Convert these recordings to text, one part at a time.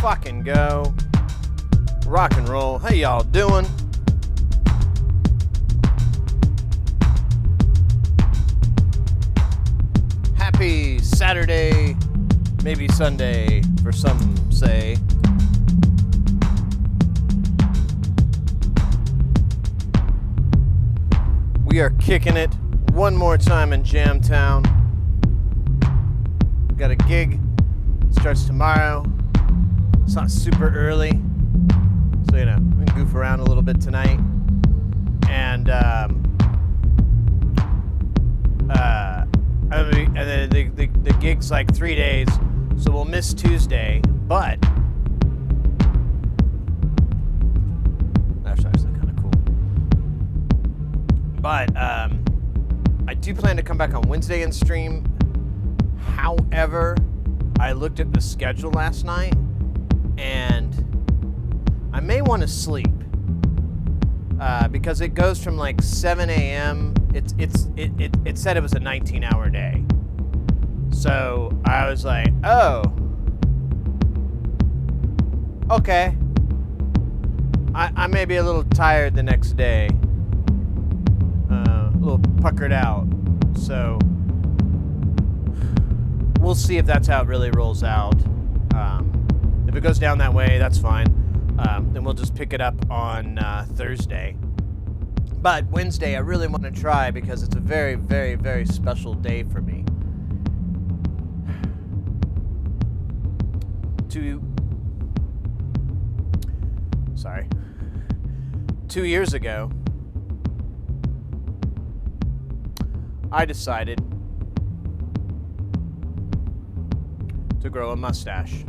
fucking go. Rock and roll. How y'all doing? Happy Saturday, maybe Sunday, for some say. We are kicking it one more time in Jamtown. Got a gig. Starts tomorrow. It's not super early. So, we can goof around a little bit tonight. And, the gig's like 3 days. So we'll miss Tuesday. But that's actually kind of cool. But, I do plan to come back on Wednesday and stream. However, I looked at the schedule last night, and I may want to sleep because it goes from like 7 a.m. It said it was a 19-hour day, so I was like, oh, okay. I may be a little tired the next day, a little puckered out, so. We'll see if that's how it really rolls out. If it goes down that way, that's fine. Then we'll just pick it up on Thursday. But Wednesday, I really want to try because it's a very, very, very special day for me. 2 years ago, I decided to grow a mustache.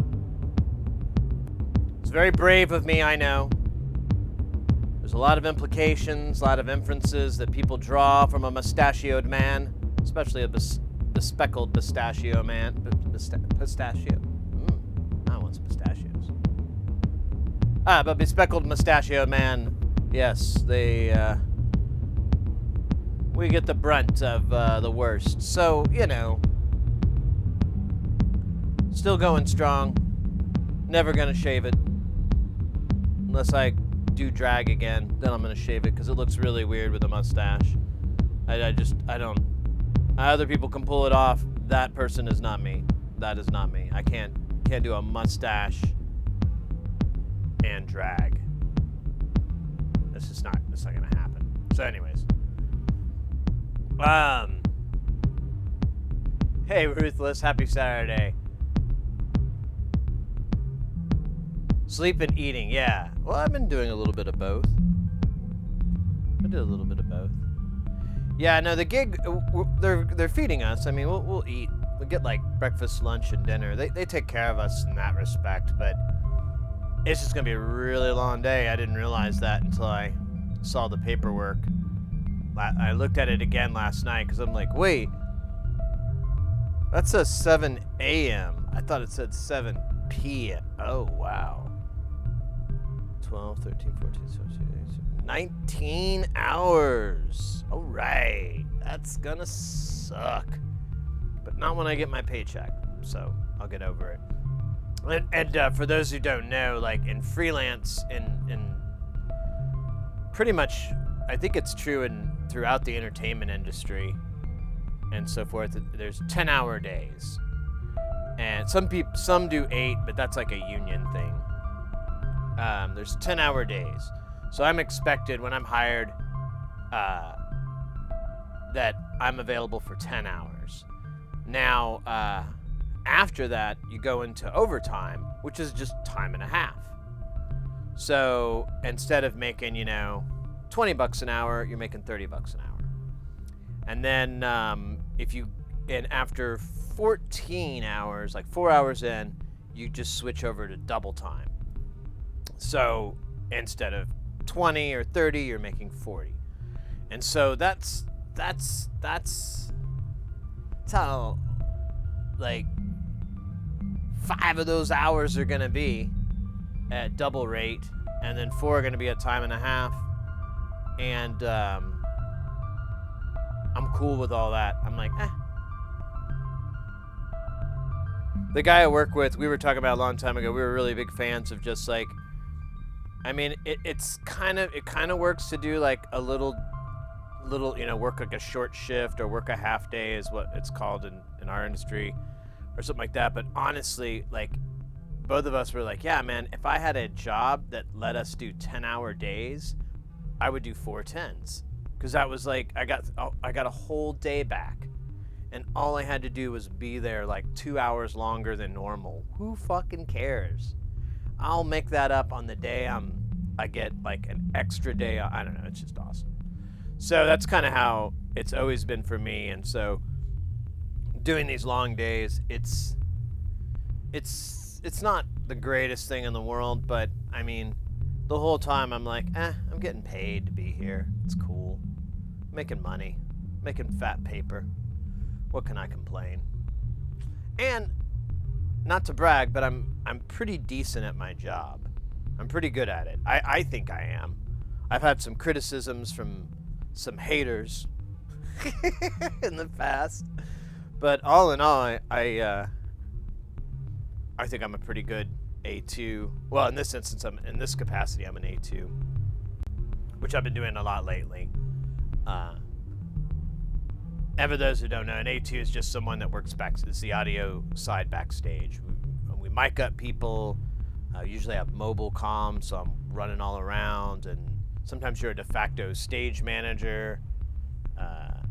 It's very brave of me, I know. There's a lot of implications, a lot of inferences that people draw from a mustachioed man, especially a bespeckled pistachio man. Pistachio. I want some pistachios. But bespeckled mustachioed man, yes, we get the brunt of the worst. So, still going strong. Never gonna shave it. Unless I do drag again, then I'm gonna shave it because it looks really weird with a mustache. I don't. Other people can pull it off. That person is not me. That is not me. I can't do a mustache and drag. It's not gonna happen. So, anyways. Hey, Ruthless. Happy Saturday. Sleep and eating, yeah. Well, I've been doing a little bit of both. I did a little bit of both. Yeah, no, the gig, they're feeding us. I mean, we'll eat. We'll get like breakfast, lunch, and dinner. They take care of us in that respect, but it's just gonna be a really long day. I didn't realize that until I saw the paperwork. I looked at it again last night because I'm like, wait, that says 7 a.m. I thought it said 7 p.m. Oh, wow. 12, 13, 14, 17, 18, 19 hours. All right. That's gonna suck. But not when I get my paycheck. So I'll get over it. And for those who don't know, like in freelance, in pretty much, I think it's true throughout the entertainment industry and so forth, there's 10-hour days. And some do 8, but that's like a union thing. There's 10-hour days. So I'm expected when I'm hired that I'm available for 10 hours. Now, after that, you go into overtime, which is just time and a half. So instead of making, $20 an hour, you're making $30 an hour. And then after 14 hours, like 4 hours in, you just switch over to double time. So instead of 20 or 30, you're making 40. And so that's how, like, 5 of those hours are going to be at double rate, and then 4 are going to be at time and a half. And I'm cool with all that. I'm like, The guy I work with, we were talking about a long time ago. We were really big fans of just like, I mean, it kind of works to do like a little, work like a short shift or work a half day is what it's called in our industry, or something like that. But honestly, like, both of us were like, yeah, man, if I had a job that let us do 10-hour days, I would do 4 10s, because that was like I got a whole day back. And all I had to do was be there like 2 hours longer than normal. Who fucking cares? I'll make that up on the day I get like an extra day. I don't know. It's just awesome. So that's kind of how it's always been for me. And so doing these long days, it's not the greatest thing in the world, but I mean, the whole time I'm like, I'm getting paid to be here. It's cool. Making money, making fat paper. What can I complain? And not to brag, but I'm pretty decent at my job. I'm pretty good at it. I think I am. I've had some criticisms from some haters in the past, but all in all, I think I'm a pretty good A2. Well, in this instance, in this capacity, I'm an A2, which I've been doing a lot lately. And for those who don't know, an A2 is just someone that works back. It's the audio side backstage. We mic up people. Usually have mobile comms, so I'm running all around. And sometimes you're a de facto stage manager.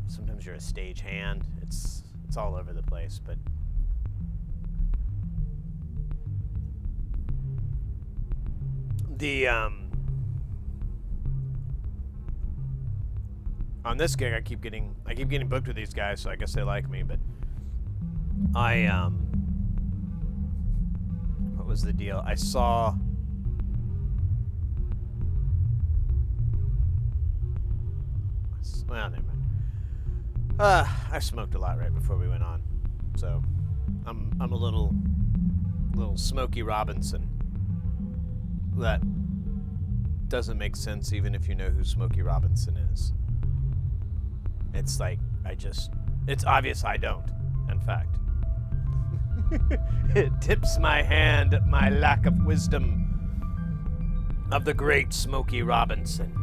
Sometimes you're a stage hand. It's all over the place. But the on this gig, I keep getting booked with these guys, so I guess they like me. But what was the deal? I saw. Well, never mind. I smoked a lot right before we went on, so I'm a little Smokey Robinson. That doesn't make sense, even if you know who Smokey Robinson is. It's like, it's obvious I don't, in fact. It tips my hand at my lack of wisdom of the great Smokey Robinson.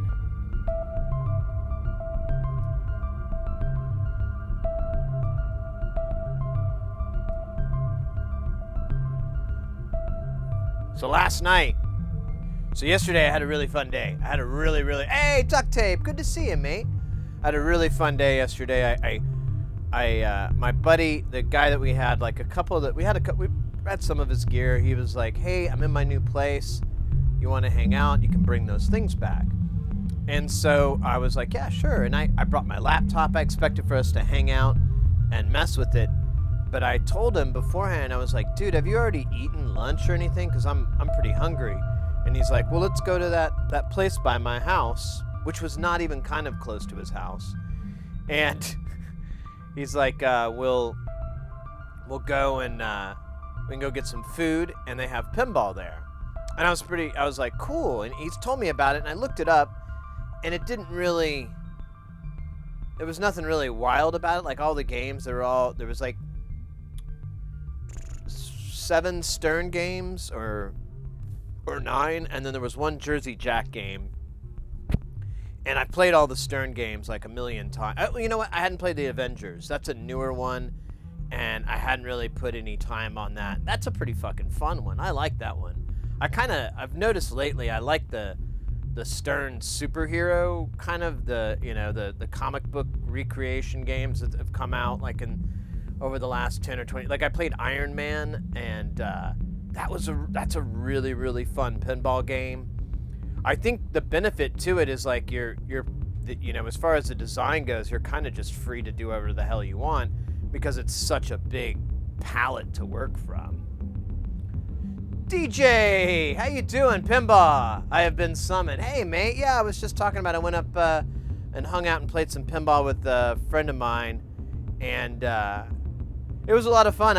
So yesterday I had a really fun day. I had a really, hey, Duct Tape, good to see you, mate. I had a really fun day yesterday. My buddy, the guy that we had, like we had some of his gear. He was like, hey, I'm in my new place. You want to hang out? You can bring those things back. And so I was like, yeah, sure. And I brought my laptop. I expected for us to hang out and mess with it. But I told him beforehand, I was like, dude, have you already eaten lunch or anything? Because I'm pretty hungry. And he's like, well, let's go to that place by my house, which was not even kind of close to his house. And he's like, we'll go and we can go get some food, and they have pinball there. And I was like, cool. And he's told me about it, and I looked it up, and there was nothing really wild about it. Like, all the games, there was like 7 Stern games or 9, and then there was one Jersey Jack game. And I've played all the Stern games like a million times. You know what? I hadn't played the Avengers. That's a newer one, and I hadn't really put any time on that. That's a pretty fucking fun one. I like that one. I've noticed lately I like the Stern superhero kind of the comic book recreation games that have come out like over the last 10 or 20. Like I played Iron Man, and that's a really, really fun pinball game. I think the benefit to it is like you're as far as the design goes, you're kind of just free to do whatever the hell you want because it's such a big palette to work from. DJ, how you doing, Pinball? I have been summoned. Hey, mate. Yeah, I was just talking about. I went up and hung out and played some pinball with a friend of mine, and it was a lot of fun.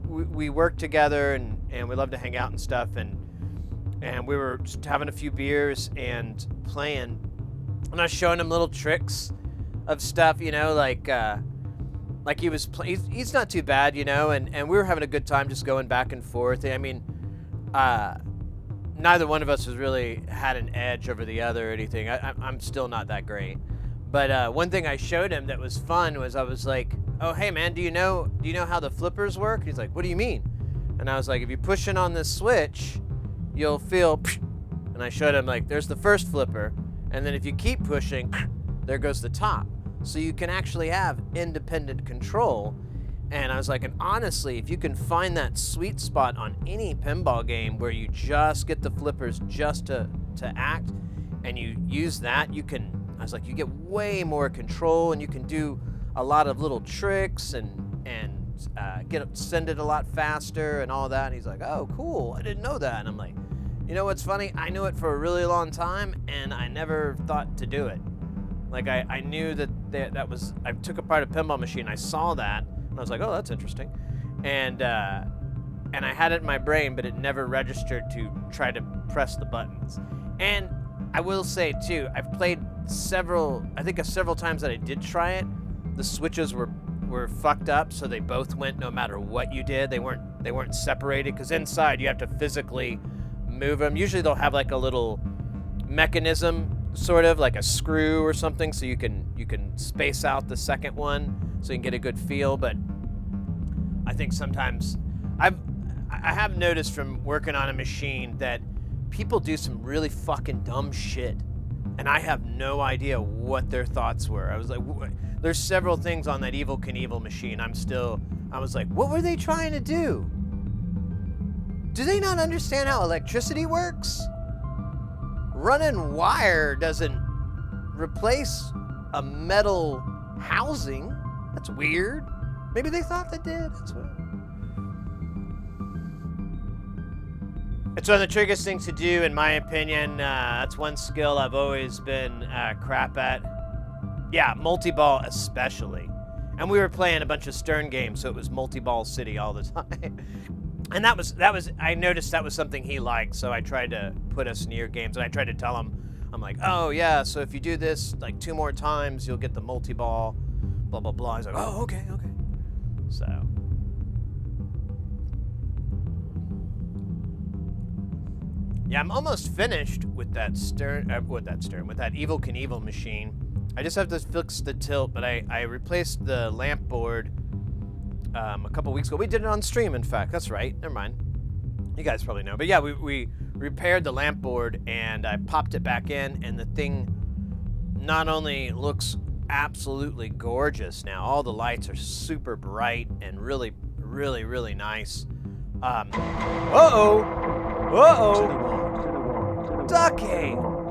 We worked together and we love to hang out and stuff, and we were just having a few beers and playing, and I was showing him little tricks of stuff, like Like he's not too bad, you know, and we were having a good time just going back and forth. I mean, neither one of us has really had an edge over the other or anything. I'm still not that great. But one thing I showed him that was fun was I was like, oh, hey, man, do you know how the flippers work? He's like, what do you mean? And I was like, if you push in on this switch, you'll feel, and I showed him, like, there's the first flipper, and then if you keep pushing, there goes the top. So you can actually have independent control. And I was like, and honestly, if you can find that sweet spot on any pinball game where you just get the flippers just to act, and you use that, you can, I was like, you get way more control, and you can do a lot of little tricks and send it a lot faster and all that. And he's like, oh, cool, I didn't know that. And I'm like, you know what's funny? I knew it for a really long time, and I never thought to do it. Like, I knew that was, I took apart a pinball machine, I saw that, and I was like, oh, that's interesting. And I had it in my brain, but it never registered to try to press the buttons. And I will say, too, I've played several times that I did try it, the switches were fucked up, so they both went no matter what you did. They weren't separated, because inside you have to physically move them. Usually they'll have like a little mechanism, sort of like a screw or something, so you can space out the second one so you can get a good feel. But I think sometimes I have noticed from working on a machine that people do some really fucking dumb shit, and I have no idea what their thoughts were. I was like, there's several things on that Evel Knievel machine. I was like, what were they trying to do? Do they not understand how electricity works? Running wire doesn't replace a metal housing. That's weird. Maybe they thought they did. That's weird. It's one of the trickiest things to do, in my opinion. That's one skill I've always been crap at. Yeah, multi-ball especially. And we were playing a bunch of Stern games, so it was multi-ball city all the time. And that was I noticed that was something he liked, so I tried to put us near games, and I tried to tell him, I'm like, oh yeah, so if you do this like 2 more times, you'll get the multi-ball, blah blah blah. He's like, oh, okay. So yeah, I'm almost finished with that with that Evel Knievel machine. I just have to fix the tilt, but I replaced the lamp board a couple weeks ago. We did it on stream, in fact. That's right. Never mind. You guys probably know. But yeah, we repaired the lamp board, and I popped it back in, and the thing not only looks absolutely gorgeous now, all the lights are super bright and really, really, really nice.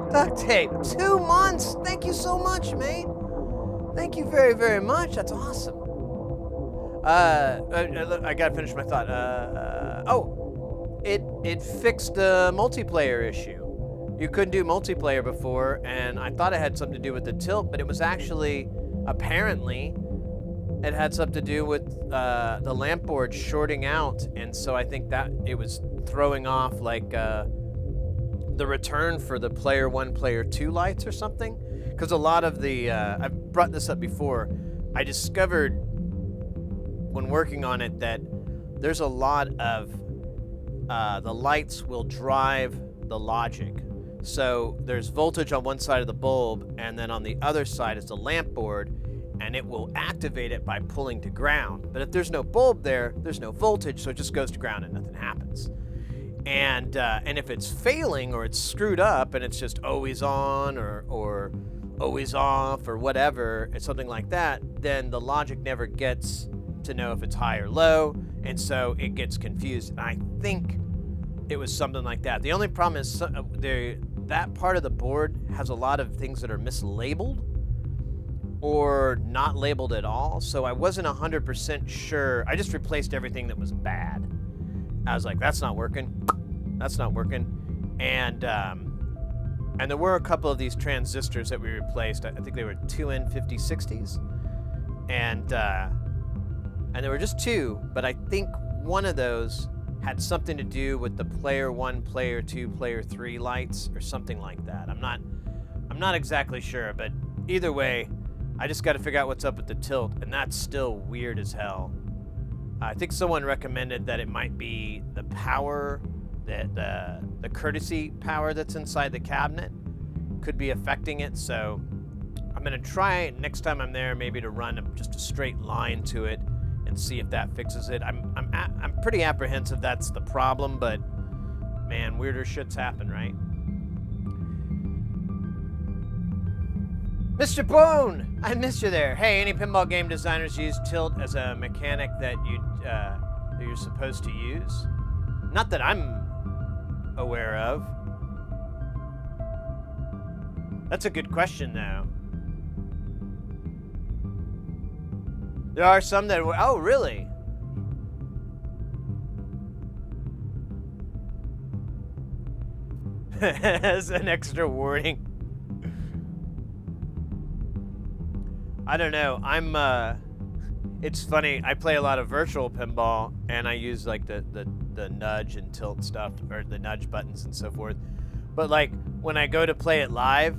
Duct tape. 2 months. Thank you so much, mate. Thank you very, very much. That's awesome. I gotta finish my thought. It fixed the multiplayer issue. You couldn't do multiplayer before, and I thought it had something to do with the tilt, but it was actually, apparently, it had something to do with the lamp board shorting out, and so I think that it was throwing off like the return for the player 1, player 2 lights or something. Because a lot of the, I've brought this up before, I discovered when working on it that there's a lot of the lights will drive the logic. So there's voltage on one side of the bulb, and then on the other side is the lamp board, and it will activate it by pulling to ground. But if there's no bulb there, there's no voltage, so it just goes to ground and nothing happens. And if it's failing or it's screwed up and it's just always on or always off or whatever, it's something like that, then the logic never gets to know if it's high or low, and so it gets confused. And I think it was something like that. The only problem is that part of the board has a lot of things that are mislabeled or not labeled at all, so I wasn't 100% sure. I just replaced everything that was bad. I was like, that's not working. And there were a couple of these transistors that we replaced. I think they were 2N5060s. And there were just 2, but I think one of those had something to do with the player 1, player 2, player 3 lights or something like that. I'm not exactly sure, but either way, I just got to figure out what's up with the tilt, and that's still weird as hell. I think someone recommended that it might be the power, the courtesy power that's inside the cabinet could be affecting it. So I'm gonna try next time I'm there, maybe to run just a straight line to it and see if that fixes it. I'm pretty apprehensive that's the problem, but man, weirder shits happen, right? Mr. Bone, I missed you there. Hey, any pinball game designers use tilt as a mechanic that you're supposed to use? Not that I'm aware of. That's a good question, though. There are some that oh, really? As an extra warning. I don't know. It's funny. I play a lot of virtual pinball, and I use like the nudge and tilt stuff, or the nudge buttons and so forth. But like when I go to play it live,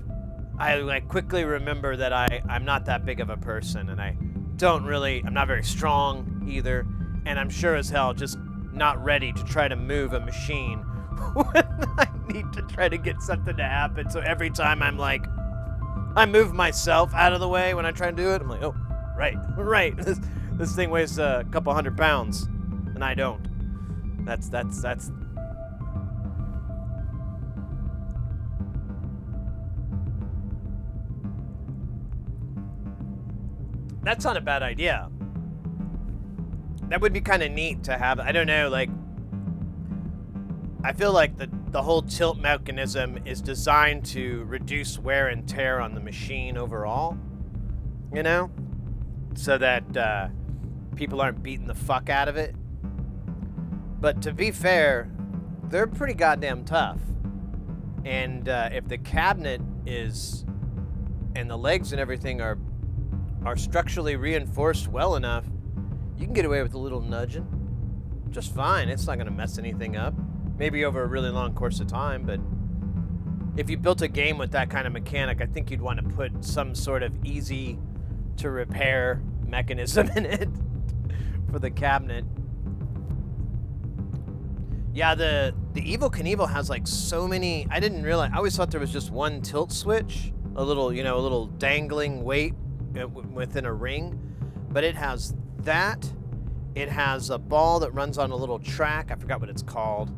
I like quickly remember that I'm not that big of a person, and I'm not very strong either, and I'm sure as hell just not ready to try to move a machine when I need to try to get something to happen. So every time I move myself out of the way when I try to do it. I'm like, oh, right. This thing weighs a couple 100 pounds, and I don't. That's. That's not a bad idea. That would be kind of neat to have. I don't know, like, I feel like the whole tilt mechanism is designed to reduce wear and tear on the machine overall, you know? So that people aren't beating the fuck out of it. But to be fair, they're pretty goddamn tough. And if the cabinet is, and the legs and everything are structurally reinforced well enough, you can get away with a little nudging just fine. It's not going to mess anything up. Maybe over a really long course of time, but if you built a game with that kind of mechanic, I think you'd want to put some sort of easy to repair mechanism in it for the cabinet. Yeah, the Evel Knievel has like so many. I didn't realize. I always thought there was just one tilt switch, a little dangling weight within a ring, but it has that. It has a ball that runs on a little track. I forgot what it's called.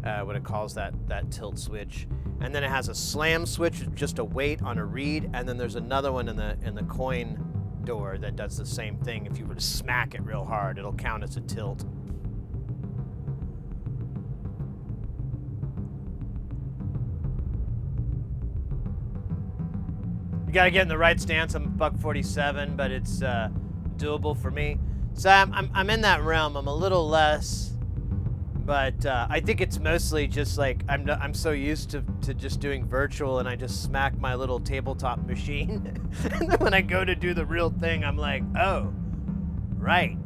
What it calls that tilt switch, and then it has a slam switch, just a weight on a reed, and then there's another one in the coin door that does the same thing. If you were to smack it real hard, it'll count as a tilt. You gotta get in the right stance. I'm $147, but it's doable for me. So I'm in that realm. I'm a little less. But I think it's mostly just like I'm so used to just doing virtual, and I just smack my little tabletop machine. And then when I go to do the real thing, I'm like, oh, right.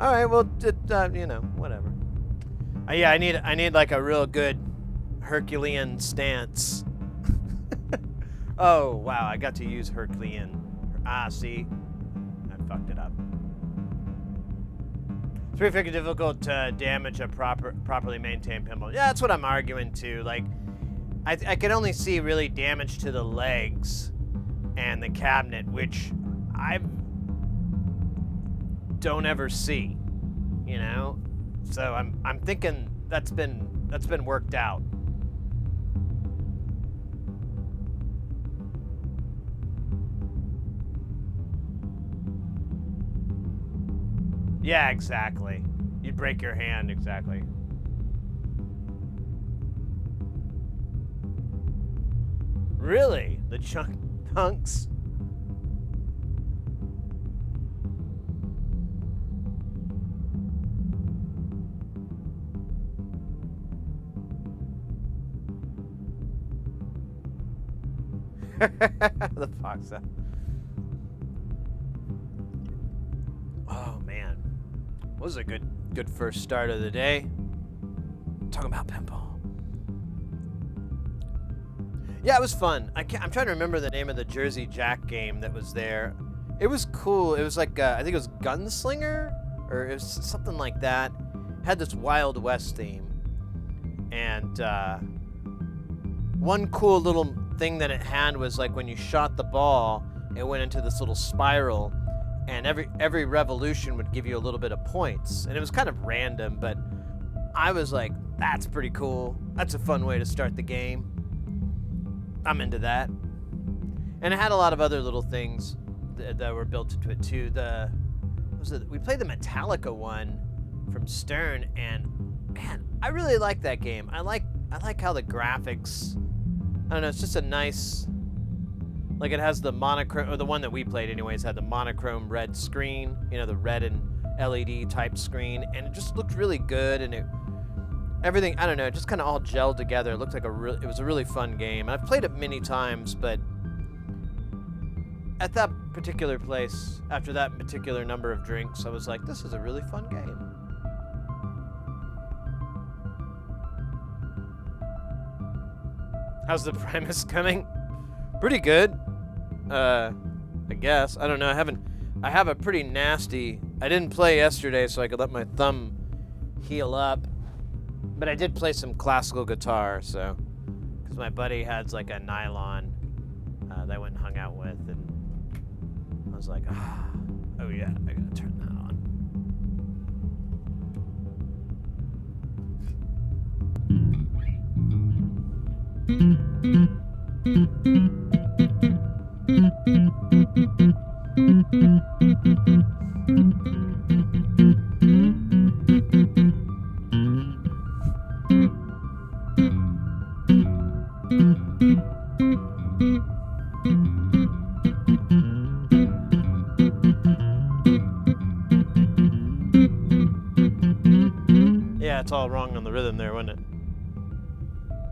All right, well, whatever. Yeah, I need like a real good Herculean stance. Oh wow, I got to use Herculean. See, I fucked it up. It's pretty freaking difficult to damage a properly maintained pinball. Yeah, that's what I'm arguing too. Like, I can only see really damage to the legs and the cabinet, which I don't ever see, you know. So I'm thinking that's been worked out. Yeah, exactly. You'd break your hand, exactly. Really? The chunks? The fox. Oh man, was a good first start of the day. Talking about pinball. Yeah, it was fun. I'm trying to remember the name of the Jersey Jack game that was there. It was cool. It was like, I think it was Gunslinger, or it was something like that. It had this Wild West theme. And one cool little thing that it had was like when you shot the ball, it went into this little spiral, and every revolution would give you a little bit of points. And it was kind of random, but I was like, that's pretty cool. That's a fun way to start the game. I'm into that. And it had a lot of other little things that were built into it too. We played the Metallica one from Stern, and man, I really like that game. I like how the graphics, I don't know, it's just a nice, like it has the monochrome, or the one that we played anyways, had the monochrome red screen, you know, the red and LED type screen, and it just looked really good, and everything, I don't know, it just kind of all gelled together. It looked like it was a really fun game. I've played it many times, but at that particular place, after that particular number of drinks, I was like, this is a really fun game. How's the Primus coming? Pretty good. I guess. I don't know. I have a pretty nasty, I didn't play yesterday so I could let my thumb heal up. But I did play some classical guitar, so, because my buddy has like a nylon that I went and hung out with, and I was like, oh yeah, I gotta turn that on. Yeah, it's all wrong on the rhythm there, wasn't it?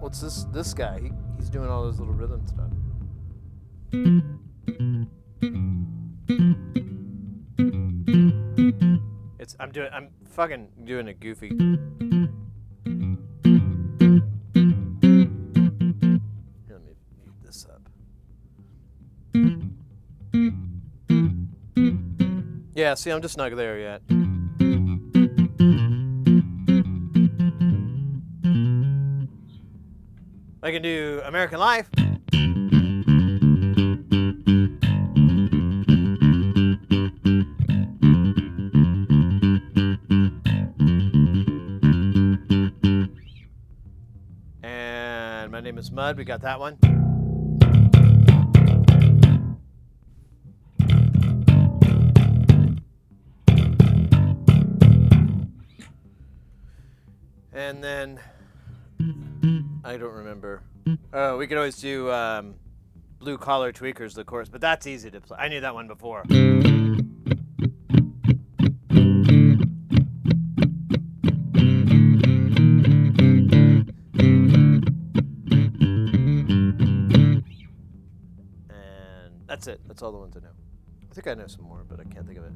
What's this guy? He's doing all those little rhythm stuff. I'm fucking doing a goofy. Here, let me mute this up. Yeah, see, I'm just not there yet. I can do American Life. And My Name is Mud, we got that one. And then, I don't remember. Oh, we could always do Blue Collar Tweakers, the chorus, but that's easy to play. I knew that one before. And that's it. That's all the ones I know. I think I know some more, but I can't think of it.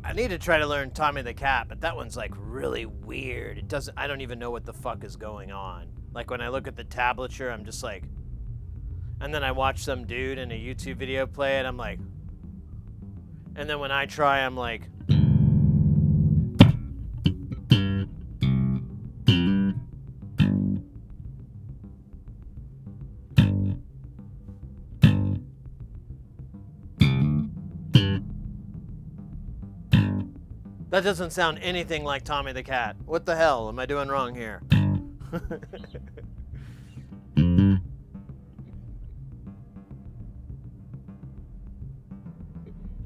I need to try to learn Tommy the Cat, but that one's like really weird. I don't even know what the fuck is going on. Like when I look at the tablature, I'm just like, and then I watch some dude in a YouTube video play it, I'm like, and then when I try, I'm like, that doesn't sound anything like Tommy the Cat. What the hell am I doing wrong here?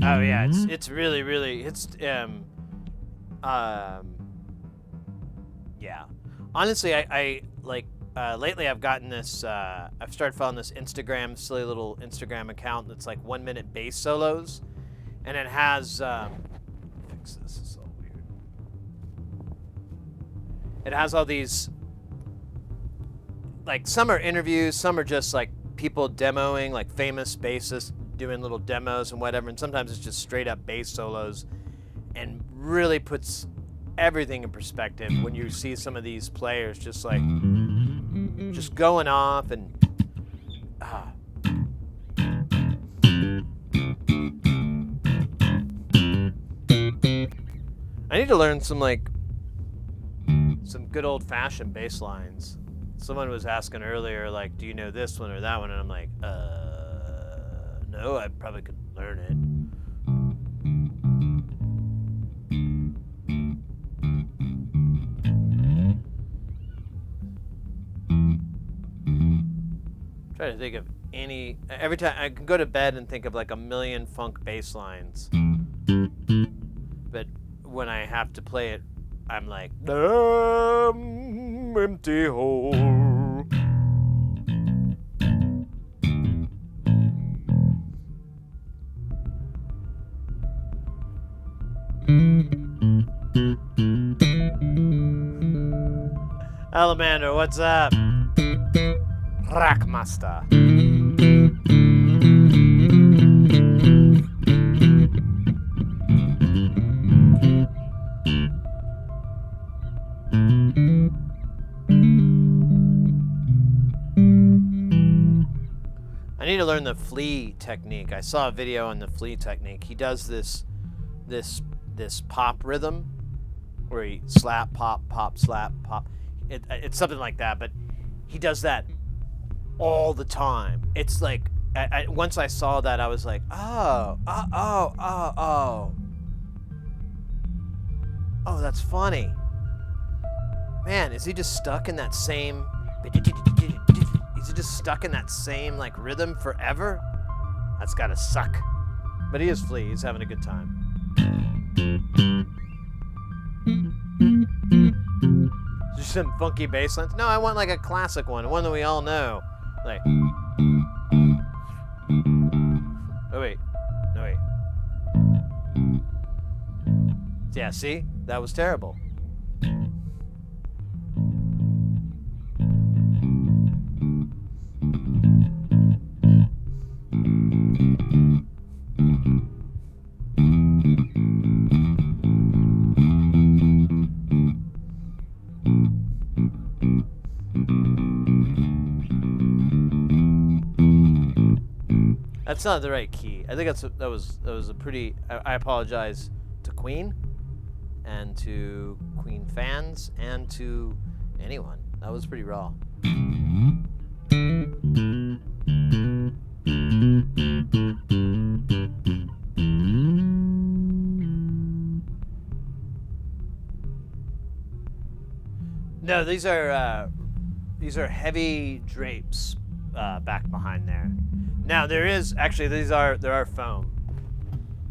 Oh yeah, it's really yeah. Honestly, I like lately I've gotten this. I've started following this silly little Instagram account that's like 1 minute bass solos, and it has. Fix this. It's all weird. It has all these. Like some are interviews, some are just like people demoing, like famous bassists doing little demos and whatever, and sometimes it's just straight up bass solos, and really puts everything in perspective when you see some of these players just like just going off and I need to learn some good old-fashioned bass lines. Someone was asking earlier, like, do you know this one or that one? And I'm like, no, I probably could learn it. Try to think of any. Every time I can go to bed and think of like a million funk bass lines, but when I have to play it, I'm like, empty hole. Alamander, what's up? Rackmaster. I need to learn the flea technique. I saw a video on the flea technique. He does this pop rhythm where he slap, pop, pop, slap, pop. It's something like that, but he does that all the time. It's like, once I saw that, I was like, oh, that's funny. Man, is he just stuck in that same... Is he just stuck in that same, like, rhythm forever? That's gotta suck. But he is Flea. He's having a good time. Just some funky bass lines? No, I want, like, a classic one that we all know. Like... Oh, wait. No, wait. Yeah, see? That was terrible. That's not the right key. I think that was a pretty. I apologize to Queen, and to Queen fans, and to anyone. That was pretty raw. No, these are heavy drapes back behind there. Now there are foam.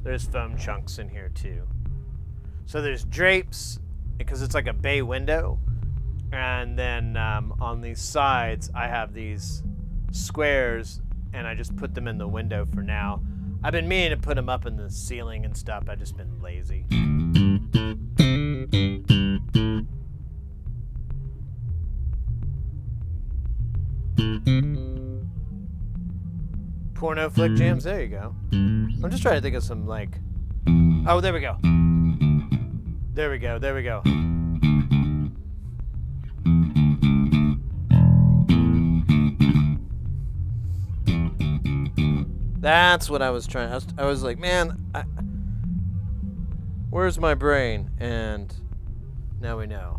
There's foam chunks in here too. So there's drapes because it's like a bay window, and then on these sides I have these squares, and I just put them in the window for now. I've been meaning to put them up in the ceiling and stuff. I've just been lazy. Porno flick jams, there you go. I'm just trying to think of some, like... Oh, there we go. There we go, there we go. That's what I was trying... I was like, man, where's my brain? And now we know.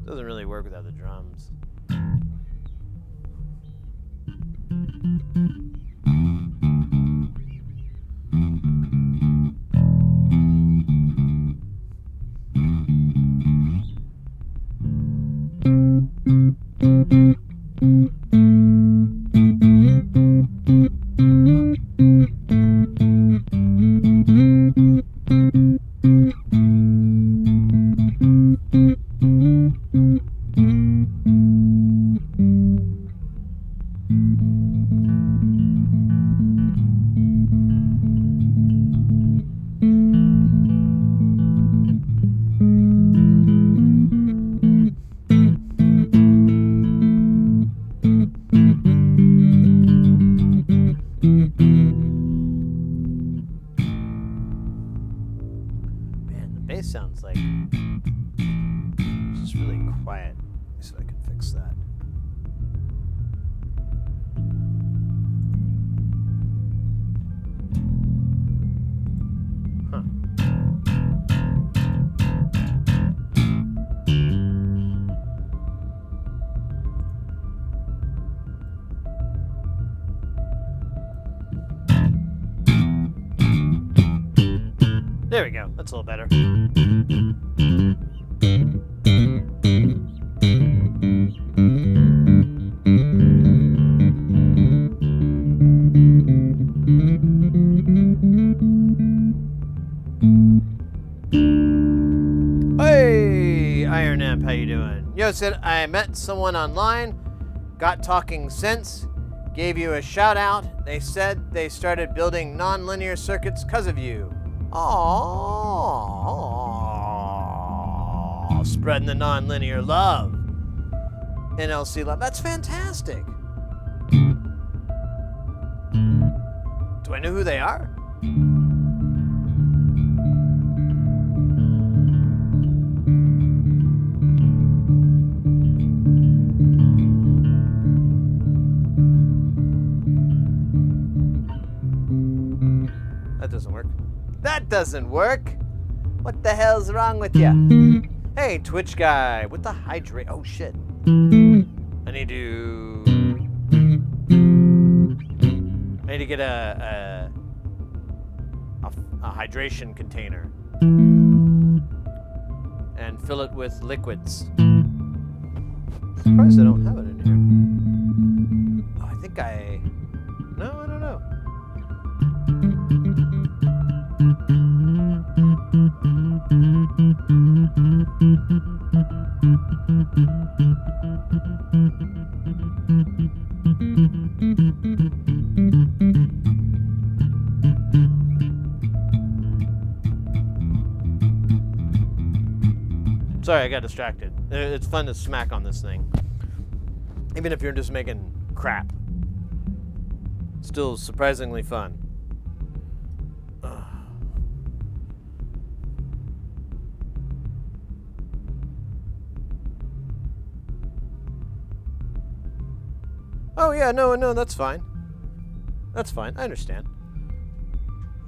Doesn't really work without the drums. There we go. That's a little better. Hey, Iron Amp, how you doing? Yo, said I met someone online, got talking sense, gave you a shout out. They said they started building non-linear circuits because of you. Aww, spreading the non-linear love. NLC love. That's fantastic. Do I know who they are? That doesn't work. That doesn't work. What the hell's wrong with you? Hey, Twitch guy with the hydrate. Oh shit. I need to get a hydration container and fill it with liquids. Surprised I don't have it in here. Oh, I think no, I don't know. Sorry, I got distracted. It's fun to smack on this thing. Even if you're just making crap. Still surprisingly fun. Oh yeah, no, that's fine. That's fine. I understand.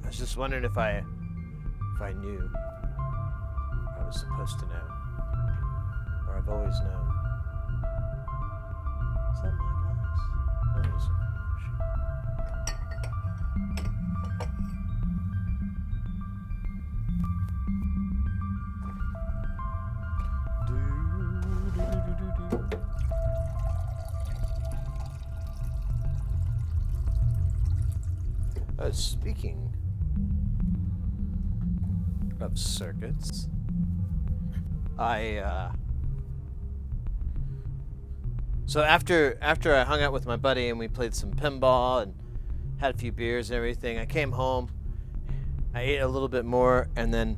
I was just wondering if I knew. I was supposed to know. Or I've always known. Is that my glass? Oh, it is. Speaking of circuits, so after I hung out with my buddy and we played some pinball and had a few beers and everything, I came home, I ate a little bit more, and then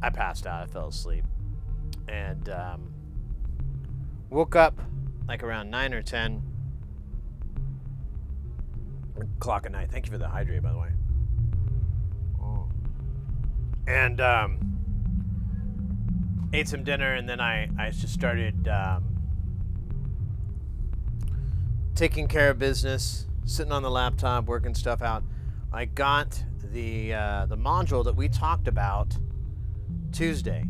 I passed out. I fell asleep and woke up like around 9 or 10 o'clock at night. Thank you for the hydrate, by the way. Oh. And ate some dinner, and then I just started taking care of business, sitting on the laptop, working stuff out. I got the module that we talked about Tuesday.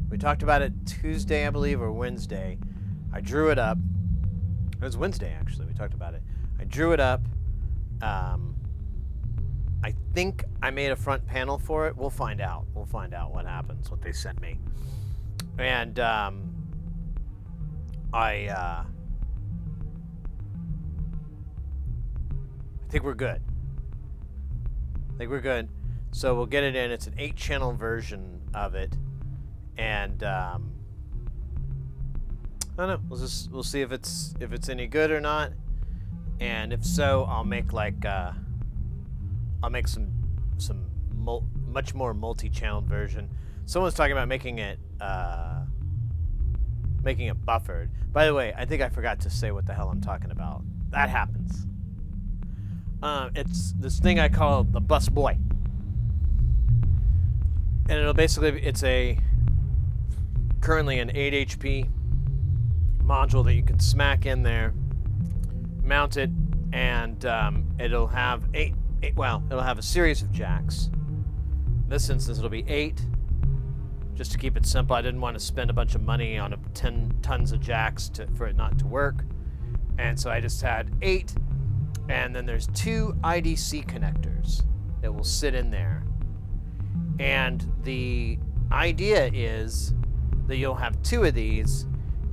We talked about it Tuesday, I believe, or Wednesday. I drew it up. It was Wednesday, actually. We talked about it. I drew it up. I think I made a front panel for it. We'll find out. We'll find out what happens, what they sent me. And I think we're good. So we'll get it in. It's an 8-channel version of it. And I don't know. We'll see if it's any good or not. And if so, I'll make some much more multi-channeled version. Someone's talking about making it buffered. By the way, I think I forgot to say what the hell I'm talking about. That happens. It's this thing I call the bus boy, and it's currently an 8 HP module that you can smack in there, mount it, and it'll have it'll have a series of jacks. In this instance, it'll be 8, just to keep it simple. I didn't want to spend a bunch of money on 10 tons of jacks for it not to work, and so I just had 8, and then there's 2 IDC connectors that will sit in there, And the idea is that you'll have 2 of these,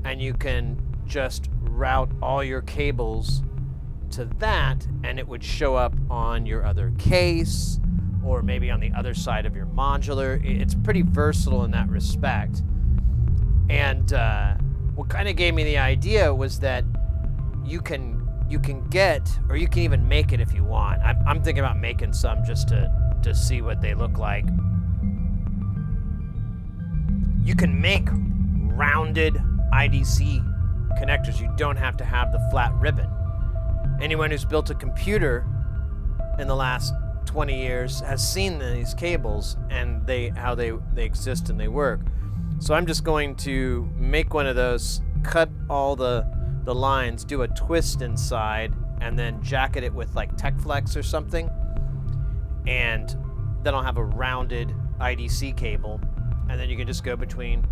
and you can just route all your cables to that, and it would show up on your other case, or maybe on the other side of your modular. It's pretty versatile in that respect. And what kind of gave me the idea was that you can get, or you can even make it if you want. I'm thinking about making some just to see what they look like. You can make rounded IDC connectors. You don't have to have the flat ribbon. Anyone who's built a computer in the last 20 years has seen these cables and how they exist and they work. So I'm just going to make one of those, cut all the lines, do a twist inside, and then jacket it with like TechFlex or something. And then I'll have a rounded IDC cable, and then you can just go between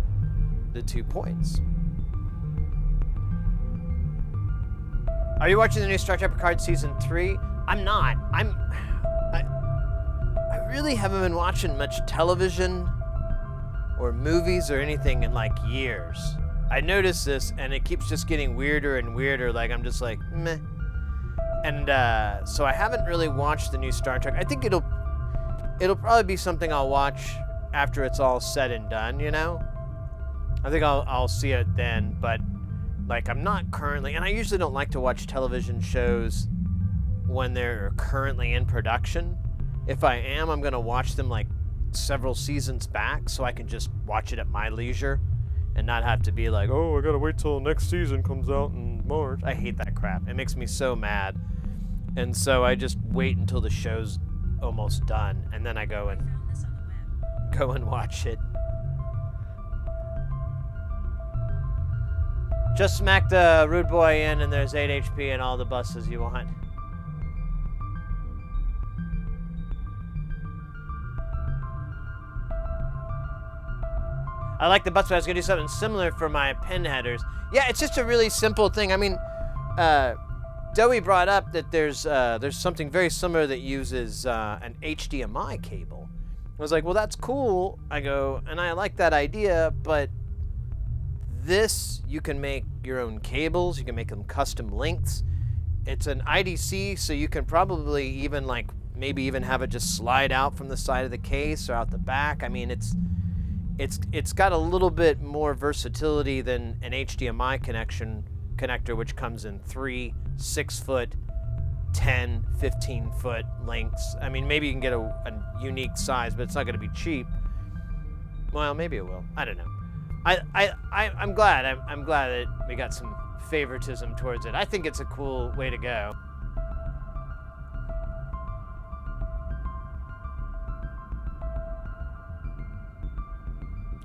the 2 points. Are you watching the new Star Trek Picard Season 3? I'm not. I really haven't been watching much television or movies or anything in like years. I noticed this, and it keeps just getting weirder and weirder. Like, I'm just like, meh. And so I haven't really watched the new Star Trek. I think it'll probably be something I'll watch after it's all said and done, you know? I think I'll see it then, but like, I'm not currently, and I usually don't like to watch television shows when they're currently in production. If I am, I'm gonna watch them like several seasons back so I can just watch it at my leisure and not have to be like, oh, I gotta wait till next season comes out in March. I hate that crap. It makes me so mad. And so I just wait until the show's almost done, and then I go and watch it. Just smack the rude boy in, and there's 8 HP and all the buses you want. I like the butts, but I was gonna do something similar for my pin headers. Yeah, it's just a really simple thing. I mean, Doey brought up that there's something very similar that uses an HDMI cable. I was like, well, that's cool. I go, and I like that idea, but this, you can make your own cables. You can make them custom lengths. It's an IDC, so you can probably even like maybe even have it just slide out from the side of the case or out the back. I mean, it's got a little bit more versatility than an HDMI connector, which comes in 3, 6 foot, 10, 15 foot lengths. I mean, maybe you can get a unique size, but it's not going to be cheap. Well, maybe it will. I don't know. I'm glad. I'm glad that we got some favoritism towards it. I think it's a cool way to go.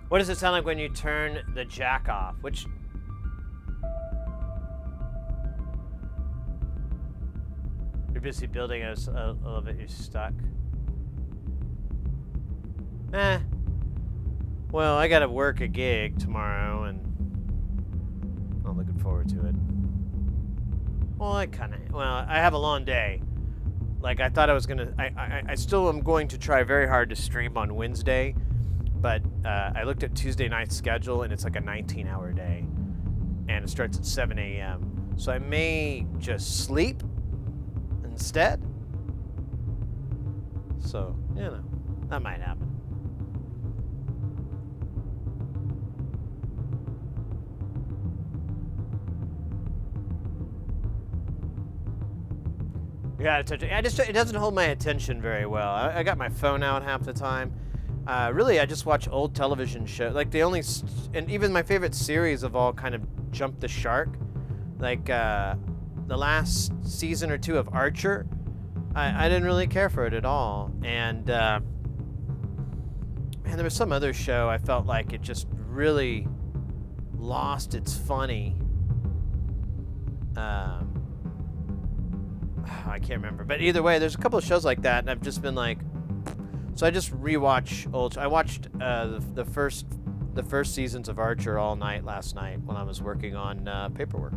What does it sound like when you turn the jack off? Which... You're busy building a little bit, you're stuck. Well, I gotta work a gig tomorrow, and I'm looking forward to it. Well, I have a long day. Like, I thought I was gonna... I still am going to try very hard to stream on Wednesday, but I looked at Tuesday night's schedule, and it's like a 19-hour day, and it starts at 7 a.m. So I may just sleep instead. So, you know, that might happen. Yeah, it doesn't hold my attention very well. I got my phone out half the time. Really, I just watch old television shows. Like, and even my favorite series of all kind of jumped the shark. Like, the last season or 2 of Archer, I didn't really care for it at all. And, man, there was some other show I felt like it just really lost its funny. I can't remember, but either way, there's a couple of shows like that, and I've just been like, so I just rewatch old. I watched the first seasons of Archer all night last night when I was working on paperwork.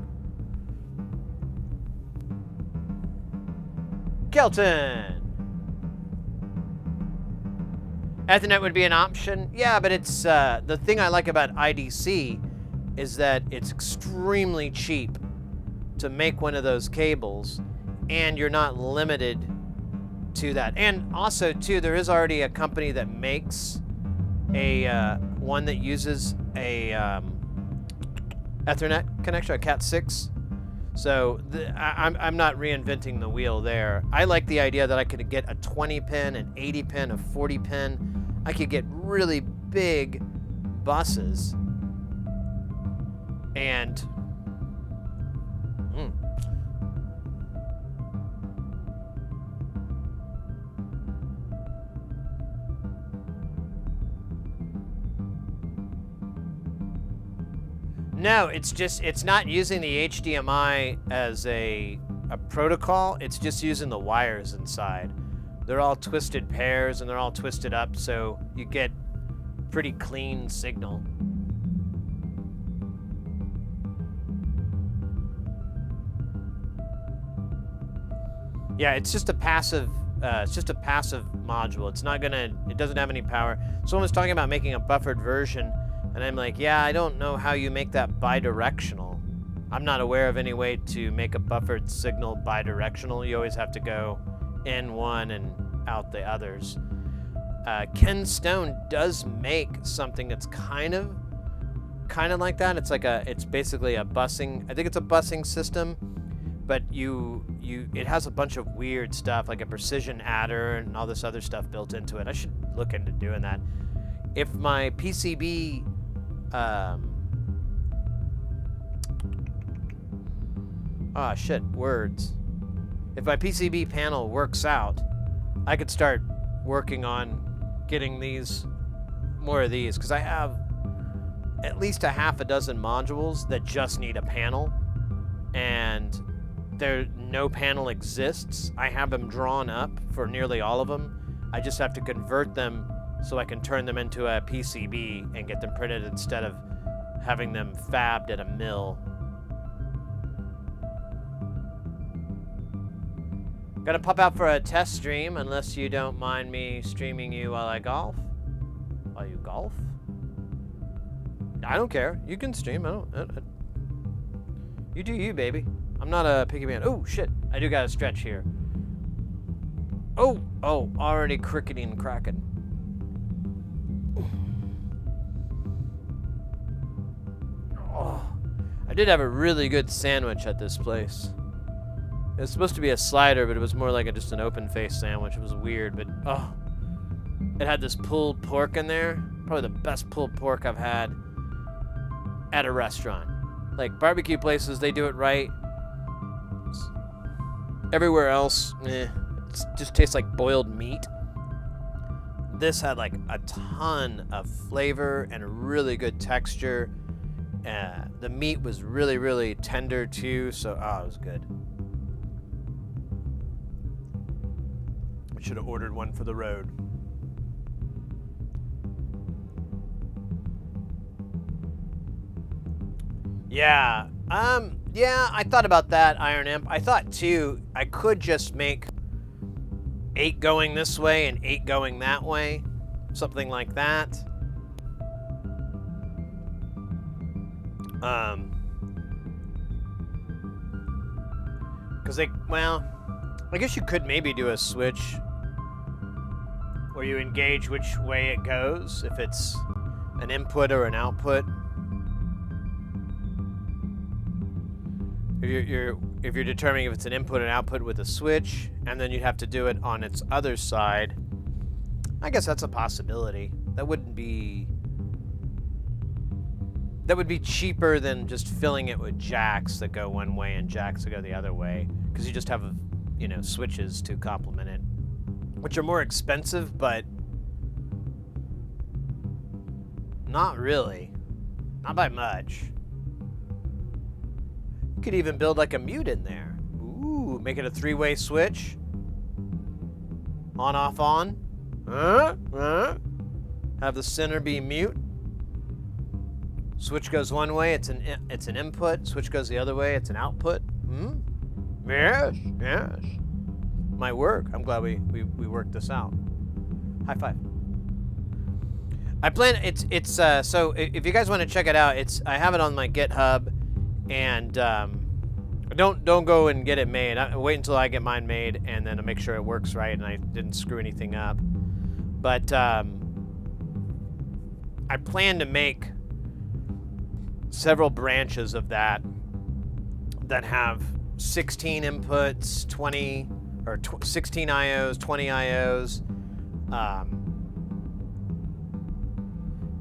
Kelton, Ethernet would be an option. Yeah, but it's the thing I like about IDC is that it's extremely cheap to make one of those cables, and you're not limited to that. And also, too, there is already a company that makes a one that uses a Ethernet connection, a Cat6. So I'm not reinventing the wheel there. I like the idea that I could get a 20 pin, an 80 pin, a 40 pin. I could get really big buses. And no, it's not using the HDMI as a protocol. It's just using the wires inside. They're all twisted pairs and they're all twisted up, so you get pretty clean signal. Yeah, it's just a passive. It's just a passive module. It's not gonna. It doesn't have any power. Someone was talking about making a buffered version, and I'm like, yeah, I don't know how you make that bidirectional. I'm not aware of any way to make a buffered signal bidirectional. You always have to go in one and out the others. Ken Stone does make something that's kind of like that. It's like it's basically a busing. I think it's a busing system, but it has a bunch of weird stuff like a precision adder and all this other stuff built into it. I should look into doing that. If my PCB If my PCB panel works out, I could start working on getting more of these, because I have at least a half a dozen modules that just need a panel, and no panel exists. I have them drawn up for nearly all of them. I just have to convert them so I can turn them into a PCB and get them printed instead of having them fabbed at a mill. Gonna pop out for a test stream, unless you don't mind me streaming you while I golf. While you golf? I don't care. You can stream. You do you, baby. I'm not a picky man. Oh, shit. I do gotta stretch here. Oh, already cricketing and cracking. Oh, I did have a really good sandwich at this place. It was supposed to be a slider, but it was more like just an open-faced sandwich. It was weird, but it had this pulled pork in there. Probably the best pulled pork I've had at a restaurant. Like, barbecue places, they do it right. Everywhere else, it just tastes like boiled meat. This had like a ton of flavor and a really good texture. The meat was really, really tender too, so it was good. I should have ordered one for the road. Yeah, I thought about that, Iron Imp. I thought too, I could just make 8 going this way and 8 going that way. Something like that. Because I guess you could maybe do a switch where you engage which way it goes, if it's an input or an output. If you're determining if it's an input and output with a switch, and then you'd have to do it on its other side. I guess that's a possibility. That would be cheaper than just filling it with jacks that go one way and jacks that go the other way, because you just have switches to complement it, which are more expensive, but not really, not by much. You could even build like a mute in there. Ooh, make it a 3-way switch. On, off, on. Have the center be mute. Switch goes one way, it's an input. Switch goes the other way, it's an output. Yes. Might work. I'm glad we worked this out. High five. I plan it's so if you guys want to check it out, I have it on my GitHub, and don't go and get it made. Wait until I get mine made, and then I'll make sure it works right and I didn't screw anything up. But I plan to make several branches of that have 16 inputs, 20 or 16 IOs, 20 IOs.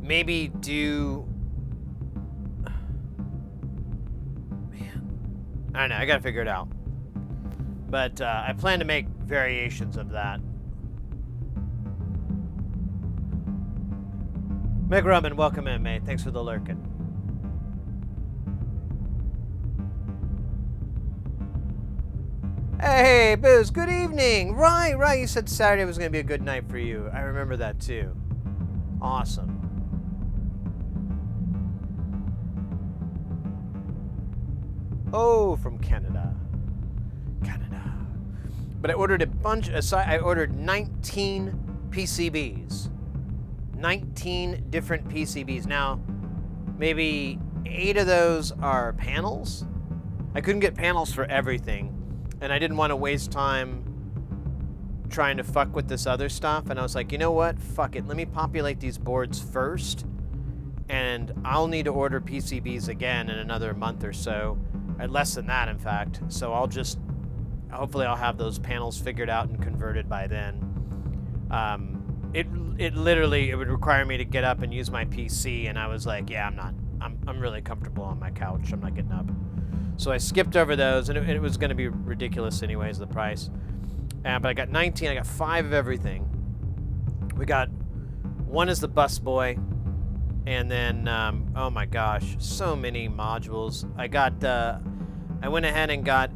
Maybe do... Man. I don't know. I gotta figure it out. But I plan to make variations of that. Meg Rumman, welcome in, mate. Thanks for the lurking. Hey, Booze, good evening. Right. You said Saturday was going to be a good night for you. I remember that too. Awesome. Oh, from Canada. But I ordered a bunch. I ordered 19 PCBs. 19 different PCBs. Now, maybe 8 of those are panels. I couldn't get panels for everything, and I didn't want to waste time trying to fuck with this other stuff. And I was like, you know what? Fuck it. Let me populate these boards first, and I'll need to order PCBs again in another month or so. Less than that, in fact. So I'll just... Hopefully I'll have those panels figured out and converted by then. It literally, it would require me to get up and use my PC, and I was like, yeah, I'm really comfortable on my couch. I'm not getting up. So I skipped over those, and it was going to be ridiculous anyways, the price. But I got 19, I got 5 of everything. We got, one is the bus boy, and then, oh my gosh, so many modules. I went ahead and got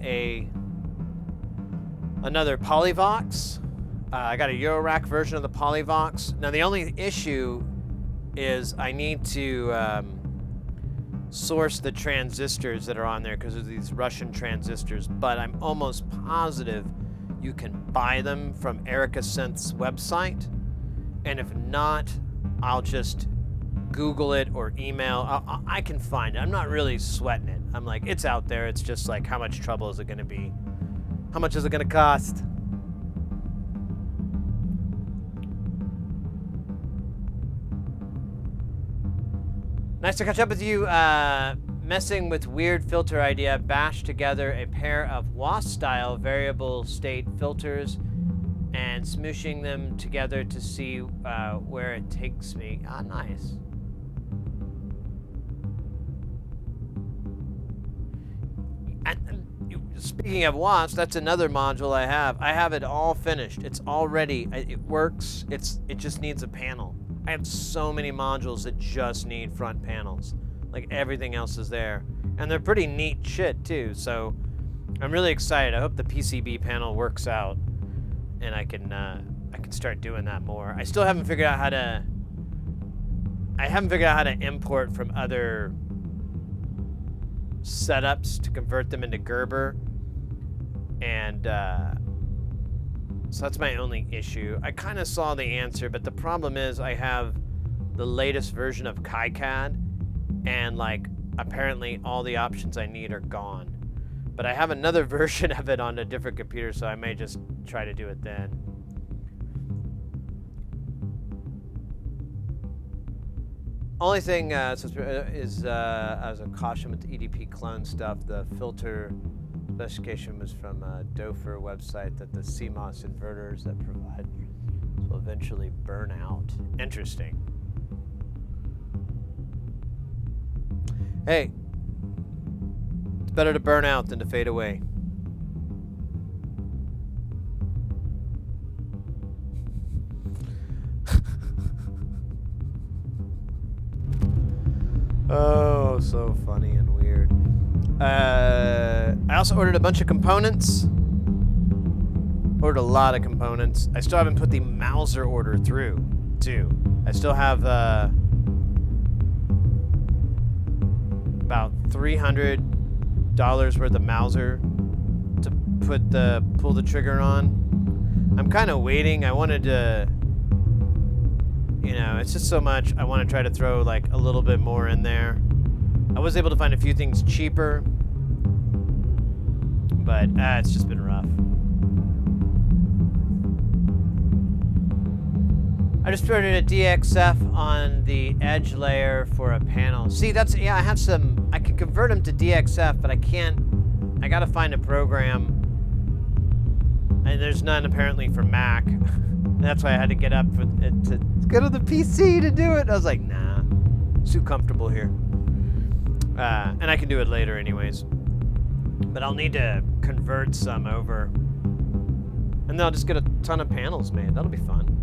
another Polyvox. I got a Eurorack version of the Polyvox. Now the only issue is I need to source the transistors that are on there because of these Russian transistors, but I'm almost positive you can buy them from Erica Synth's website. And if not, I'll just Google it or email. I can find it. I'm not really sweating it. I'm like, it's out there. It's just like, how much trouble is it going to be? How much is it going to cost? Nice to catch up with you. Messing with weird filter idea. Bash together a pair of WAS-style variable state filters and smooshing them together to see where it takes me. Ah, nice. Speaking of WAS, that's another module I have. I have it all finished. It's all ready. It works. It just needs a panel. I have so many modules that just need front panels. Like everything else is there. And they're pretty neat shit too. So I'm really excited. I hope the PCB panel works out and I can start doing that more. I still haven't figured out how to import from other setups to convert them into Gerber. And so that's my only issue. I kind of saw the answer, but the problem is I have the latest version of KiCad, and like apparently all the options I need are gone. But I have another version of it on a different computer, so I may just try to do it then. Only thing is as a caution with the EDP clone stuff, the filter specification was from a Dofer website that the CMOS inverters that provide will eventually burn out. Interesting. Hey, it's better to burn out than to fade away. Oh, so funny and weird. I also ordered a bunch of components. Ordered a lot of components. I still haven't put the Mauser order through, too. I still have about $300 worth of Mauser to pull the trigger on. I'm kind of waiting. I wanted to you know, it's just so much. I want to try to throw like a little bit more in there. I was able to find a few things cheaper, but it's just been rough. I just started a DXF on the edge layer for a panel. See, that's, yeah, I have some, I can convert them to DXF, but I can't, I gotta find a program. And there's none apparently for Mac. That's why I had to get up for it to go to the PC to do it. I was like, nah, it's too comfortable here. And I can do it later anyways. But I'll need to convert some over. And then I'll just get a ton of panels made. That'll be fun.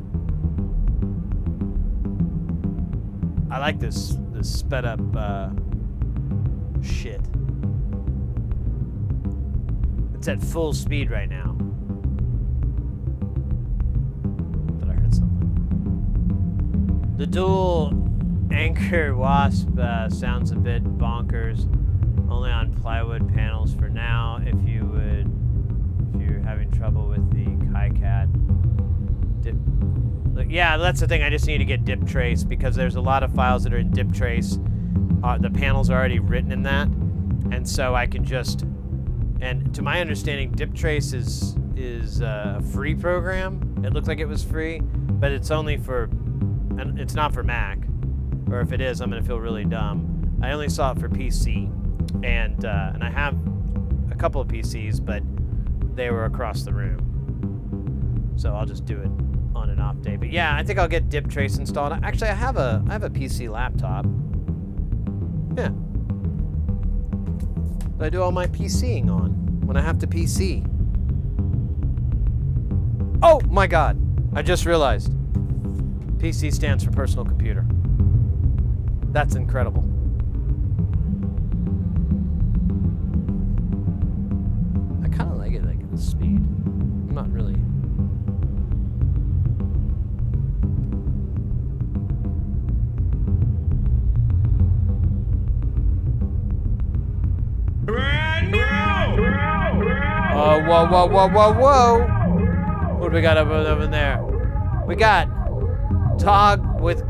I like this sped up shit. It's at full speed right now. Thought I heard something. The dual anchor wasp sounds a bit bonkers. Only on plywood panels for now. If you're having trouble with the KiCad. Yeah, that's the thing. I just need to get dip trace because there's a lot of files that are in dip trace. The panels are already written in that, and so I can just. And to my understanding, dip trace is a free program. It looked like it was free, but it's only for, and it's not for Mac. Or if it is, I'm gonna feel really dumb. I only saw it for PC, and I have a couple of PCs, but they were across the room, so I'll just do it on an off day. But yeah, I think I'll get dip trace installed. Actually, I have a PC laptop. Yeah. I do all my PCing on when I have to PC. Oh my God! I just realized. PC stands for personal computer. That's incredible. I kind of like it like at the speed. I'm not really. Oh, whoa, whoa, whoa, whoa, whoa. What do we got over there? We got dog with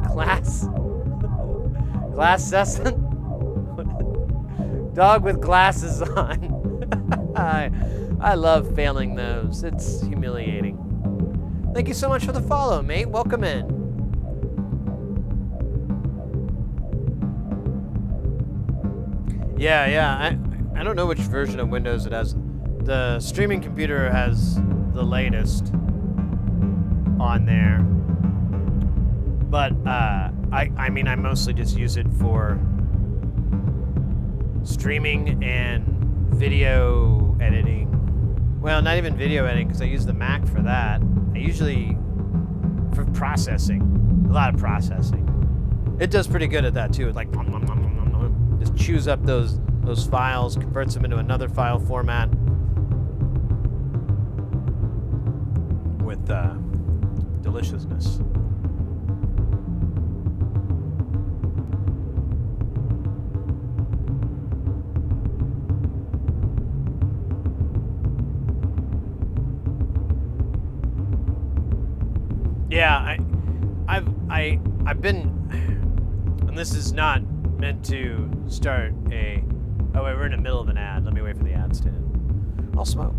glass. Glass Cessna? Dog with glasses on. I love failing those. It's humiliating. Thank you so much for the follow, mate. Welcome in. Yeah. I don't know which version of Windows it has. The streaming computer has the latest on there. But I mean, I mostly just use it for streaming and video editing. Well, not even video editing, because I use the Mac for that. I usually, for processing, a lot of processing. It does pretty good at that too. It like just chews up those files, converts them into another file format with deliciousness. Yeah, I've been, and this is not meant to start a. Oh wait, we're in the middle of an ad. Let me wait for the ads to end. I'll smoke.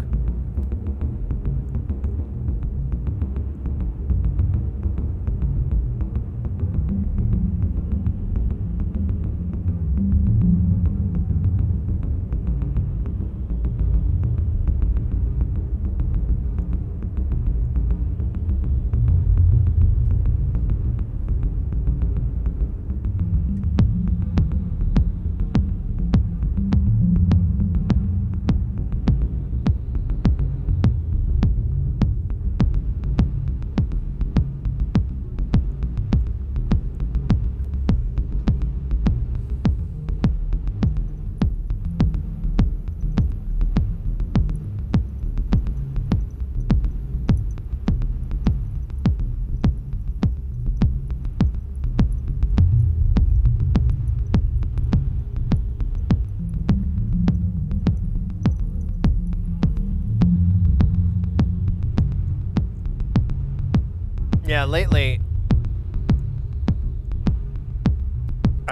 Yeah, lately,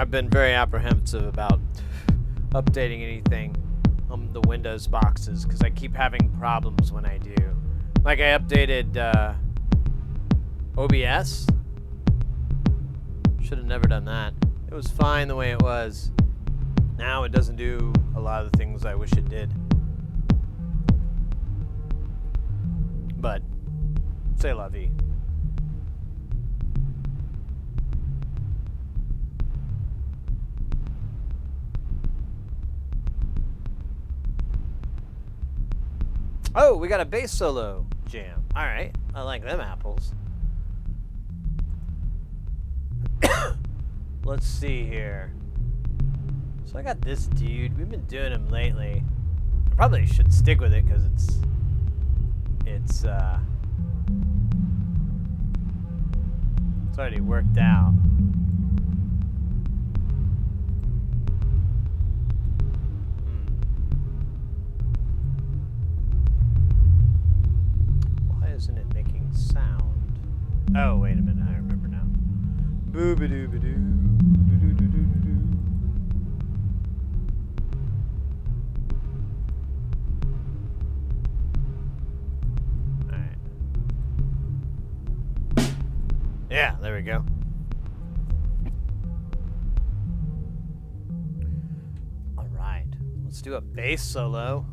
I've been very apprehensive about updating anything on the Windows boxes because I keep having problems when I do. Like I updated OBS. Should have never done that. It was fine the way it was. Now it doesn't do a lot of the things I wish it did. But, c'est la vie. Oh, we got a bass solo jam. Alright, I like them apples. Let's see here. So I got this dude. We've been doing him lately. I probably should stick with it because it's already worked out. Why isn't it making sound? Oh, wait a minute. I remember now. Boo-ba-doo-ba-doo. Yeah, there we go. All right, let's do a bass solo.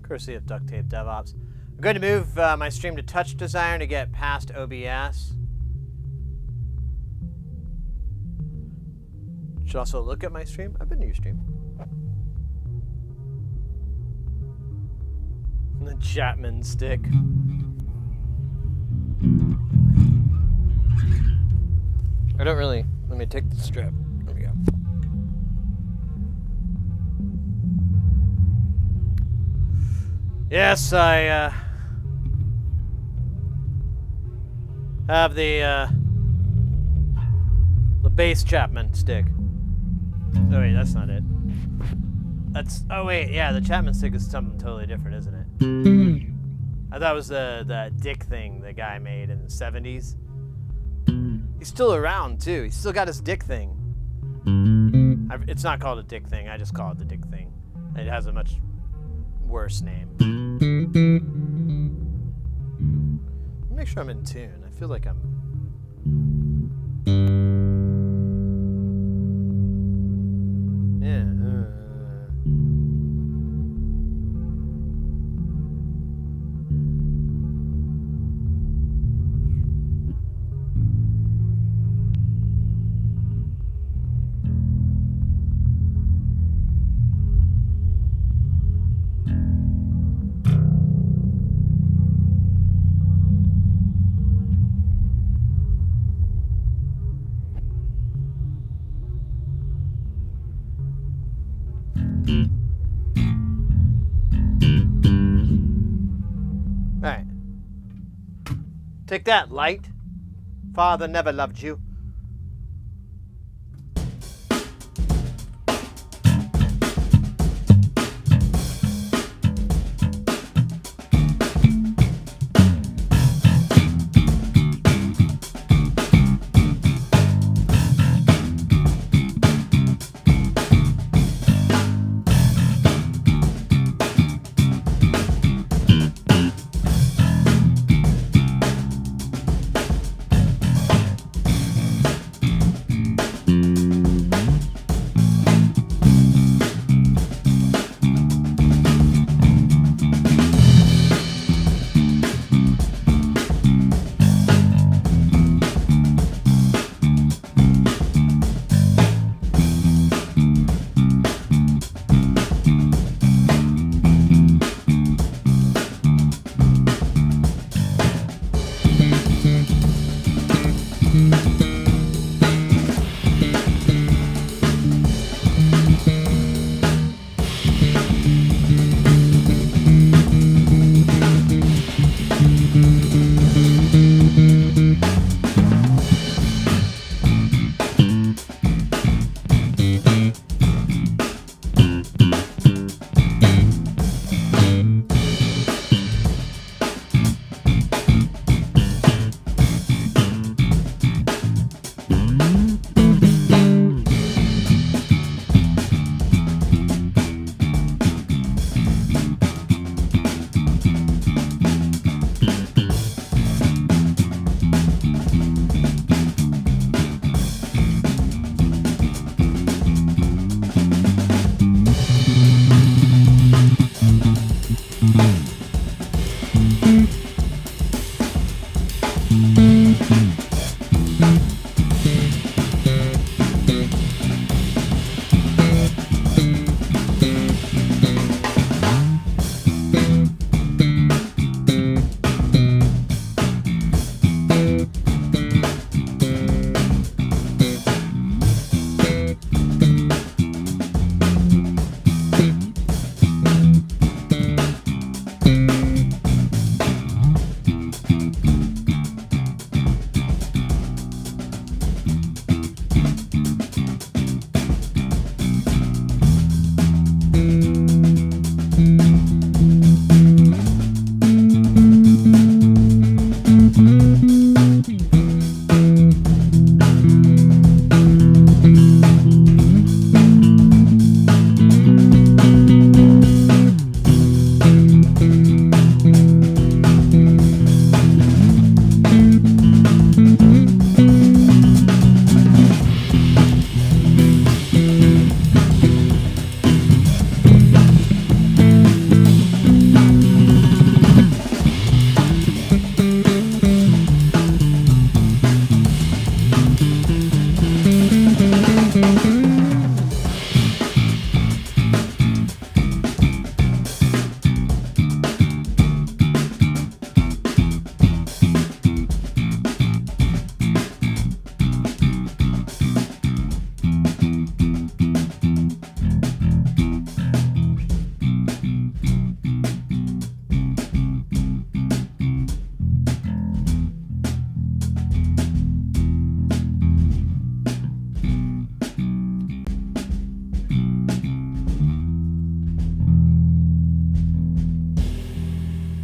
Courtesy of Duct Tape DevOps. I'm going to move my stream to Touch Designer to get past OBS. Should also look at my stream. I've been to your stream. The Chapman stick. I don't really. Let me take the strip. There we go. Yes, I have the bass Chapman stick. Oh wait, that's not it. That's. Oh wait, yeah, the Chapman stick is something totally different, isn't it? I thought it was the dick thing the guy made in the 70s. He's still around, too. He's still got his dick thing. It's not called a dick thing. I just call it the dick thing. It has a much worse name. Make sure I'm in tune. I feel like I'm... Yeah. Alright. Take that, light. Father never loved you.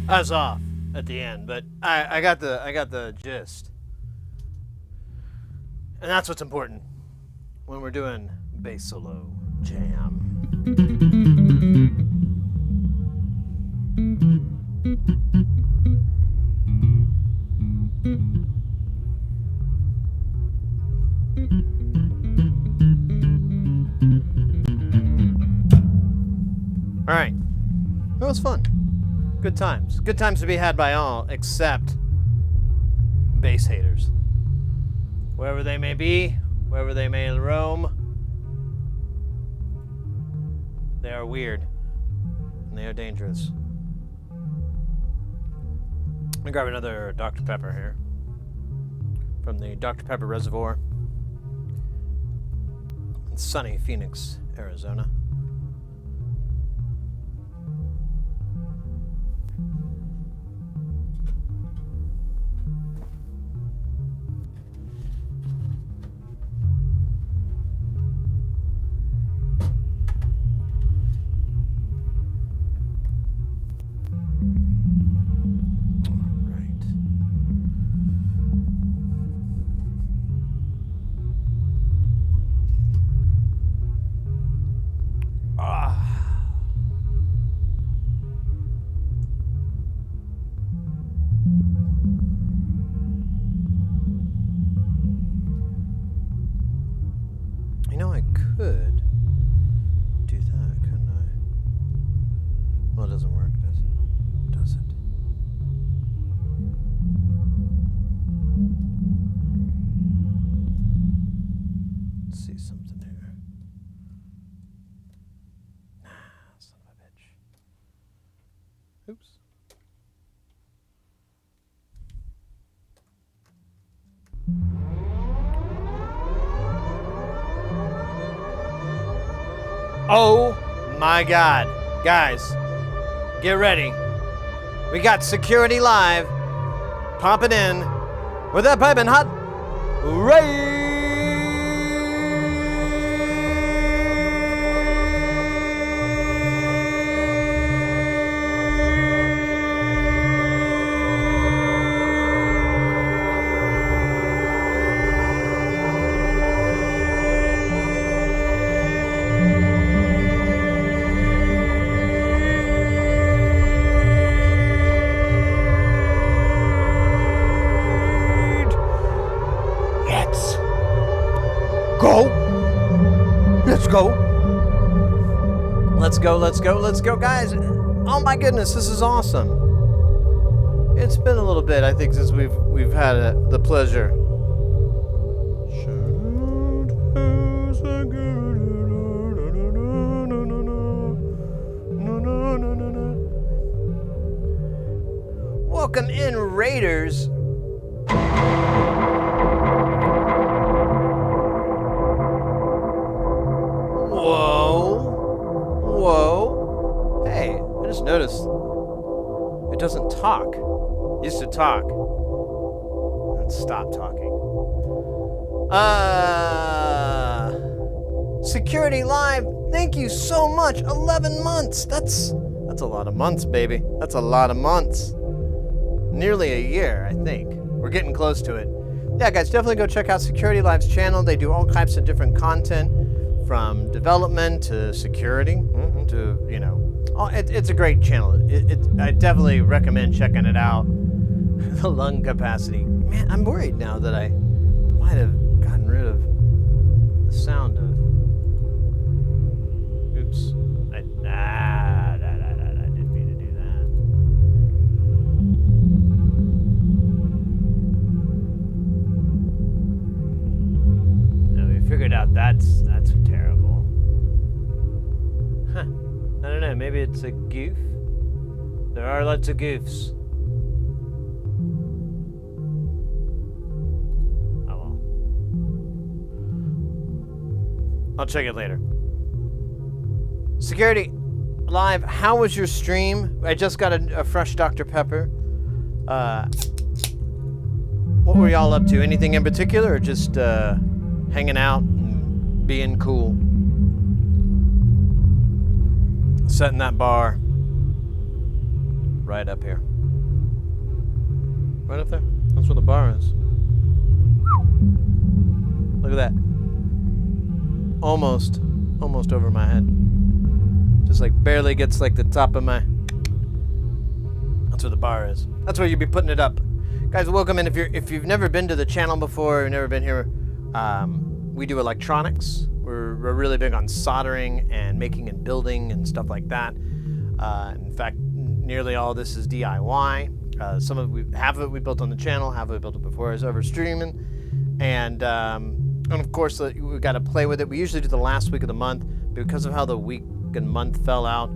I was off at the end, but I got the gist. And that's what's important when we're doing bass solo jam. All right. It was fun. Good times. Good times to be had by all, except bass haters. Wherever they may be, wherever they may roam, they are weird. And they are dangerous. Let me grab another Dr. Pepper here. From the Dr. Pepper Reservoir. In sunny Phoenix, Arizona. You know, I could do that, couldn't I? Well, it doesn't work, does it? Does it? Let's see something here. Son of a bitch. Oops. Oh my God. Guys, get ready. We got security live popping in with that piping hot raid. Let's go, guys. Oh my goodness, this is awesome. It's been a little bit, I think, since we've had the pleasure. Welcome in, Raiders. Whoa. Hey, I just noticed it doesn't talk. It used to talk and stop talking. Security Live, thank you so much. 11 months. That's a lot of months, baby. That's a lot of months. Nearly a year, I think. We're getting close to it. Yeah, guys, definitely go check out Security Live's channel. They do all types of different content, from development to security, to, you know, it's a great channel. I definitely recommend checking it out. The lung capacity. Man, I'm worried now that I might have gotten rid of the sound of... Oops. I didn't mean to do that. Now we figured out that's terrible. Huh. I don't know, maybe it's a goof? There are lots of goofs. Oh well. I'll check it later. Security Live, how was your stream? I just got a fresh Dr. Pepper. What were y'all up to? Anything in particular, or just hanging out and being cool? Setting that bar right up here. Right up there. That's where the bar is. Look at that. Almost over my head. Just like barely gets like the top of my... That's where the bar is. That's where you'd be putting it up. Guys, welcome in. If you've never been to the channel before, you've never been here, we do electronics. We're really big on soldering and making and building and stuff like that. In fact, nearly all of this is DIY. Half of it we built on the channel, half of it built it before I was over streaming, and of course we got to play with it. We usually do the last week of the month. Because of how the week and month fell out,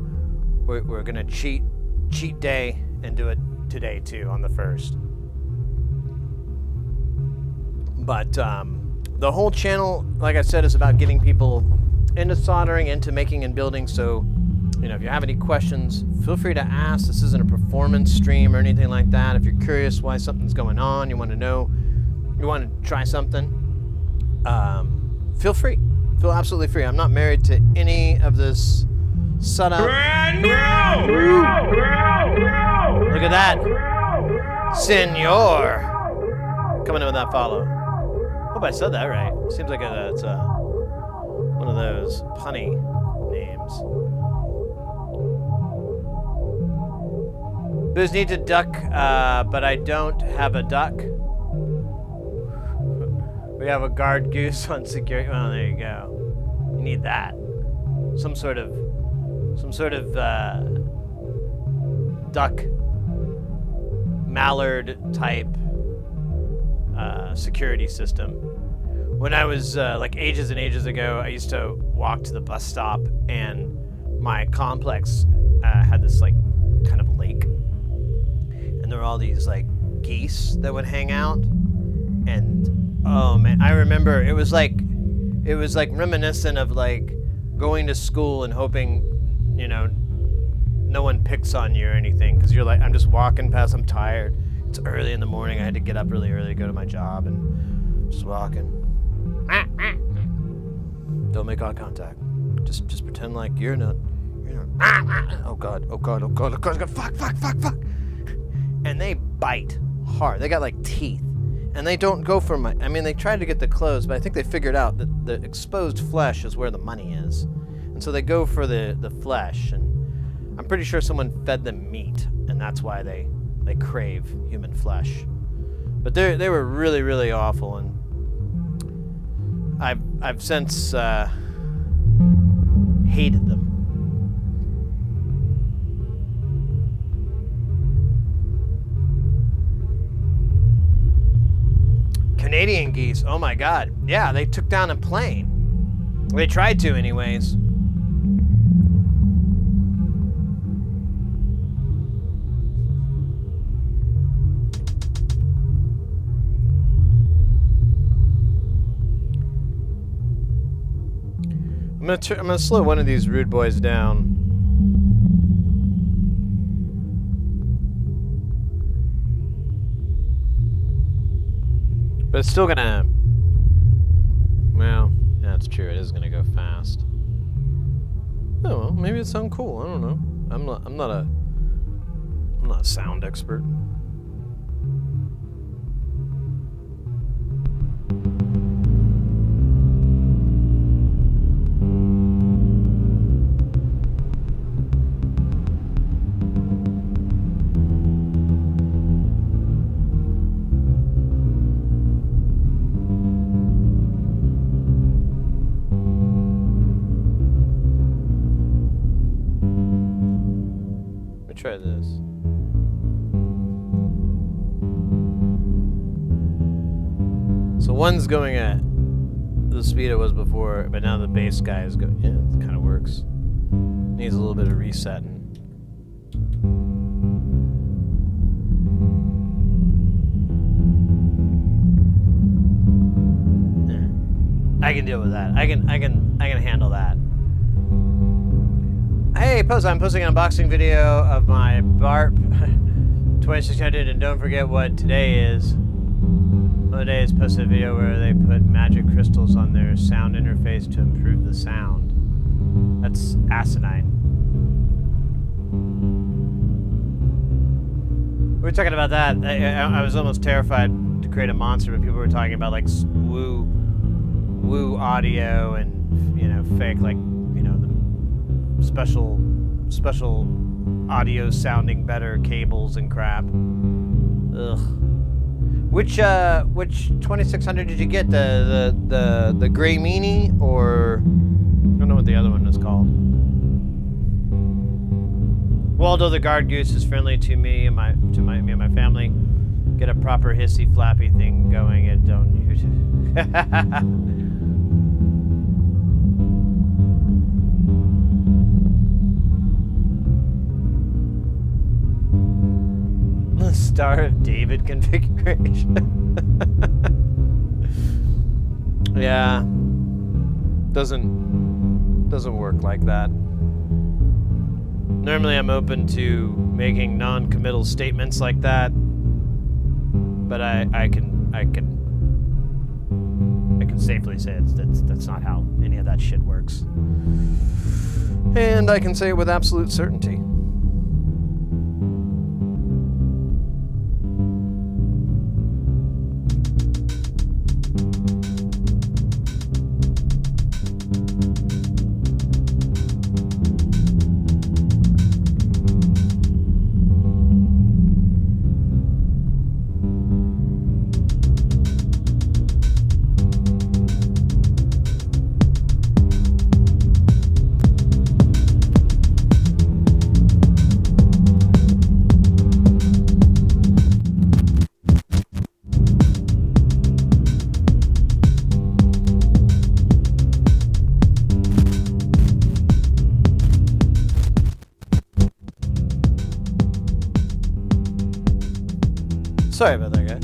we're gonna cheat day and do it today too on the 1st. But the whole channel, like I said, is about getting people into soldering, into making and building. So, if you have any questions, feel free to ask. This isn't a performance stream or anything like that. If you're curious why something's going on, you want to know, you want to try something, feel free. Feel absolutely free. I'm not married to any of this setup. Brand new! Look at that. Senor. Coming in with that follow. Hope I said that right. Seems like it's one of those punny names. Booze need to duck, but I don't have a duck. We have a guard goose on security. Well, there you go. You need that. Some sort of duck, mallard type security system. When I was like ages and ages ago, I used to walk to the bus stop, and my complex had this like kind of lake, and there were all these like geese that would hang out, and oh man, I remember it was like reminiscent of like going to school and hoping, no one picks on you or anything, because you're like, I'm just walking past, I'm tired, it's early in the morning, I had to get up really early to go to my job, and just walking. Don't make eye contact. Just pretend like you're not. Oh god, fuck. And they bite hard. They got like teeth. And they don't go for much. I mean, they tried to get the clothes, but I think they figured out that the exposed flesh is where the money is. And so they go for the flesh, and I'm pretty sure someone fed them meat, and that's why they crave human flesh. But they were really, really awful, and I've since hated them. Canadian geese, oh my god. Yeah, they took down a plane. They tried to anyways. I'm gonna slow one of these rude boys down. But it's still gonna... Well, yeah, it's true. It is gonna go fast. Oh well, maybe it sounds cool. I don't know. I'm not a sound expert. Try this. So one's going at the speed it was before, but now the bass guy is going. Yeah, it kind of works. Needs a little bit of resetting. I can deal with that. I can handle that. Hey, I'm posting an unboxing video of my BARP 2600, and don't forget what today is. Well, today is posted a video where they put magic crystals on their sound interface to improve the sound. That's asinine. were talking about that. I was almost terrified to create a monster, but people were talking about like woo audio and, you know, fake, like, you know, the special audio sounding better cables and crap. Ugh. Which 2600 did you get? The Gray Meanie, or I don't know what the other one is called. Waldo the guard goose is friendly to me and my family. Get a proper hissy flappy thing going and don't use it. Star of David configuration. Yeah. Doesn't work like that. Normally I'm open to making non-committal statements like that, but I can safely say that's not how any of that shit works. And I can say it with absolute certainty. Sorry about that, guys.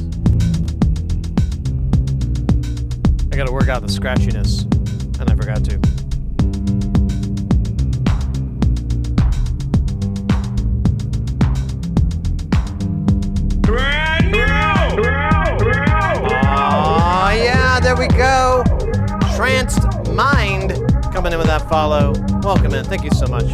I gotta work out the scratchiness, and I forgot to. Brand new! Oh yeah, there we go. Tranced Mind coming in with that follow. Welcome in. Thank you so much.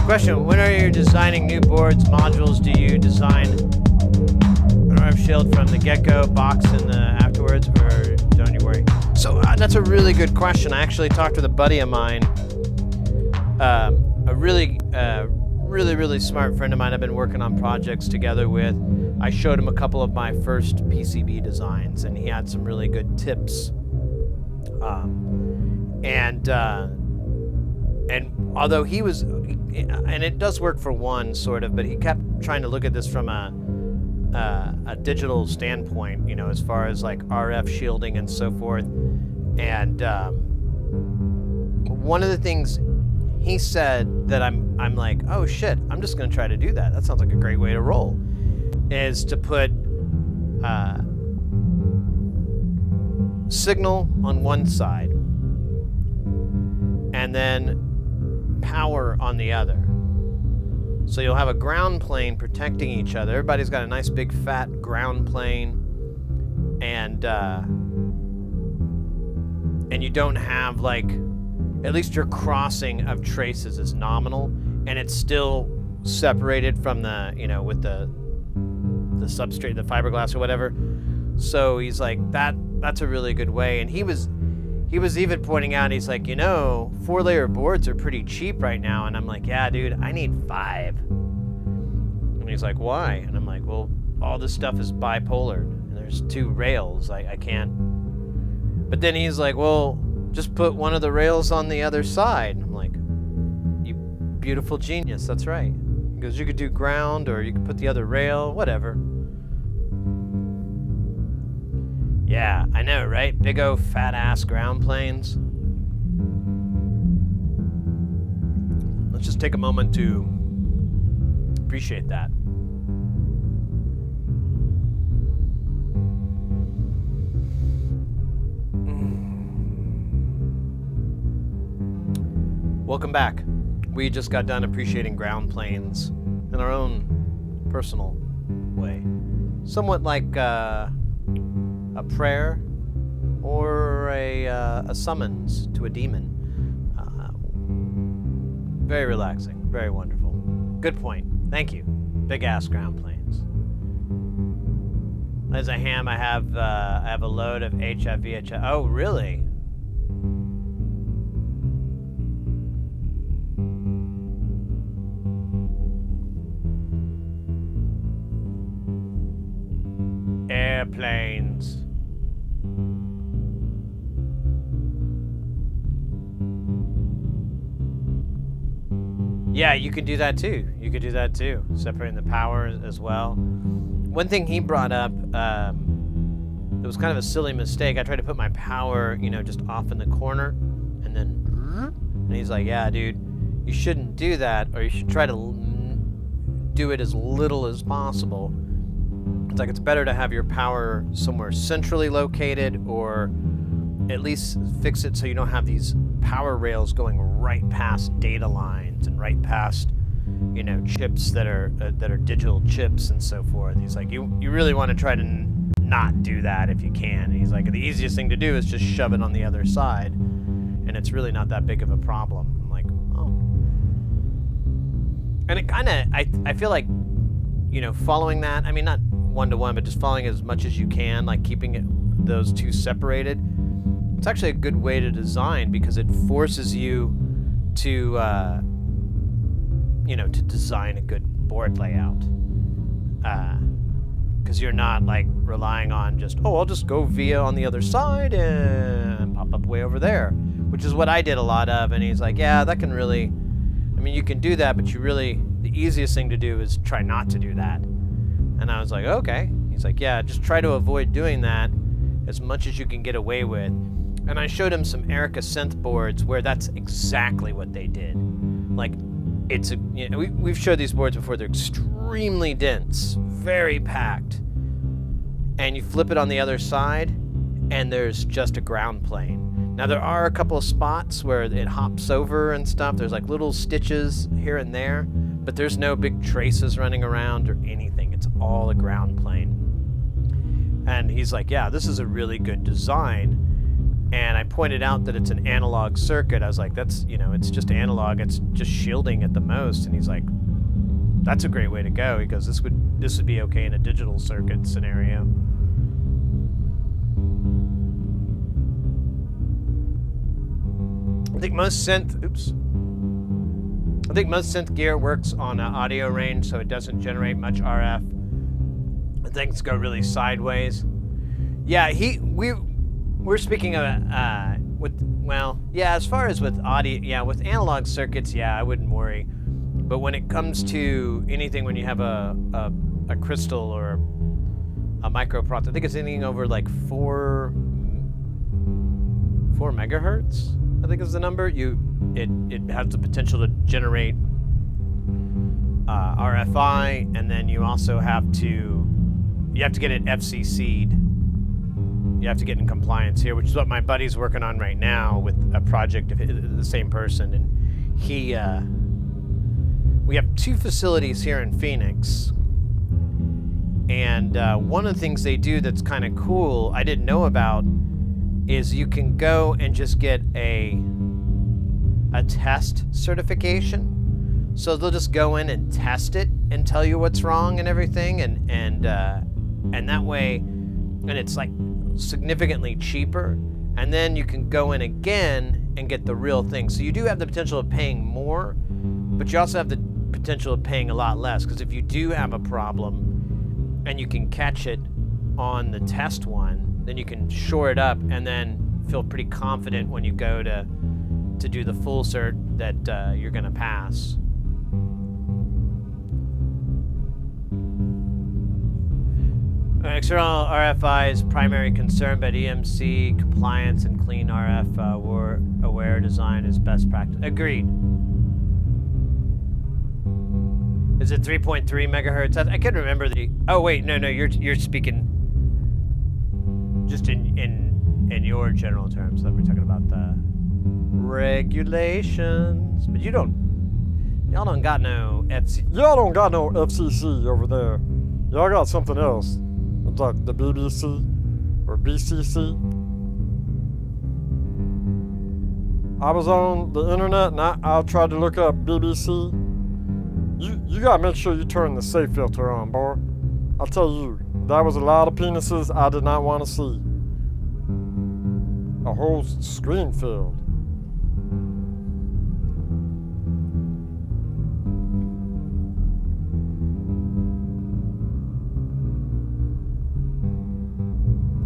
Question, when are you designing new boards, modules? Do you design an RF shield from the get-go, box in the afterwards, or don't you worry? So that's a really good question. I actually talked with a buddy of mine, a really smart friend of mine I've been working on projects together with. I showed him a couple of my first PCB designs, and he had some really good tips. And although he was, and it does work for one sort of, but he kept trying to look at this from a digital standpoint, you know, as far as like RF shielding and so forth. And one of the things he said that I'm like, oh shit, I'm just gonna try to do that. That sounds like a great way to roll. Is to put signal on one side and then power on the other. So you'll have a ground plane protecting each other. Everybody's got a nice big fat ground plane, and you don't have, like, at least your crossing of traces is nominal, and it's still separated from the, you know, with the substrate, the fiberglass or whatever. So he's like, that's a really good way. And he was even pointing out, he's like, you know, 4-layer boards are pretty cheap right now. And I'm like, yeah, dude, I need 5. And he's like, why? And I'm like, well, all this stuff is bipolar, and there's 2 rails. I can't. But then he's like, well, just put one of the rails on the other side. And I'm like, you beautiful genius, that's right. He goes, you could do ground, or you could put the other rail, whatever. Yeah, I know, right? Big O fat ass ground planes. Let's just take a moment to appreciate that. Welcome back. We just got done appreciating ground planes in our own personal way. Somewhat like a prayer or a summons to a demon. Very relaxing. Very wonderful. Good point. Thank you. Big ass ground planes. As a ham, I have a load of HIV. Oh, really? Airplanes. Yeah, you could do that too. You could do that too. Separating the power as well. One thing he brought up, it was kind of a silly mistake. I tried to put my power, you know, just off in the corner, and then, and he's like, yeah, dude, you shouldn't do that, or you should try to do it as little as possible. It's like it's better to have your power somewhere centrally located, or at least fix it so you don't have these power rails going right past data lines and right past, you know, chips that are digital chips and so forth. He's like, you really want to try to not do that if you can. And he's like, the easiest thing to do is just shove it on the other side, and it's really not that big of a problem. I'm like, oh. And it kind of, I feel like, you know, following that, I mean, not one-to-one, but just following as much as you can, like keeping those two separated, it's actually a good way to design, because it forces you to, you know, to design a good board layout. Because you're not like relying on just, oh, I'll just go via on the other side and pop up way over there, which is what I did a lot of. And he's like, yeah, that can really, I mean, you can do that, but you really, the easiest thing to do is try not to do that. And I was like, okay. He's like, yeah, just try to avoid doing that as much as you can get away with. And I showed him some Erica Synth boards where that's exactly what they did. Like, it's a, you know, we've showed these boards before. They're extremely dense, very packed. And you flip it on the other side, and there's just a ground plane. Now, there are a couple of spots where it hops over and stuff. There's like little stitches here and there, but there's no big traces running around or anything. It's all a ground plane. And he's like, yeah, this is a really good design. And I pointed out that it's an analog circuit. I was like, that's, you know, it's just analog. It's just shielding at the most. And he's like, that's a great way to go. He goes, this would be okay in a digital circuit scenario. I think most synth gear works on an audio range, so it doesn't generate much RF. Things go really sideways. Yeah, we're speaking of as far as with audio, yeah, with analog circuits, yeah, I wouldn't worry. But when it comes to anything, when you have a crystal or a microprocessor, I think it's anything over like 4 megahertz, I think is the number. It has the potential to generate RFI, and then you also have to get it FCC'd. You have to get in compliance here, which is what my buddy's working on right now with a project of the same person. And we have 2 facilities here in Phoenix. And one of the things they do that's kind of cool, I didn't know about, is you can go and just get a test certification. So they'll just go in and test it and tell you what's wrong and everything, and that way, and it's like significantly cheaper, and then you can go in again and get the real thing. So you do have the potential of paying more, but you also have the potential of paying a lot less, because if you do have a problem and you can catch it on the test one, then you can shore it up and then feel pretty confident when you go to do the full cert that you're going to pass. External RFI is primary concern, but EMC compliance and clean RF aware design is best practice. Agreed. Is it 3.3 megahertz? I can't remember the. Oh wait, no, you're speaking just in your general terms. That we're talking about the regulations, but y'all don't got no FCC. Y'all don't got no FCC over there. Y'all got something else. It's like the BBC or BCC. I was on the internet and I tried to look up BBC You gotta make sure you turn the safe filter on, boy. I'll tell you, that was a lot of penises I did not want to see. A whole screen filled.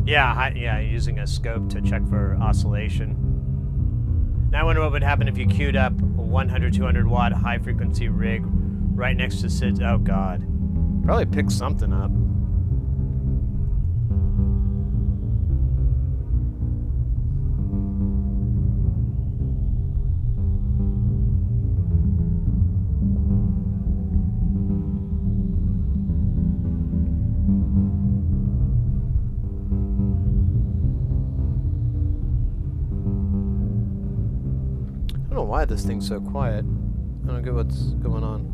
Yeah, using a scope to check for oscillation. Now I wonder what would happen if you queued up a 100, 200 watt high frequency rig right next to Sid's. Oh God. Probably pick something up. I don't know why this thing's so quiet. I don't get what's going on.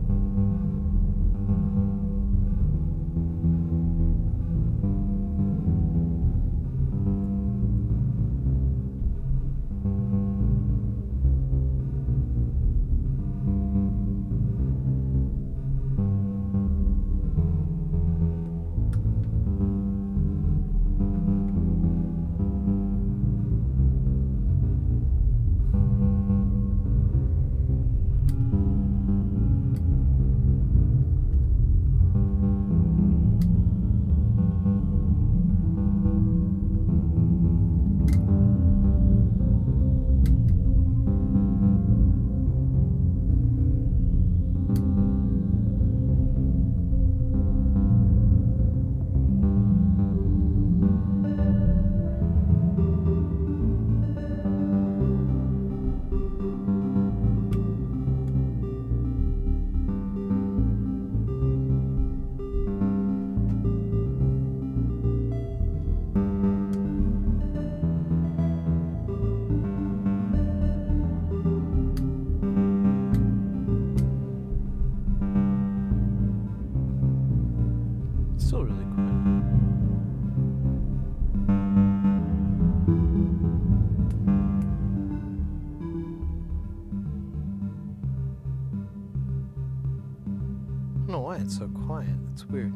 Still really quiet. I don't know why it's so quiet. It's weird.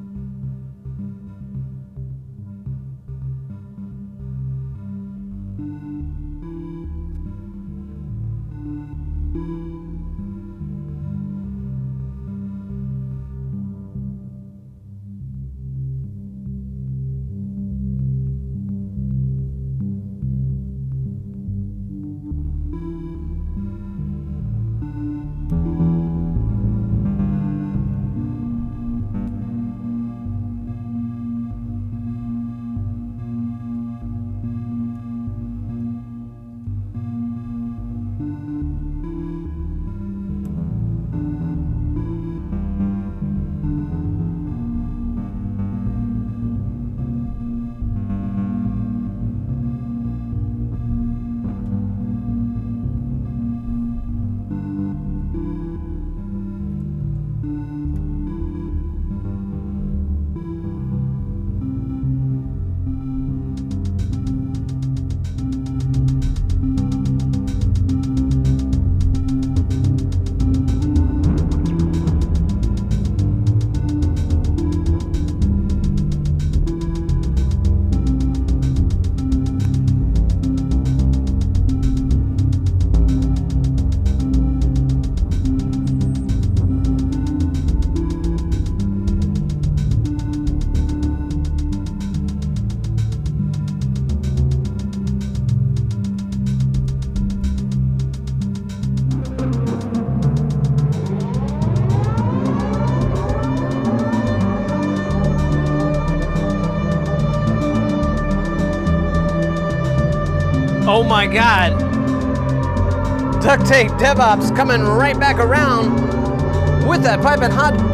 Oh my God. Duct tape DevOps coming right back around with that piping hot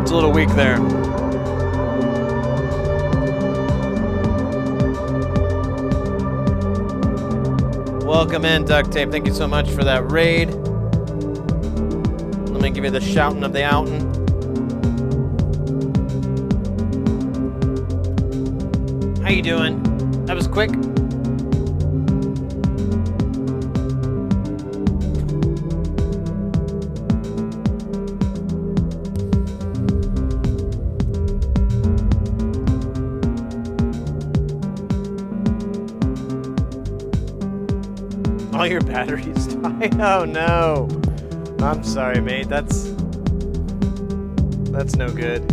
it's a little weak there. Welcome in, Duct Tape. Thank you so much for that raid. Let me give you the shouting of the outin'. How you doing? That was quick. All your batteries die? Oh no. I'm sorry, mate. That's no good.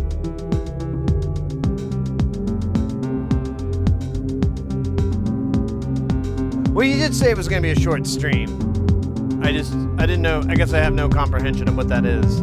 Well, you did say it was going to be a short stream. I didn't know. I guess I have no comprehension of what that is.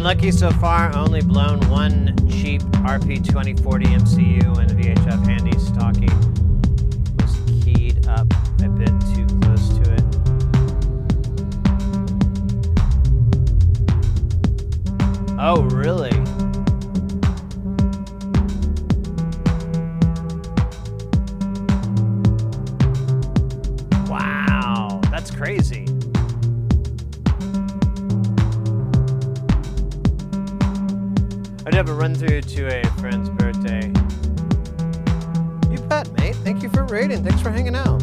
Lucky so far, only blown one cheap RP2040 MCU and a VHF handy stocky. Was keyed up a bit too close to it. Oh, really? Wow, that's crazy. I'd have a run through to a friend's birthday. You bet, mate. Thank you for raiding. Thanks for hanging out.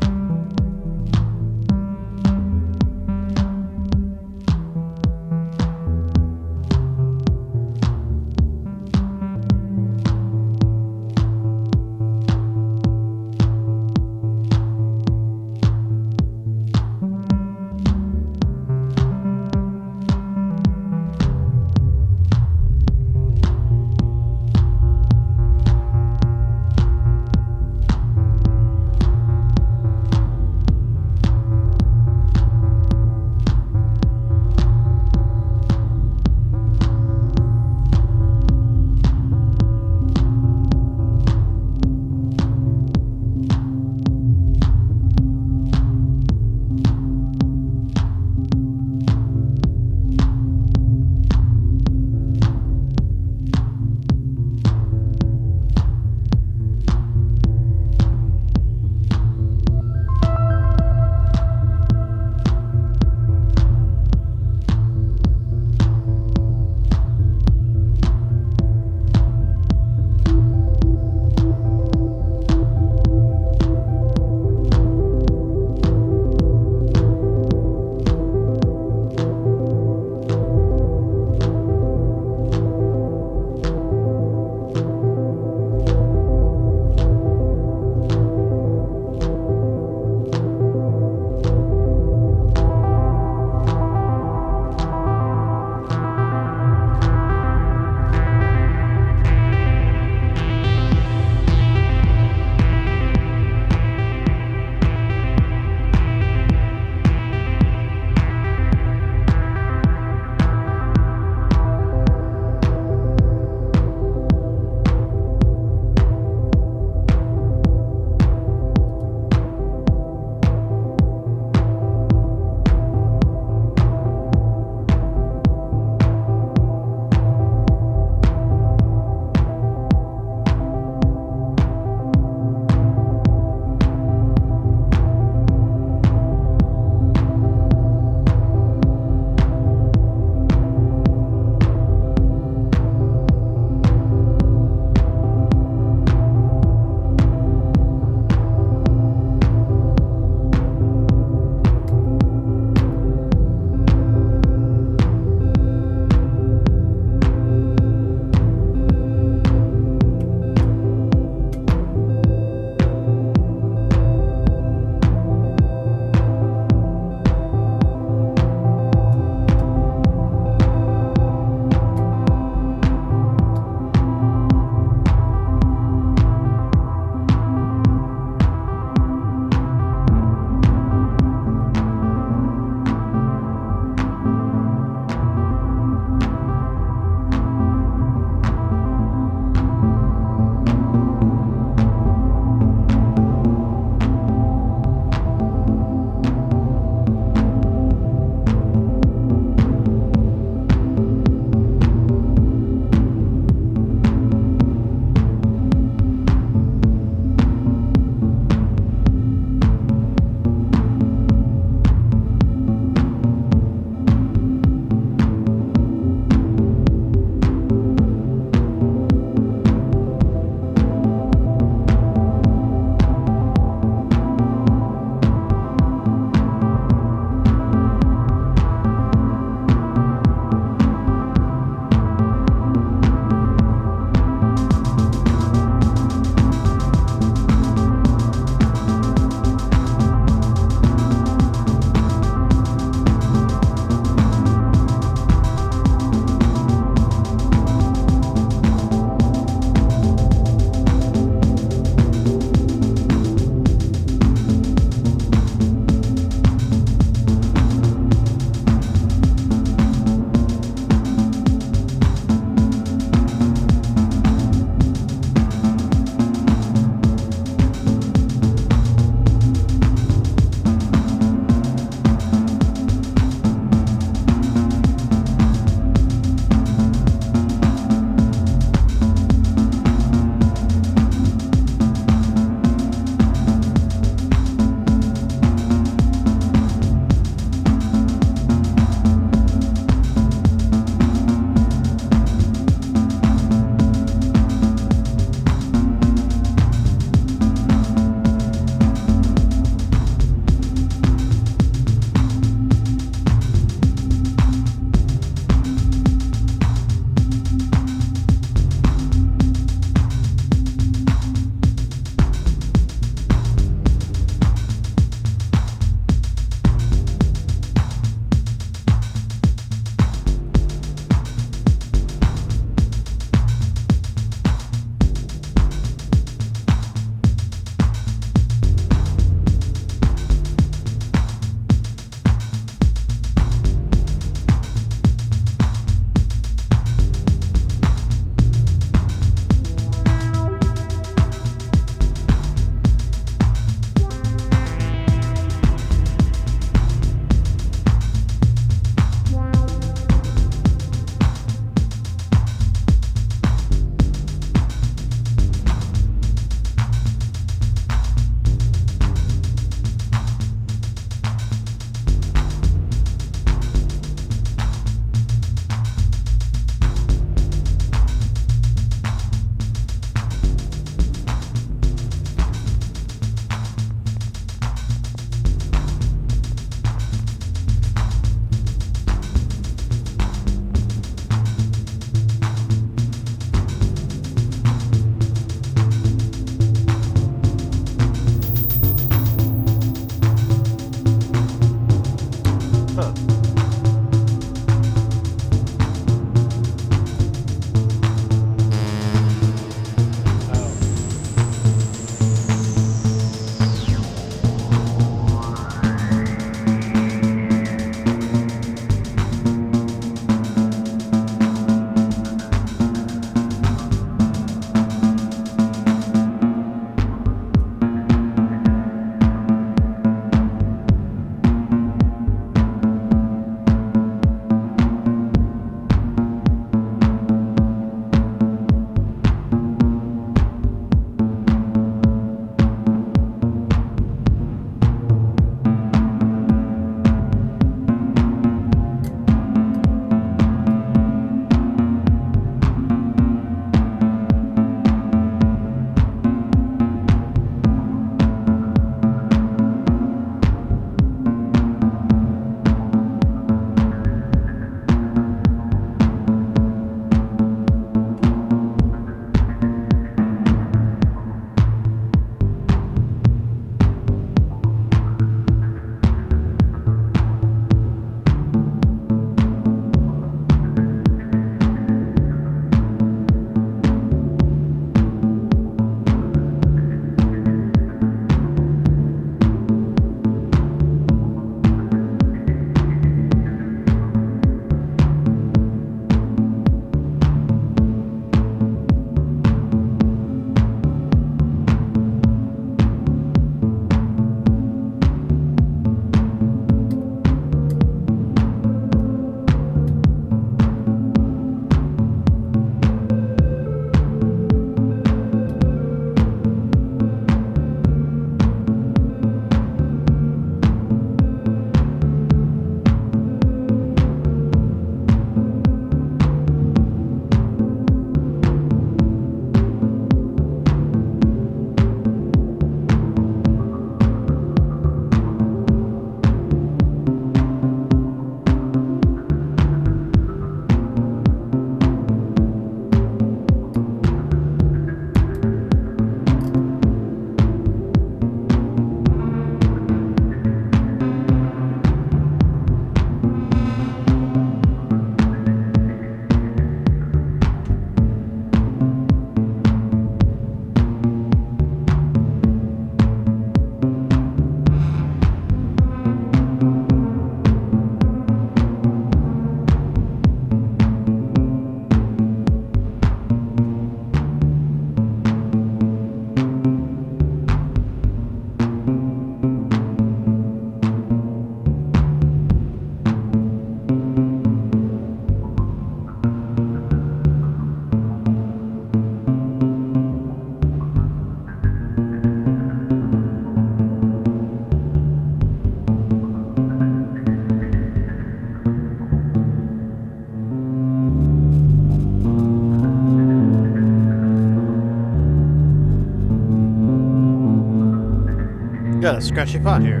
Got a scratchy pot here.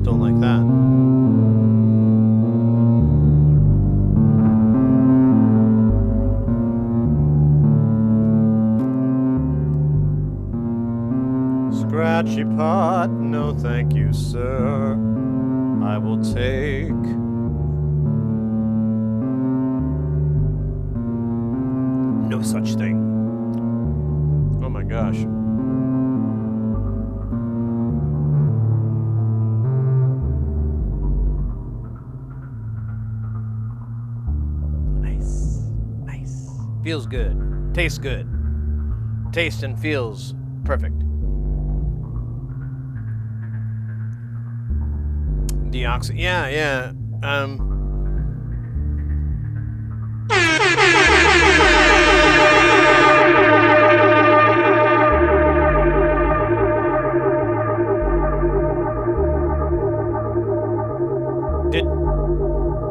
Don't like that. Scratchy pot, no thank you, sir. I will take. No such thing. Oh my gosh. Nice. Feels good. Tastes good. Tastes and feels perfect. Deoxy. Yeah.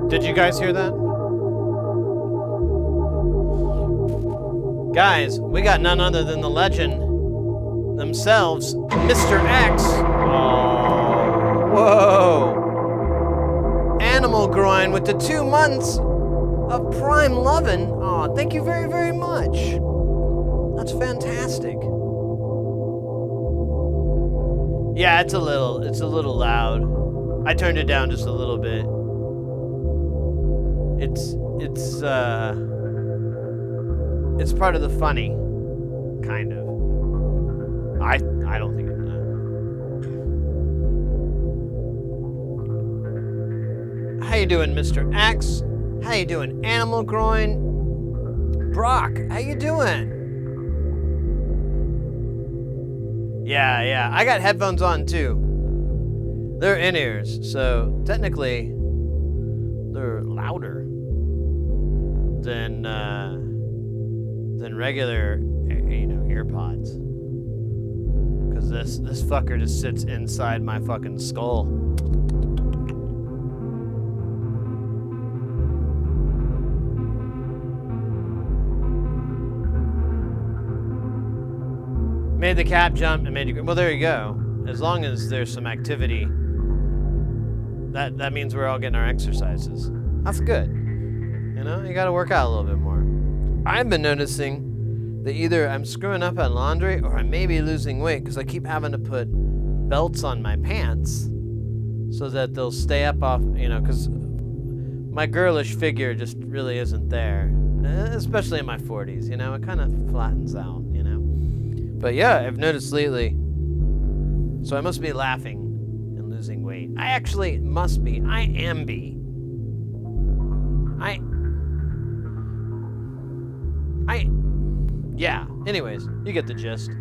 Did you guys hear that? Guys, we got none other than the legend themselves, Mr. X. Oh, whoa. Animal Groin with the 2 months of Prime Lovin'. Oh, thank you very, very much. That's fantastic. Yeah, it's a little loud. I turned it down just a little bit. It's part of the funny, kind of. I don't think it's that. How you doing, Mr. X? How you doing, Animal Groin? Brock, how you doing? Yeah, I got headphones on too. They're in-ears, so technically they're louder than regular, earpods. Cause this fucker just sits inside my fucking skull. Made the cap jump and made you. Well, there you go. As long as there's some activity, that means we're all getting our exercises. That's good. You gotta work out a little bit more. I've been noticing that either I'm screwing up on laundry or I may be losing weight because I keep having to put belts on my pants so that they'll stay up off, because my girlish figure just really isn't there, especially in my 40s, it kind of flattens out, But yeah, I've noticed lately, so I must be laughing and losing weight. I actually must be. I am be. Yeah, anyways, you get the gist.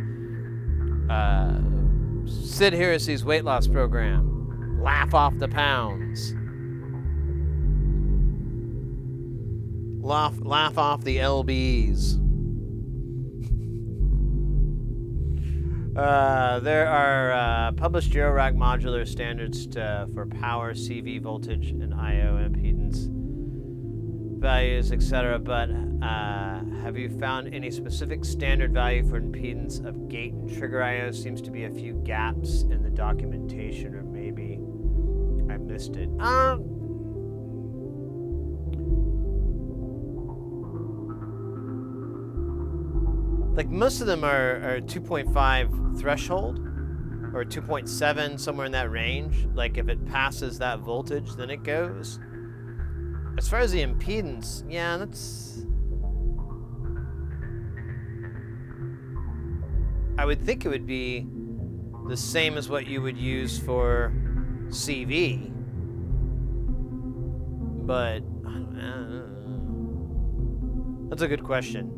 Sid Heressy's weight loss program. Laugh off the pounds. Laugh off the LBs. There are published Eurorack modular standards for power, CV voltage, and I/O impedance values, etc. But have you found any specific standard value for impedance of gate and trigger I/O? Seems to be a few gaps in the documentation, or maybe I missed it. Like most of them are 2.5 threshold or 2.7, somewhere in that range. Like if it passes that voltage, then it goes. As far as the impedance, yeah, I would think it would be the same as what you would use for CV. But I don't know. That's a good question.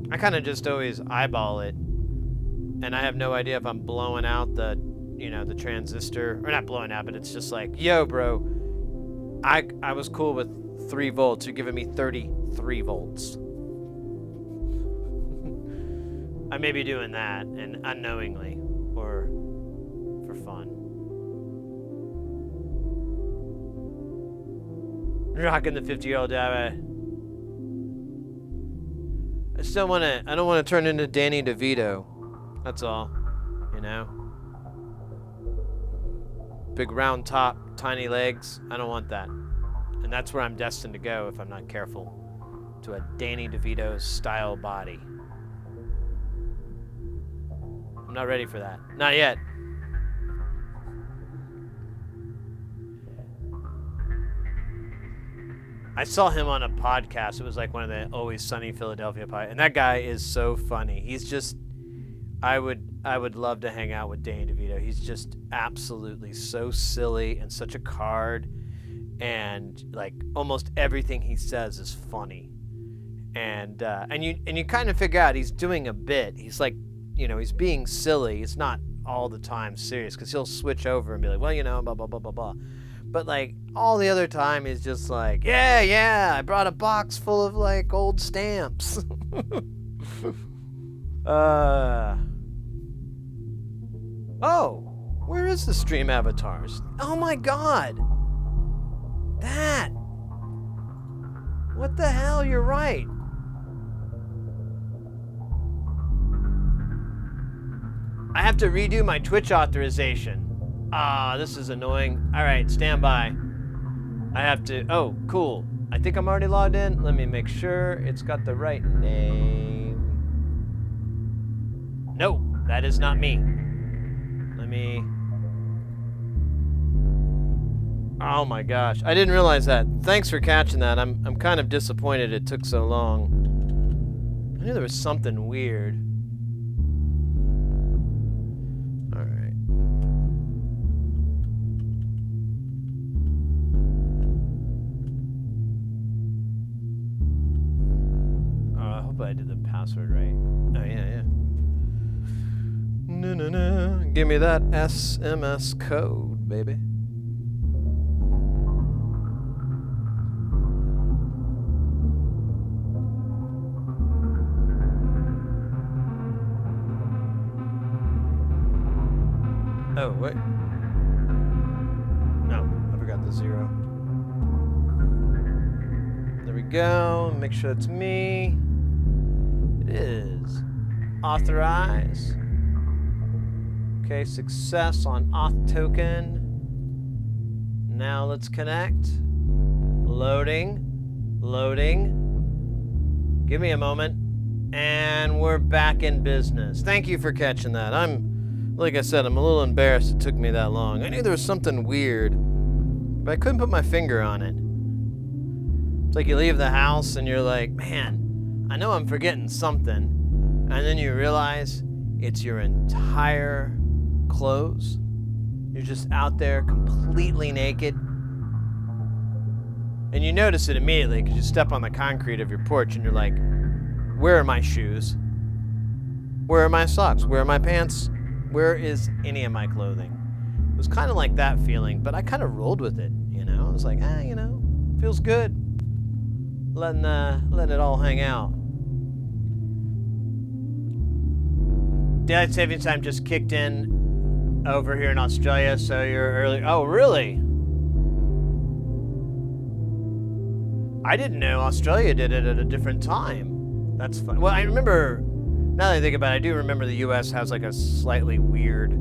I kind of just always eyeball it, and I have no idea if I'm blowing out the transistor, or not blowing out, but it's just like, yo, bro, I was cool with 3 volts. You're giving me 33 volts. I may be doing that, and unknowingly, or for fun. Rocking the 50-year-old dad. I don't want to turn into Danny DeVito. That's all, know? Big round top, tiny legs. I don't want that. And that's where I'm destined to go if I'm not careful. To a Danny DeVito style body. I'm not ready for that. Not yet. I saw him on a podcast. It was like one of the Always Sunny Philadelphia podcasts. And that guy is so funny. He's just... I would love to hang out with Danny DeVito. He's just absolutely so silly and such a card. And like almost everything he says is funny. And you kind of figure out he's doing a bit. He's like, you know, he's being silly. It's not all the time serious because he'll switch over and be like, well, you know, blah, blah, blah, blah, blah. But like all the other time he's just like, yeah, I brought a box full of like old stamps. Oh, where is the stream avatars? Oh my god. That. What the hell? You're right. I have to redo my Twitch authorization. Ah, this is annoying. All right, stand by. I have to... Oh, cool. I think I'm already logged in. Let me make sure it's got the right name. No, that is not me. Let me... Oh my gosh, I didn't realize that. Thanks for catching that. I'm kind of disappointed it took so long. I knew there was something weird. All right. I hope I did the password right. Oh yeah. No. Give me that SMS code, baby. Oh, wait. No, I forgot the 0. There we go. Make sure it's me. It is. Authorize. Okay, success on auth token. Now let's connect. Loading. Give me a moment. And we're back in business. Thank you for catching that. Like I said, I'm a little embarrassed it took me that long. I knew there was something weird, but I couldn't put my finger on it. It's like you leave the house and you're like, man, I know I'm forgetting something. And then you realize it's your entire clothes. You're just out there completely naked. And you notice it immediately because you step on the concrete of your porch and you're like, where are my shoes? Where are my socks? Where are my pants? Where is any of my clothing? It was kind of like that feeling, but I kind of rolled with it, you know? I was like, you know, feels good. Letting it all hang out. Daylight savings time just kicked in over here in Australia, so you're early. Oh, really? I didn't know Australia did it at a different time. That's fun. Well, I remember... Now that I think about it, I do remember the U.S. has like a slightly weird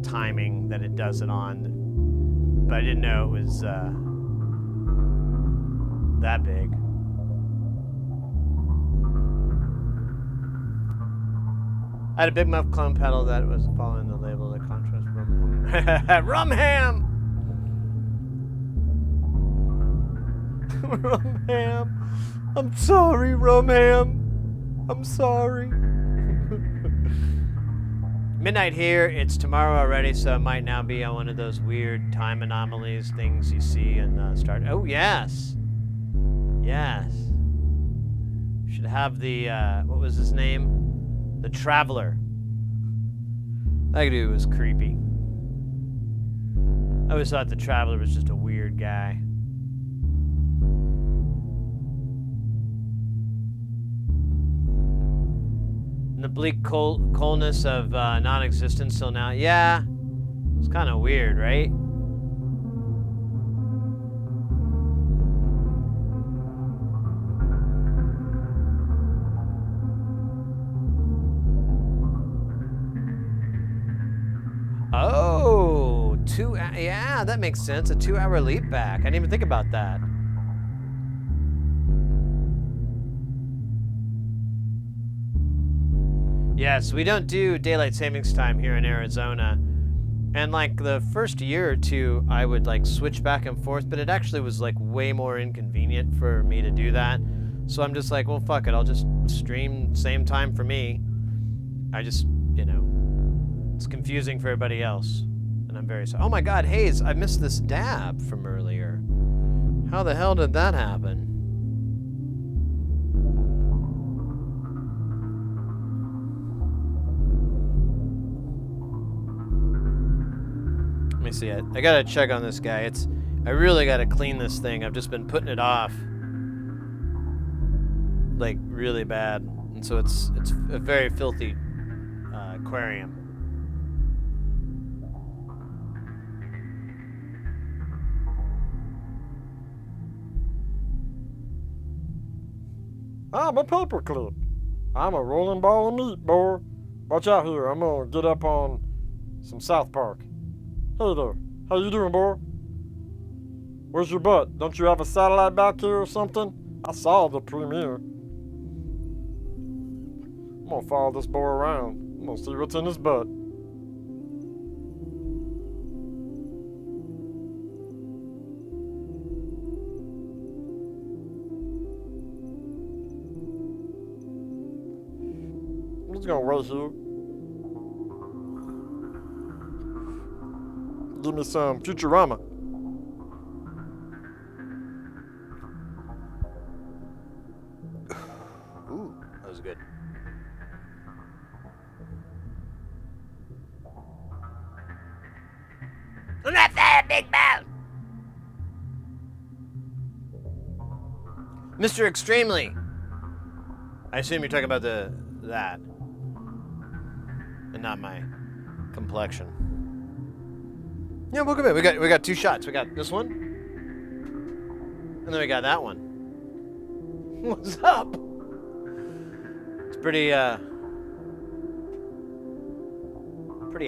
timing that it does it on, but I didn't know it was that big. I had a Big Muff clone pedal that was following the label of the contrast rum ham. Rum ham. I'm sorry, rum ham. I'm sorry. Midnight here. It's tomorrow already, so it might now be on one of those weird time anomalies things you see in Star. Oh yes. Should have the what was his name? The Traveler. That dude was creepy. I always thought the Traveler was just a weird guy. And the bleak coldness of non-existence till now. Yeah, it's kind of weird, right? yeah, that makes sense. A 2-hour leap back. I didn't even think about that. Yes, we don't do daylight savings time here in Arizona. And like the first year or two, I would like switch back and forth, but it actually was like way more inconvenient for me to do that. So I'm just like, well, fuck it. I'll just stream same time for me. I just, you know, it's confusing for everybody else. And I'm very sorry. Oh my God, Hayes, I missed this dab from earlier. How the hell did that happen? Let me see it. I gotta check on this guy. I really gotta clean this thing. I've just been putting it off, like really bad, and so it's a very filthy aquarium. I'm a paperclip. I'm a rolling ball of meat, boy. Watch out here. I'm gonna get up on some South Park. Hey there. How you doing, boy? Where's your butt? Don't you have a satellite back here or something? I saw the premiere. I'm gonna follow this boy around. I'm gonna see what's in his butt. I'm just gonna wait here. Give me some Futurama. Ooh, that was good. I'm not that big mouth. Mr. Extremely. I assume you're talking about that, and not my complexion. Yeah, welcome in. We got 2 shots. We got this one, and then we got that one. What's up? It's pretty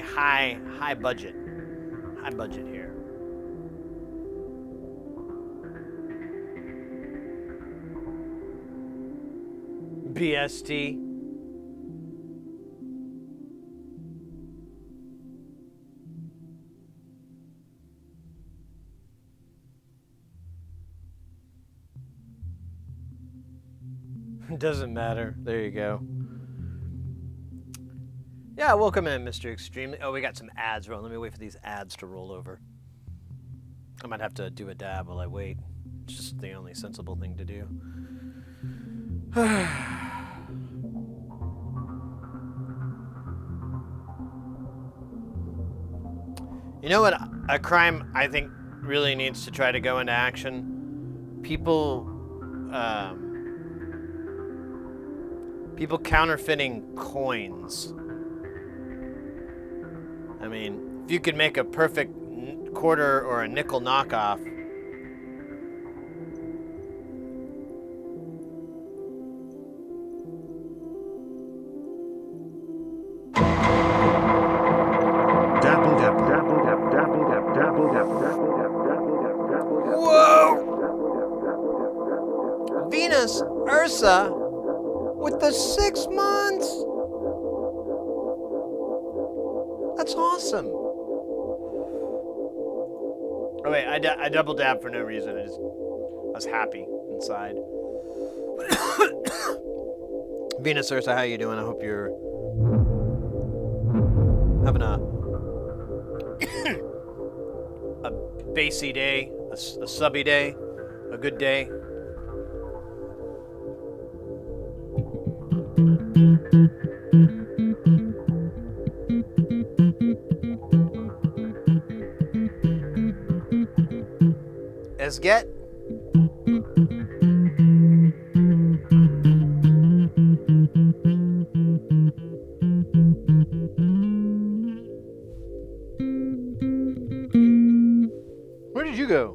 high budget here. BST. Doesn't matter. There you go. Yeah, welcome in, Mr. Extremely. Oh, we got some ads rolling. Let me wait for these ads to roll over. I might have to do a dab while I wait. It's just the only sensible thing to do. You know what a crime I think really needs to try to go into action? People counterfeiting coins. I mean, if you could make a perfect quarter or a nickel knockoff. Whoa! Venus Ursa with the 6 months. That's awesome. Oh wait, I double dabbed for no reason. I was happy inside. Venus Ursa, how you doing? I hope you're having a bassy day, a subby day, a good day. Get. Where did you go?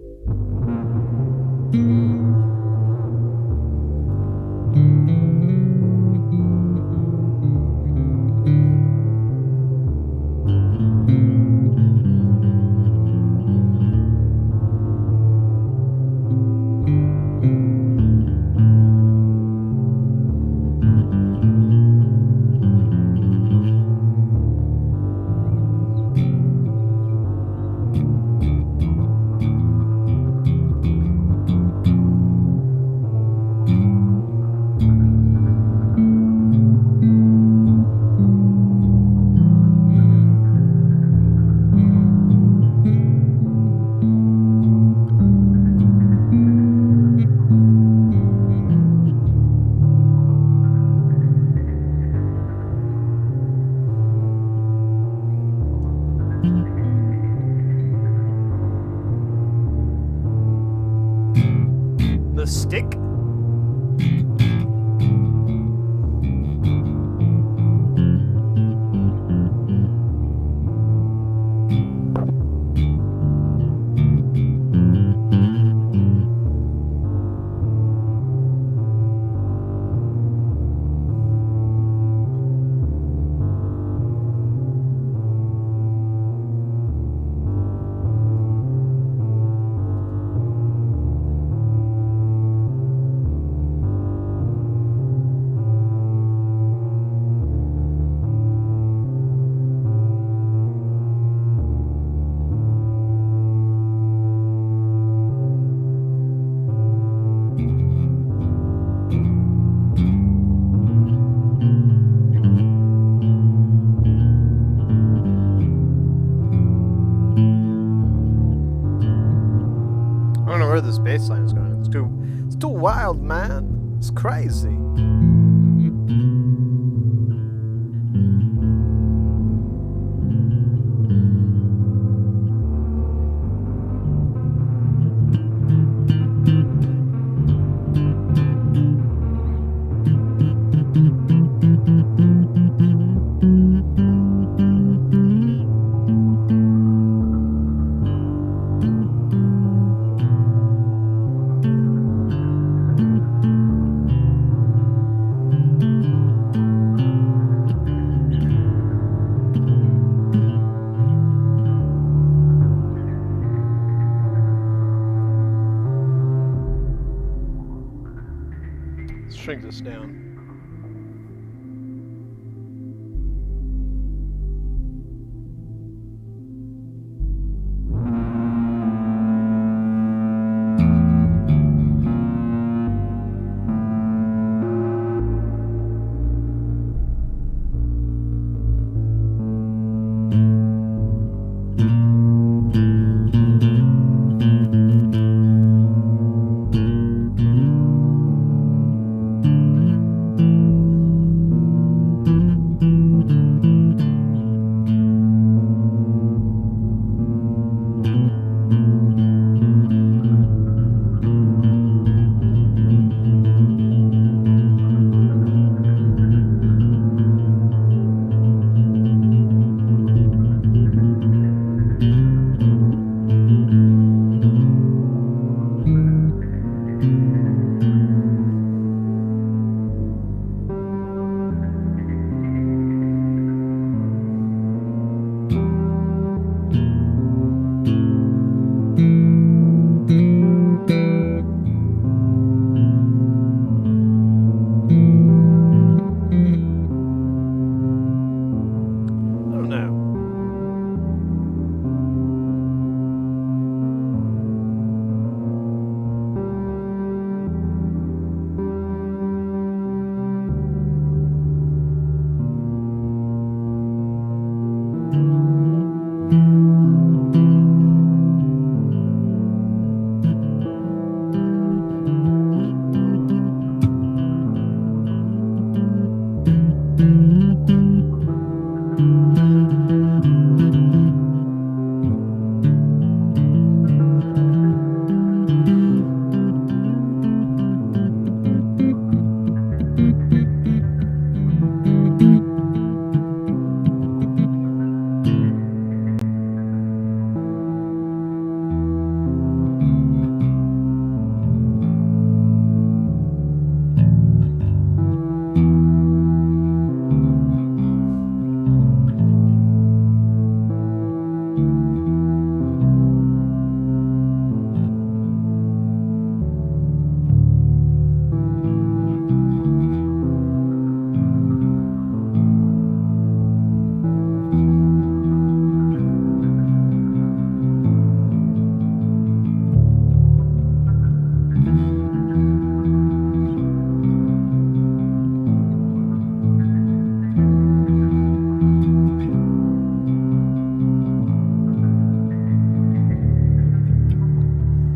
bass line is going. It's too wild, man. It's crazy. Shrink this down.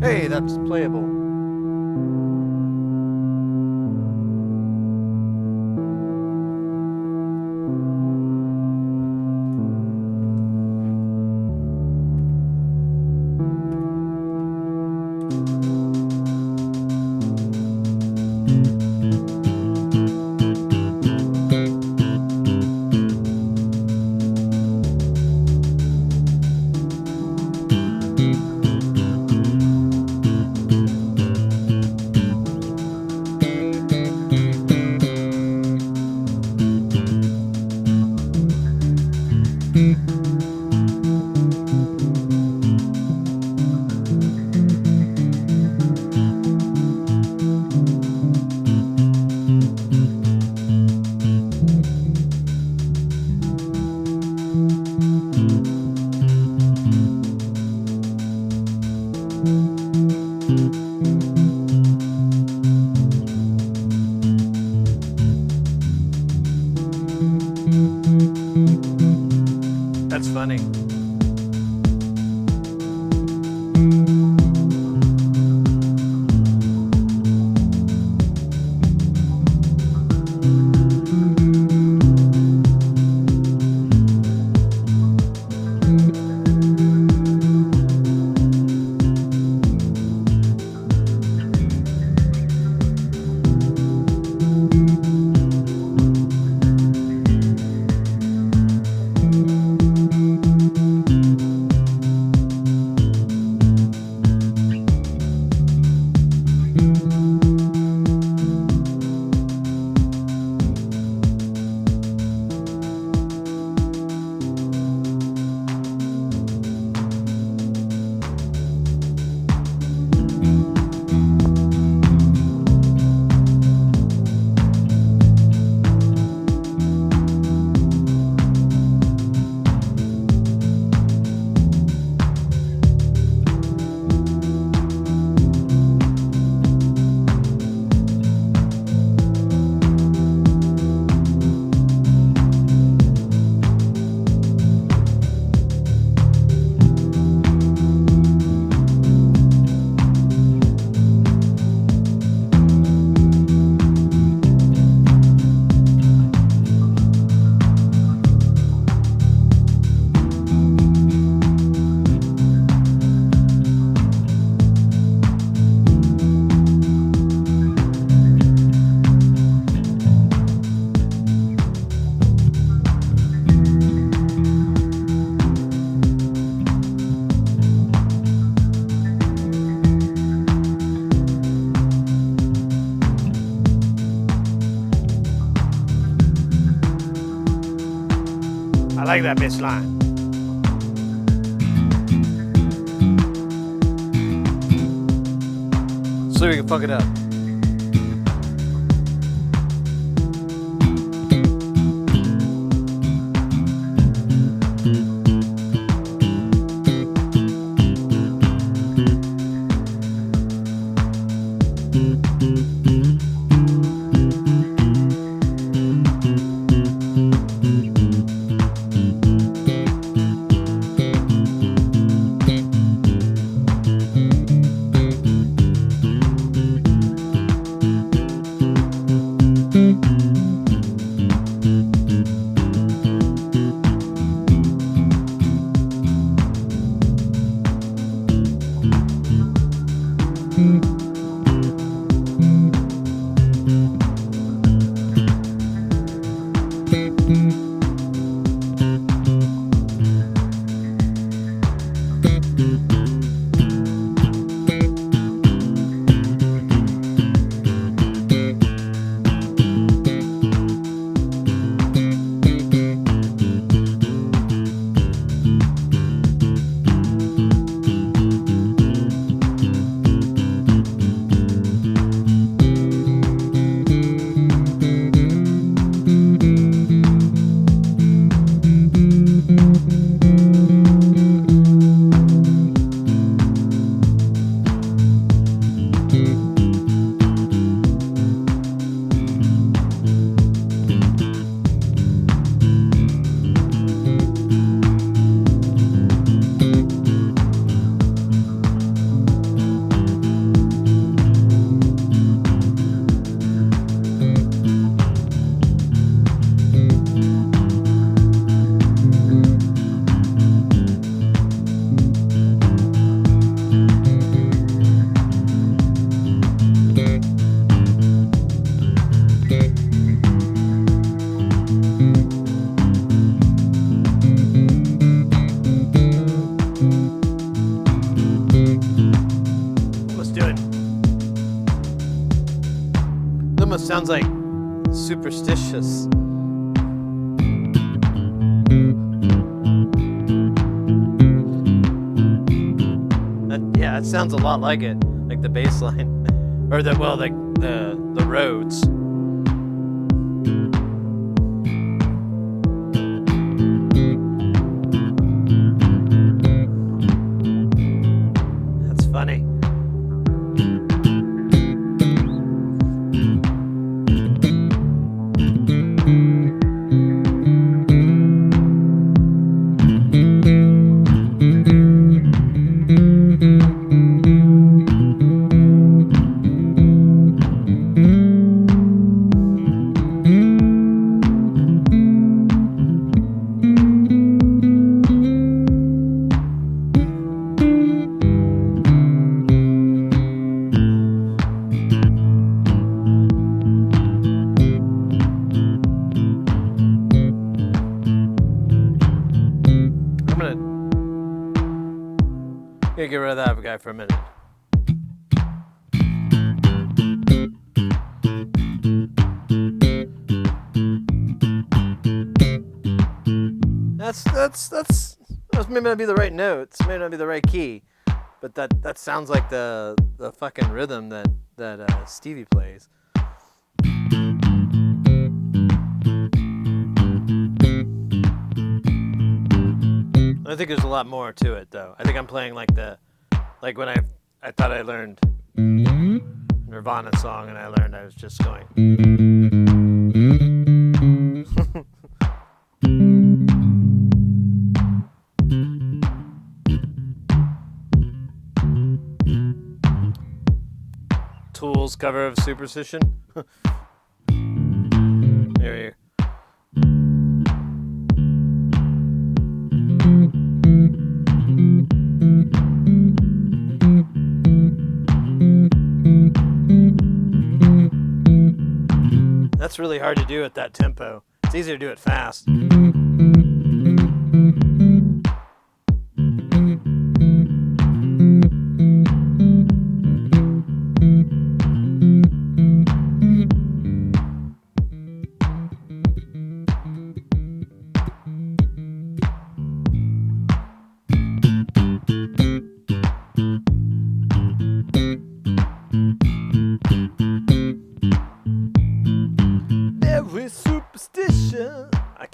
Hey, that's playable. That's funny. like that bass line. So we can fuck it up. Sounds like superstitious. Yeah, it sounds a lot like it, like the bass line, or the Rhodes. That's funny. Get rid of that guy for a minute. Those may not be the right notes, may not be the right key, but that sounds like the fucking rhythm that Stevie plays. I think there's a lot more to it, though. I think I'm playing like when I thought I learned Nirvana song, and I was just going. Tool's cover of Superstition. There you go. That's really hard to do at that tempo. It's easier to do it fast.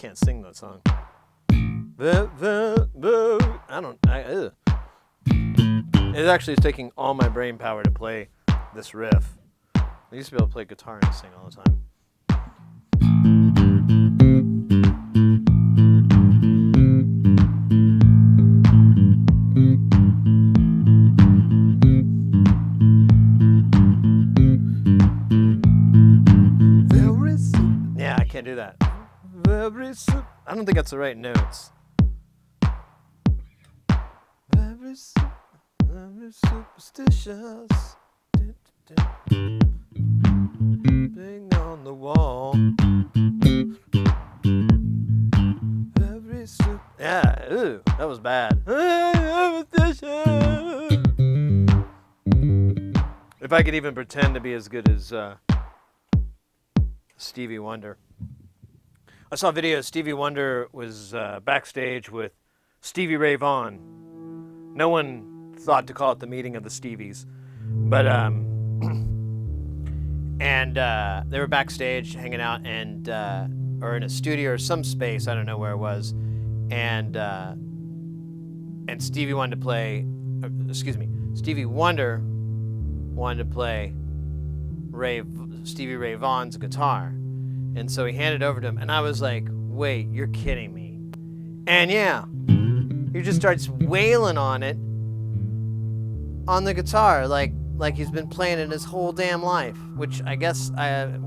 can't sing that song. Ugh. It actually is taking all my brain power to play this riff. I used to be able to play guitar and sing all the time. Yeah, I can't do that. I don't think that's the right notes. Very superstitious. Bing on the wall. Yeah, ooh, that was bad. If I could even pretend to be as good as Stevie Wonder. I saw a video. Stevie Wonder was backstage with Stevie Ray Vaughan. No one thought to call it the meeting of the Stevies, but and they were backstage hanging out and or in a studio or some space, I don't know where it was, and Stevie wanted to play. Stevie Wonder wanted to play Stevie Ray Vaughan's guitar, and so he handed it over to him, and I was like, "Wait, you're kidding me?" And yeah, he just starts wailing on it, on the guitar, like he's been playing it his whole damn life, which I guess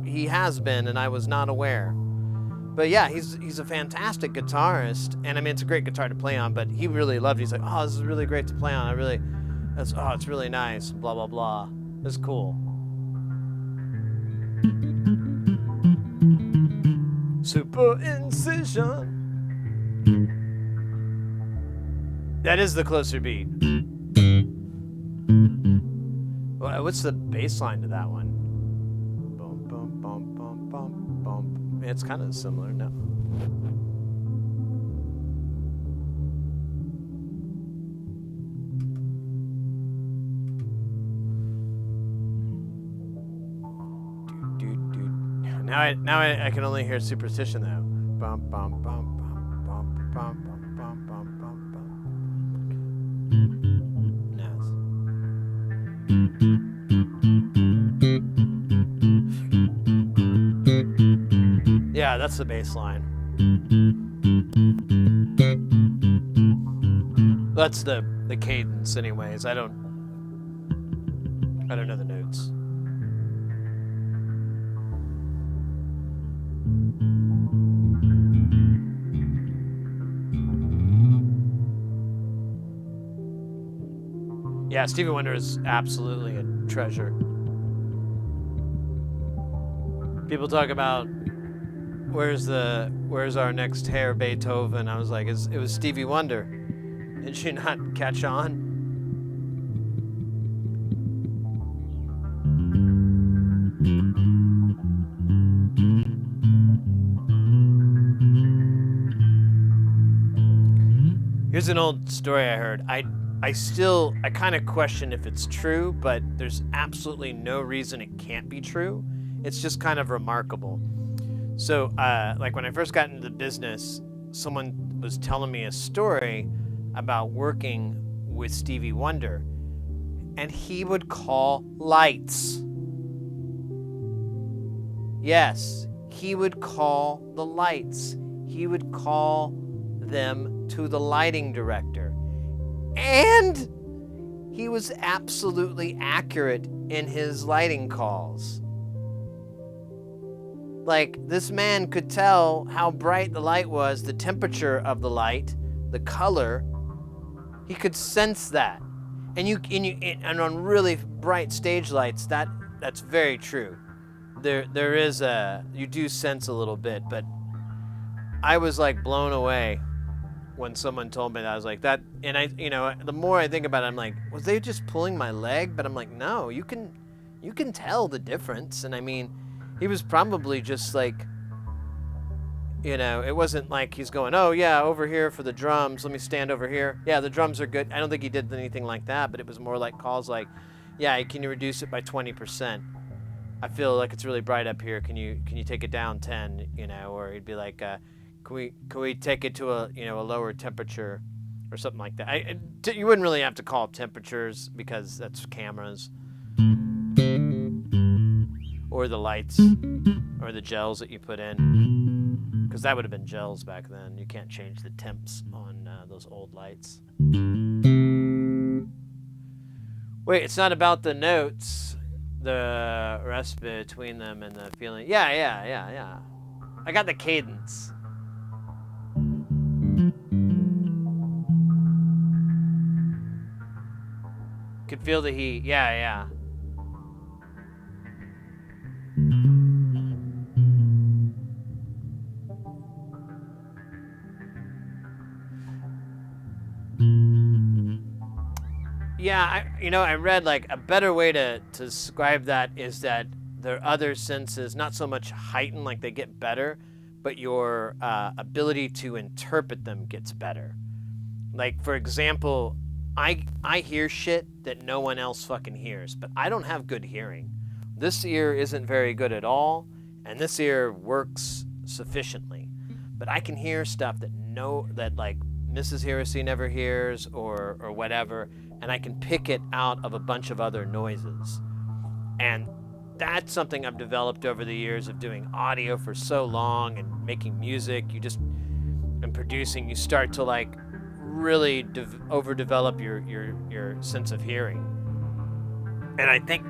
he has been, and I was not aware. But yeah, he's a fantastic guitarist, and I mean, it's a great guitar to play on, but he really loved it. He's like, "Oh, this is really great to play on. It's really nice, blah, blah, blah." It's cool. Super incision. That is the closer beat. What's the bass line to that one? Boom, boom, boom, boom, boom, boom. It's kind of similar, no? Now I can only hear Superstition though. Bum bum bum bum bum bum bum bum bum bum. Nice. Yeah, that's the bass line. That's the cadence, anyways. I don't know the notes. Yeah, Stevie Wonder is absolutely a treasure. People talk about where's our next hair Beethoven. I was like, it was Stevie Wonder. Did you not catch on? Here's an old story I heard. I kind of question if it's true, but there's absolutely no reason it can't be true. It's just kind of remarkable. So, like when I first got into the business, someone was telling me a story about working with Stevie Wonder, and he would call lights. Yes, he would call the lights. He would call them to the lighting director. And he was absolutely accurate in his lighting calls. Like, this man could tell how bright the light was, the temperature of the light, the color. He could sense that. And on really bright stage lights, that's very true. There is you do sense a little bit, but I was like blown away when someone told me that. I was like, that, and the more I think about it, I'm like, was they just pulling my leg? But I'm like, no, you can tell the difference. And I mean, he was probably just like, it wasn't like he's going, oh yeah, over here for the drums, let me stand over here. Yeah, the drums are good. I don't think he did anything like that, but it was more like calls like, yeah, can you reduce it by 20%? I feel like it's really bright up here. Can you take it down 10, or he'd be like, Can we take it to a a lower temperature or something like that? You wouldn't really have to call up temperatures because that's cameras or the lights or the gels that you put in, because that would have been gels back then. You can't change the temps on those old lights. Wait, it's not about the notes, the rest between them and the feeling. Yeah. I got the cadence. Could feel the heat. Yeah. Yeah, I read like a better way to describe that is that their other senses not so much heighten, like they get better, but your ability to interpret them gets better. Like, for example, I hear shit that no one else fucking hears, but I don't have good hearing. This ear isn't very good at all, and this ear works sufficiently. But I can hear stuff that like Mrs. Heresy never hears or whatever, and I can pick it out of a bunch of other noises. And that's something I've developed over the years of doing audio for so long and making music. And producing, you start to like really overdevelop your sense of hearing. And I think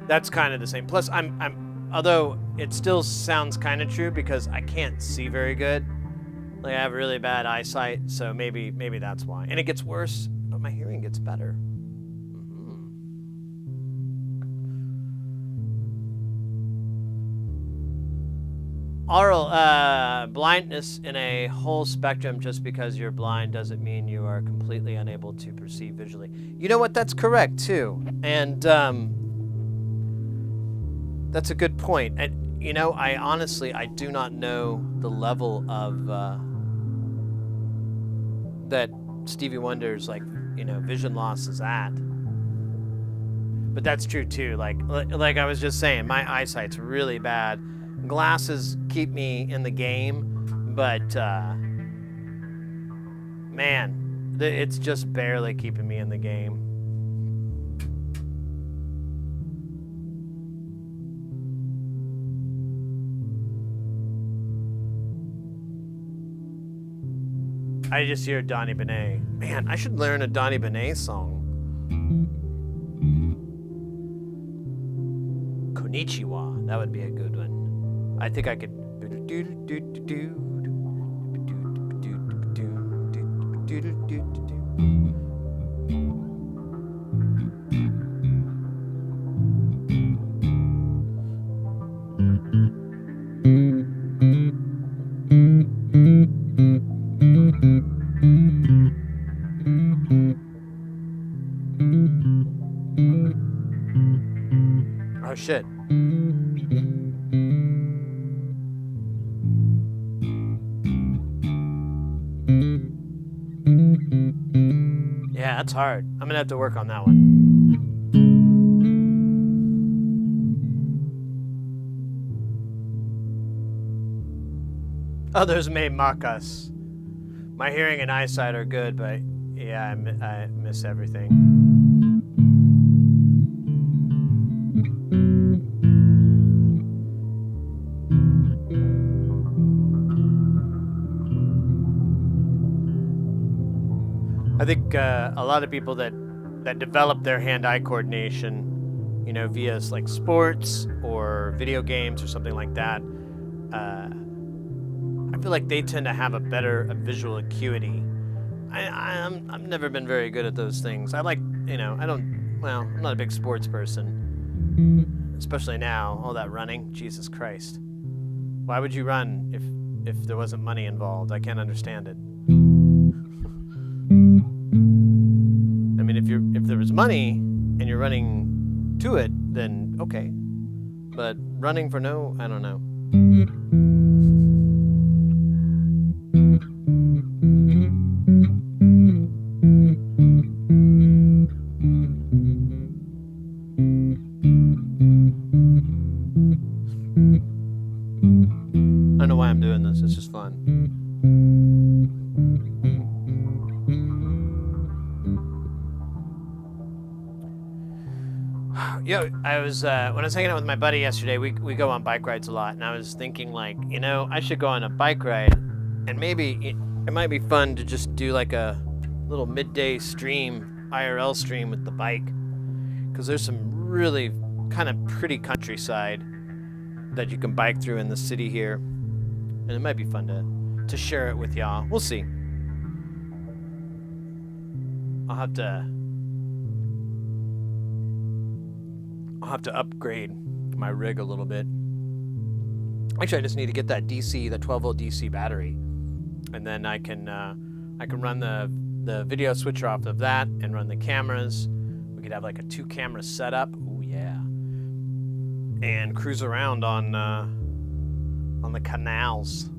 that's kind of the same. Plus, I'm although it still sounds kind of true because I can't see very good. Like, I have really bad eyesight, so maybe that's why. And it gets worse, but my hearing gets better. Aural, blindness in a whole spectrum. Just because you're blind doesn't mean you are completely unable to perceive visually. You know what? That's correct, too. And that's a good point. And, I honestly do not know the level of that Stevie Wonder's, like, vision loss is at. But that's true, too. Like I was just saying, my eyesight's really bad. Glasses keep me in the game, but man, it's just barely keeping me in the game. I just hear Donny Benet. Man, I should learn a Donny Benet song. Konnichiwa, that would be a good one. I think I could. Oh shit. Yeah, that's hard. I'm gonna have to work on that one. Others may mock us. My hearing and eyesight are good, but yeah, I miss everything. I think a lot of people that develop their hand-eye coordination, via like sports or video games or something like that, I feel like they tend to have a better visual acuity. I've never been very good at those things. I'm not a big sports person, especially now. All that running, Jesus Christ. Why would you run if there wasn't money involved? I can't understand it. I mean, if there was money and you're running to it, then okay. But running for no, I don't know. I don't know why why I'm doing this. It's just fun. Yo, I was when I was hanging out with my buddy yesterday. We go on bike rides a lot, and I was thinking like, I should go on a bike ride, and maybe it might be fun to just do like a little midday stream, IRL stream with the bike, because there's some really kind of pretty countryside that you can bike through in the city here, and it might be fun to share it with y'all. We'll see. I'll have to upgrade my rig a little bit. Actually, I just need to get that 12-volt DC battery, and then I can run the video switcher off of that and run the cameras. We could have like a 2-camera setup. Ooh yeah, and cruise around on the canals.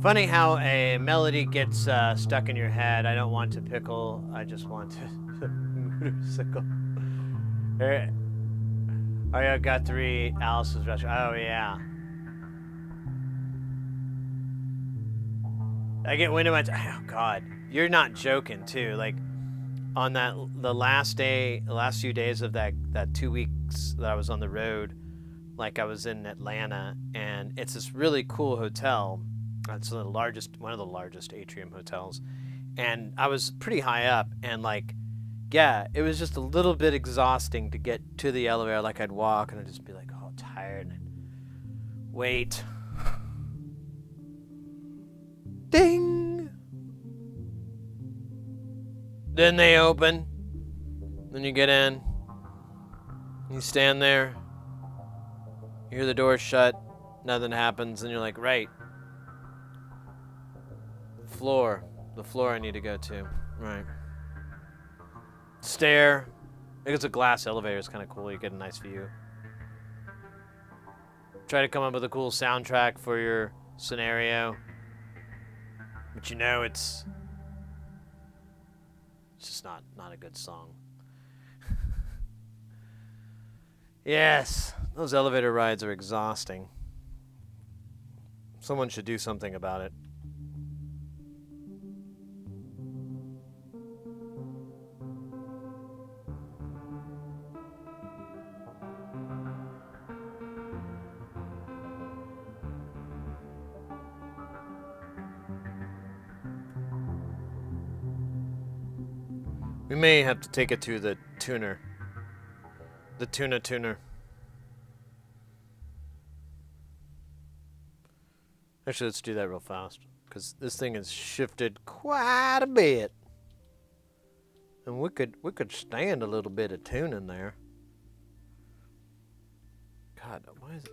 Funny how a melody gets stuck in your head. I don't want to pickle. I just want to motorcycle. Oh yeah, got 3 Alice's restaurant. Oh yeah. I get wind of my. Oh god, you're not joking too. Like on the last few days of that 2 weeks that I was on the road, like I was in Atlanta, and it's this really cool hotel. It's one of the largest atrium hotels, and I was pretty high up, and like. Yeah, it was just a little bit exhausting to get to the elevator. Like I'd walk and I'd just be like, oh, tired. And wait. Ding. Then they open. Then you get in. You stand there. You hear the door shut. Nothing happens. And you're like, right. The floor I need to go to. Right. Stair. It's a glass elevator. It's kind of cool. You get a nice view. Try to come up with a cool soundtrack for your scenario. But it's just not a good song. Yes, those elevator rides are exhausting. Someone should do something about it. We may have to take it to the tuner. The tuner. Actually, let's do that real fast, because this thing has shifted quite a bit. And we could stand a little bit of tuning there. God, why is it?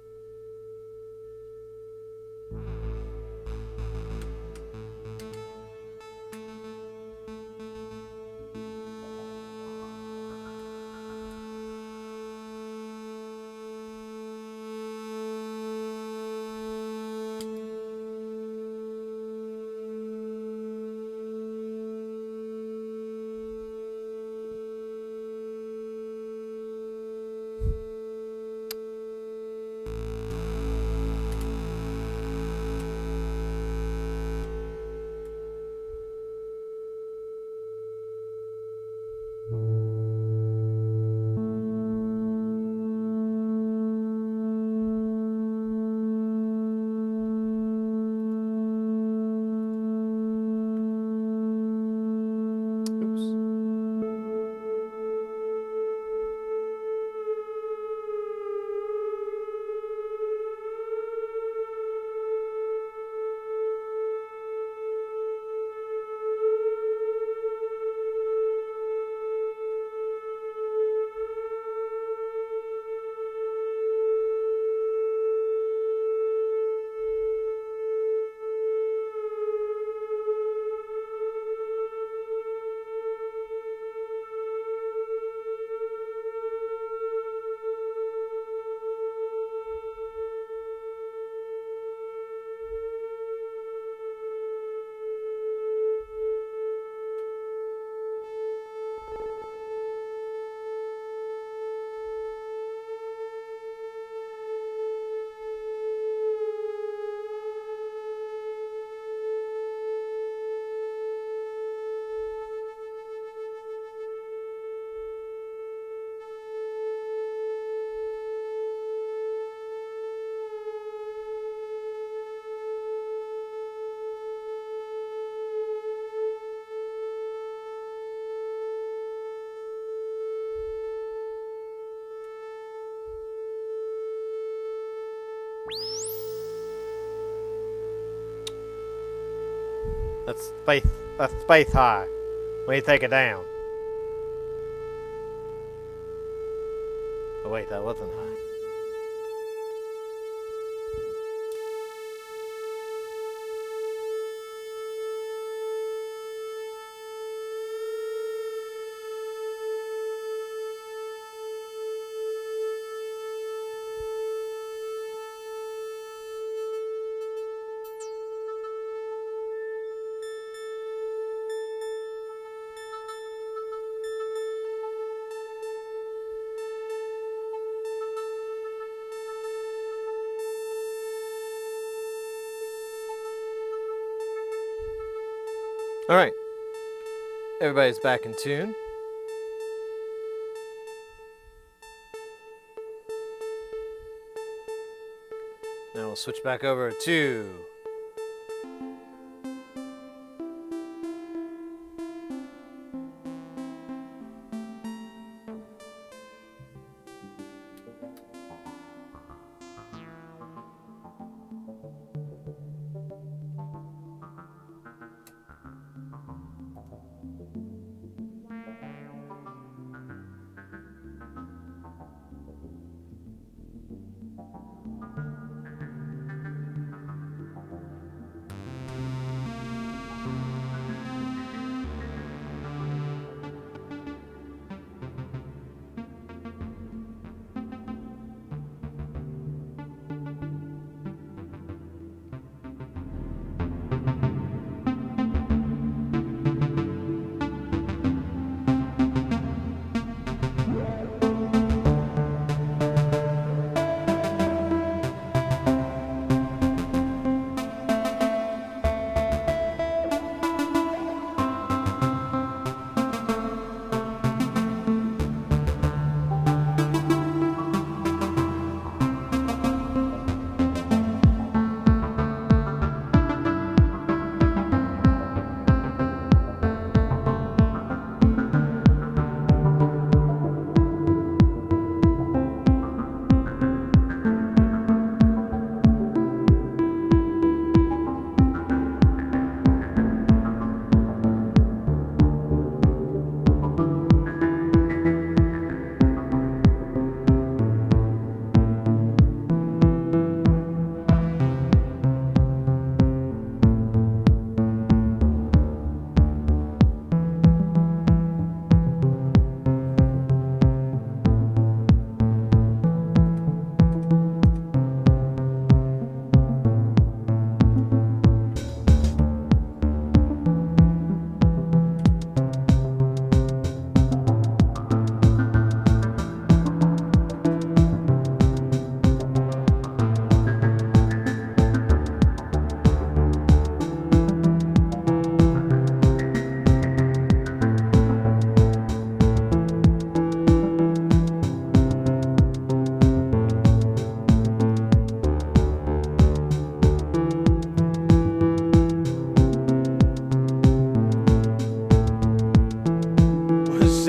That's space high. When you take it down. Oh wait, that wasn't high. All right. Everybody's back in tune. Now we'll switch back over to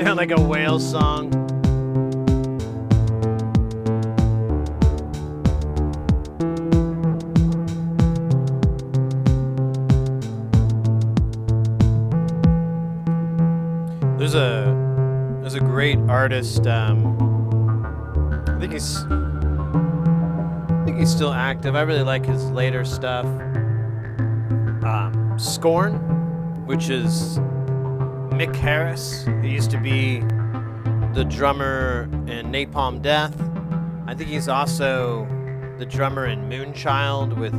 sound like a whale song. There's a great artist. I think he's still active. I really like his later stuff. Scorn, which is Mick Harris. He used to be the drummer in Napalm Death. I think he's also the drummer in Moonchild with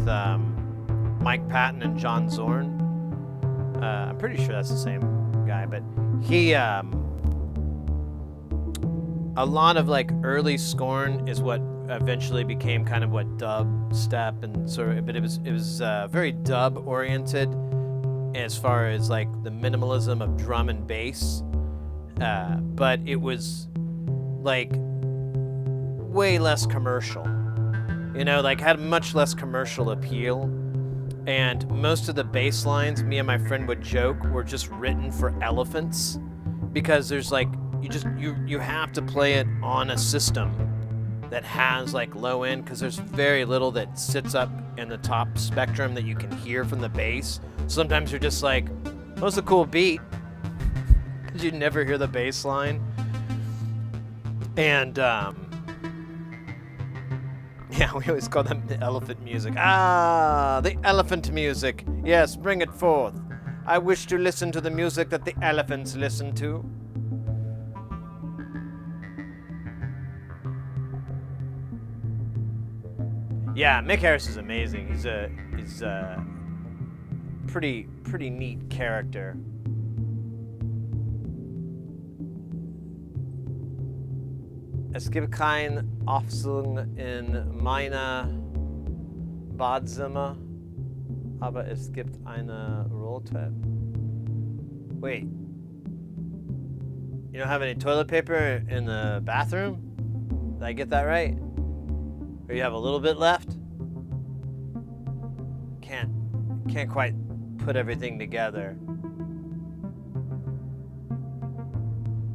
Mike Patton and John Zorn. I'm pretty sure that's the same guy, but he a lot of like early Scorn is what eventually became kind of what dub step and sort of, but it was very dub oriented as far as like the minimalism of drum and bass, but it was like way less commercial, you know, like had much less commercial appeal. And most of the bass lines, me and my friend would joke, were just written for elephants, because there's like you have to play it on a system, that has like low end, because there's very little that sits up in the top spectrum that you can hear from the bass. Sometimes you're just like, that was a cool beat, because you never hear the bass line. And yeah, we always call them the elephant music. Ah, the elephant music. Yes, bring it forth. I wish to listen to the music that the elephants listen to. Yeah, Mick Harris is amazing. He's a pretty neat character. Es gibt kein Aufzug in meiner Badzimmer, aber es gibt eine Rolltreppe. Wait. You don't have any toilet paper in the bathroom? Did I get that right? Or you have a little bit left? Can't quite put everything together.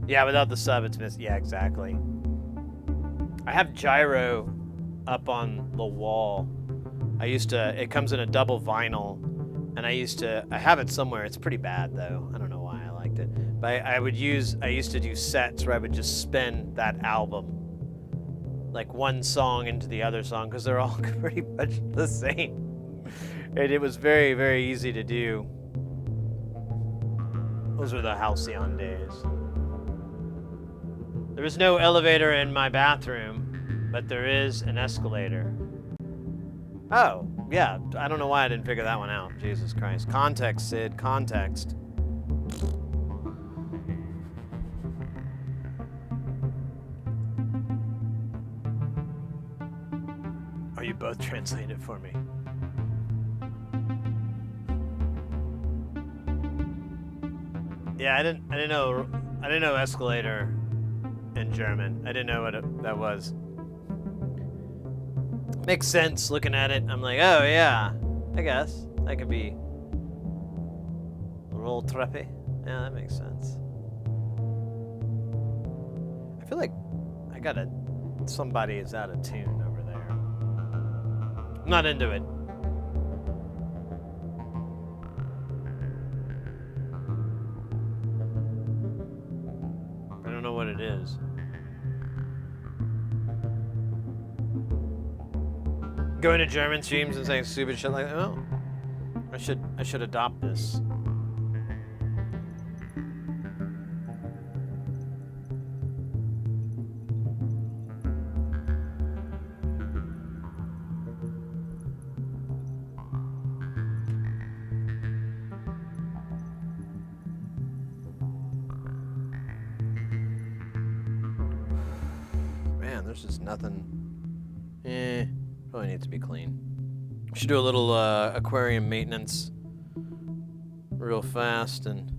Yeah, without the sub, it's missing. Yeah, exactly. I have gyro up on the wall. It comes in a double vinyl, and I have it somewhere. It's pretty bad though. I don't know why I liked it. But I used to do sets where I would just spin that album, like one song into the other song, because they're all pretty much the same. And it was very, very easy to do. Those were the halcyon days. There is no elevator in my bathroom, but there is an escalator. Oh, yeah. I don't know why I didn't figure that one out. Jesus Christ. Context, Sid. Context. Oh, you both translated for me. Yeah, I didn't know escalator in German. I didn't know what that was. Makes sense looking at it. I'm like, oh yeah, I guess that could be Rolltreppe. Yeah, that makes sense. I feel like somebody is out of tune over there. I'm not into it. I don't know what it is. Going to German streams and saying stupid shit like, oh, I should adopt this. Man, there's just nothing. Probably needs to be clean. We should do a little aquarium maintenance real fast and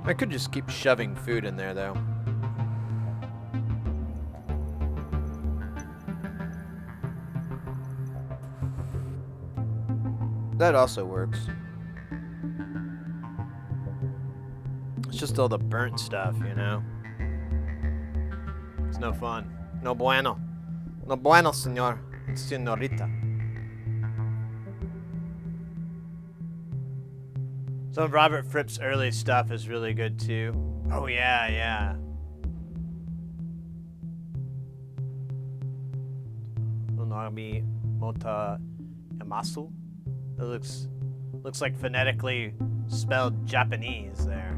I could just keep shoving food in there though. That also works. It's just all the burnt stuff, you know? It's no fun. No bueno. No bueno, señor. Señorita. Some of Robert Fripp's early stuff is really good too. Oh yeah, yeah. Onami Mota Yamasu. It looks like phonetically spelled Japanese there.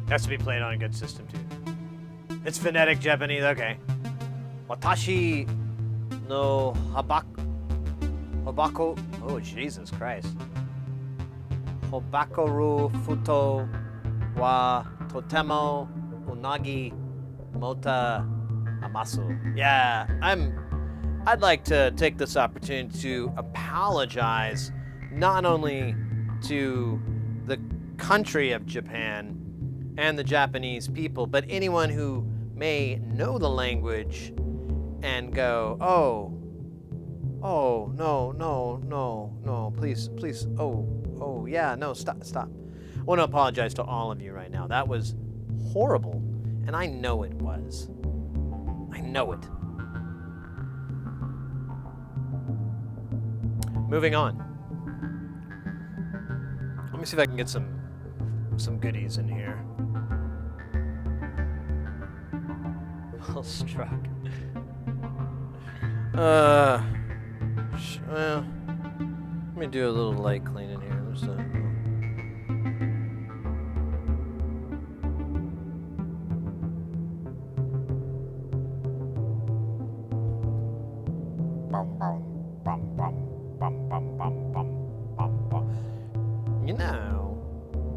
Has to be played on a good system too. It's phonetic Japanese, okay. Watashi no Hobako. Oh Jesus Christ. Hobakoru futo wa totemo unagi mota amasu. Yeah, I'd like to take this opportunity to apologize not only to the country of Japan and the Japanese people, but anyone who may know the language and go, oh, no, please, oh, yeah, no, stop. I want to apologize to all of you right now. That was horrible, and I know it was. I know it. Moving on. Let me see if I can get some goodies in here. Well struck. Well, let me do a little light clean in here. There's a... You know,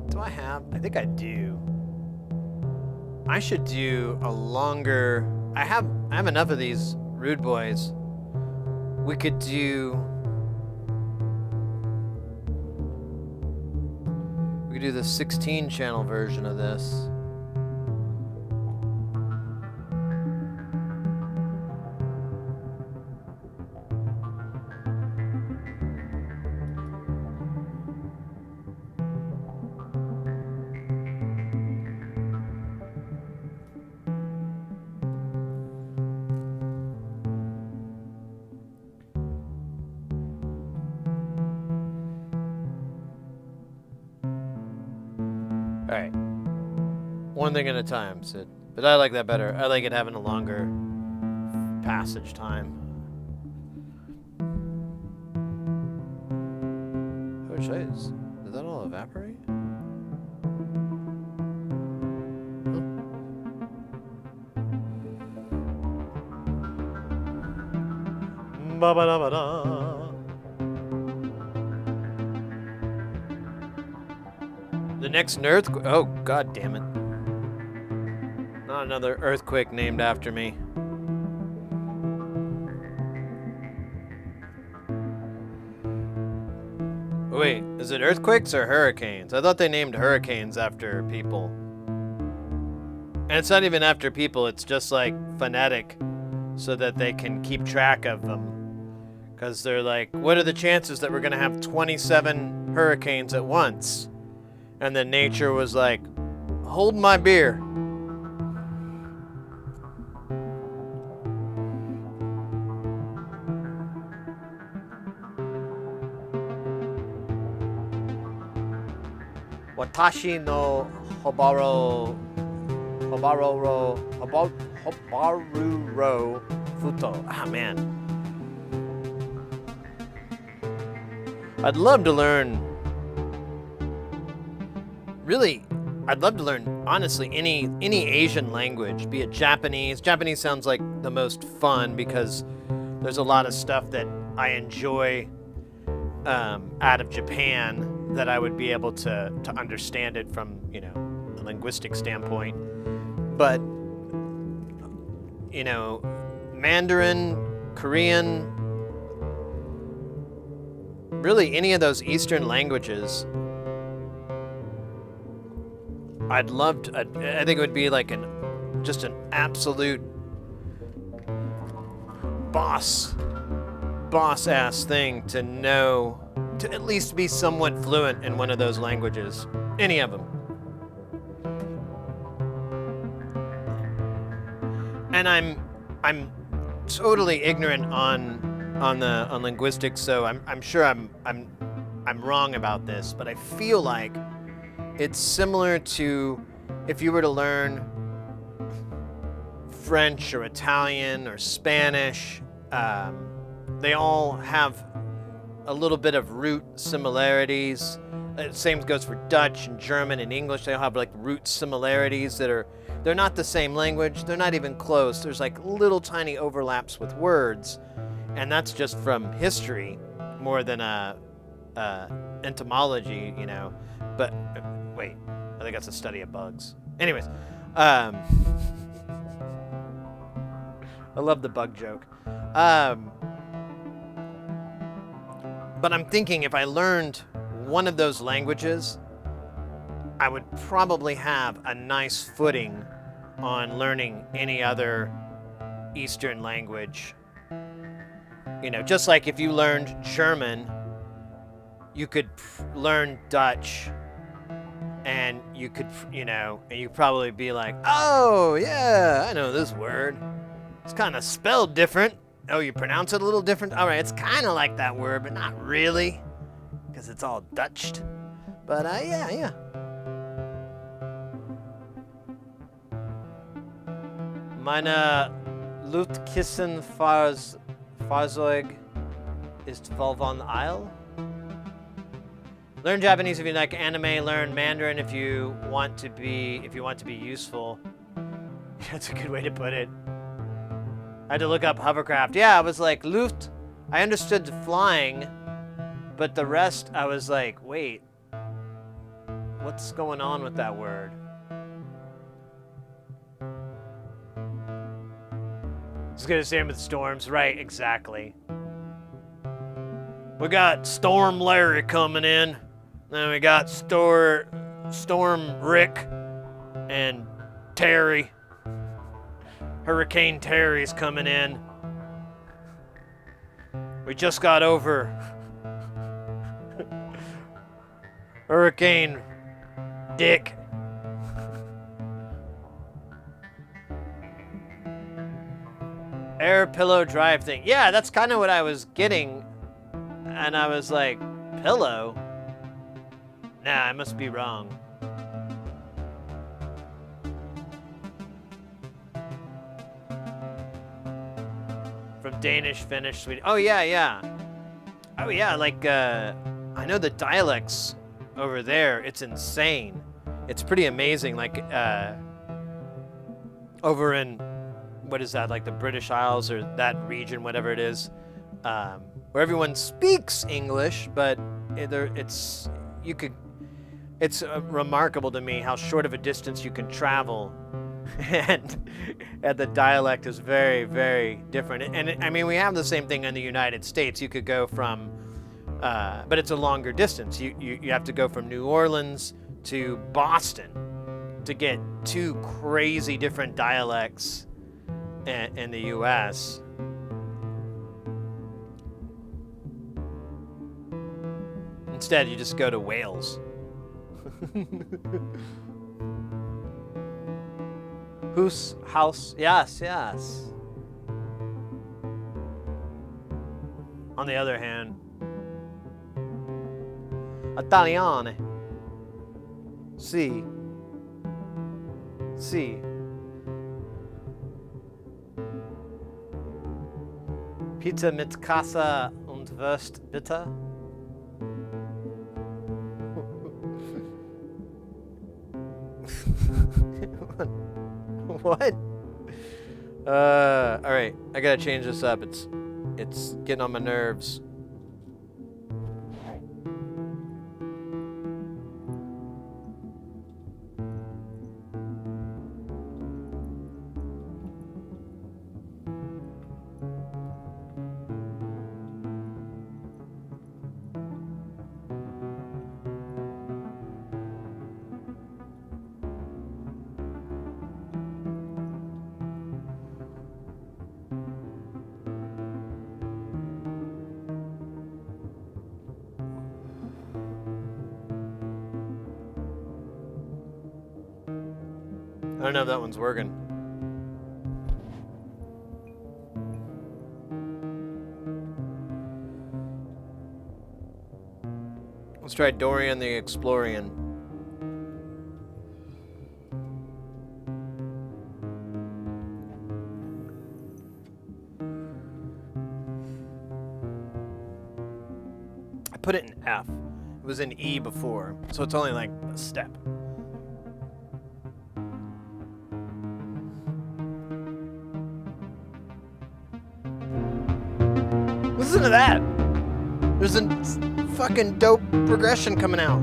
do I have? I think I do. I should do a longer. I have enough of these rude boys. We could do. We could do the 16 channel version of this. Alright. One thing at a time, Sid. But I like that better. I like it having a longer passage time. Oh, did that all evaporate? Ba-ba-da-ba-da. The next earthquake. Oh, god damn it. Not another earthquake named after me. Wait, is it earthquakes or hurricanes? I thought they named hurricanes after people. And it's not even after people, it's just like phonetic so that they can keep track of them. Because they're like, what are the chances that we're going to have 27 hurricanes at once? And then nature was like, hold my beer. Watashi no Hobaru Futo. Ah, man. I'd love to learn. Really, I'd love to learn, honestly, any Asian language, be it Japanese. Japanese sounds like the most fun because there's a lot of stuff that I enjoy out of Japan that I would be able to understand it from, you know, a linguistic standpoint. But, you know, Mandarin, Korean, really any of those Eastern languages, I'd love to, I think it would be like just an absolute boss-ass thing to know, to at least be somewhat fluent in one of those languages. Any of them. And I'm totally ignorant on linguistics, so I'm sure I'm wrong about this, but I feel like it's similar to if you were to learn French or Italian or Spanish. They all have a little bit of root similarities. Same goes for Dutch and German and English. They all have like root similarities that they're not the same language. They're not even close. There's like little tiny overlaps with words, and that's just from history more than entomology, you know. But wait, I think that's a study of bugs. Anyways, I love the bug joke. But I'm thinking if I learned one of those languages, I would probably have a nice footing on learning any other Eastern language. You know, just like if you learned German, you could learn Dutch, and you could, you know, and you'd probably be like, oh, yeah, I know this word. It's kind of spelled different. Oh, you pronounce it a little different? All right, it's kind of like that word, but not really, because it's all Dutched. But, yeah. Meine Luftkissen-Fahrzeug ist voll von Eil. Learn Japanese if you like anime. Learn Mandarin if you want to be useful. That's a good way to put it. I had to look up hovercraft. Yeah, I was like Luft. I understood flying, but the rest I was like, wait, what's going on with that word? It's gonna same with storms, right? Exactly. We got Storm Larry coming in. Then we got Storm Rick and Terry. Hurricane Terry's coming in. We just got over Hurricane Dick. Air pillow drive thing. Yeah, that's kind of what I was getting. And I was like, pillow? Nah, I must be wrong. From Danish, Finnish, Swedish. Oh, yeah. Oh, yeah, like, I know the dialects over there. It's insane. It's pretty amazing. Like, over in, what is that, like the British Isles or that region, whatever it is, where everyone speaks English, but it's remarkable to me how short of a distance you can travel, and the dialect is very, very different. And I mean, we have the same thing in the United States. You could go from, but it's a longer distance. You have to go from New Orleans to Boston to get two crazy different dialects in the U.S. Instead, you just go to Wales. Whose house? Yes. On the other hand, Italiane. Si. Pizza mit Kassa und Wurst, bitte. What? All right. I gotta change this up. It's getting on my nerves. I don't know if that one's working. Let's try Dorian the Explorian. I put it in F. It was in E before, so it's only like a step. Listen to that! There's a fucking dope progression coming out.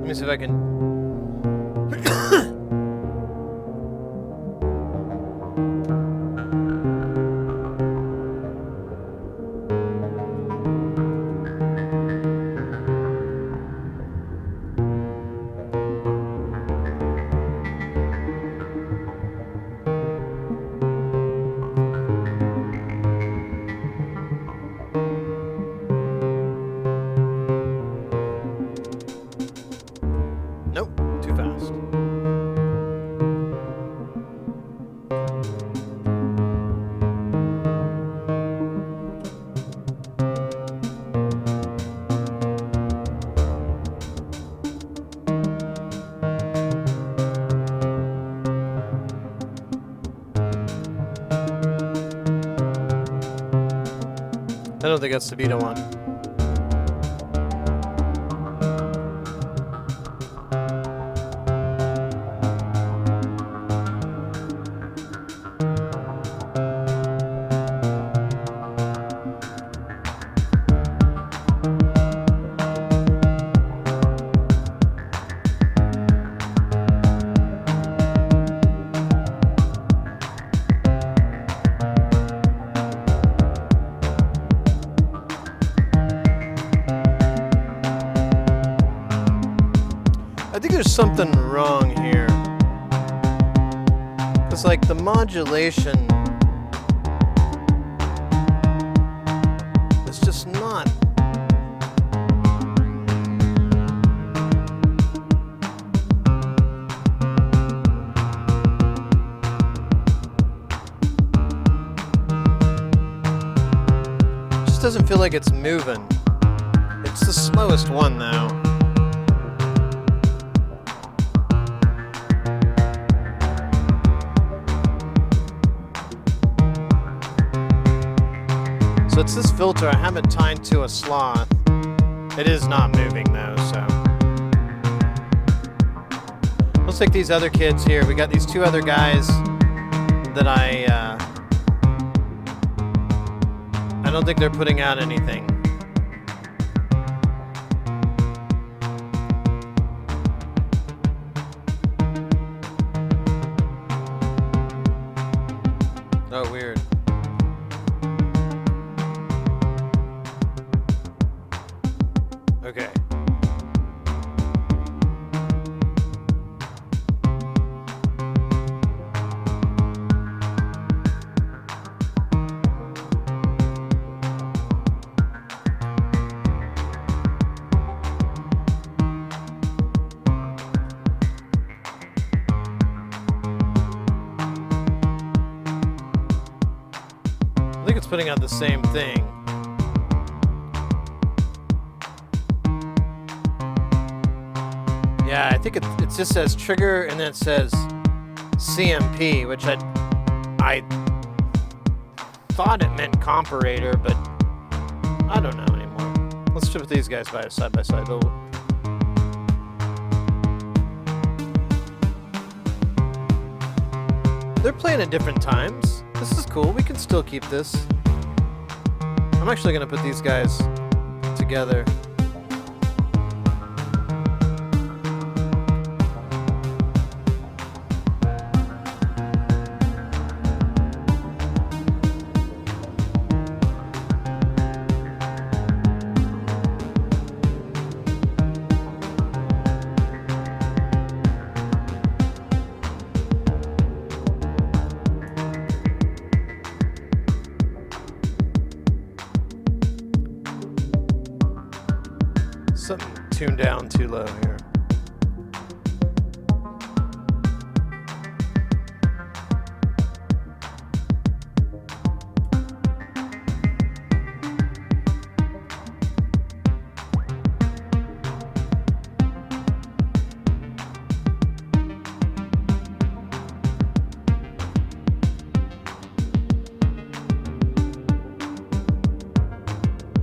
Let me see see if I can. Nope, too fast. I don't think that's the beta one. I think there's something wrong here. It's like the modulation is just not. It just doesn't feel like it's moving. It's the slowest one though. So it's this filter I haven't tied to a sloth. It is not moving though, so. Looks like these other kids here. We got these two other guys that I don't think they're putting out anything. Oh, weird. Okay. I think it's putting out the same thing. Yeah, I think it just says trigger and then it says CMP, which I thought it meant comparator, but I don't know anymore. Let's put these guys side by side. They're playing at different times. This is cool. We can still keep this. I'm actually going to put these guys together. Something tuned down too low here.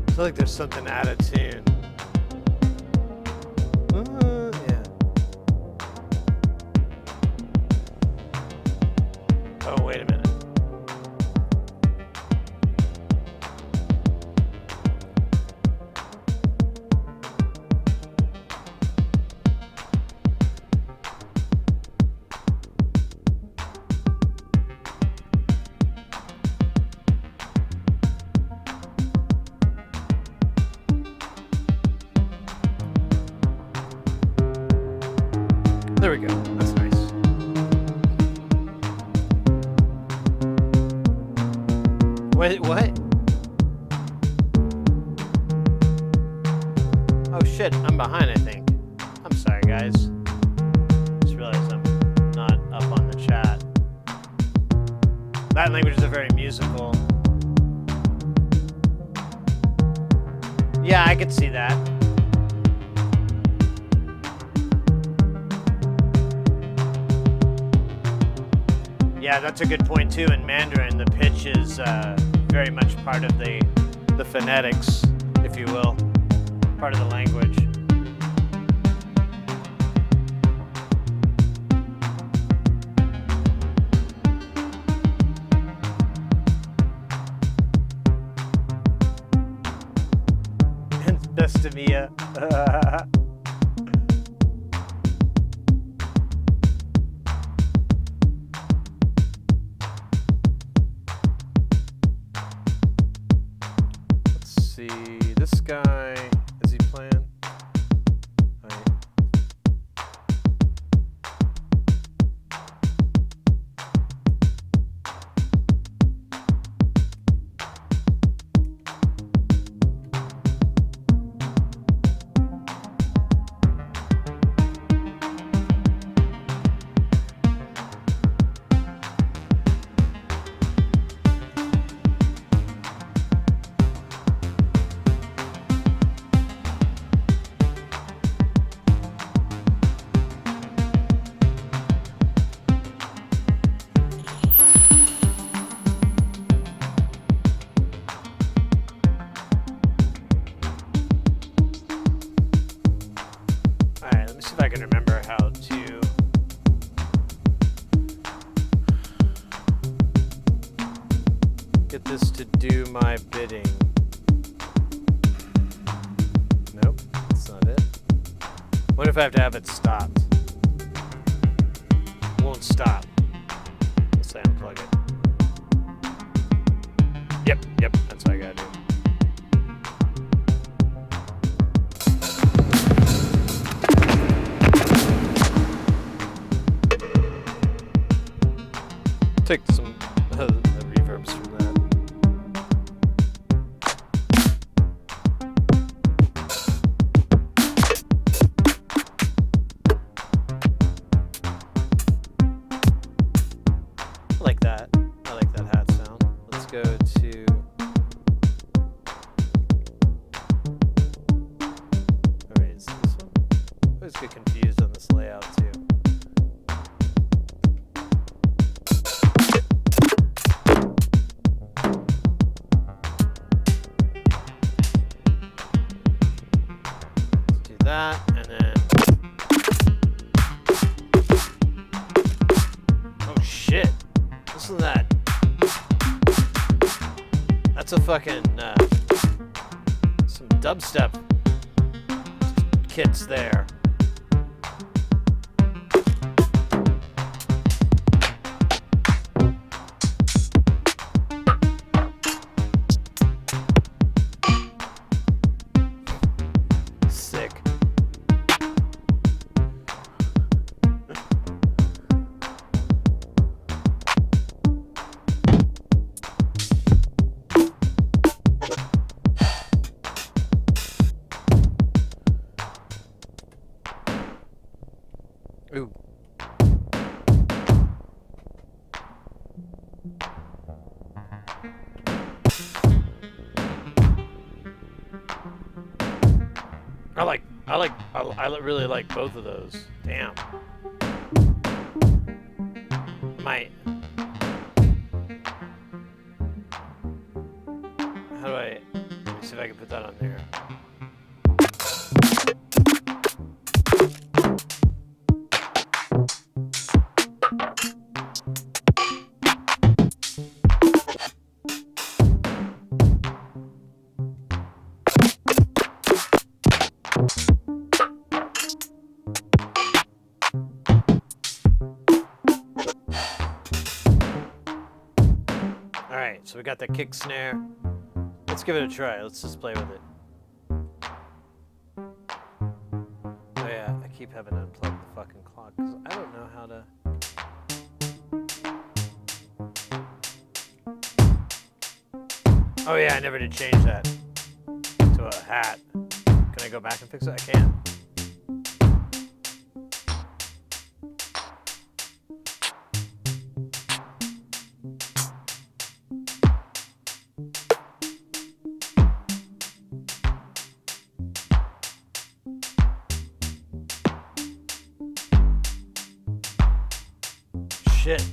I feel like there's something out of tune. Yeah. Oh, wait a minute. we go. That's nice. Wait, what? Oh shit, I'm behind, I think. I'm sorry, guys. Just realized I'm not up on the chat. Latin languages are very musical. Yeah, I could see that. Yeah, that's a good point too. In Mandarin, the pitch is very much part of the phonetics, if you will, part of the language. Bestemia. Let's see. This guy, is he playing? Get this to do my bidding. Nope, that's not it. What if I have to have it stopped? It won't stop. Let's unplug it. Yep, that's what I gotta do. Take some reverbs from that. I like that. I like that hat sound. Let's go to... Oh wait, is this one? I always get confused on this layout too. That, and then... Oh shit! Listen to that. That's a fucking, some dubstep kits there. Ooh. I really like both of those. Damn. Might. How do I? Let me see if I can put that on there. So we got that kick snare. Let's give it a try. Let's just play with it. Oh yeah, I keep having to unplug the fucking clock because I don't know how to. Oh yeah, I never did change that to a hat. Can I go back and fix it? I can. Shit.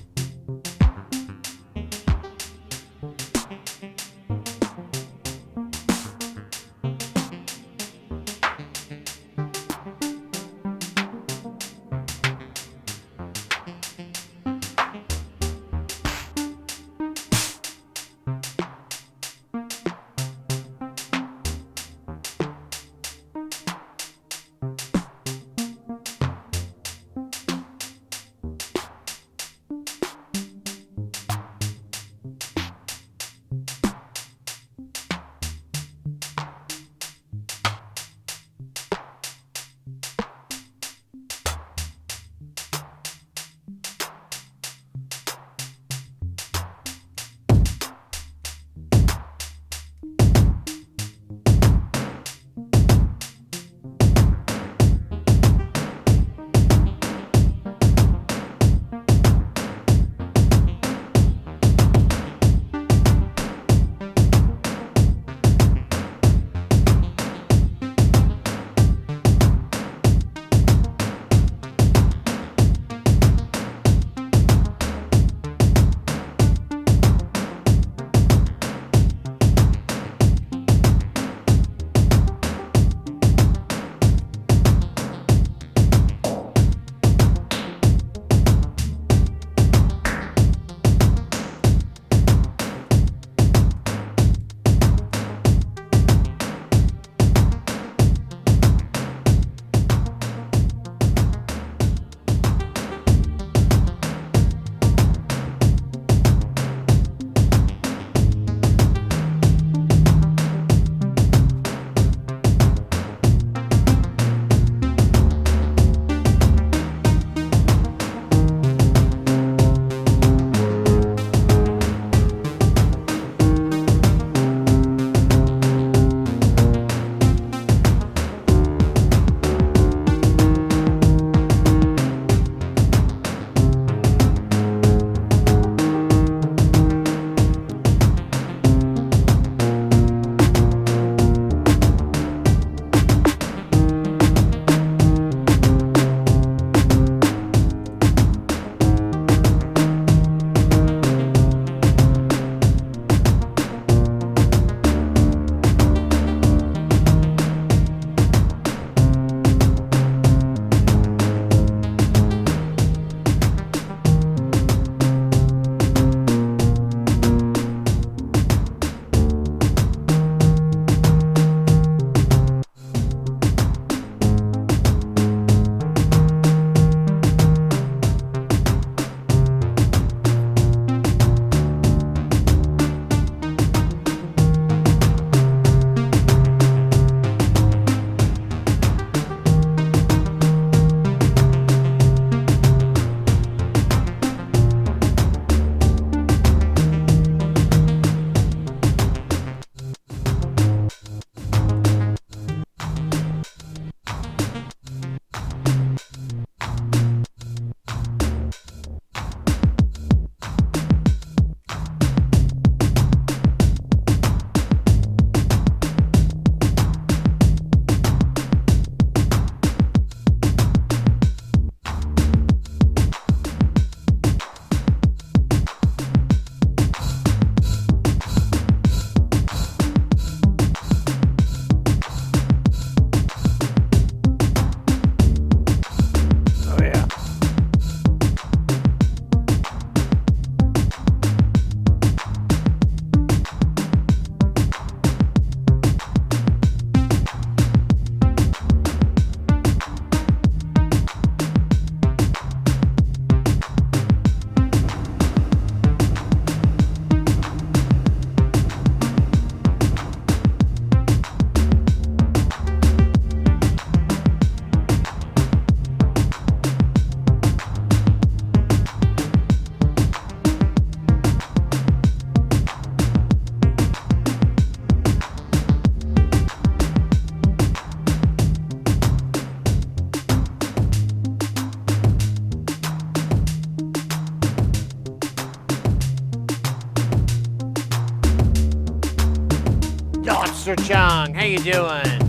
Dr. Chang, how you doing?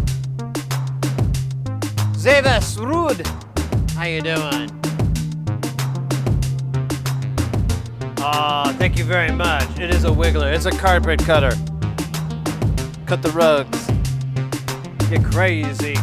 Zevis Rud, how you doing? Aw, thank you very much. It is a wiggler. It's a carpet cutter. Cut the rugs. Get crazy.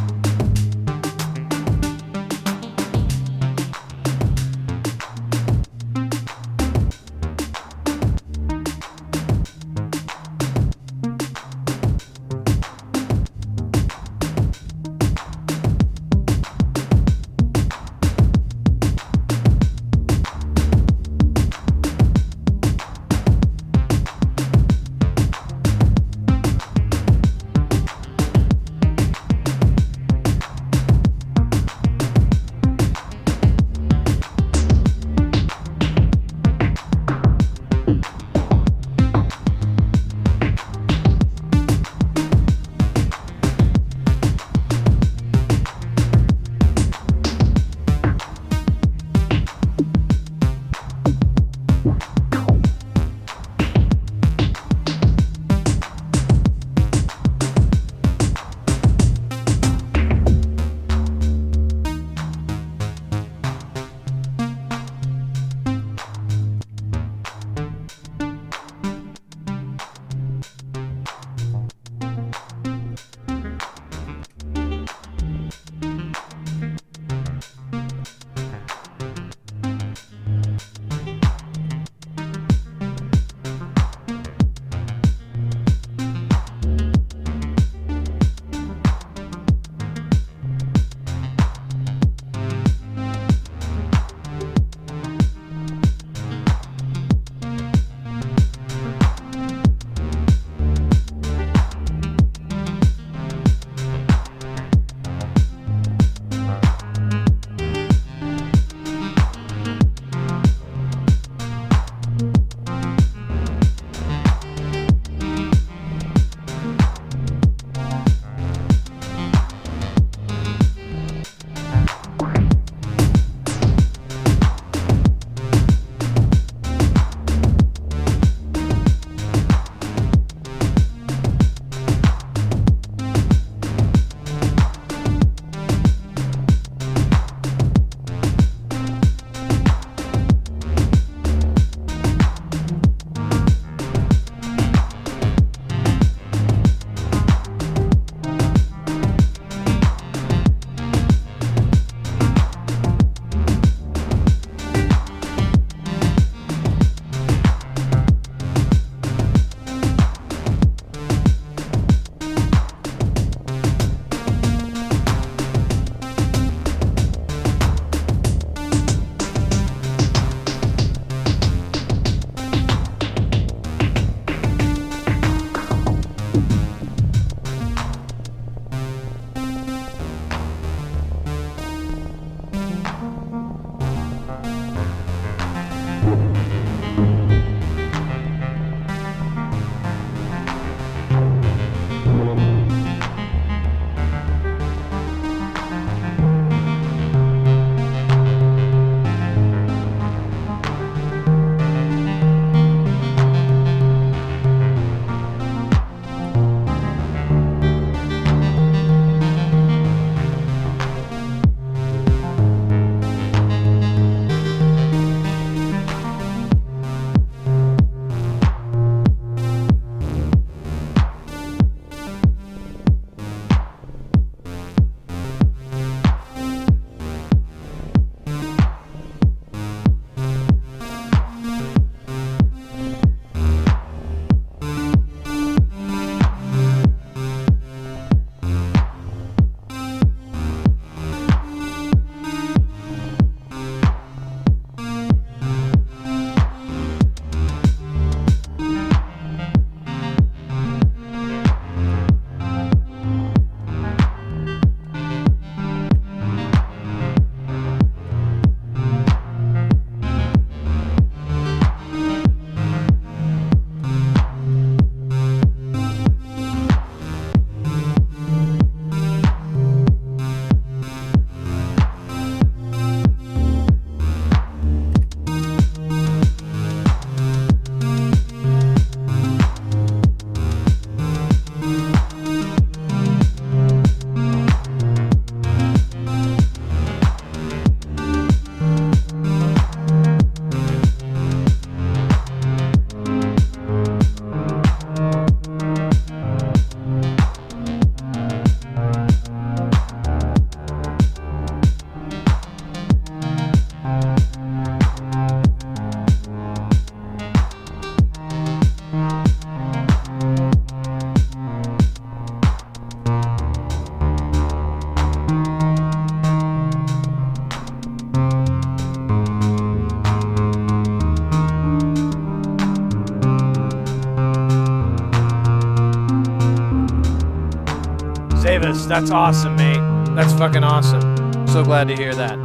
Davis, that's awesome, mate. That's fucking awesome. So glad to hear that.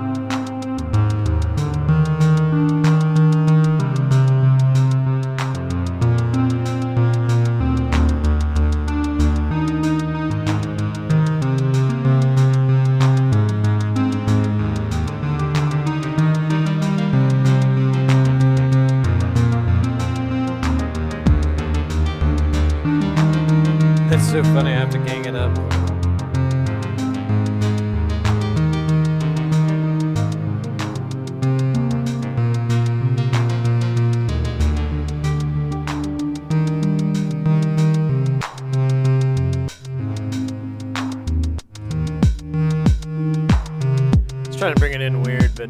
That's so funny, I have to gang it up. It's trying to bring it in weird, but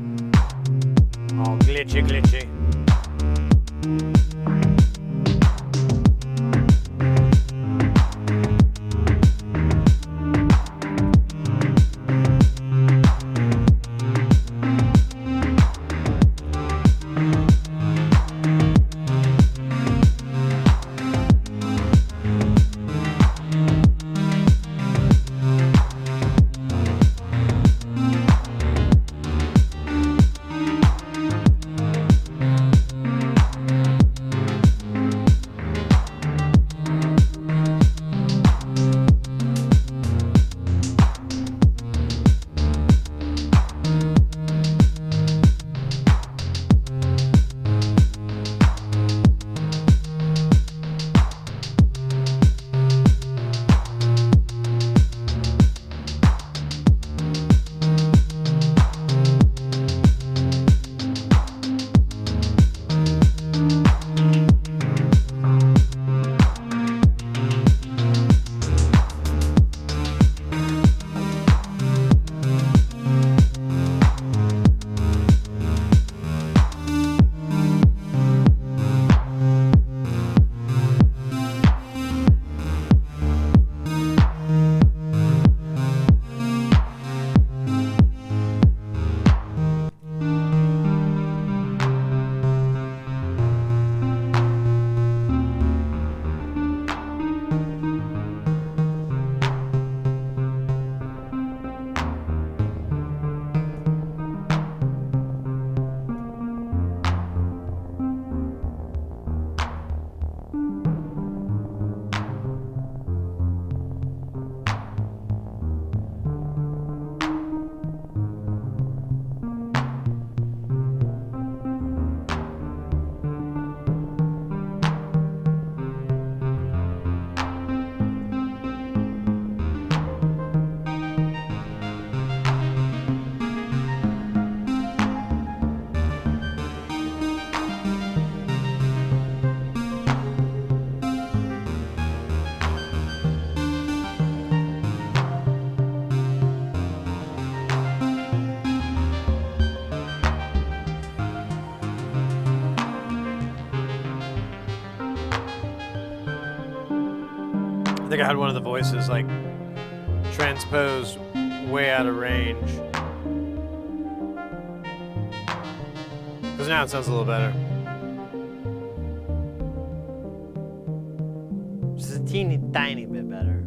all glitchy, glitchy. I think I had one of the voices like transposed way out of range. Because now it sounds a little better. Just a teeny tiny bit better.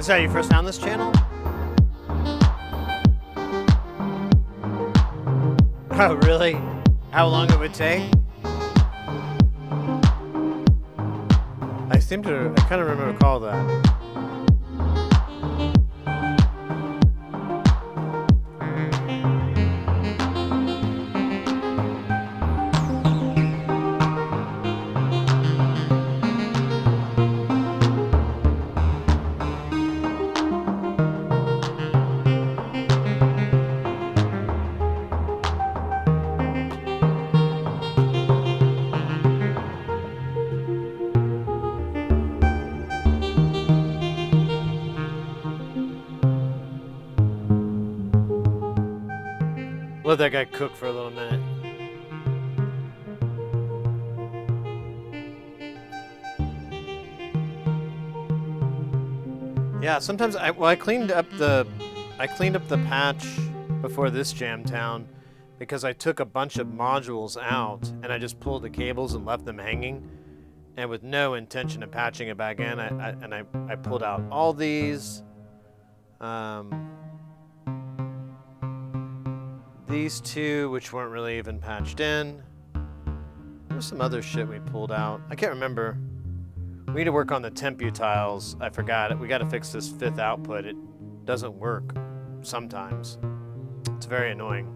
that how you first found this channel? Oh, really? How long it would take? I kind of recall that. Let that guy cook for a little minute. Yeah, sometimes I cleaned up the patch before this Jamtown because I took a bunch of modules out and I just pulled the cables and left them hanging, and with no intention of patching it back in. I pulled out all these. These two, which weren't really even patched in. There's some other shit we pulled out. I can't remember. We need to work on the tempu tiles. I forgot it. We got to fix this 5th output. It doesn't work sometimes. It's very annoying.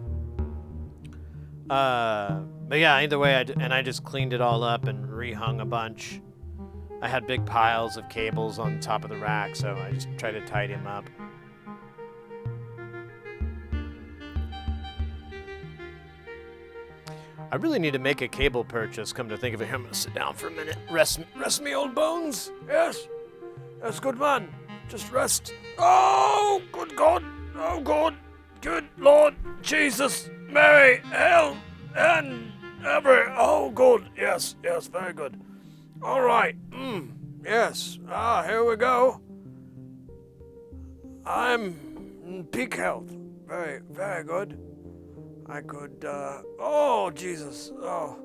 But yeah, either way, I just cleaned it all up and rehung a bunch. I had big piles of cables on top of the rack, so I just tried to tidy them up. I really need to make a cable purchase, come to think of it. I'm gonna sit down for a minute. Rest me old bones. Yes. Yes, good man. Just rest. Oh, good God. Oh, God. Good Lord. Jesus. Mary. Hell. And ever. Oh, good. Yes. Yes, very good. All right. Yes. Here we go. I'm in peak health. Very, very good. I could, oh, Jesus. Oh,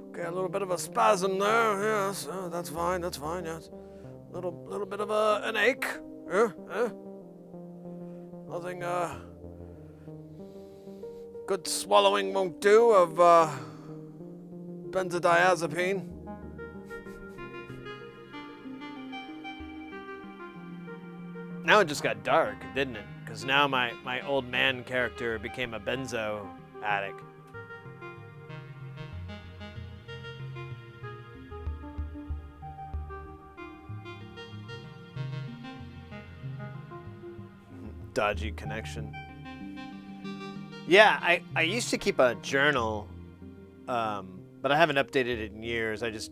okay, a little bit of a spasm there, yes. That's fine, yes. Little bit of an ache. Nothing, good swallowing won't do of, benzodiazepine. Now it just got dark, didn't it? Because now my old man character became a benzo addict. Dodgy connection. Yeah, I used to keep a journal, but I haven't updated it in years. I've just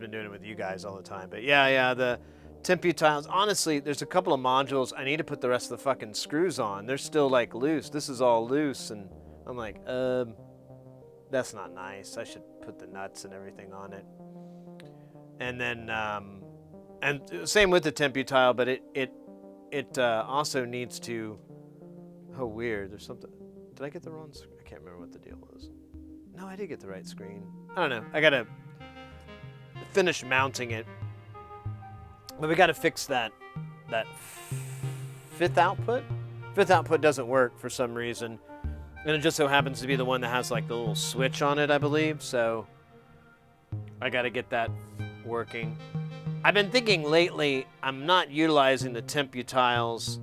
been doing it with you guys all the time. But yeah, the tempu tiles. Honestly, there's a couple of modules. I need to put the rest of the fucking screws on. They're still like loose. This is all loose, and I'm like, that's not nice. I should put the nuts and everything on it. And then, and same with the tempu tile, but it also needs to. Oh, weird. There's something. Did I get the wrong screen? I can't remember what the deal was. No, I did get the right screen. I don't know. I gotta finish mounting it. But we gotta fix that 5th output. 5th output doesn't work for some reason. And it just so happens to be the one that has like the little switch on it, I believe. So I gotta get that working. I've been thinking lately, I'm not utilizing the tempu tiles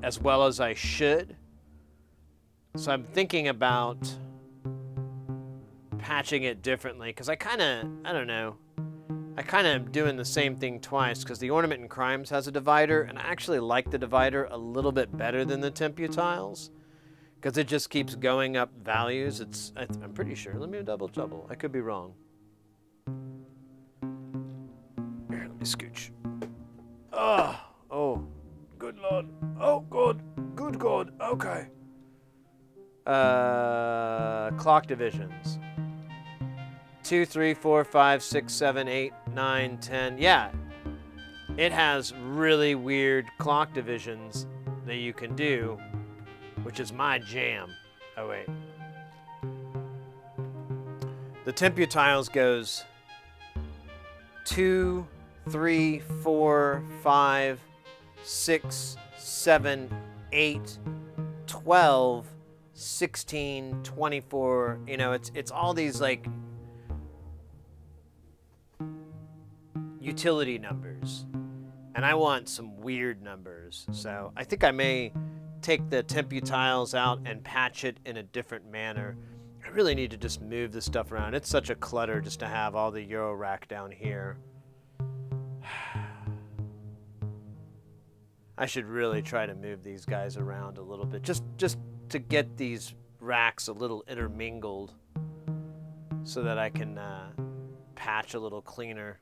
as well as I should. So I'm thinking about patching it differently, because I don't know. I kind of am doing the same thing twice, because the Ornament and Crimes has a divider, and I actually like the divider a little bit better than the tempu tiles, because it just keeps going up values. I'm pretty sure. Let me double. I could be wrong. Here, let me scooch. Oh, good Lord. Oh, good God. Okay. Clock divisions. 2, 3, 4, 5, 6, 7, 8, 9, 10. Yeah. It has really weird clock divisions that you can do, which is my jam. Oh, wait. The tempu tiles goes 2, 3, 4, 5, 6, 7, 8, 12, 16, 24. You know, it's all these like utility numbers. And I want some weird numbers. So I think I may take the tempu tiles out and patch it in a different manner. I really need to just move this stuff around. It's such a clutter just to have all the Euro rack down here. I should really try to move these guys around a little bit, just to get these racks a little intermingled so that I can patch a little cleaner.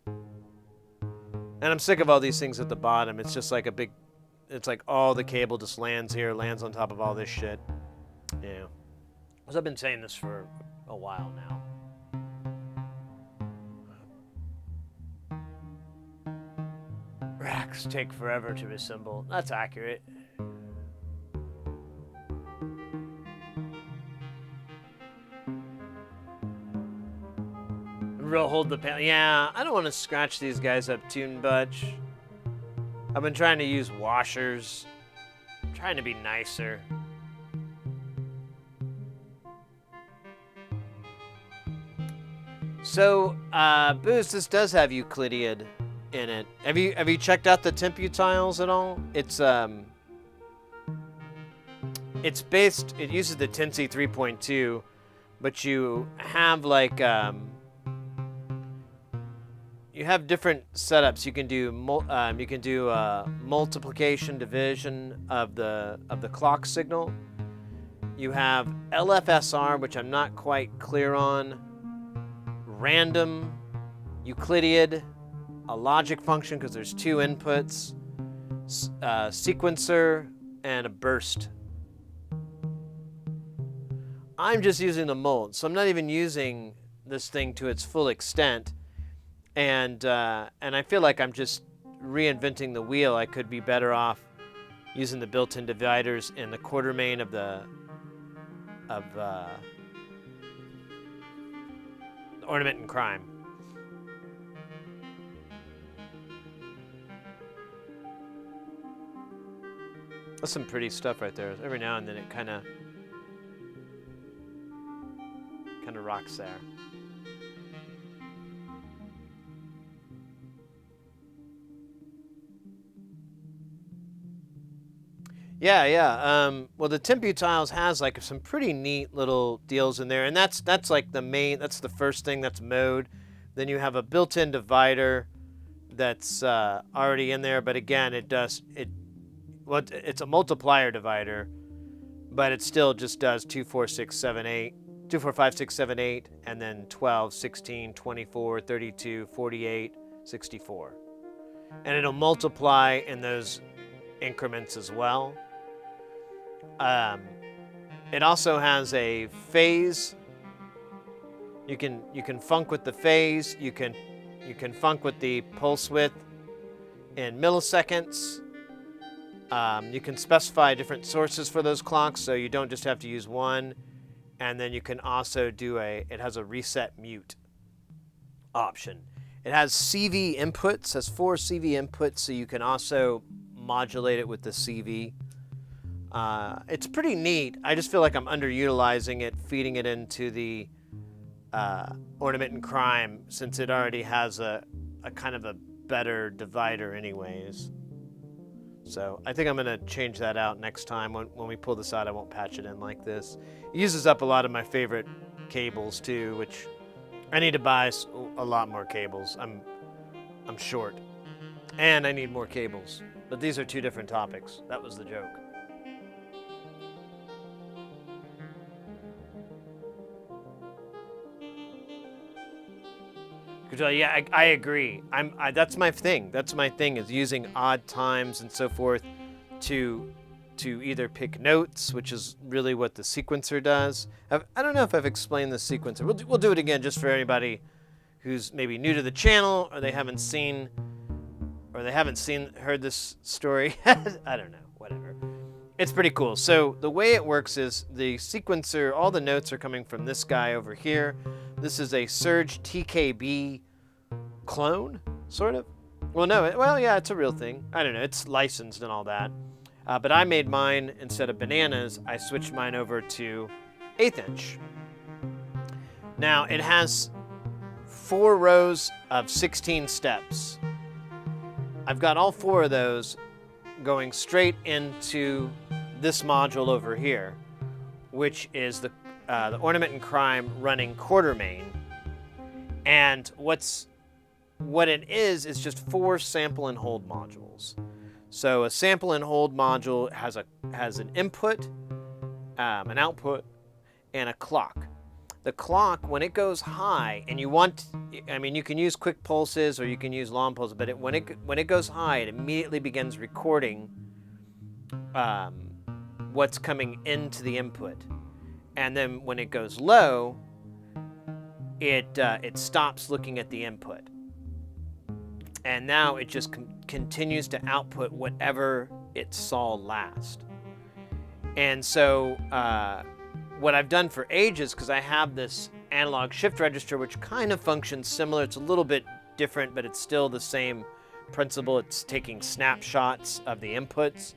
And I'm sick of all these things at the bottom. It's just like a big, it's like all the cable just lands here, lands on top of all this shit. Yeah. Because I've been saying this for a while now. Racks take forever to assemble. That's accurate. Real hold the panel. Yeah, I don't want to scratch these guys up too much. I've been trying to use washers. I'm trying to be nicer. So, Boost, this does have Euclidean in it. Have you checked out the tempu tiles at all? It's based, it uses the Tensy 3.2, but you have like you have different setups. You can do multiplication division of the clock signal. You have LFSR, which I'm not quite clear on. Random, Euclidean, a logic function because there's two inputs, sequencer, and a burst. I'm just using the mold, so I'm not even using this thing to its full extent, and I feel like I'm just reinventing the wheel. I could be better off using the built-in dividers in the quarter main of the ornament and crime. That's some pretty stuff right there. Every now and then it kind of rocks there. Yeah. Well, the tempu tiles has like some pretty neat little deals in there, and that's like the main. That's the first thing. That's mode. Then you have a built-in divider that's already in there, but again, it's a multiplier divider, but it still just does 2, 4, 6, 7, 8, 2, 4, 5, 6, 7, 8, and then 12, 16, 24, 32, 48, 64. And it'll multiply in those increments as well. It also has a phase. You can func with the phase. You can func with the pulse width in milliseconds. You can specify different sources for those clocks, so you don't just have to use one. And then you can also do it has a reset mute option. It has CV inputs, has 4 CV inputs, so you can also modulate it with the CV. It's pretty neat. I just feel like I'm underutilizing it, feeding it into the ornament and crime, since it already has a kind of a better divider anyways. So I think I'm going to change that out next time. When we pull this out, I won't patch it in like this. It uses up a lot of my favorite cables too, which I need to buy a lot more cables. I'm short, and I need more cables. But these are 2 different topics. That was the joke. Yeah, I agree. That's my thing. That's my thing, is using odd times and so forth to either pick notes, which is really what the sequencer does. I don't know if I've explained the sequencer. We'll do it again just for anybody who's maybe new to the channel, or they haven't heard this story. I don't know, whatever. It's pretty cool. So the way it works is the sequencer, all the notes are coming from this guy over here. This is a Surge TKB clone, sort of. Well, no, well, yeah, it's a real thing. I don't know, it's licensed and all that. But I made mine, instead of bananas, I switched mine over to 1/8 inch. Now, it has 4 rows of 16 steps. I've got all 4 of those going straight into this module over here, which is the Ornament and Crime running quarter main. And what it is just 4 sample and hold modules. So a sample and hold module has an input, an output, and a clock. The clock, when it goes high, and you can use quick pulses or you can use long pulses, but when it goes high, it immediately begins recording what's coming into the input, and then when it goes low, it stops looking at the input, and now it just continues to output whatever it saw last. And so what I've done for ages, because I have this analog shift register which kind of functions similar, it's a little bit different, but it's still the same principle. It's taking snapshots of the inputs.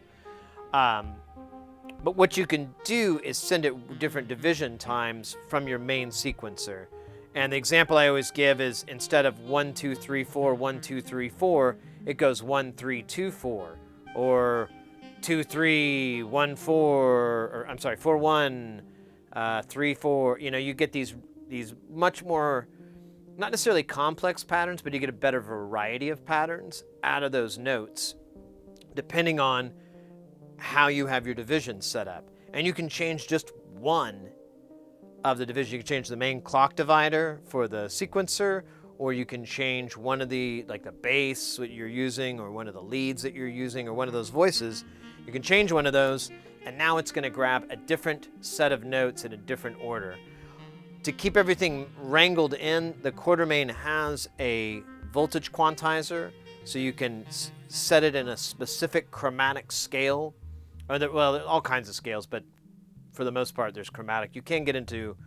But what you can do is send it different division times from your main sequencer. And the example I always give is, instead of 1 2 3 4 1 2 3 4, it goes 1 3 2 4, or 2 3 1 4, or I'm sorry, 4 1 3 4. You know, you get these much more, not necessarily complex patterns, but you get a better variety of patterns out of those notes, depending on how you have your divisions set up. And you can change just one of the division. You can change the main clock divider for the sequencer, or you can change one of the, like the bass that you're using, or one of the leads that you're using, or one of those voices. You can change one of those, and now it's going to grab a different set of notes in a different order. To keep everything wrangled in, the quarter main has a voltage quantizer, so you can set it in a specific chromatic scale. Well, all kinds of scales, but for the most part, there's chromatic. You can get into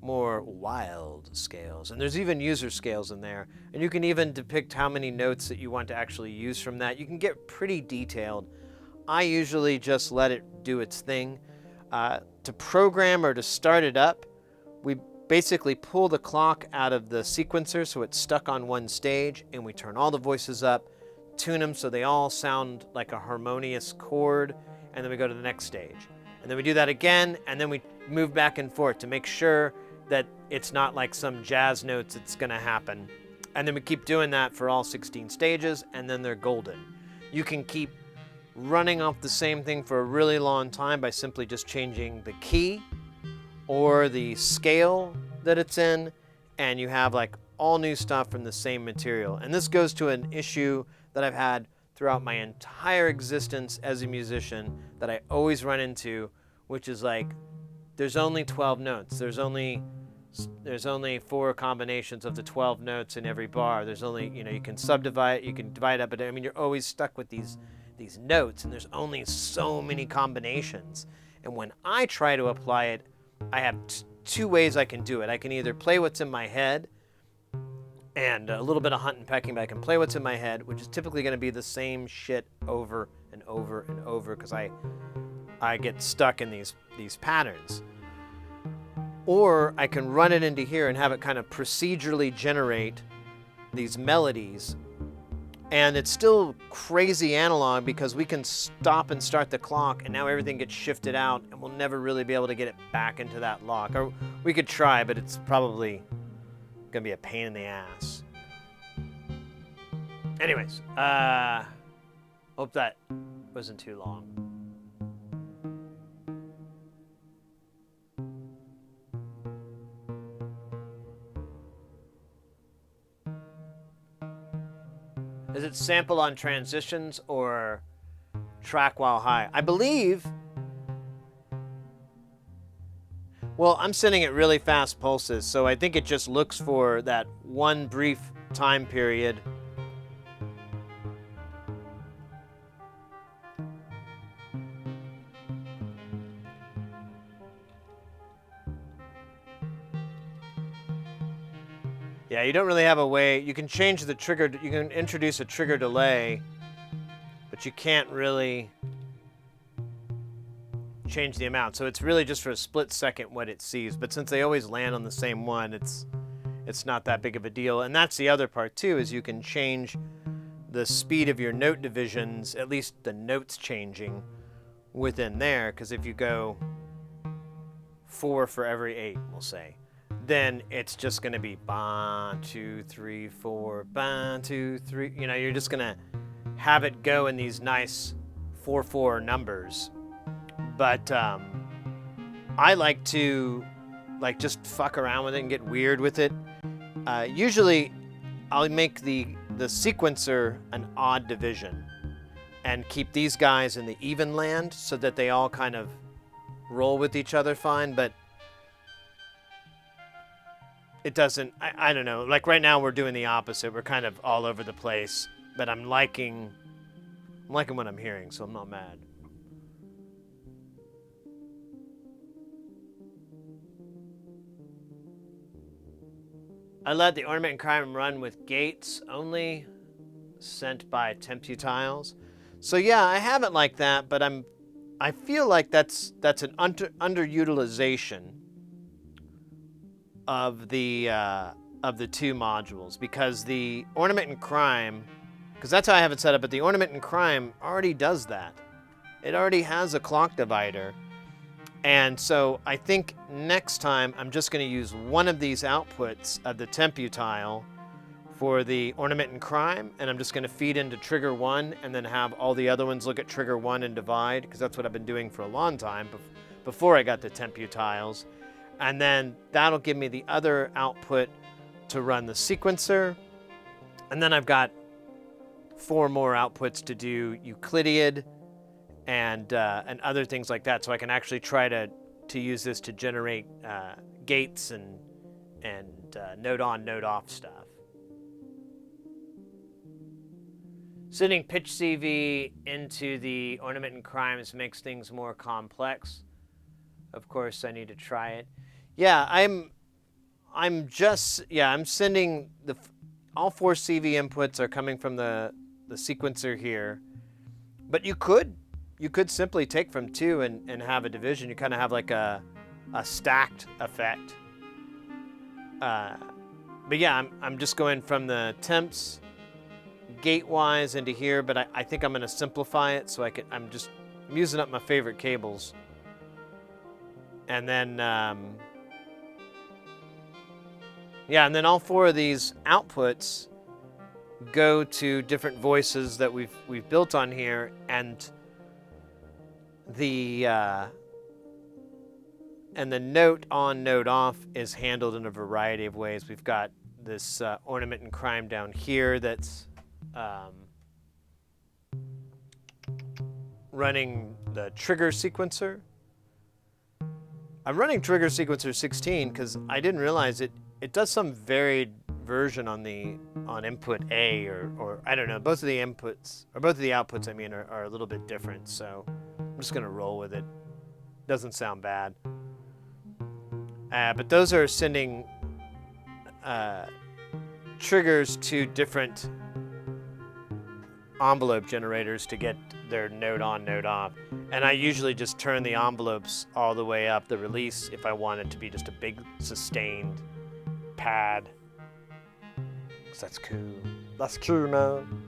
more wild scales, and there's even user scales in there. And you can even depict how many notes that you want to actually use from that. You can get pretty detailed. I usually just let it do its thing. To program or to start it up, we basically pull the clock out of the sequencer so it's stuck on one stage, and we turn all the voices up, tune them so they all sound like a harmonious chord, and then we go to the next stage. And then we do that again, and then we move back and forth to make sure that it's not like some jazz notes that's going to happen. And then we keep doing that for all 16 stages, and then they're golden. You can keep running off the same thing for a really long time by simply just changing the key or the scale that it's in, and you have like all new stuff from the same material. And this goes to an issue that I've had throughout my entire existence as a musician that I always run into, which is like, there's only 12 notes. There's only 4 combinations of the 12 notes in every bar. There's only, you can subdivide, you can divide up, but I mean, you're always stuck with these notes, and there's only so many combinations. And when I try to apply it, I have 2 ways I can do it. I can either play what's in my head, and a little bit of hunt and pecking, but I can play what's in my head, which is typically going to be the same shit over and over and over, because I get stuck in these patterns. Or I can run it into here and have it kind of procedurally generate these melodies. And it's still crazy analog, because we can stop and start the clock, and now everything gets shifted out, and we'll never really be able to get it back into that lock. Or we could try, but it's probably gonna be a pain in the ass. Anyways, hope that wasn't too long. Is it sample on transitions or track while high? I believe. Well, I'm sending it really fast pulses, so I think it just looks for that one brief time period. Yeah, you don't really have a way. You can change the trigger. You can introduce a trigger delay, but you can't really change the amount. So it's really just for a split second what it sees. But since they always land on the same one, it's not that big of a deal. And that's the other part too, is you can change the speed of your note divisions, at least the notes changing within there. Because if you go 4 for every 8, we'll say, then it's just going to be ba 2 3 4 ba 2 3. You know, you're just going to have it go in these nice 4/4 numbers. But I like to just fuck around with it and get weird with it. Usually I'll make the sequencer an odd division and keep these guys in the even land so that they all kind of roll with each other fine, but it doesn't, I don't know, like right now we're doing the opposite. We're kind of all over the place, but I'm liking what I'm hearing, so I'm not mad. I let the Ornament and Crime run with gates only, sent by Temputiles. So yeah, I have it like that, but I feel like that's an underutilization of the 2 modules, because the Ornament and Crime, because that's how I have it set up, but the Ornament and Crime already does that. It already has a clock divider. And so I think next time I'm just going to use one of these outputs of the Temputile for the Ornament and Crime, and I'm just going to feed into trigger 1 and then have all the other ones look at trigger 1 and divide, because that's what I've been doing for a long time before I got the Temputiles. And then that'll give me the other output to run the sequencer. And then I've got 4 more outputs to do Euclidean and other things like that, so I can actually try to use this to generate gates and node on, node off stuff. Sending pitch CV into the Ornament and Crimes makes things more complex. Of course, I need to try it. Yeah, I'm sending all 4 CV inputs are coming from the sequencer here, but you could simply take from 2 and have a division. You kind of have like a stacked effect. But yeah, I'm just going from the temps gate-wise into here, but I think I'm going to simplify it so I'm using up my favorite cables. And then, and then all 4 of these outputs go to different voices that we've built on here, and the note on, note off is handled in a variety of ways. We've got this Ornament and Crime down here that's running the trigger sequencer. I'm running trigger sequencer 16 because I didn't realize it does some varied version on input A or I don't know. Both of the inputs, or both of the outputs, I mean, are a little bit different. So I'm just gonna roll with it. Doesn't sound bad. But those are sending triggers to different envelope generators to get their node on, node off. And I usually just turn the envelopes all the way up the release if I want it to be just a big sustained pad. 'Cause that's cool. That's cool, man.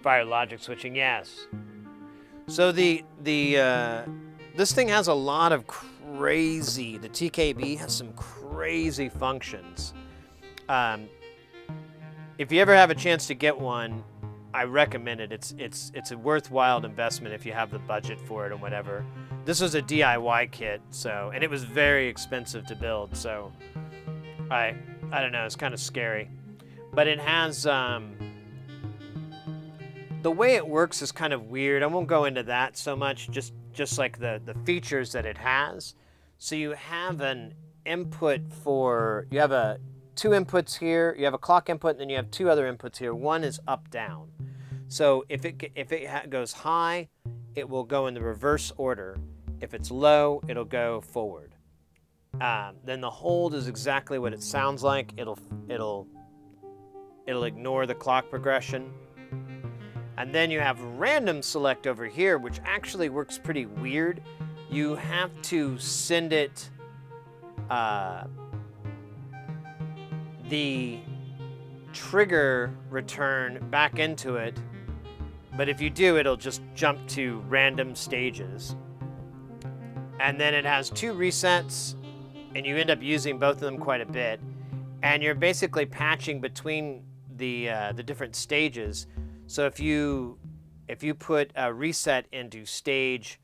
Fire logic switching, yes. So the this thing has a lot of crazy. The TKB has some crazy functions. If you ever have a chance to get one, I recommend it. It's a worthwhile investment if you have the budget for it and whatever. This was a DIY kit, so, and it was very expensive to build. So I don't know. It's kind of scary, but it has. The way it works is kind of weird. I won't go into that so much, just like the features that it has. So you have an input you have 2 inputs here, you have a clock input, and then you have 2 other inputs here. One is up, down. So if it goes high, it will go in the reverse order. If it's low, it'll go forward. Then the hold is exactly what it sounds like. It'll ignore the clock progression. And then you have random select over here, which actually works pretty weird. You have to send it the trigger return back into it. But if you do, it'll just jump to random stages. And then it has 2 resets, and you end up using both of them quite a bit. And you're basically patching between the different stages. So if you put a reset into stage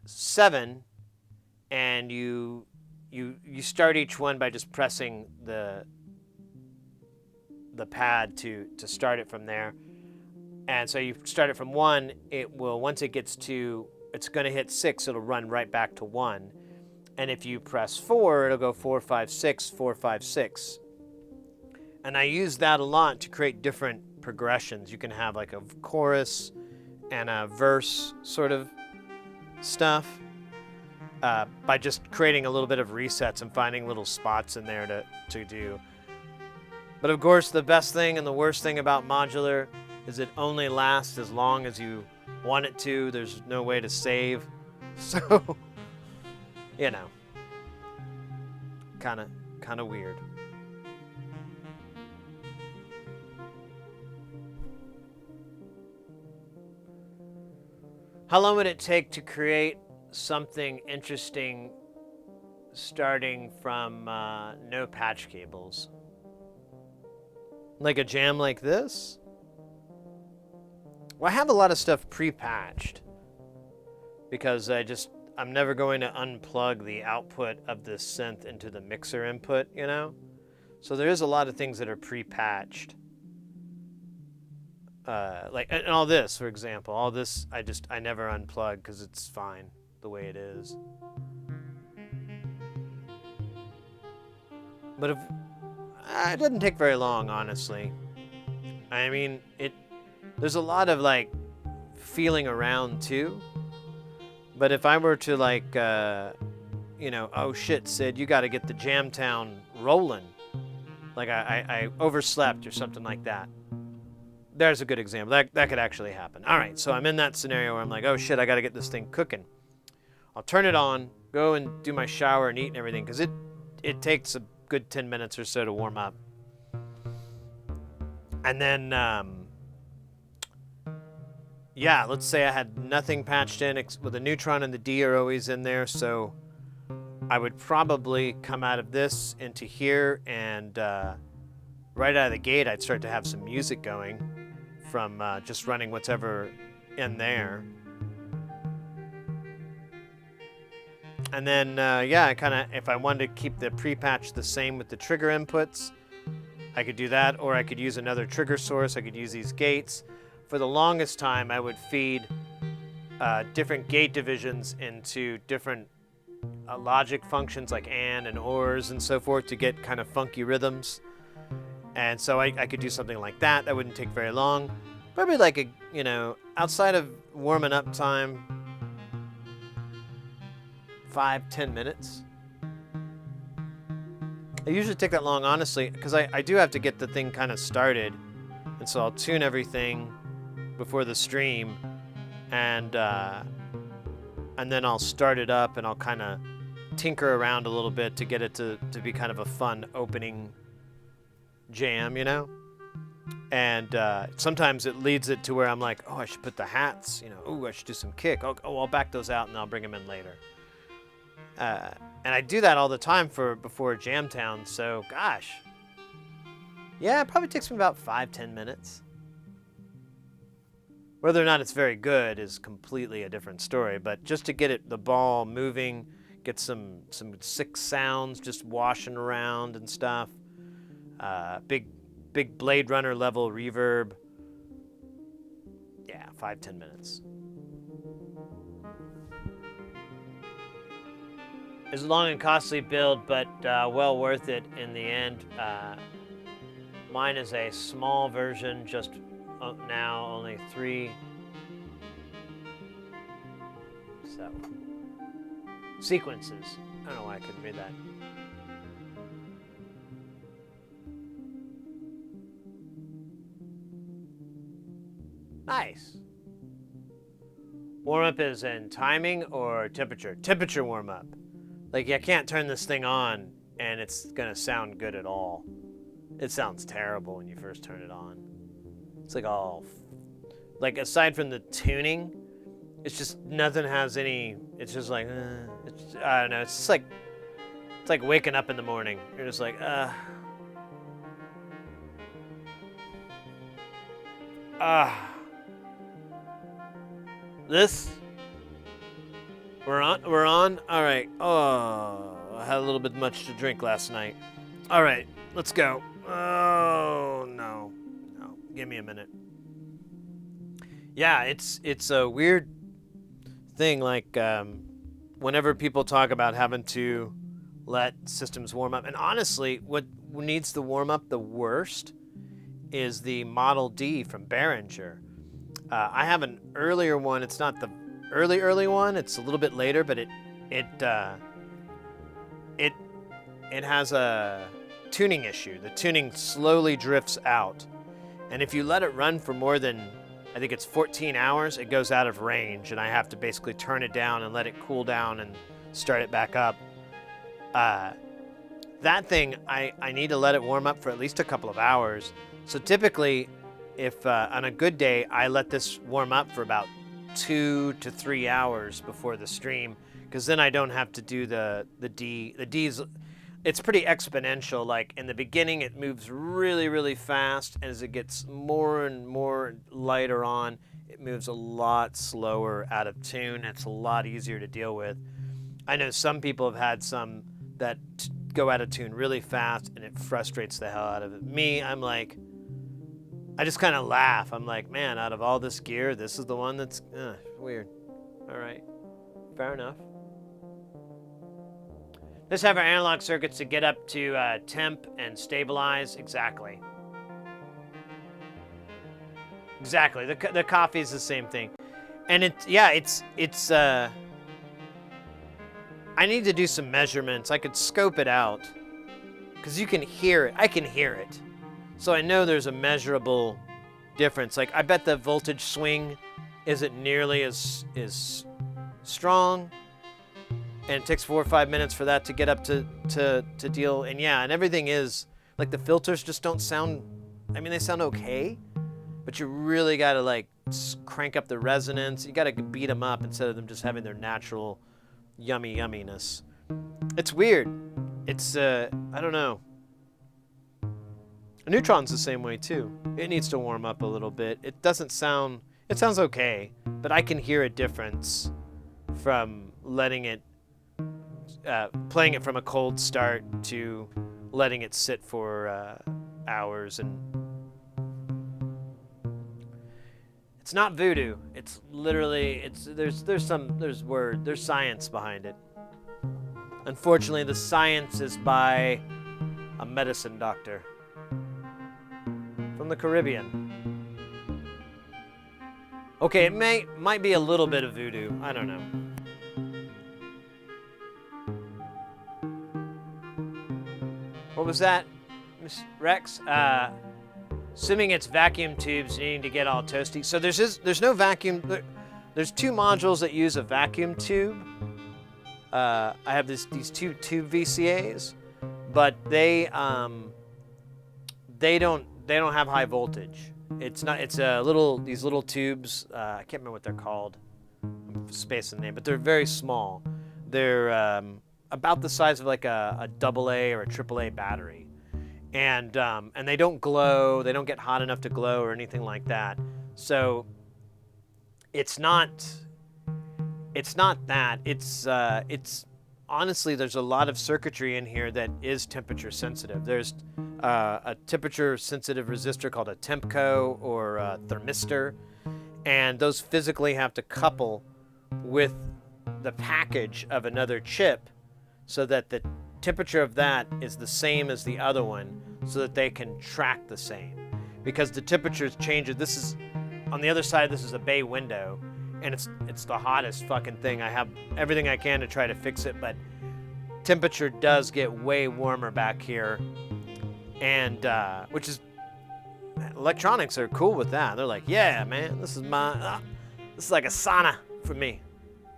7, and you start each one by just pressing the pad to start it from there. And so you start it from 1, it will, once it gets to, it's going to hit 6, it'll run right back to 1. And if you press 4, it'll go 4, 5, 6, 4, 5, 6. And I use that a lot to create different progressions. You can have like a chorus and a verse sort of stuff by just creating a little bit of resets and finding little spots in there to do. But of course, the best thing and the worst thing about modular is it only lasts as long as you want it to. There's no way to save. So, you know, kind of weird. How long would it take to create something interesting starting from no patch cables? Like a jam like this? Well, I have a lot of stuff pre-patched because I'm never going to unplug the output of this synth into the mixer input, you know? So there is a lot of things that are pre-patched. Like, and all this, for example, all this, I never unplug because it's fine the way it is. But it doesn't take very long, honestly. I mean, there's a lot of like feeling around too. But if I were to like, oh shit, Sid, you got to get the Jamtown rolling. Like I overslept or something like that. There's a good example. That could actually happen. All right, so I'm in that scenario where I'm like, oh shit, I got to get this thing cooking. I'll turn it on, go and do my shower and eat and everything, because it takes a good 10 minutes or so to warm up. And then, let's say I had nothing patched in, with the neutron and the D are always in there, so I would probably come out of this into here, and right out of the gate, I'd start to have some music going from just running whatever in there. And then, if I wanted to keep the pre-patch the same with the trigger inputs, I could do that, or I could use another trigger source. I could use these gates. For the longest time, I would feed different gate divisions into different logic functions like and ors and so forth to get kind of funky rhythms. And so I could do something like that. That wouldn't take very long. Probably like outside of warming up time, 5-10 minutes. I usually take that long, honestly, because I do have to get the thing kind of started. And so I'll tune everything before the stream, and then I'll start it up, and I'll kind of tinker around a little bit to get it to be kind of a fun opening jam, you know? And sometimes it leads it to where I'm like, oh, I should put the hats, I should do some kick. Oh, I'll back those out, and I'll bring them in later. And I do that all the time before Jamtown, so gosh. Yeah, it probably takes me about 5-10 minutes. Whether or not it's very good is completely a different story, but just to get the ball moving, get some sick sounds just washing around and stuff. Big Blade Runner level reverb. Yeah, 5-10 minutes. It's a long and costly build, but well worth it in the end. Mine is a small version, just now only 3. So sequences. I don't know why I couldn't read that. Nice. Warm up is in timing or temperature? Temperature warm up. Like, I can't turn this thing on and it's gonna sound good at all. It sounds terrible when you first turn it on. It's like all, like, aside from the tuning, it's just nothing has any. It's just like, it's, I don't know. It's just like, it's like waking up in the morning. You're just like, This? We're on? Alright. Oh, I had a little bit much to drink last night. Alright, let's go. Oh, no. No, give me a minute. Yeah, it's a weird thing, like, whenever people talk about having to let systems warm up, and honestly, what needs to warm up the worst is the Model D from Behringer. I have an earlier one. It's not the early one. It's a little bit later, but it has a tuning issue. The tuning slowly drifts out, and if you let it run for more than, I think it's 14 hours, it goes out of range, and I have to basically turn it down and let it cool down and start it back up. That thing, I need to let it warm up for at least a couple of hours. So typically, if on a good day, I let this warm up for about 2 to 3 hours before the stream, because then I don't have to do the D. The D's, it's pretty exponential. Like, in the beginning, it moves really, really fast, and as it gets more and more lighter on, it moves a lot slower out of tune. It's a lot easier to deal with. I know some people have had some that go out of tune really fast, and it frustrates the hell out of it. Me, I'm like, I just kind of laugh. I'm like, man, out of all this gear, this is the one that's weird. All right, fair enough. Let's have our analog circuits to get up to temp and stabilize. Exactly. Exactly. The coffee is the same thing, and it's. I need to do some measurements. I could scope it out, because you can hear it. I can hear it. So I know there's a measurable difference. Like, I bet the voltage swing isn't nearly as strong, and it takes 4 or 5 minutes for that to get up to deal. And yeah, and everything is, like, the filters just don't sound, I mean, they sound okay, but you really got to, like, crank up the resonance. You got to beat them up instead of them just having their natural yumminess. It's weird. It's, I don't know. A neutron's the same way too. It needs to warm up a little bit. It doesn't sound, it sounds okay, but I can hear a difference from letting it, playing it from a cold start to letting it sit for hours. And it's not voodoo. It's literally, there's science behind it. Unfortunately, the science is by a medicine doctor from the Caribbean. Okay, it might be a little bit of voodoo. I don't know. What was that, Miss Rex? Assuming it's vacuum tubes needing to get all toasty. So there's no vacuum. There's 2 modules that use a vacuum tube. I have these 2 tube VCAs, but they don't have high voltage. It's these little tubes. I can't remember what they're called. I'm spacing the name, but they're very small. They're about the size of like a AA or a AAA battery, and they don't glow. They don't get hot enough to glow or anything like that. So it's not that. It's honestly, there's a lot of circuitry in here that is temperature sensitive. There's a temperature sensitive resistor called a tempco or a thermistor, and those physically have to couple with the package of another chip so that the temperature of that is the same as the other one, so that they can track the same. because the temperature's changing. This is, on the other side, this is a bay window, and it's the hottest fucking thing. I have everything I can to try to fix it, but temperature does get way warmer back here, and which is, electronics are cool with that. They're like, yeah, man, this is like a sauna for me.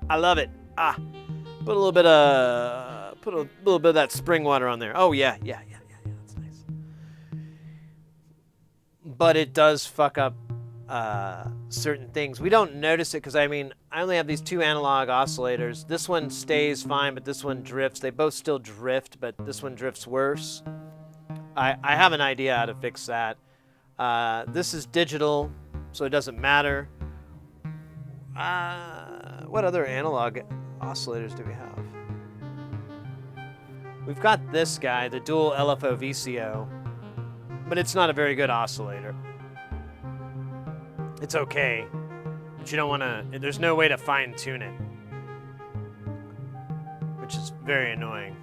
I love it. Put a little bit of that spring water on there. Oh yeah, that's nice. But it does fuck up certain things. We don't notice it because I only have these 2 analog oscillators. This one stays fine, but this one drifts. They both still drift, but this one drifts worse. I have an idea how to fix that. This is digital, so it doesn't matter. What other analog oscillators do we have? We've got this guy, the dual LFO VCO, but it's not a very good oscillator. It's okay, but you don't want to, there's no way to fine tune it, which is very annoying.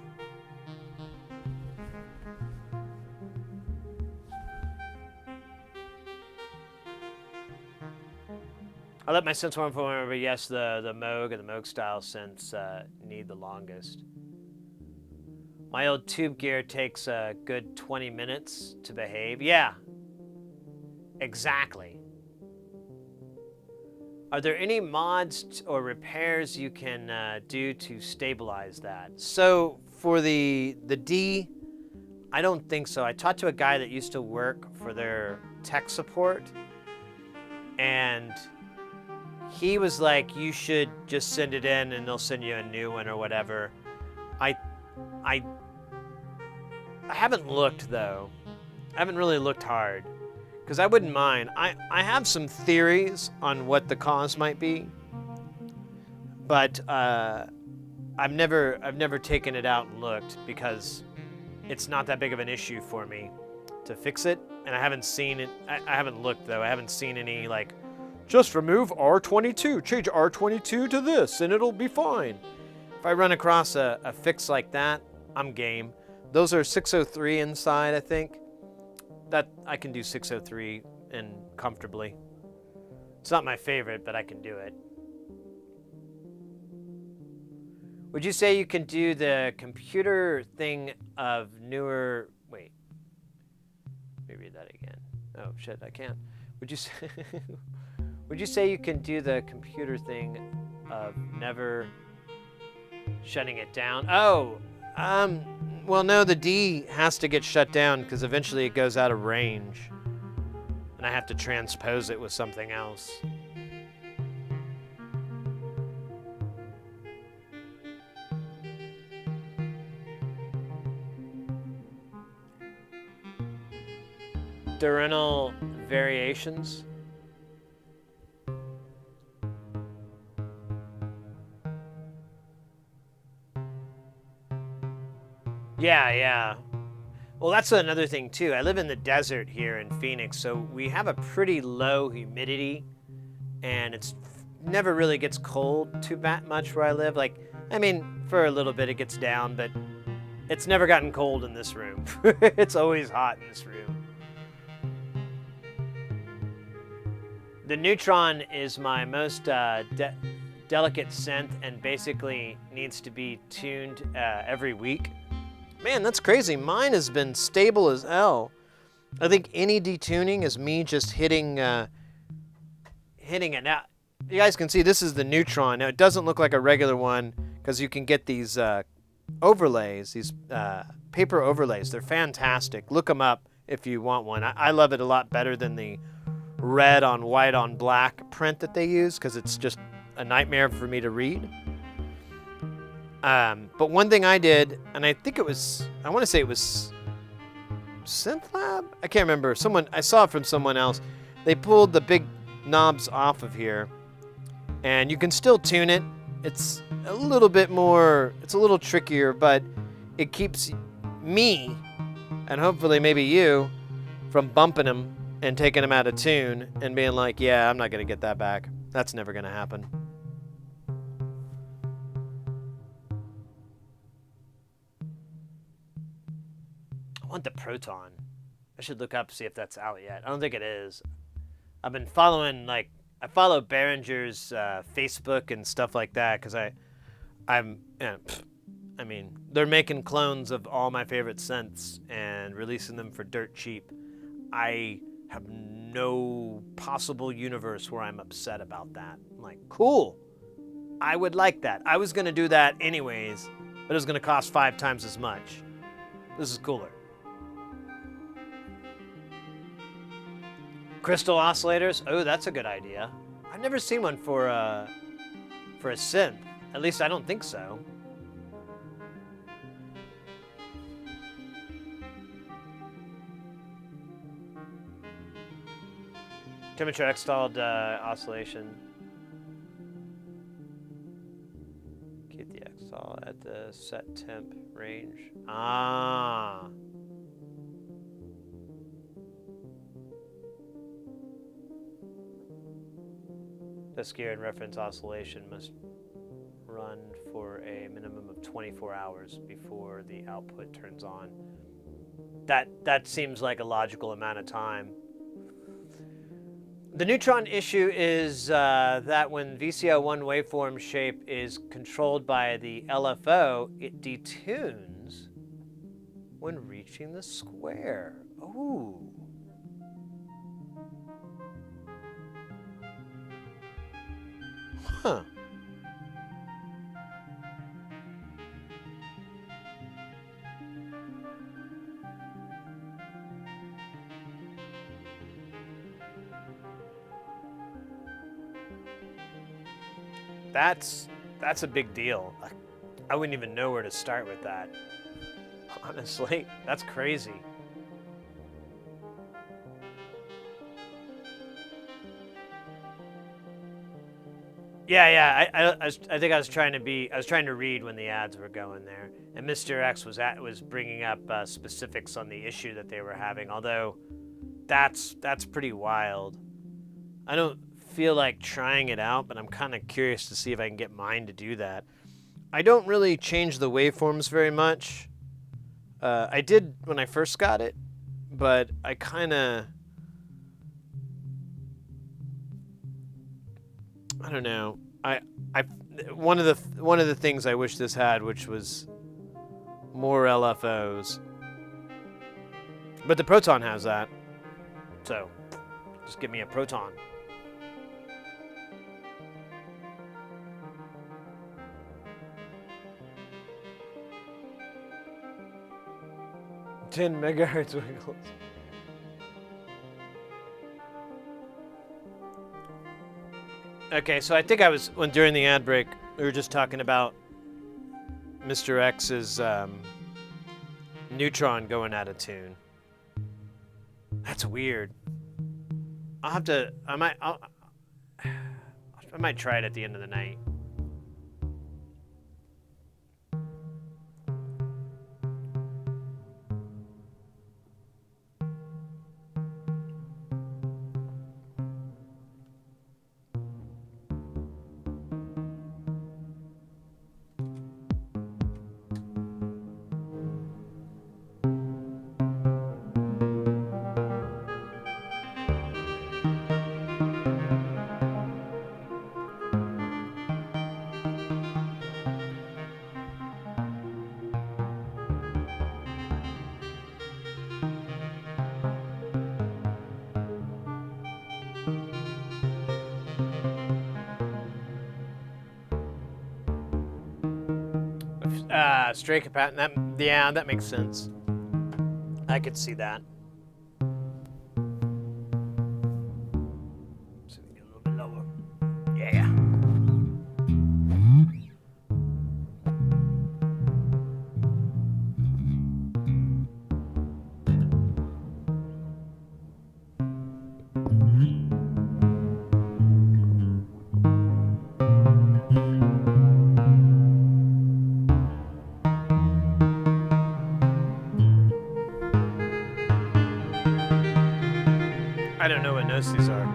I let my synths warm for whenever, yes, the Moog and the Moog style synths need the longest. My old tube gear takes a good 20 minutes to behave. Yeah, exactly. Are there any mods or repairs you can do to stabilize that? So for the D, I don't think so. I talked to a guy that used to work for their tech support, and he was like, you should just send it in and they'll send you a new one or whatever. I haven't looked though. I haven't really looked hard because I wouldn't mind. I have some theories on what the cause might be, but I've never taken it out and looked because it's not that big of an issue for me to fix it, and I haven't seen it. I haven't looked though. I haven't seen any like, just remove R22, change R22 to this, and it'll be fine. If I run across a fix like that, I'm game. Those are 603 inside, I think. That I can do 603 and comfortably. It's not my favorite, but I can do it. Would you say you can do the computer thing of newer... Wait. Let me read that again. Oh, shit, I can't. Would you say... Would you say you can do the computer thing of never shutting it down? Oh, well, no, the D has to get shut down because eventually it goes out of range. And I have to transpose it with something else. Diurnal variations. Yeah. Well, that's another thing too. I live in the desert here in Phoenix, so we have a pretty low humidity, and it's never really gets cold too much where I live. Like, I mean, for a little bit it gets down, but it's never gotten cold in this room. It's always hot in this room. The Neutron is my most delicate synth and basically needs to be tuned every week. Man, that's crazy. Mine has been stable as hell. I think any detuning is me just hitting it. Now, you guys can see this is the Neutron. Now, it doesn't look like a regular one because you can get these overlays, these paper overlays. They're fantastic. Look them up if you want one. I love it a lot better than the red on white on black print that they use because it's just a nightmare for me to read. But one thing I did, and I think it was, I want to say it was Synth Lab? I can't remember. I saw it from someone else. They pulled the big knobs off of here, and you can still tune it. It's a little bit more, it's a little trickier, but it keeps me, and hopefully maybe you, from bumping them and taking them out of tune and being like, yeah, I'm not going to get that back. That's never going to happen. I want the Proton. I should look up, see if that's out yet. I don't think it is. I've been following, like, I follow Behringer's Facebook and stuff like that because I mean, they're making clones of all my favorite synths and releasing them for dirt cheap. I have no possible universe where I'm upset about that. I'm like, cool. I would like that. I was going to do that anyways, but it was going to cost 5 times as much. This is cooler. Crystal oscillators? Oh, that's a good idea. I've never seen one for a synth. At least I don't think so. Temperature installed oscillation. Keep the X-Sol at the set temp range. Ah. This gear and reference oscillation must run for a minimum of 24 hours before the output turns on. That seems like a logical amount of time. The neutron issue is that when VCO1 waveform shape is controlled by the LFO, it detunes when reaching the square. Ooh. Huh. That's a big deal. I wouldn't even know where to start with that. Honestly, that's crazy. Yeah. I think I was trying to read when the ads were going there, and Mr. X was bringing up specifics on the issue that they were having. Although, that's pretty wild. I don't feel like trying it out, but I'm kind of curious to see if I can get mine to do that. I don't really change the waveforms very much. I did when I first got it, but I kind of, I don't know. One of the things I wish this had, which was more LFOs, but the Proton has that. So, just give me a Proton. $10 megahertz wiggles. Okay, so I think during the ad break, we were just talking about Mr. X's neutron going out of tune. That's weird. I might try it at the end of the night. Straight capacitor. Yeah, that makes sense. I could see that. So we get a little bit lower. Yeah. I don't know what notes these are.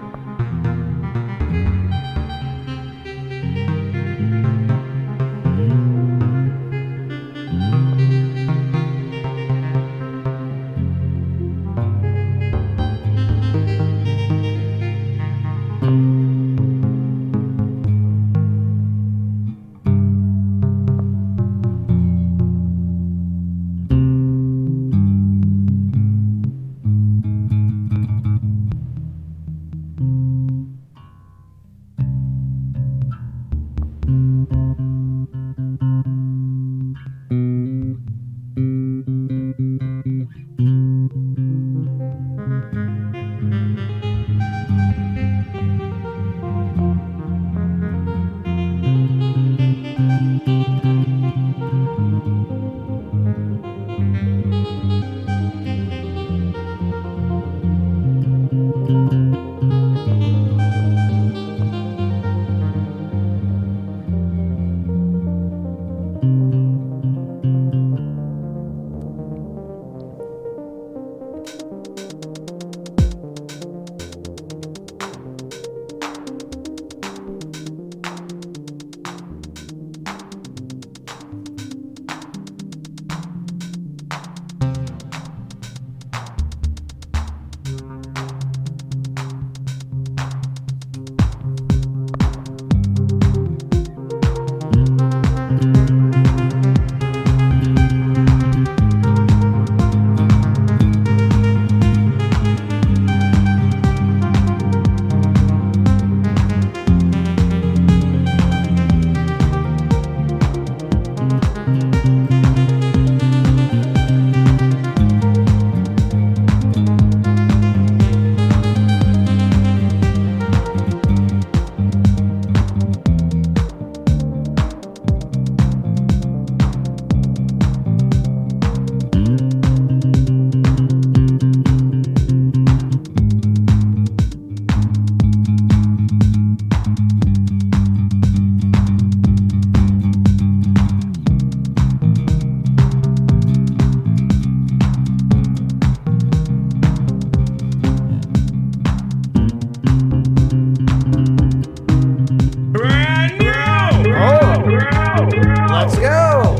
Let's go!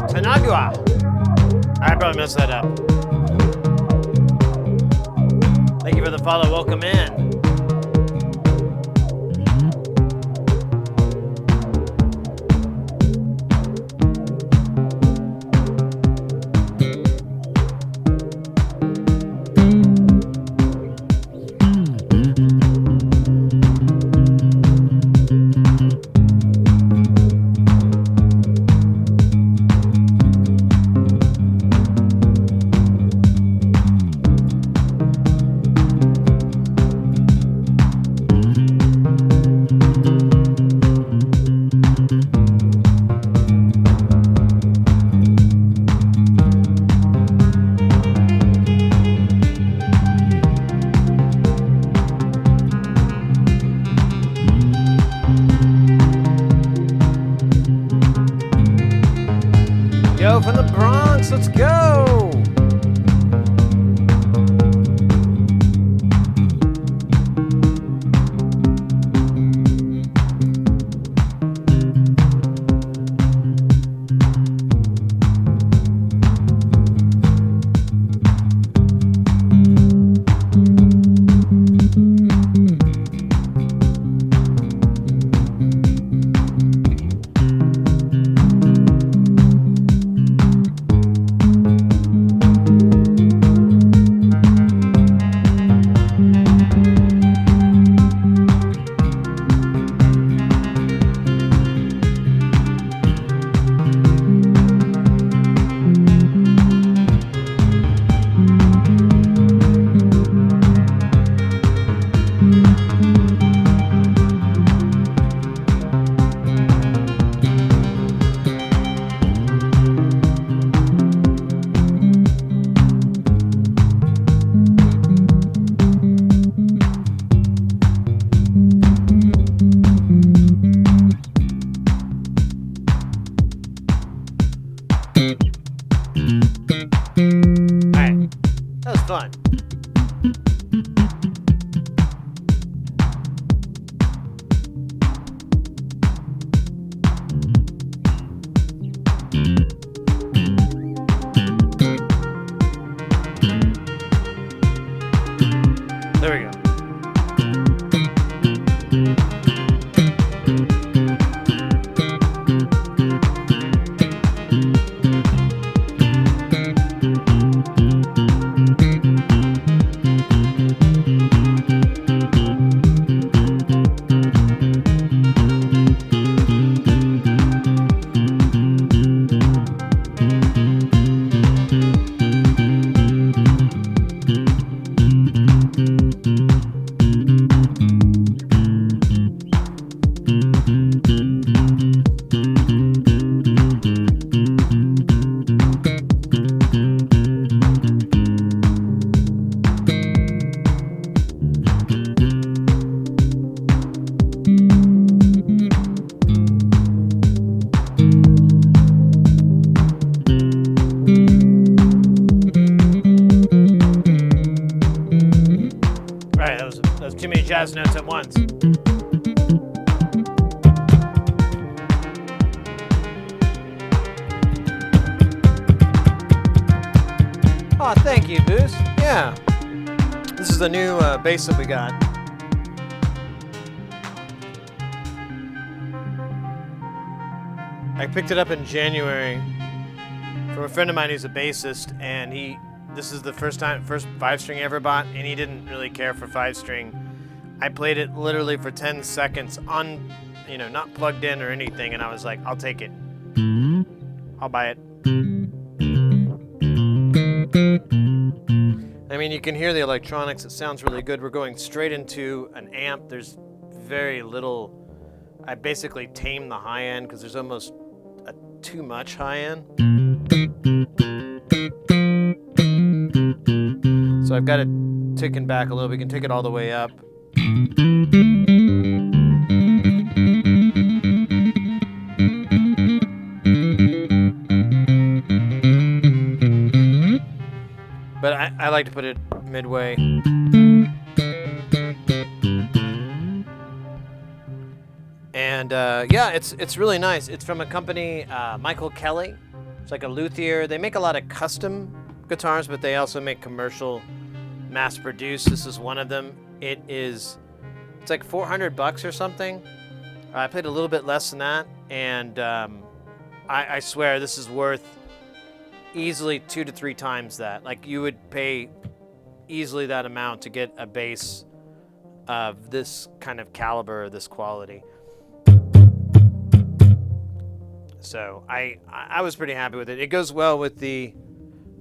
Tanagua! I probably messed that up. Thank you for the follow. Welcome in. Yo, from the Bronx, let's go! Alright, that was fun. There we go. That was too many jazz notes at once. Oh, thank you, Boost. Yeah. This is the new bass that we got. I picked it up in January from a friend of mine who's a bassist, and this is the first 5-string I ever bought, and he didn't really care for 5-string. I played it literally for 10 seconds not plugged in or anything, and I was like, I'll take it. I'll buy it. I mean, you can hear the electronics. It sounds really good. We're going straight into an amp. There's very little. I basically tamed the high end because there's almost too much high end. So I've got it ticking back a little. We can take it all the way up. But I like to put it midway. And yeah, it's really nice. It's from a company, Michael Kelly. It's like a luthier. They make a lot of custom guitars, but they also make commercial, mass-produced. This is one of them. It's like $400 or something. I paid a little bit less than that, and I swear this is worth easily 2 to 3 times that. Like, you would pay easily that amount to get a bass of this kind of caliber, this quality. So I was pretty happy with it. It goes well with the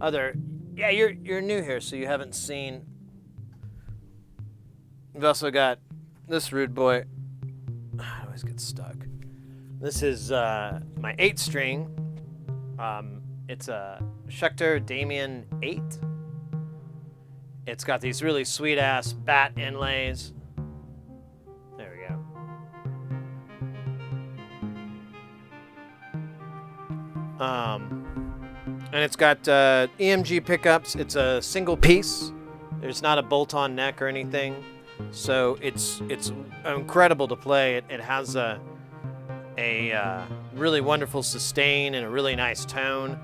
other. Yeah, you're new here, so you haven't seen. We've also got this rude boy. I always get stuck. This is my 8-string. It's a Schecter Damien 8. It's got these really sweet ass bat inlays. There we go. And it's got EMG pickups. It's a single piece. There's not a bolt-on neck or anything, so it's incredible to play. It has a really wonderful sustain and a really nice tone.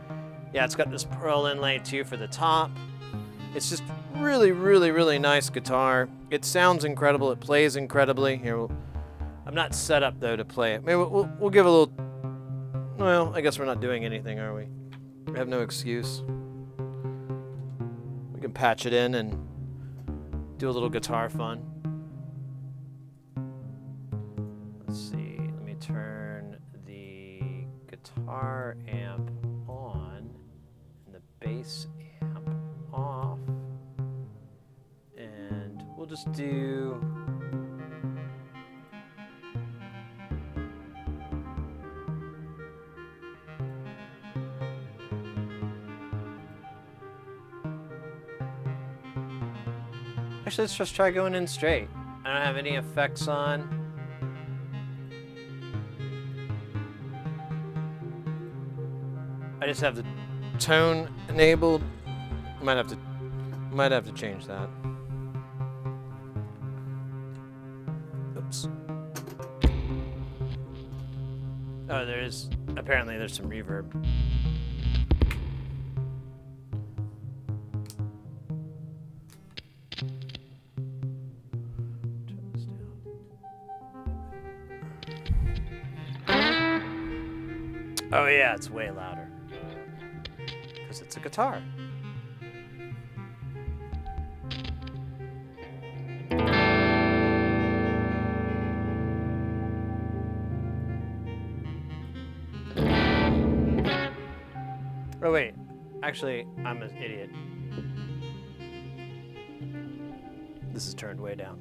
Yeah, it's got this pearl inlay too for the top. It's just really, really, really nice guitar. It sounds incredible. It plays incredibly. Here, I'm not set up though to play it. Maybe we'll give a little. Well, I guess we're not doing anything, are we? We have no excuse. We can patch it in and do a little guitar fun. Let's see. Let me turn the guitar amp on and the bass amp off. And we'll just do. Actually, let's just try going in straight. I don't have any effects on. I just have the tone enabled. Might have to change that. Oops. Oh, apparently there's some reverb. Oh yeah, it's way louder. Because it's a guitar. Oh wait, actually, I'm an idiot. This is turned way down.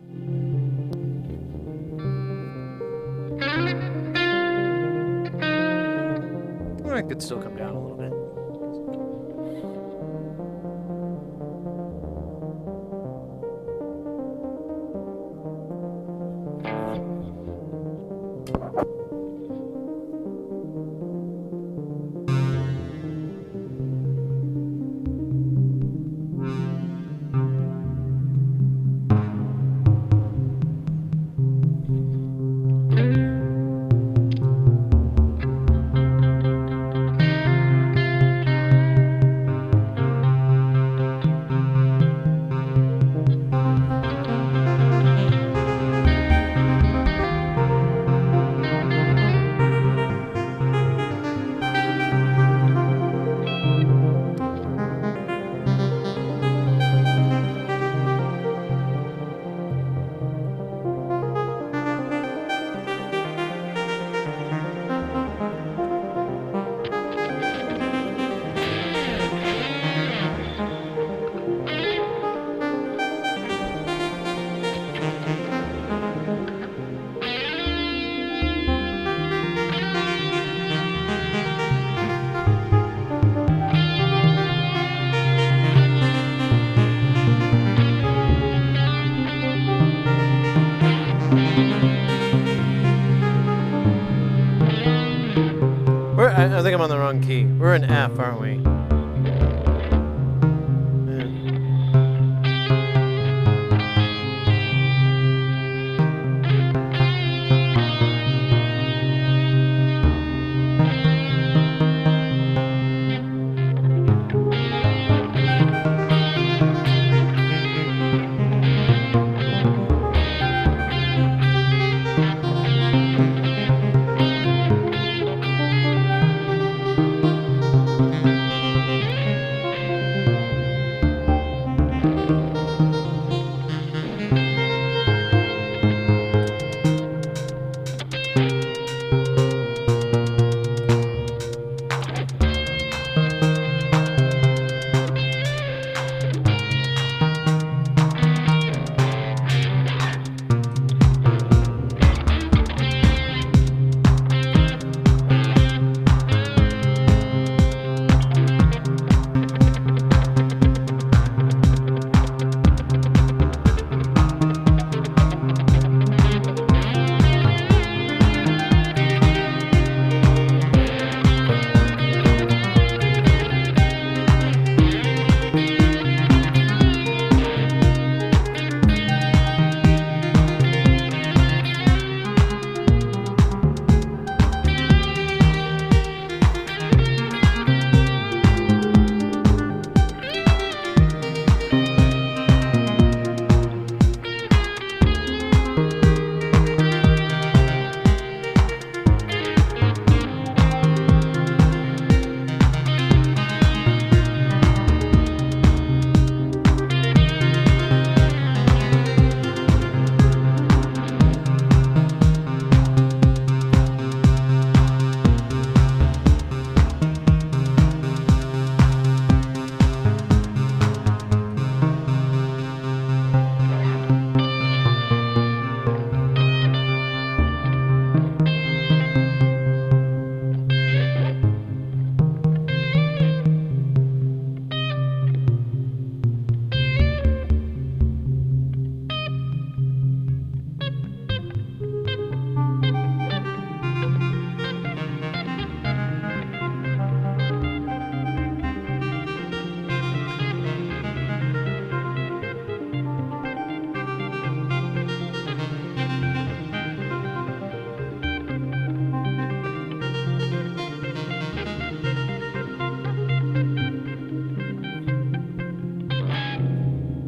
I could still come down a little bit. I think I'm on the wrong key. We're in F, aren't we?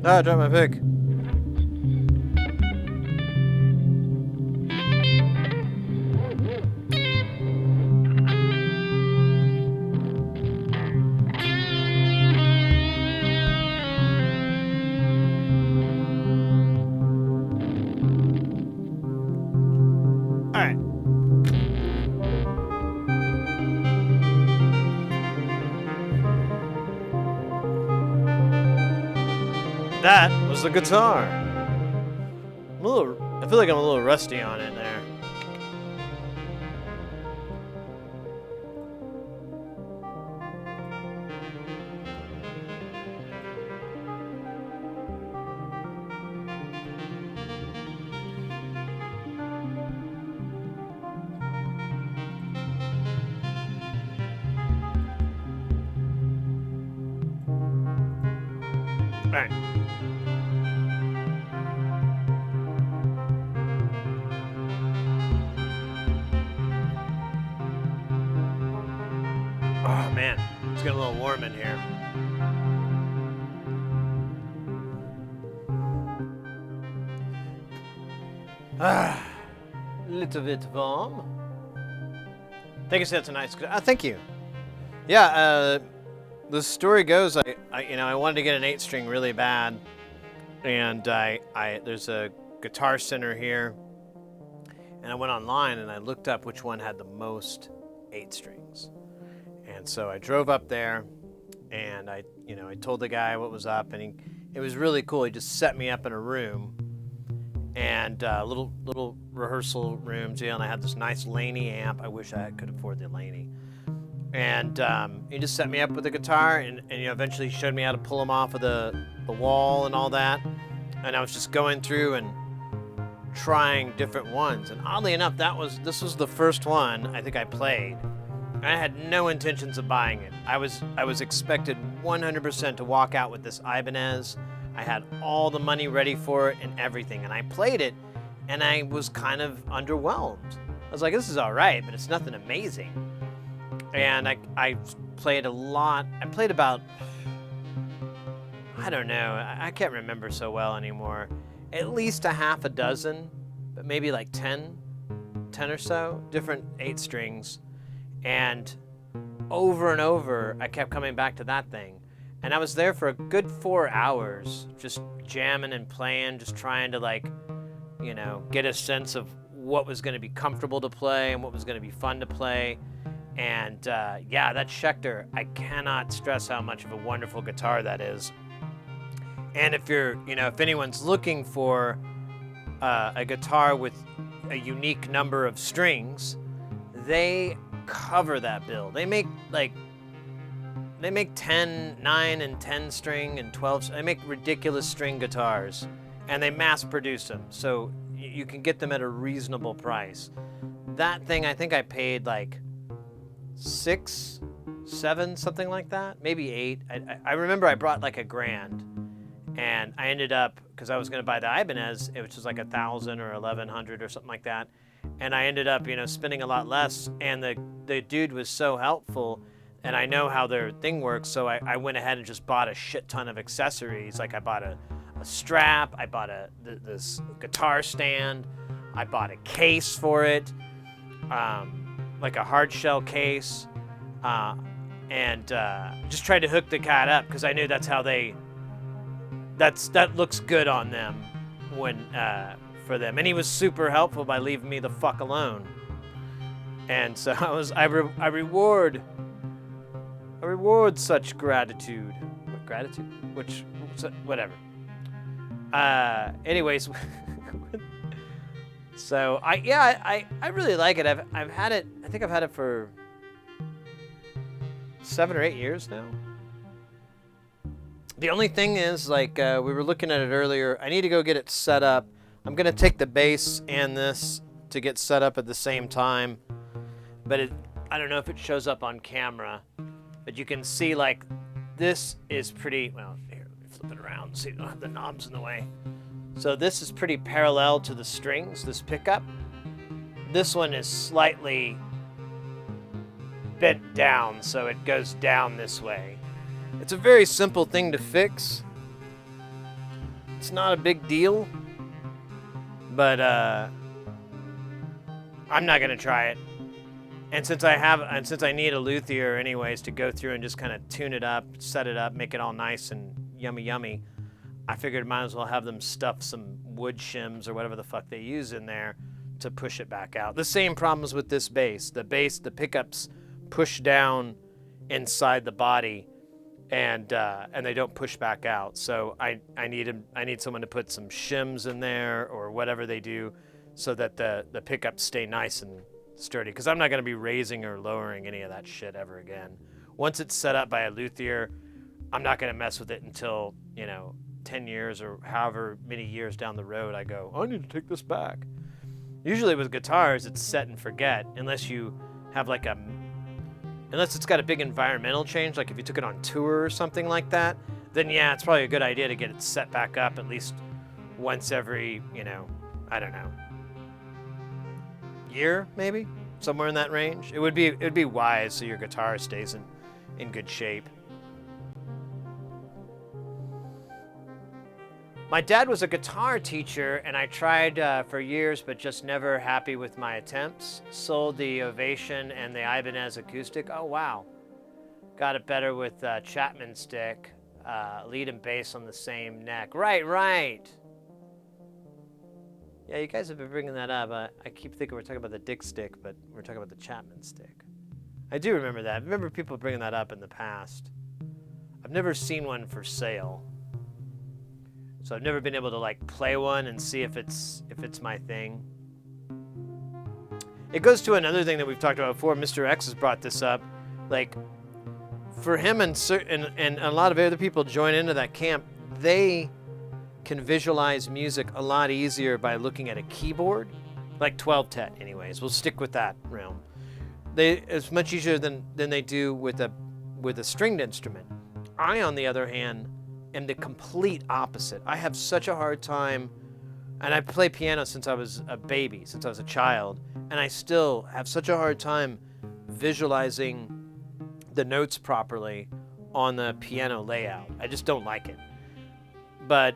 Ah, I dropped my pick. Alright. That was the guitar. I feel like I'm a little rusty on it there. Alright. Oh man, it's getting a little warm in here. Ah, little bit warm. Thank you, that's a nice. Thank you. Yeah, the story goes, I wanted to get an 8-string really bad, and there's a guitar center here, and I went online and I looked up which one had the most 8 strings. And so I drove up there, and I told the guy what was up, and it was really cool. He just set me up in a room, and little rehearsal rooms, and I had this nice Laney amp. I wish I could afford the Laney. And he just set me up with the guitar, and eventually showed me how to pull them off of the wall and all that. And I was just going through and trying different ones. And oddly enough, this was the first one I think I played. I had no intentions of buying it. I was expected 100% to walk out with this Ibanez. I had all the money ready for it and everything, and I played it, and I was kind of underwhelmed. I was like, this is all right, but it's nothing amazing. And I played a lot. I played about, I don't know, I can't remember so well anymore. At least a half a dozen, but maybe like 10 or so different 8 strings. And over, I kept coming back to that thing. And I was there for a good 4 hours, just jamming and playing, just trying to get a sense of what was going to be comfortable to play and what was going to be fun to play. And yeah, that Schecter, I cannot stress how much of a wonderful guitar that is. And if if anyone's looking for a guitar with a unique number of strings, they cover that bill. They make 10, 9, and 10 string and 12. They make ridiculous string guitars, and they mass produce them, so you can get them at a reasonable price. That thing, I think I paid like 6, 7, something like that, maybe 8. I remember I brought like $1,000, and I ended up, because I was going to buy the Ibanez, which was like 1,000 or 1,100 or something like that, and I ended up spending a lot less. And the dude was so helpful, and I know how their thing works, so I went ahead and just bought a shit ton of accessories. Like I bought a strap, I bought this guitar stand, I bought a case for it, like a hard shell case, and just tried to hook the cat up, because I knew that's how that looks good on them when for them. And he was super helpful by leaving me the fuck alone. And so I reward such gratitude. Gratitude? Whatever. Anyways, so I really like it. I've had it. I think I've had it for 7 or 8 years now. The only thing is, we were looking at it earlier, I need to go get it set up. I'm gonna take the bass and this to get set up at the same time, but I don't know if it shows up on camera, but you can see this is pretty, well, here, let me flip it around so you don't have the knobs in the way. So this is pretty parallel to the strings, this pickup. This one is slightly bent down, so it goes down this way. It's a very simple thing to fix. it's not a big deal. But I'm not gonna try it. And since I need a luthier anyways to go through and just kind of tune it up, set it up, make it all nice and yummy, I figured might as well have them stuff some wood shims or whatever the fuck they use in there to push it back out. The same problems with this bass. The pickups push down inside the body, and they don't push back out. So I need someone to put some shims in there or whatever they do, so that the pickups stay nice and sturdy. Because I'm not going to be raising or lowering any of that shit ever again. Once it's set up by a luthier, I'm not going to mess with it until 10 years or however many years down the road I go, I need to take this back. Usually with guitars, it's set and forget, unless you have unless it's got a big environmental change, like if you took it on tour or something like that, then yeah, it's probably a good idea to get it set back up at least once every, I don't know, year maybe, somewhere in that range. It would be wise so your guitar stays in good shape. My dad was a guitar teacher, and I tried for years, but just never happy with my attempts. Sold the Ovation and the Ibanez acoustic. Oh, wow. Got it better with Chapman stick, lead and bass on the same neck. Right. Yeah, you guys have been bringing that up. I keep thinking we're talking about the Dick stick, but we're talking about the Chapman stick. I do remember that. I remember people bringing that up in the past. I've never seen one for sale. So I've never been able to play one and see if it's my thing. It goes to another thing that we've talked about before. Mr. X has brought this up. For him and a lot of other people join into that camp, they can visualize music a lot easier by looking at a keyboard, like 12-tet anyways. We'll stick with that realm. It's much easier than they do with a stringed instrument. I, on the other hand, am the complete opposite. I have such a hard time, and I play piano since I was a baby, since I was a child, and I still have such a hard time visualizing the notes properly on the piano layout. I just don't like it. But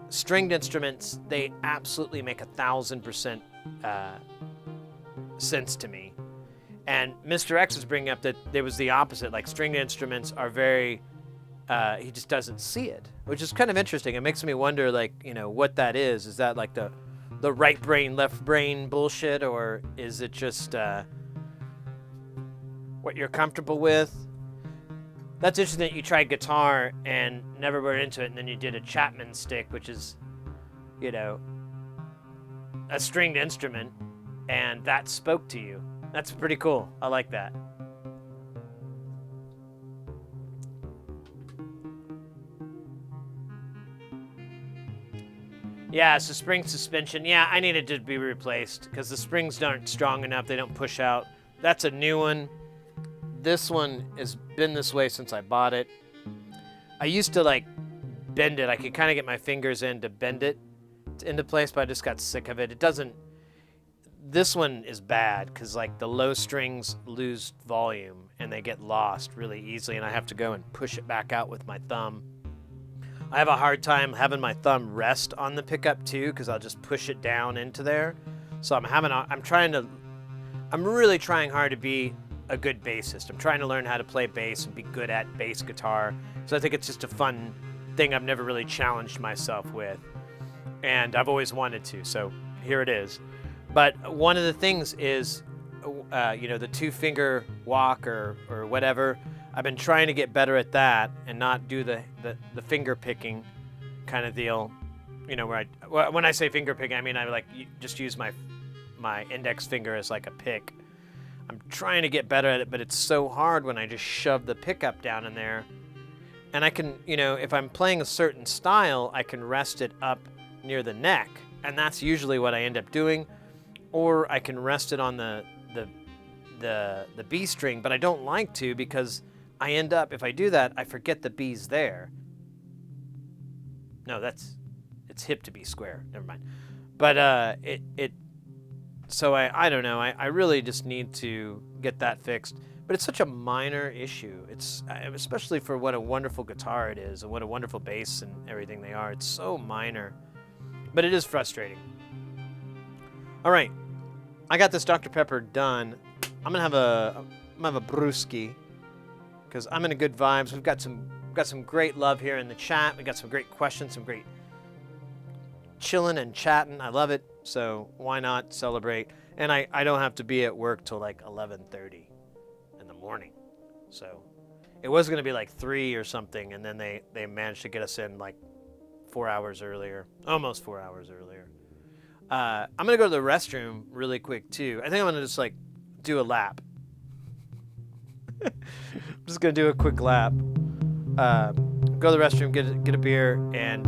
stringed instruments, they absolutely make 1,000% sense to me. And Mr. X is bringing up that there was the opposite. Stringed instruments are very he just doesn't see it, which is kind of interesting. It makes me wonder, what that is. Is that the right brain, left brain bullshit, or is it just what you're comfortable with? That's interesting that you tried guitar and never were into it, and then you did a Chapman stick, which is, a stringed instrument, and that spoke to you. That's pretty cool. I like that. Yeah, so spring suspension. Yeah, I need it to be replaced because the springs aren't strong enough. They don't push out. That's a new one. This one has been this way since I bought it. I used to bend it. I could kind of get my fingers in to bend it into place, but I just got sick of it. This one is bad because the low strings lose volume and they get lost really easily, and I have to go and push it back out with my thumb. I have a hard time having my thumb rest on the pickup too, because I'll just push it down into there. So I'm really trying hard to be a good bassist. I'm trying to learn how to play bass and be good at bass guitar. So I think it's just a fun thing I've never really challenged myself with. And I've always wanted to, so here it is. But one of the things is, the 2-finger walk or whatever. I've been trying to get better at that and not do the finger picking kind of deal. When I say finger picking, I mean I just use my index finger as a pick. I'm trying to get better at it, but it's so hard when I just shove the pickup down in there. And I can, if I'm playing a certain style, I can rest it up near the neck, and that's usually what I end up doing. Or I can rest it on the B string, but I don't like to because I end up, if I do that, I forget the B's there. No, it's hip to be square. Never mind. But so I don't know. I really just need to get that fixed. But it's such a minor issue. It's especially for what a wonderful guitar it is and what a wonderful bass and everything they are. It's so minor. But it is frustrating. All right, I got this Dr. Pepper done. I'm gonna have a brewski because I'm in a good vibes. We've got some great love here in the chat. We got some great questions, some great chilling and chatting. I love it. So why not celebrate? And I don't have to be at work till like 11:30 in the morning. So it was gonna be like 3 or something, and then they managed to get us in like 4 hours earlier, almost 4 hours earlier. I'm gonna go to the restroom really quick too. I think I'm gonna just like do a lap. I'm just gonna do a quick lap. Go to the restroom, get a beer, and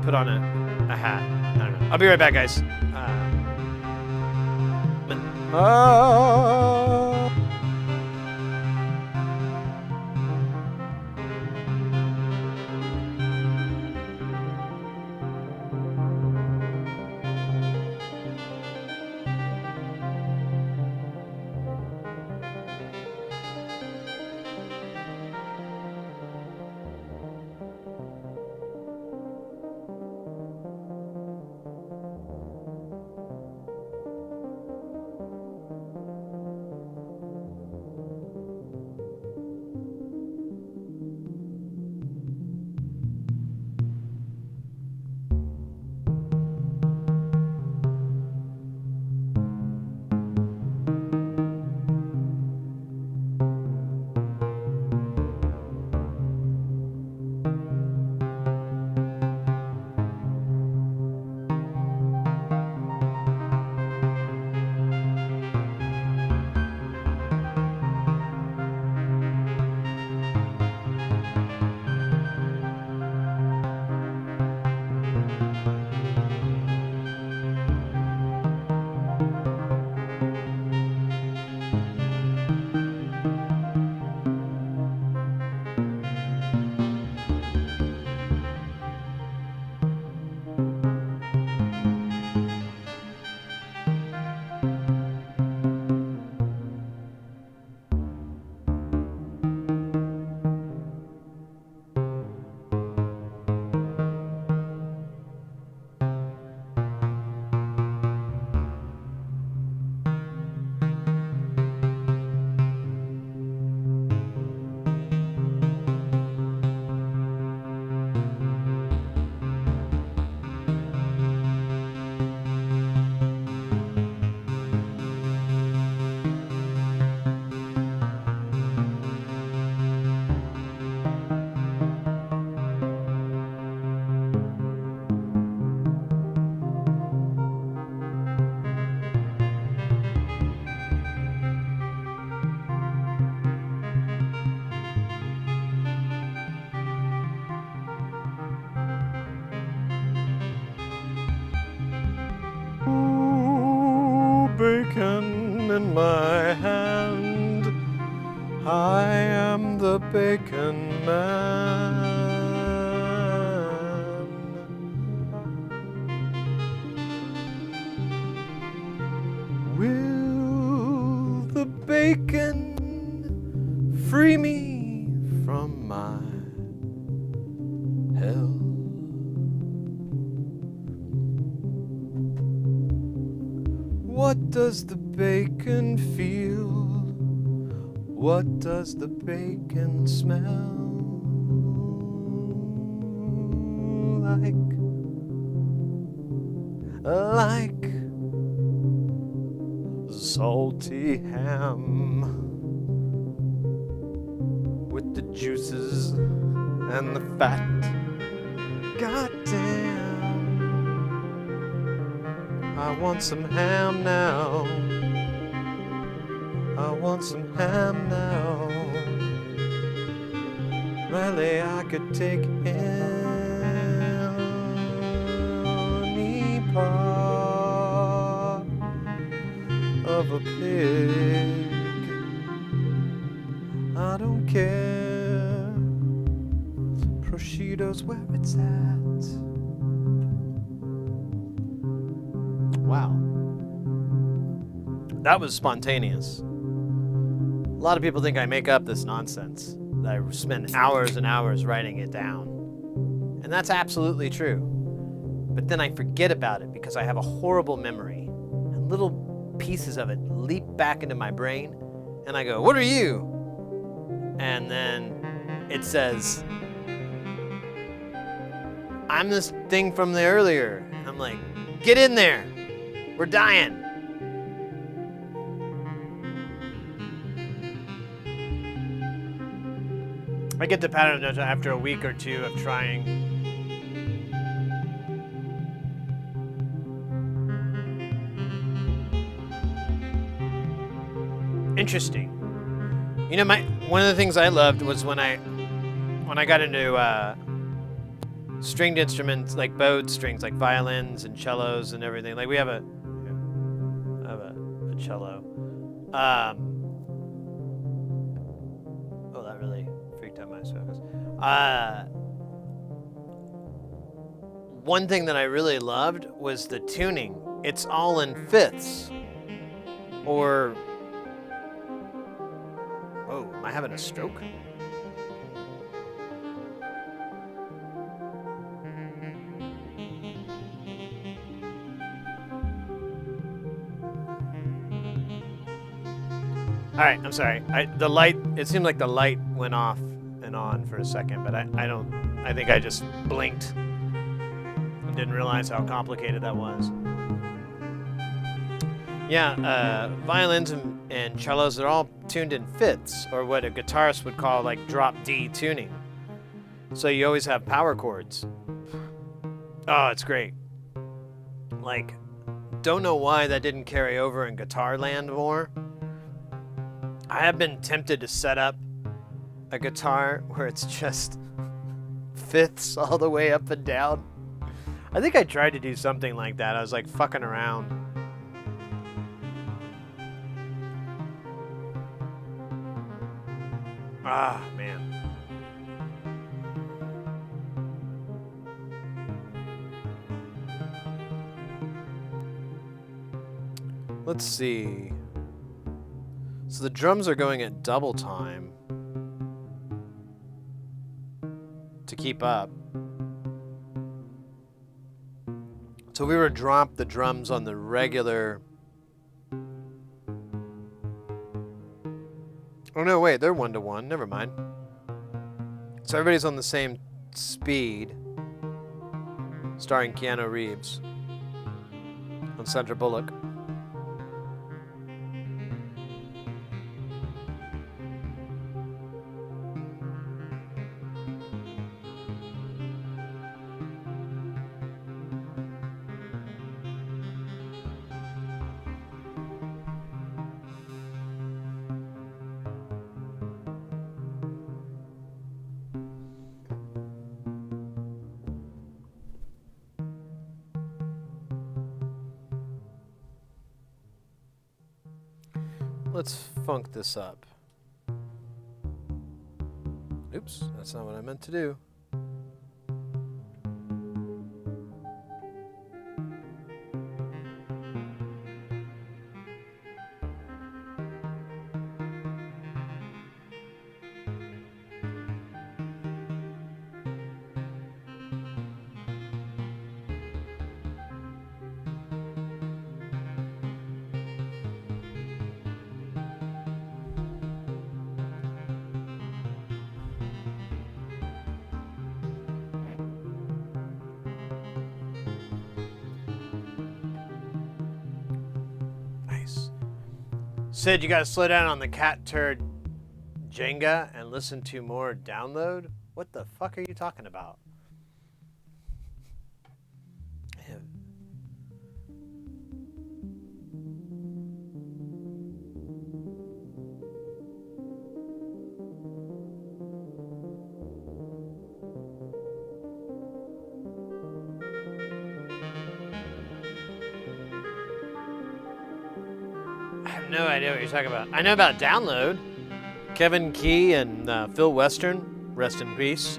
put on a hat. I don't know. I'll be right back, guys. Bacon in my hand, I am the bacon man. Will the bacon free me from my hell? What does the bacon feel? What does the bacon smell like? Like salty ham with the juices and the fat. Goddamn, I want some ham now. I want some ham now. Really, I could take any part of a pig. I don't care. Prosciutto's where it's at. Wow. That was spontaneous. A lot of people think I make up this nonsense. That I spend hours and hours writing it down. And that's absolutely true. But then I forget about it because I have a horrible memory. And little pieces of it leap back into my brain. And I go, "What are you?" And then it says, "I'm this thing from the earlier." And I'm like, "Get in there. We're dying." I get the pattern of after a week or two of trying. Interesting. You know, one of the things I loved was when I got into stringed instruments like bowed strings, like violins and cellos and everything. Like we have a cello. Oh, that really freaked out my focus. One thing that I really loved was the tuning. It's all in fifths. Or, oh, am I having a stroke? All right, I'm sorry. The light, it seemed like the light went off and on for a second, but I think I just blinked and didn't realize how complicated that was. Yeah, violins and cellos are all tuned in fifths, or what a guitarist would call like drop D tuning. So you always have power chords. Oh, it's great. Like, don't know why that didn't carry over in guitar land more. I have been tempted to set up a guitar where it's just fifths all the way up and down. I think I tried to do something like that. I was like fucking around. Ah, man. Let's see. So the drums are going at double time to keep up. So we were to drop the drums on the regular. Oh no, wait, they're 1-to-1. Never mind. So everybody's on the same speed. Starring Keanu Reeves and Sandra Bullock. Let's funk this up. Oops, that's not what I meant to do. Sid, you gotta slow down on the cat turd Jenga and listen to more download? What the fuck are you talking about? No idea what you're talking about. I know about Download. Kevin Key and Phil Western, rest in peace.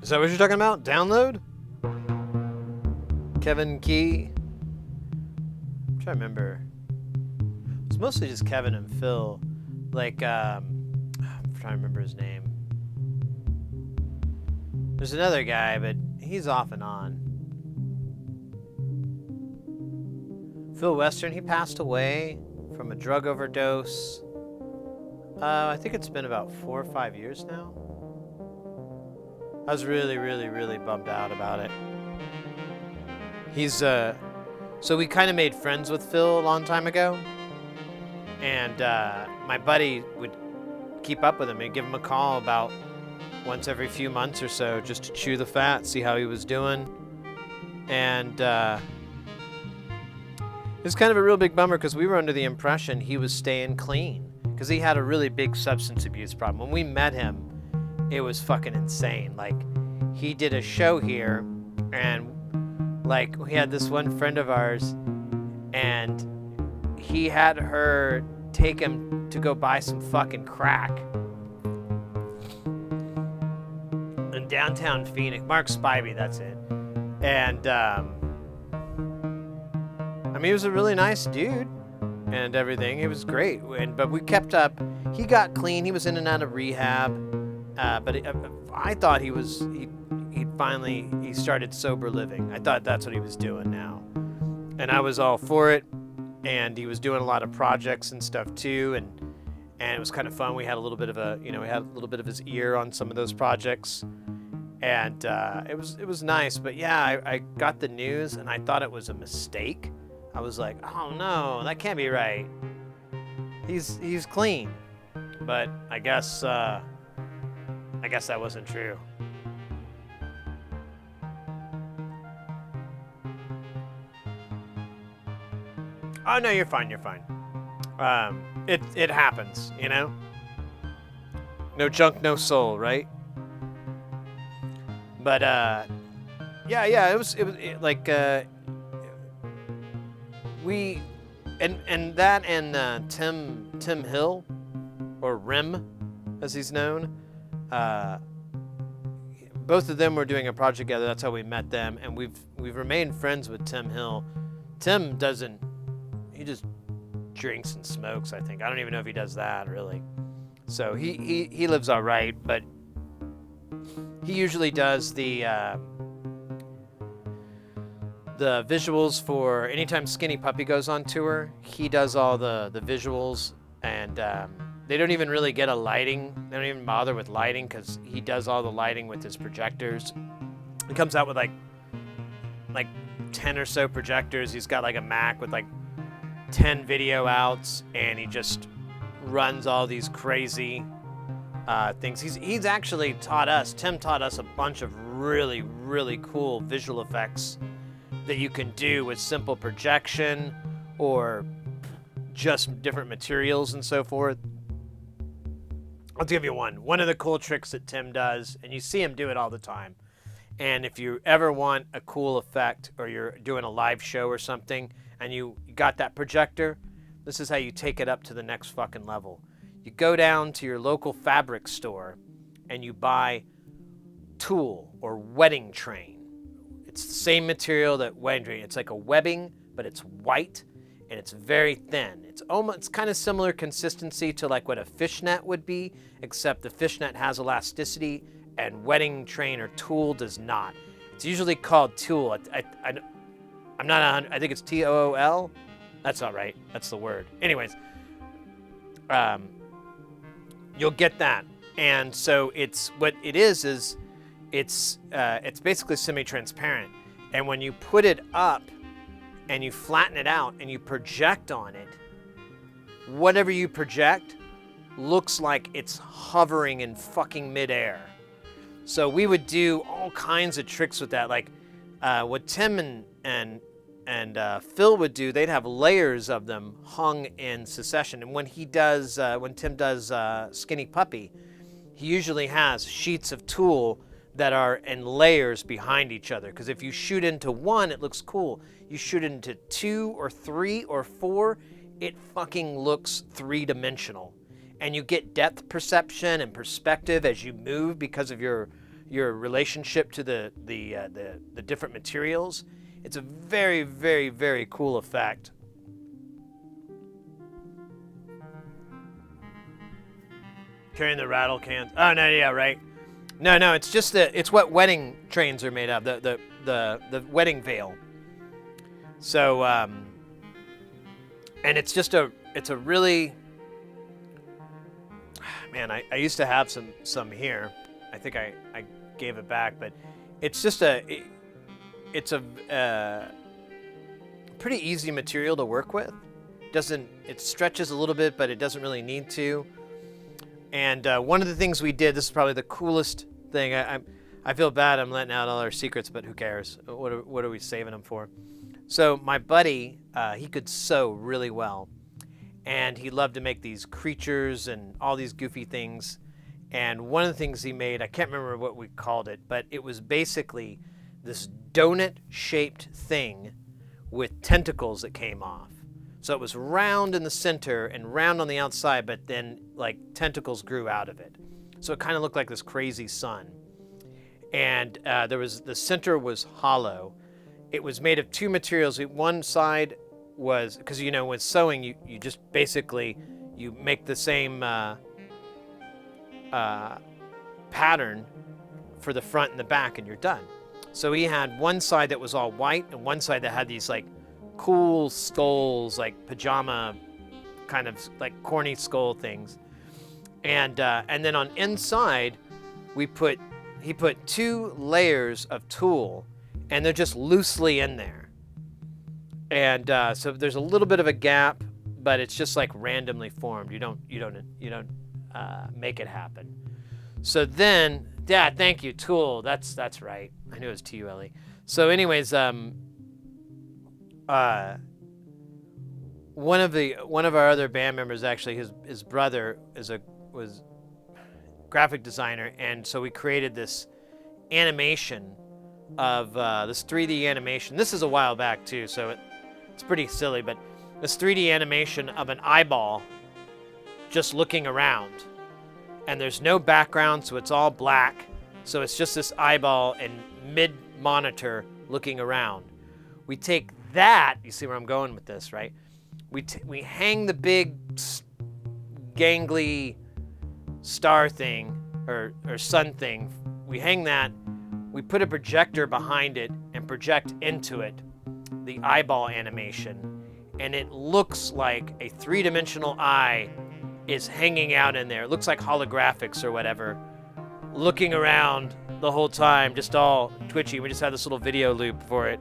Is that what you're talking about? Download? Kevin Key? I'm trying to remember. It's mostly just Kevin and Phil. Like, I'm trying to remember his name. There's another guy, but he's off and on. Phil Western, he passed away from a drug overdose. I think it's been about 4 or 5 years now. I was really, really, really bummed out about it. He's, so we kind of made friends with Phil a long time ago. And my buddy would keep up with him and give him a call about once every few months or so just to chew the fat, see how he was doing. And it was kind of a real big bummer because we were under the impression he was staying clean because he had a really big substance abuse problem. When we met him, it was fucking insane. Like, he did a show here, and like, we had this one friend of ours, and he had her take him to go buy some fucking crack in downtown Phoenix. Mark Spivey, that's it. And I mean, he was a really nice dude and everything. It was great. But we kept up. He got clean. He was in and out of rehab. But I thought he started sober living. I thought that's what he was doing now. And I was all for it. And he was doing a lot of projects and stuff too. And it was kind of fun. We had a little bit of his ear on some of those projects. And it was nice. But yeah, I got the news and I thought it was a mistake. I was like, oh no, that can't be right. He's clean. But I guess that wasn't true. Oh no, you're fine. It happens, you know. No junk, no soul, right? But yeah, it was like we and that and Tim Hill, or Rim, as he's known. Both of them were doing a project together. That's how we met them, and we've remained friends with Tim Hill. Tim he just drinks and smokes, I think. I don't even know if he does that, really. So he lives all right, but he usually does the visuals for anytime Skinny Puppy goes on tour. He does all the visuals, and they don't even really get a lighting. They don't even bother with lighting because he does all the lighting with his projectors. He comes out with like 10 or so projectors. He's got like a Mac with like 10 video outs, and he just runs all these crazy things. He's actually Tim taught us a bunch of really, really cool visual effects that you can do with simple projection or just different materials and so forth. I'll give you one. One of the cool tricks that Tim does, and you see him do it all the time, and if you ever want a cool effect or you're doing a live show or something and you got that projector, this is how you take it up to the next fucking level. You go down to your local fabric store and you buy tulle or wedding train. It's the same material that wedding train. It's like a webbing, but it's white and it's very thin. It's kind of similar consistency to like what a fishnet would be, except the fishnet has elasticity and wedding train or tulle does not. It's usually called tulle. I'm not 100. I think it's TOOL. That's not right. That's the word. Anyways, you'll get that. And so what it is it's basically semi-transparent. And when you put it up and you flatten it out and you project on it, whatever you project looks like it's hovering in fucking midair. So we would do all kinds of tricks with that. Like what Tim and Phil would do, they'd have layers of them hung in succession. And when Tim does Skinny Puppy, he usually has sheets of tulle that are in layers behind each other. Because if you shoot into one, it looks cool. You shoot into 2 or 3 or 4, it fucking looks 3-dimensional. And you get depth perception and perspective as you move because of your relationship to the different materials. It's a very, very, very cool effect. Carrying the rattle cans. Oh no, yeah, right. No, it's just it's what wedding trains are made of. The wedding veil. So and it's a really, man, I used to have some here. I think I gave it back, but it's just it's a pretty easy material to work with. It stretches a little bit, but it doesn't really need to. And one of the things we did, this is probably the coolest thing. I feel bad I'm letting out all our secrets, but who cares? What are we saving them for? So my buddy, he could sew really well. And he loved to make these creatures and all these goofy things. And one of the things he made, I can't remember what we called it, but it was basically this donut-shaped thing with tentacles that came off. So it was round in the center and round on the outside, but then like tentacles grew out of it. So it kind of looked like this crazy sun. And the center was hollow. It was made of two materials. One side was, because you know, with sewing, you just basically, you make the same pattern for the front and the back and you're done. So he had one side that was all white and one side that had these like cool skulls, like pajama kind of like corny skull things. And then on inside, he put 2 layers of tulle and they're just loosely in there. And so there's a little bit of a gap, but it's just like randomly formed. You don't make it happen. So then, yeah, thank you, tulle. That's right. I knew it was T-U-L-E. So anyways, one of our other band members, actually, his brother was graphic designer, and so we created this animation of this 3D animation. This is a while back too, so it's pretty silly, but this 3D animation of an eyeball just looking around, and there's no background, so it's all black. So it's just this eyeball and mid-monitor looking around. We take that, you see where I'm going with this, right? We hang the big gangly star thing or sun thing. We hang that, we put a projector behind it and project into it the eyeball animation, and it looks like a 3-dimensional eye is hanging out in there. It looks like holographics or whatever, looking around the whole time, just all twitchy. We just had this little video loop for it.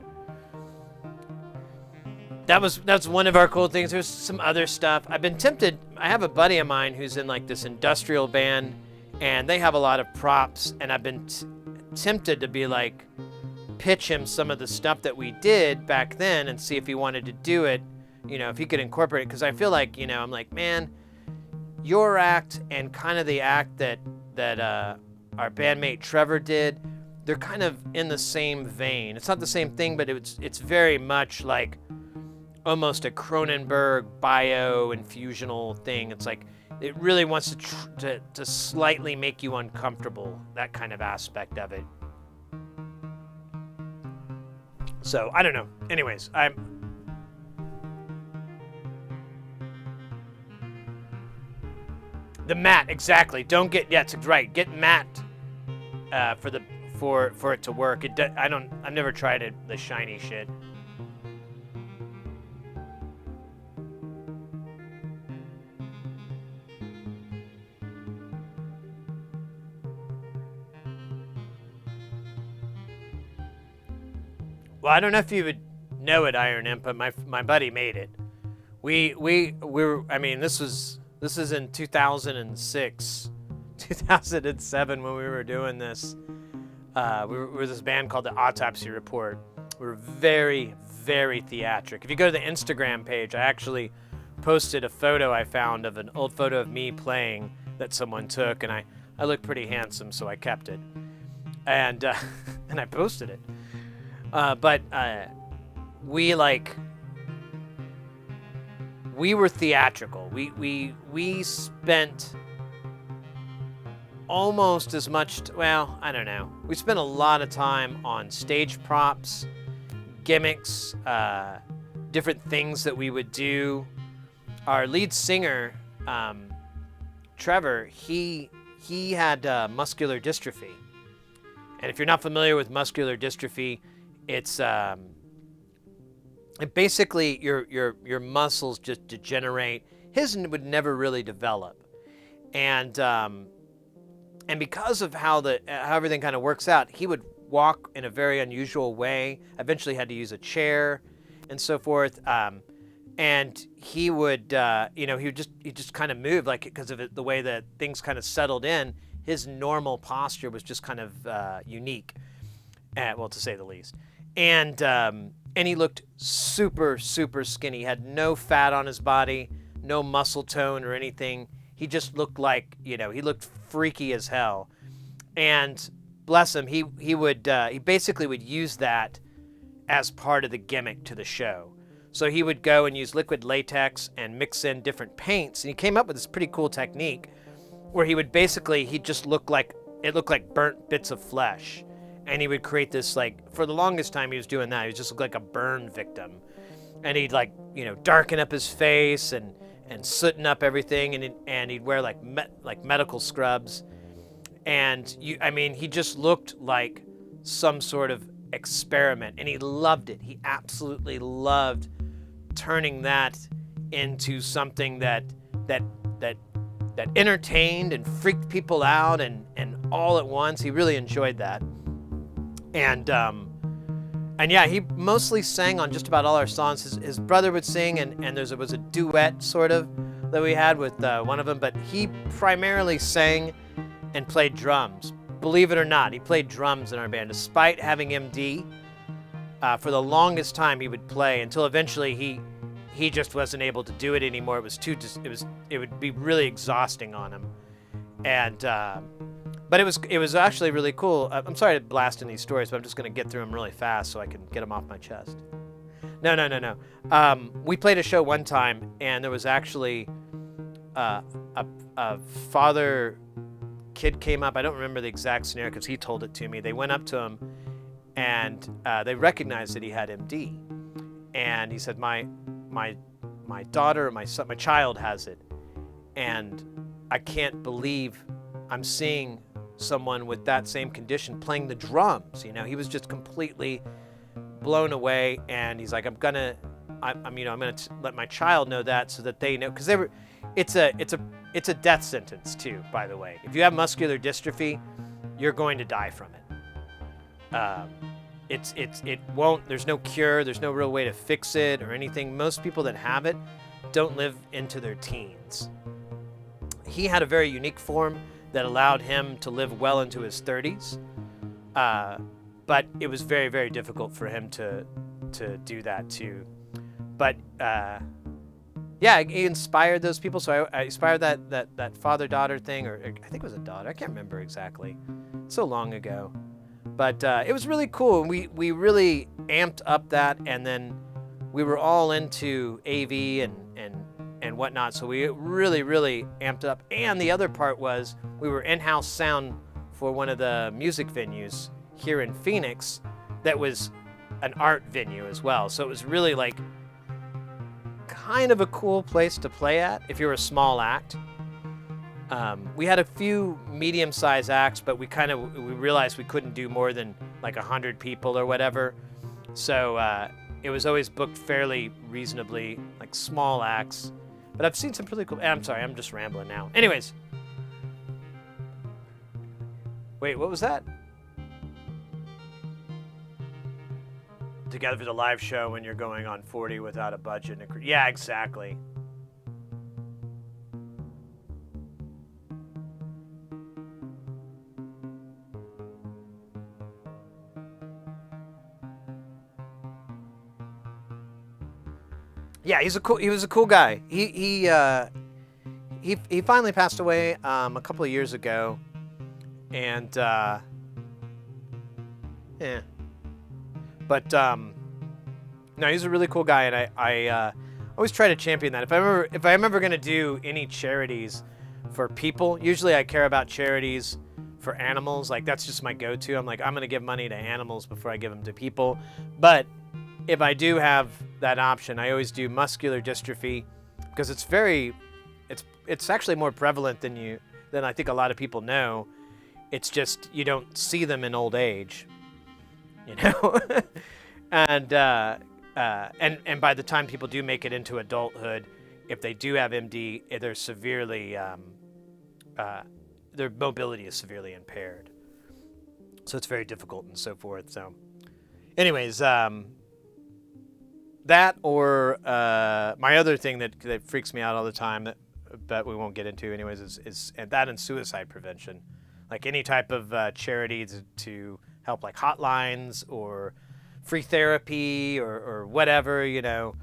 That's one of our cool things. There's some other stuff. I've been tempted. I have a buddy of mine who's in like this industrial band, and they have a lot of props, and I've been tempted to be like, pitch him some of the stuff that we did back then and see if he wanted to do it, you know, if he could incorporate it. Because I feel like, you know, I'm like, man, your act and kind of the act that our bandmate Trevor did, they're kind of in the same vein. It's not the same thing, but it's very much like almost a Cronenberg bio-infusional thing. It's like it really wants to slightly make you uncomfortable, that kind of aspect of it. So, I don't know. Anyways, the mat, exactly. Don't get, yeah, it's right. Get mat for it to work. I've never tried it, the shiny shit. Well, I don't know if you would know it, Iron Imp, but my buddy made it. I mean, this is in 2006, 2007 when we were doing this. We were this band called the Autopsy Report. We were very, very theatric. If you go to the Instagram page, I actually posted a photo I found of an old photo of me playing that someone took, and I looked pretty handsome, so I kept it. And and I posted it. But we were theatrical. We spent almost as much, well, I don't know. We spent a lot of time on stage props, gimmicks, different things that we would do. Our lead singer, Trevor, he had muscular dystrophy. And if you're not familiar with muscular dystrophy, it's it basically your muscles just degenerate. His would never really develop, and because of how everything kind of works out, he would walk in a very unusual way. Eventually, had to use a chair, and so forth. And he would, he just kind of moved like because of the way that things kind of settled in. His normal posture was just kind of unique, well, to say the least. And he looked super, super skinny. He had no fat on his body, no muscle tone or anything. He just looked like, he looked freaky as hell. And bless him, he basically would use that as part of the gimmick to the show. So he would go and use liquid latex and mix in different paints. And he came up with this pretty cool technique where he just looked like burnt bits of flesh. And he would create this, for the longest time he was doing that. He just looked like a burn victim. And he'd darken up his face and sooten up everything. And he'd wear medical scrubs. And he just looked like some sort of experiment. And he loved it. He absolutely loved turning that into something that entertained and freaked people out and all at once. He really enjoyed that. And yeah, he mostly sang on just about all our songs. His brother would sing, and there was a duet sort of that we had with one of them, but he primarily sang and played drums. Believe it or not, he played drums in our band, despite having MD. For the longest time, he would play until eventually he just wasn't able to do it anymore. It would be really exhausting on him, and but it was actually really cool. I'm sorry to blast in these stories, but I'm just going to get through them really fast so I can get them off my chest. No. We played a show one time, and there was actually a father kid came up. I don't remember the exact scenario because he told it to me. They went up to him, and they recognized that he had MD, and he said, my daughter, my son, my child has it, and I can't believe I'm seeing someone with that same condition playing the drums. He was just completely blown away, and he's like, I'm gonna let my child know that so that they know, because it's a death sentence too, by the way. If you have muscular dystrophy, you're going to die from it. There's no cure, there's no real way to fix it or anything. Most people that have it don't live into their teens. He had a very unique form that allowed him to live well into his 30s, but it was very, very difficult for him to do that too. But yeah, he inspired those people. So I inspired that father-daughter thing, or I think it was a daughter. I can't remember exactly. So long ago. But it was really cool. We really amped up that, and then we were all into AV and whatnot. So we really, really amped up. And the other part was we were in-house sound for one of the music venues here in Phoenix that was an art venue as well. So it was really kind of a cool place to play at if you're a small act. We had a few medium-sized acts, but we realized we couldn't do more than 100 people or whatever. So it was always booked fairly reasonably, small acts. But I've seen some really cool. I'm sorry, I'm just rambling now. Anyways, wait, what was that? Together for the live show when you're going on 40 without a budget. Yeah, exactly. Yeah, he was a cool guy. He finally passed away a couple of years ago, and yeah. But no, he's a really cool guy, and I always try to champion that. If I'm ever gonna do any charities for people, usually I care about charities for animals. That's just my go-to. I'm gonna give money to animals before I give them to people. But if I do have that option, I always do muscular dystrophy because it's very it's actually more prevalent than I think a lot of people know. It's just you don't see them in old age, you know. and by the time people do make it into adulthood, if they do have MD, they're severely their mobility is severely impaired. So it's very difficult and so forth. So, anyways, that or my other thing that freaks me out all the time that we won't get into anyways is that and suicide prevention. Like any type of charity to help, like hotlines or free therapy or whatever, you know,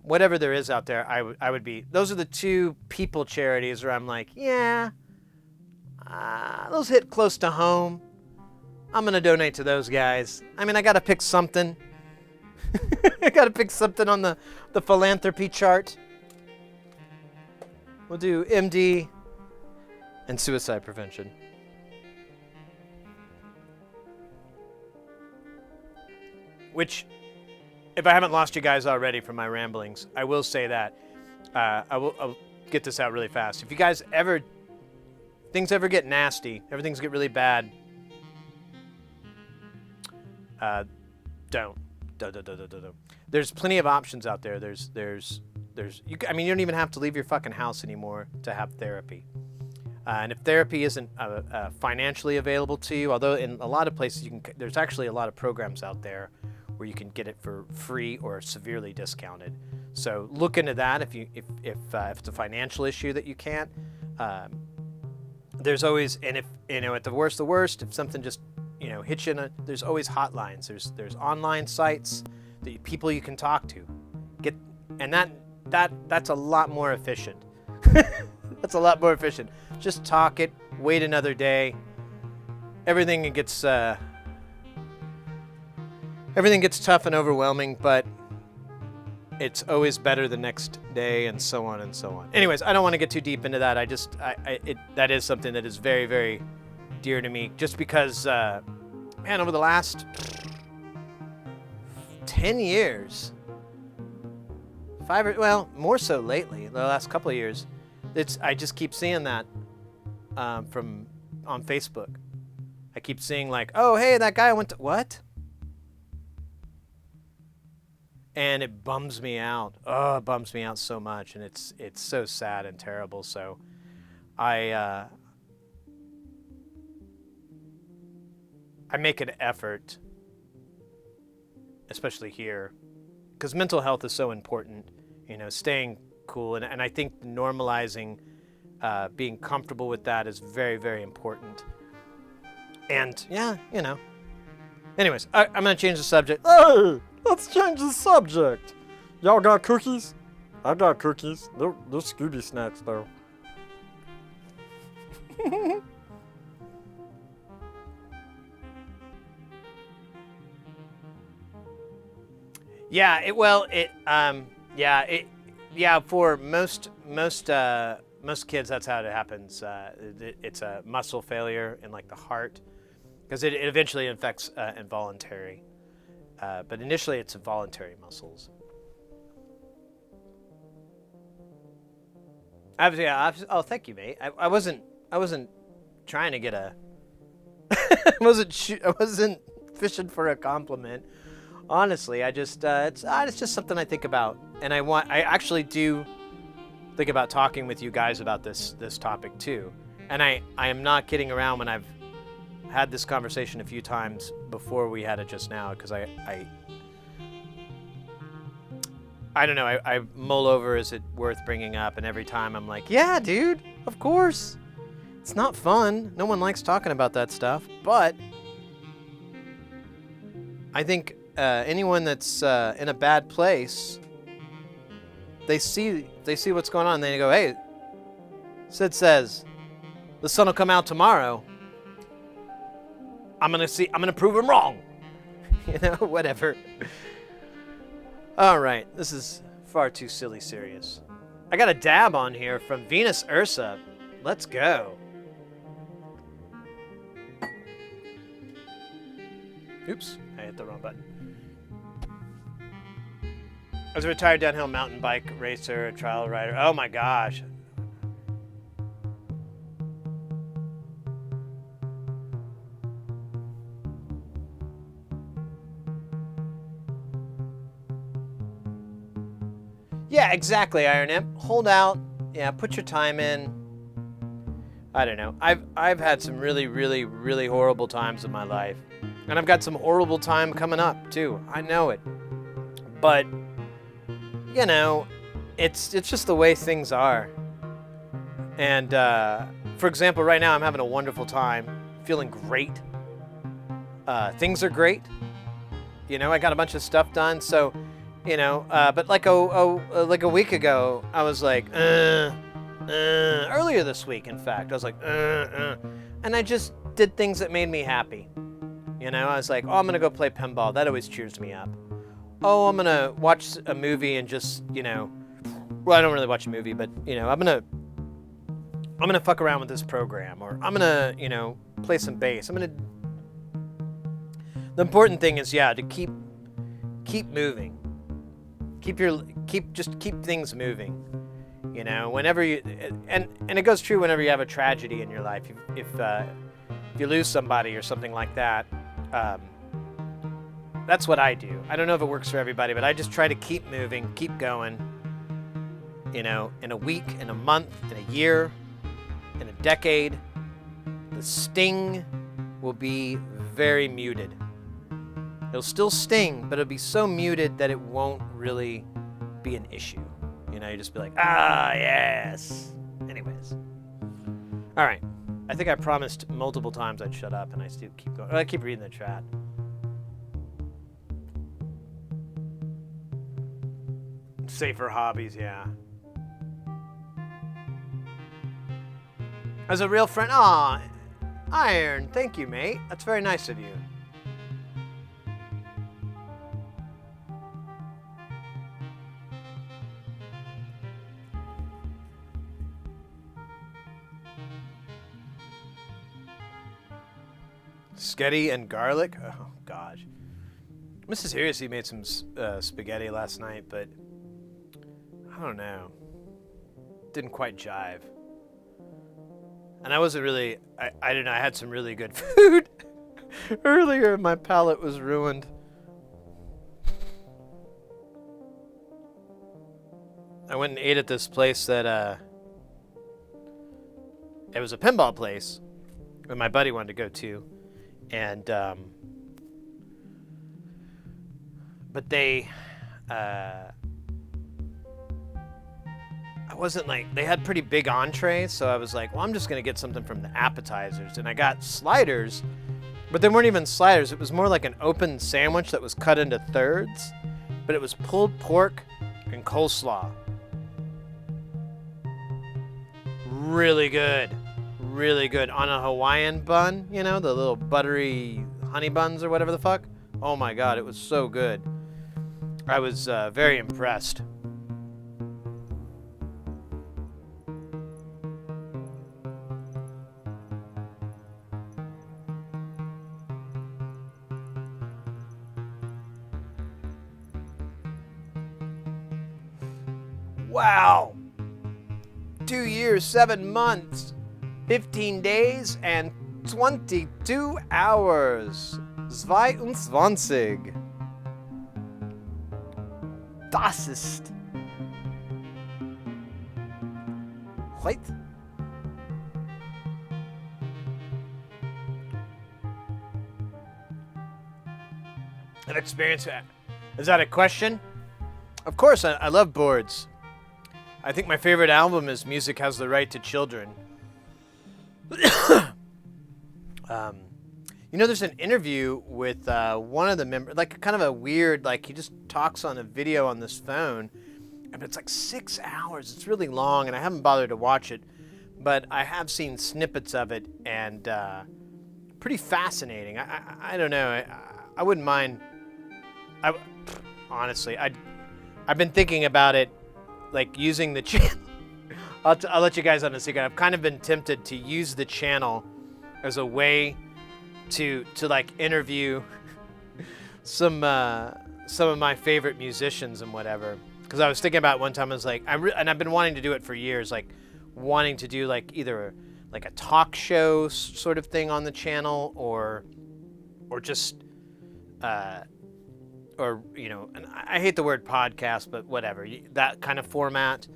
whatever there is out there, I would be. Those are the two people charities where I'm like, yeah, those hit close to home. I'm gonna donate to those guys. I mean, I gotta pick something. I gotta pick something on the philanthropy chart. We'll do MD and suicide prevention. Which, if I haven't lost you guys already from my ramblings, I will say that I'll get this out really fast. If you guys things ever get nasty, everything's get really bad, don't. There's plenty of options out there. I mean, you don't even have to leave your fucking house anymore to have therapy. And if therapy isn't financially available to you, although in a lot of places there's actually a lot of programs out there where you can get it for free or severely discounted. So look into that if it's a financial issue that you can't. There's always, and if you know, at the worst, if something just hits you there's always hotlines. There's online sites that people you can talk to. That's a lot more efficient. That's a lot more efficient. Just talk it, wait another day. Everything gets tough and overwhelming, but it's always better the next day, and so on and so on. Anyways, I don't want to get too deep into that. That is something that is very, very dear to me, just because, man, over the last 10 years, more so lately, the last couple of years, I just keep seeing that on Facebook. I keep seeing like, oh, hey, that guy went to, what? And it bums me out. Oh, it bums me out so much, and it's so sad and terrible. So I make an effort, especially here, because mental health is so important, staying cool. And I think normalizing being comfortable with that is very, very important. And, yeah, Anyways, I'm going to change the subject. Hey, let's change the subject. Y'all got cookies? I got cookies. They're Scooby snacks, though. For most kids, that's how it happens. It's a muscle failure in like the heart, because it eventually affects involuntary. But initially, it's voluntary muscles. Oh, thank you, mate. I wasn't trying to get a. I wasn't fishing for a compliment. Honestly, it's just something I think about, and I actually do think about talking with you guys about this topic too. And I am not kidding around when I've had this conversation a few times before we had it just now, because I don't know, I mull over, is it worth bringing up? And every time I'm like, yeah, dude, of course. It's not fun. No one likes talking about that stuff, but I think anyone that's in a bad place, they see what's going on, and they go, hey, Sid says the sun will come out tomorrow. I'm gonna prove him wrong. Whatever. All right, this is far too silly serious. I got a dab on here from Venus Ursa. Let's go. Oops, I hit the wrong button. I was a retired downhill mountain bike racer, a trial rider. Oh my gosh. Yeah, exactly, Iron Imp. Hold out. Yeah, put your time in. I don't know. I've had some really, really, really horrible times in my life. And I've got some horrible time coming up, too. I know it. But, you know, it's just the way things are. And, for example, right now I'm having a wonderful time. Feeling great. Things are great. You know, I got a bunch of stuff done, so, you know, but like a week ago, I was like, earlier this week, in fact, I was like, and I just did things that made me happy. You know, I was like, oh, I'm gonna go play pinball. That always cheers me up. Oh, I'm gonna watch a movie and just, you know, well, I don't really watch a movie, but, you know, I'm gonna fuck around with this program, or I'm gonna, you know, play some bass. The important thing is, yeah, to keep moving. Keep things moving. You know, whenever you, and it goes true whenever you have a tragedy in your life. If you lose somebody or something like that, that's what I do. I don't know if it works for everybody, but I just try to keep moving, keep going. You know, in a week, in a month, in a year, in a decade, the sting will be very muted. It'll still sting, but it'll be so muted that it won't really be an issue. You know, you just be like, ah, yes. Anyways. All right. I think I promised multiple times I'd shut up, and I still keep going. I keep reading the chat. Safer hobbies, yeah. As a real friend, aw, Iron, thank you, mate. That's very nice of you. Spaghetti and garlic? Oh, gosh. Mrs. Seriously made some spaghetti last night, but I don't know. Didn't quite jive. And I wasn't really, I don't know, I had some really good food earlier. My palate was ruined. I went and ate at this place that, it was a pinball place that my buddy wanted to go to. And, but they, I wasn't like, they had pretty big entrees, so I was like, well, I'm just gonna get something from the appetizers. And I got sliders, but they weren't even sliders. It was more like an open sandwich that was cut into thirds, but it was pulled pork and coleslaw. Really good. Really good on a Hawaiian bun, you know, the little buttery honey buns or whatever the fuck. Oh my god, it was so good. I was very impressed. Wow. 2 years, 7 months. 15 days and 22 hours. 22. Das ist heute. An experience. Is that a question? Of course, I love boards. I think my favorite album is Music Has the Right to Children. You know, there's an interview with one of the members, like kind of a weird, like he just talks on a video on this phone, and it's like 6 hours. It's really long, and I haven't bothered to watch it, but I have seen snippets of it, and pretty fascinating. I don't know. I wouldn't mind. Honestly, I've been thinking about it, like using the channel. I'll let you guys on a secret. I've kind of been tempted to use the channel as a way to like interview some of my favorite musicians and whatever. Because I was thinking about it one time, I was like, and I've been wanting to do it for years, like wanting to do like either like a talk show sort of thing on the channel, or just or and I hate the word podcast, but whatever, that kind of format.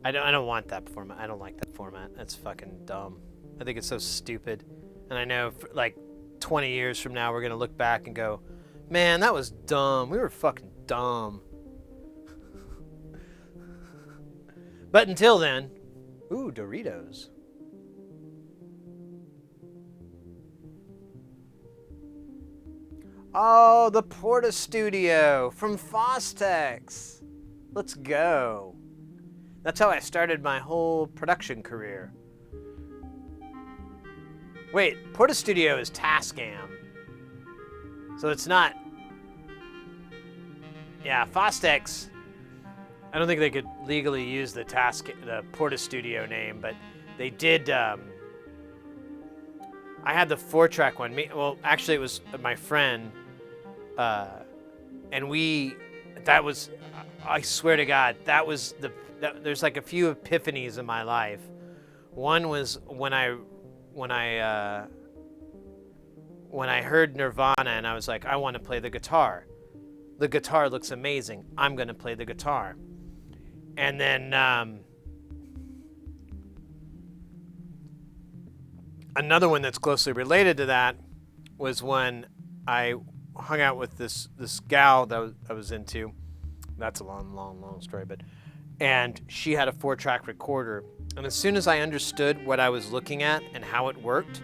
I don't want that format. I don't like that format. That's fucking dumb. I think it's so stupid. And I know like 20 years from now we're gonna look back and go, man, that was dumb. We were fucking dumb. But until then, ooh, Doritos. Oh, the Porta Studio from Fostex. Let's go. That's how I started my whole production career. Wait, Porta Studio is Tascam. So it's not... Yeah, Fostex... I don't think they could legally use the Porta Studio name, but they did... I had the 4-track one. Well, actually, it was my friend. And that was... I swear to God, that was there's like a few epiphanies in my life. One was when I heard Nirvana and I was like, I want to play the guitar. The guitar looks amazing. I'm going to play the guitar. And then another one that's closely related to that was when I hung out with this gal that I was into. That's a long story, and she had a 4-track recorder. And as soon as I understood what I was looking at and how it worked,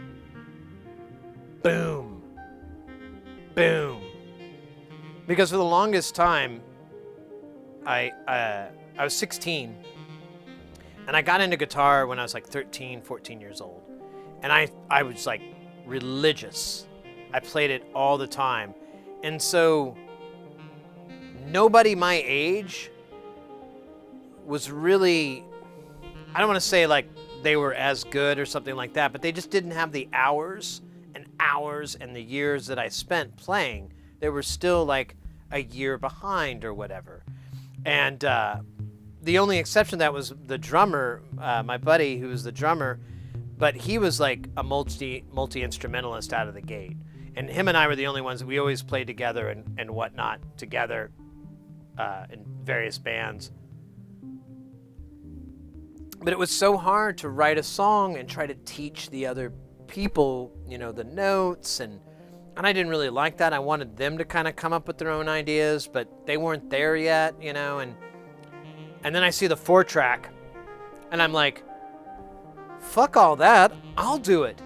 boom, boom. Because for the longest time, I was 16, and I got into guitar when I was like 13, 14 years old. And I was like religious. I played it all the time. And so nobody my age was really, I don't want to say like they were as good or something like that, but they just didn't have the hours and the years that I spent playing. They were still like a year behind or whatever. And the only exception to that was the drummer, my buddy who was the drummer, but he was like a multi-instrumentalist out of the gate. And him and I were the only ones that we always played together and whatnot together in various bands. But it was so hard to write a song and try to teach the other people, the notes, and I didn't really like that. I wanted them to kind of come up with their own ideas, but they weren't there yet, and then I see the 4-track, and I'm like, fuck all that, I'll do it.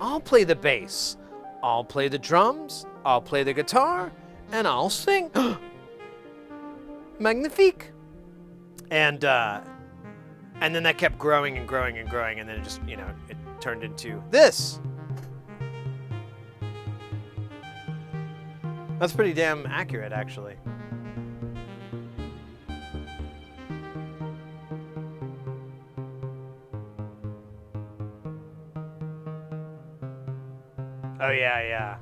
I'll play the bass, I'll play the drums, I'll play the guitar, and I'll sing. Magnifique. And then that kept growing and growing and growing, and then it just, it turned into this. That's pretty damn accurate, actually. Oh, yeah.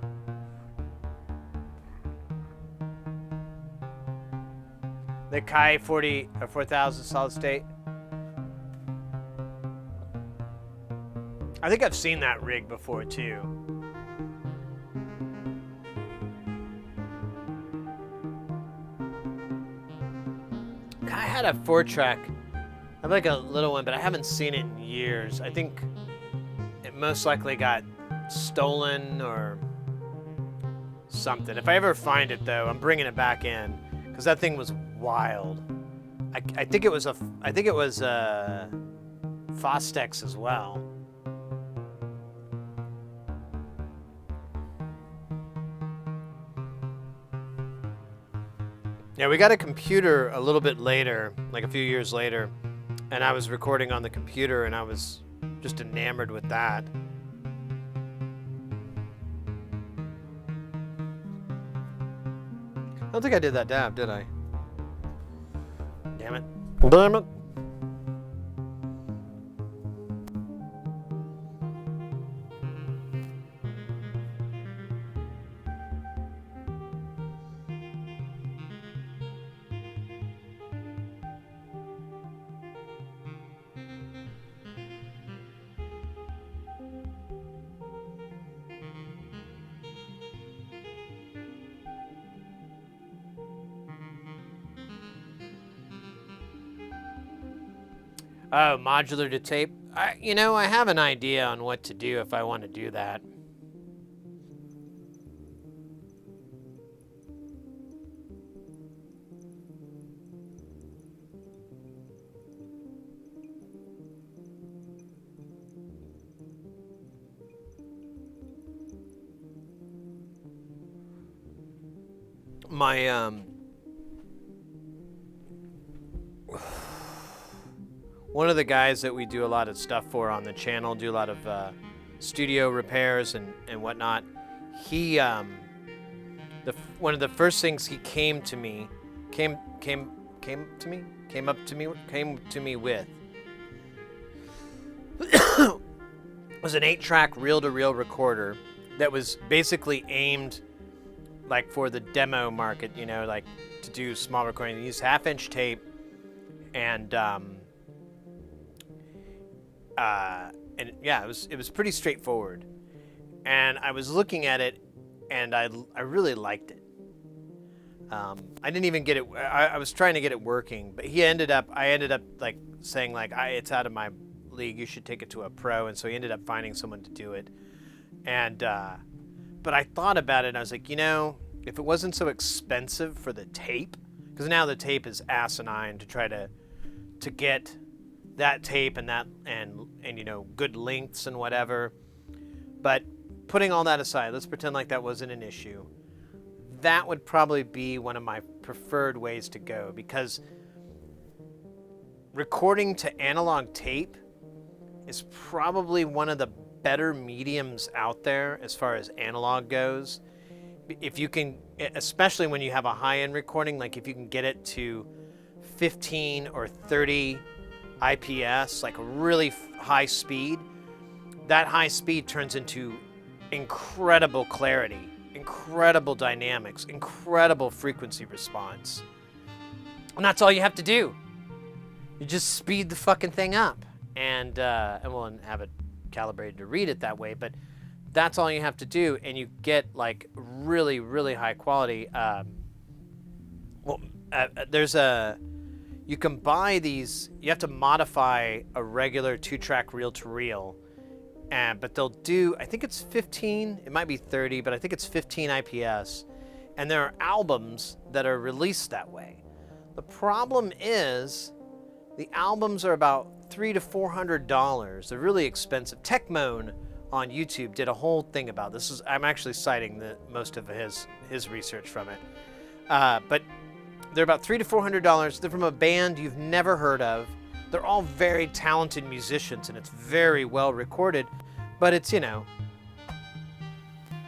The Kai 4000 solid state. I think I've seen that rig before too. I had a 4-track. I have like a little one, but I haven't seen it in years. I think it most likely got stolen or something. If I ever find it though, I'm bringing it back in because that thing was wild. I think it was Fostex as well. Yeah, we got a computer a little bit later, like a few years later, and I was recording on the computer and I was just enamored with that. I don't think I did that dab, did I? Damn it. Damn it. Oh, modular to tape. I have an idea on what to do if I want to do that. My one of the guys that we do a lot of stuff for on the channel, do a lot of studio repairs and whatnot. He one of the first things he came to me with was an 8-track reel-to-reel recorder that was basically aimed like for the demo market, like to do small recording. They used 1/2-inch tape and yeah, it was pretty straightforward. And I was looking at it, and I really liked it. I didn't even get it. I was trying to get it working, but I ended up like saying like, it's out of my league. You should take it to a pro. And so he ended up finding someone to do it. And but I thought about it, and I was like, if it wasn't so expensive for the tape, because now the tape is asinine to try to get that tape and good lengths and whatever. But putting all that aside, let's pretend like that wasn't an issue. That would probably be one of my preferred ways to go, because recording to analog tape is probably one of the better mediums out there as far as analog goes. If you can, especially when you have a high-end recording, like if you can get it to 15 or 30 IPS, like a really high speed, that high speed turns into incredible clarity, incredible dynamics, incredible frequency response. And that's all you have to do. You just speed the fucking thing up and we'll have it calibrated to read it that way, but that's all you have to do, and you get like really, really high quality. You can buy these. You have to modify a regular 2-track reel-to-reel, but they'll do. I think it's 15. It might be 30, but I think it's 15 IPS, and there are albums that are released that way. The problem is, the albums are about $300 to $400. They're really expensive. Techmoan on YouTube did a whole thing about this. I'm actually citing most of his research from it. But they're about $300 to $400. They're from a band you've never heard of. They're all very talented musicians, and it's very well recorded. But it's,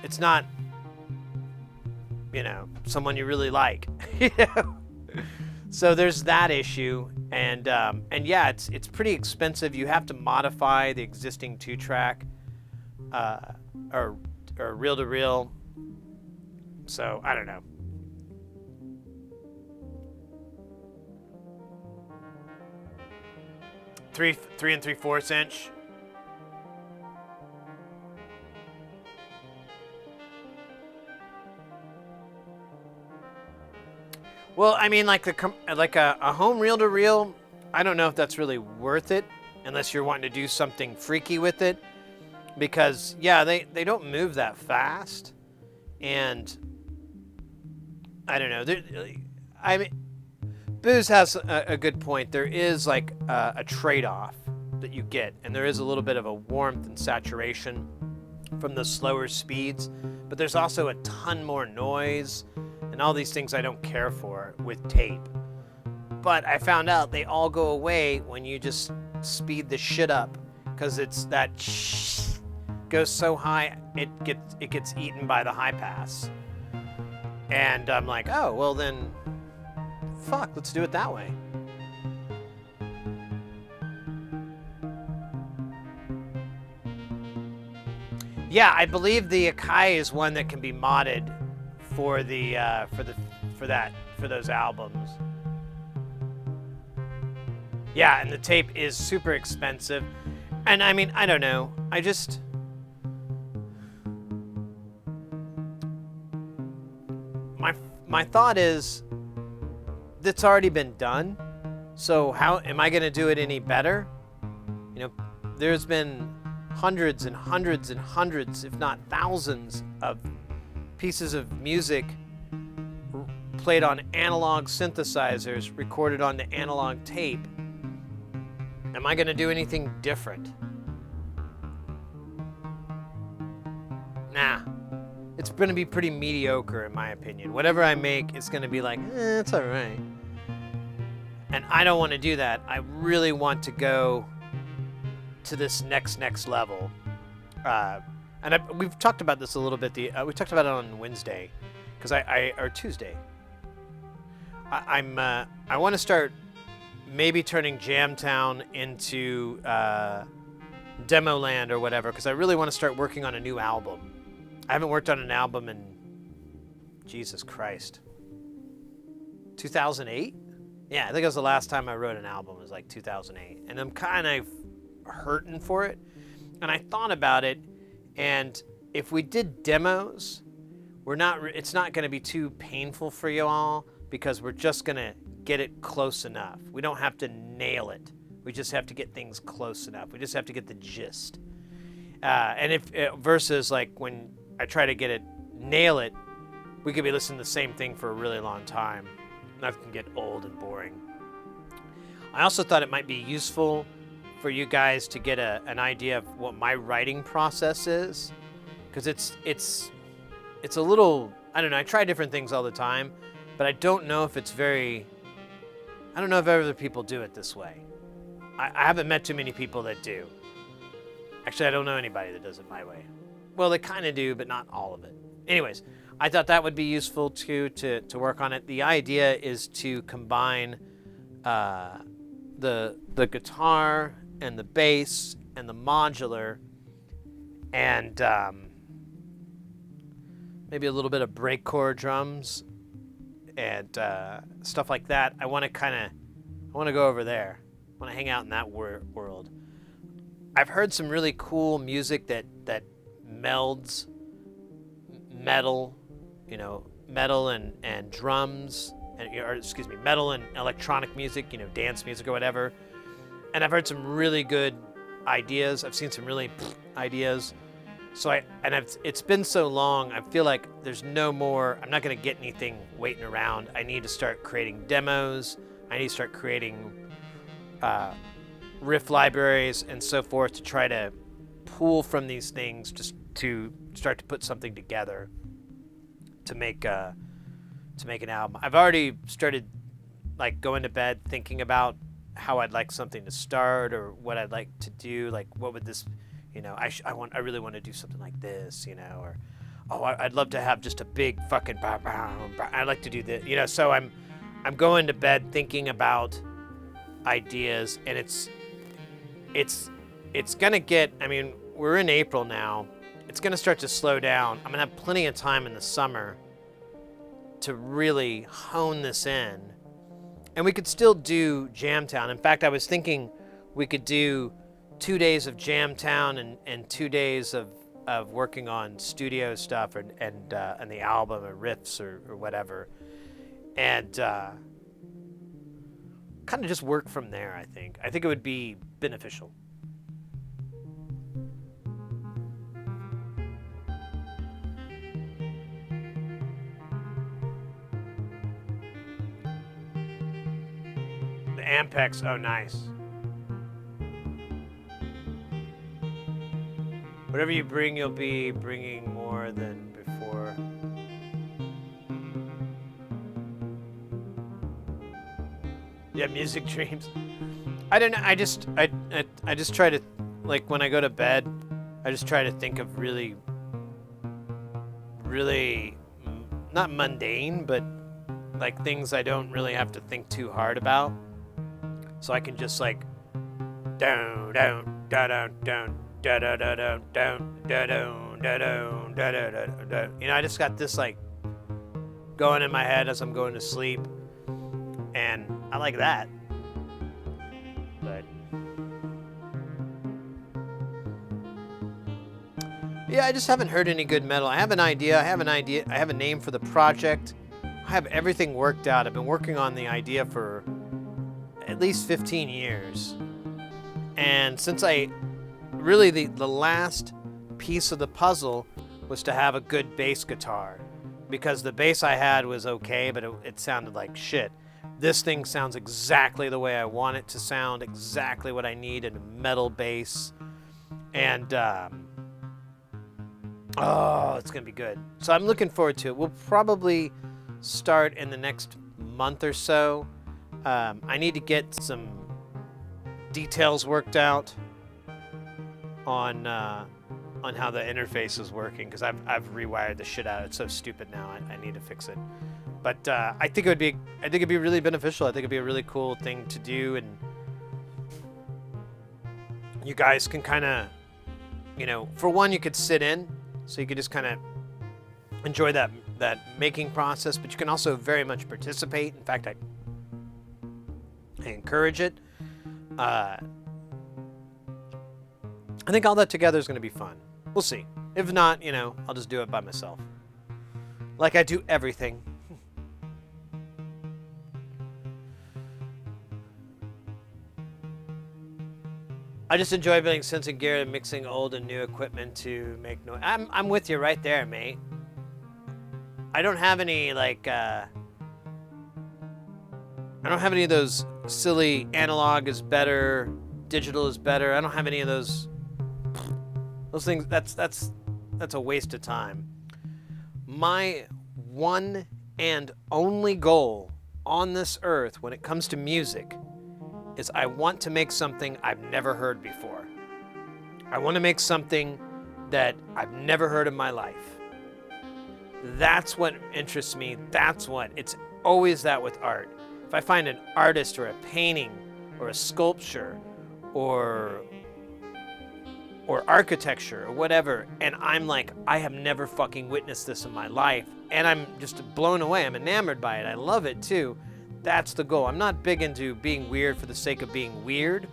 it's not, someone you really like. So there's that issue, and yeah, it's pretty expensive. You have to modify the existing 2-track or reel-to-reel. So I don't know. 3 3/4 inch. Well, I mean, like a home reel-to-reel, I don't know if that's really worth it unless you're wanting to do something freaky with it, because yeah, they don't move that fast, and I don't know. I mean, Booze has a good point. There is like a trade-off that you get, and there is a little bit of a warmth and saturation from the slower speeds, but there's also a ton more noise and all these things I don't care for with tape. But I found out they all go away when you just speed the shit up, because it's that goes so high it gets eaten by the high pass. And I'm like, oh well, then fuck, let's do it that way. Yeah, I believe the Akai is one that can be modded for those albums. Yeah, and the tape is super expensive. And I mean, I don't know. My thought is, that's already been done. So how am I going to do it any better? there's been hundreds and hundreds and hundreds, if not thousands, of pieces of music played on analog synthesizers, recorded onto analog tape. Am I going to do anything different? Nah. It's going to be pretty mediocre, in my opinion. Whatever I make, it's going to be like, it's all right. And I don't want to do that. I really want to go to this next level. We've talked about this a little bit. We talked about it on Wednesday, because or Tuesday. I want to start maybe turning Jamtown into Demoland or whatever, because I really want to start working on a new album. I haven't worked on an album in, Jesus Christ, 2008? Yeah, I think it was the last time I wrote an album, was like 2008. And I'm kind of hurting for it. And I thought about it, and if we did demos, it's not going to be too painful for you all, because we're just going to get it close enough. We don't have to nail it. We just have to get things close enough. We just have to get the gist. And versus like when I try to nail it, we could be listening to the same thing for a really long time. And that can get old and boring. I also thought it might be useful for you guys to get an idea of what my writing process is. Because it's a little, I don't know, I try different things all the time, but I don't know if I don't know if other people do it this way. I haven't met too many people that do. Actually, I don't know anybody that does it my way. Well, they kind of do, but not all of it. Anyways, I thought that would be useful too, to work on it. The idea is to combine the guitar and the bass and the modular and maybe a little bit of breakcore drums and stuff like that. I want to go over there. I want to hang out in that world. I've heard some really cool music that melds metal, metal and drums, metal and electronic music, dance music or whatever. And I've heard some really good ideas. I've seen some really ideas. So it's been so long, I feel like there's no more, I'm not going to get anything waiting around. I need to start creating demos. I need to start creating riff libraries and so forth to try to pull from these things just to start to put something together to make an album. I've already started like going to bed thinking about how I'd like something to start or what I'd like to do, like what would this, I really want to do something like this, or I'd love to have just a big fucking I'd like to do this, so I'm going to bed thinking about ideas, and it's gonna get, we're in April now, it's gonna start to slow down. I'm gonna have plenty of time in the summer to really hone this in, and we could still do Jamtown. In fact, I was thinking we could do 2 days of Jamtown and 2 days of working on studio stuff and the album or riffs or whatever, and kind of just work from there. I think it would be beneficial. The Ampex, oh nice. Whatever you bring, you'll be bringing more than before. Yeah, music dreams. I don't know. I just try to, like, when I go to bed, I just try to think of really not mundane, but like things I don't really have to think too hard about. So I can just like down down down down down down down down down down down. I just got this like going in my head as I'm going to sleep, and I like that. But yeah, I just haven't heard any good metal. I have an idea. I have a name for the project. I have everything worked out. I've been working on the idea for at least 15 years. And since I really the last piece of the puzzle was to have a good bass guitar, because the bass I had was okay, but it sounded like shit. This thing sounds exactly the way I want it to sound, exactly what I need in a metal bass. And, oh, it's going to be good. So I'm looking forward to it. We'll probably start in the next month or so. I need to get some details worked out on how the interface is working, because I've rewired the shit out. It's so stupid now. I need to fix it. But I think it'd be really beneficial. I think it'd be a really cool thing to do, and you guys can kind of, for one, you could sit in, so you could just kind of enjoy that making process. But you can also very much participate. In fact, I encourage it. I think all that together is going to be fun. We'll see. If not, I'll just do it by myself, like I do everything. I just enjoy building synths and gear and mixing old and new equipment to make noise. I'm with you right there, mate. I don't have any I don't have any of those silly analog is better, digital is better. I don't have any of those things. That's a waste of time. My one and only goal on this earth when it comes to music is I want to make something I've never heard before. I want to make something that I've never heard in my life. That's what interests me. It's always that with art. If I find an artist or a painting or a sculpture or architecture or whatever, and I'm like, I have never fucking witnessed this in my life, and I'm just blown away. I'm enamored by it. I love it too. That's the goal. I'm not big into being weird for the sake of being weird,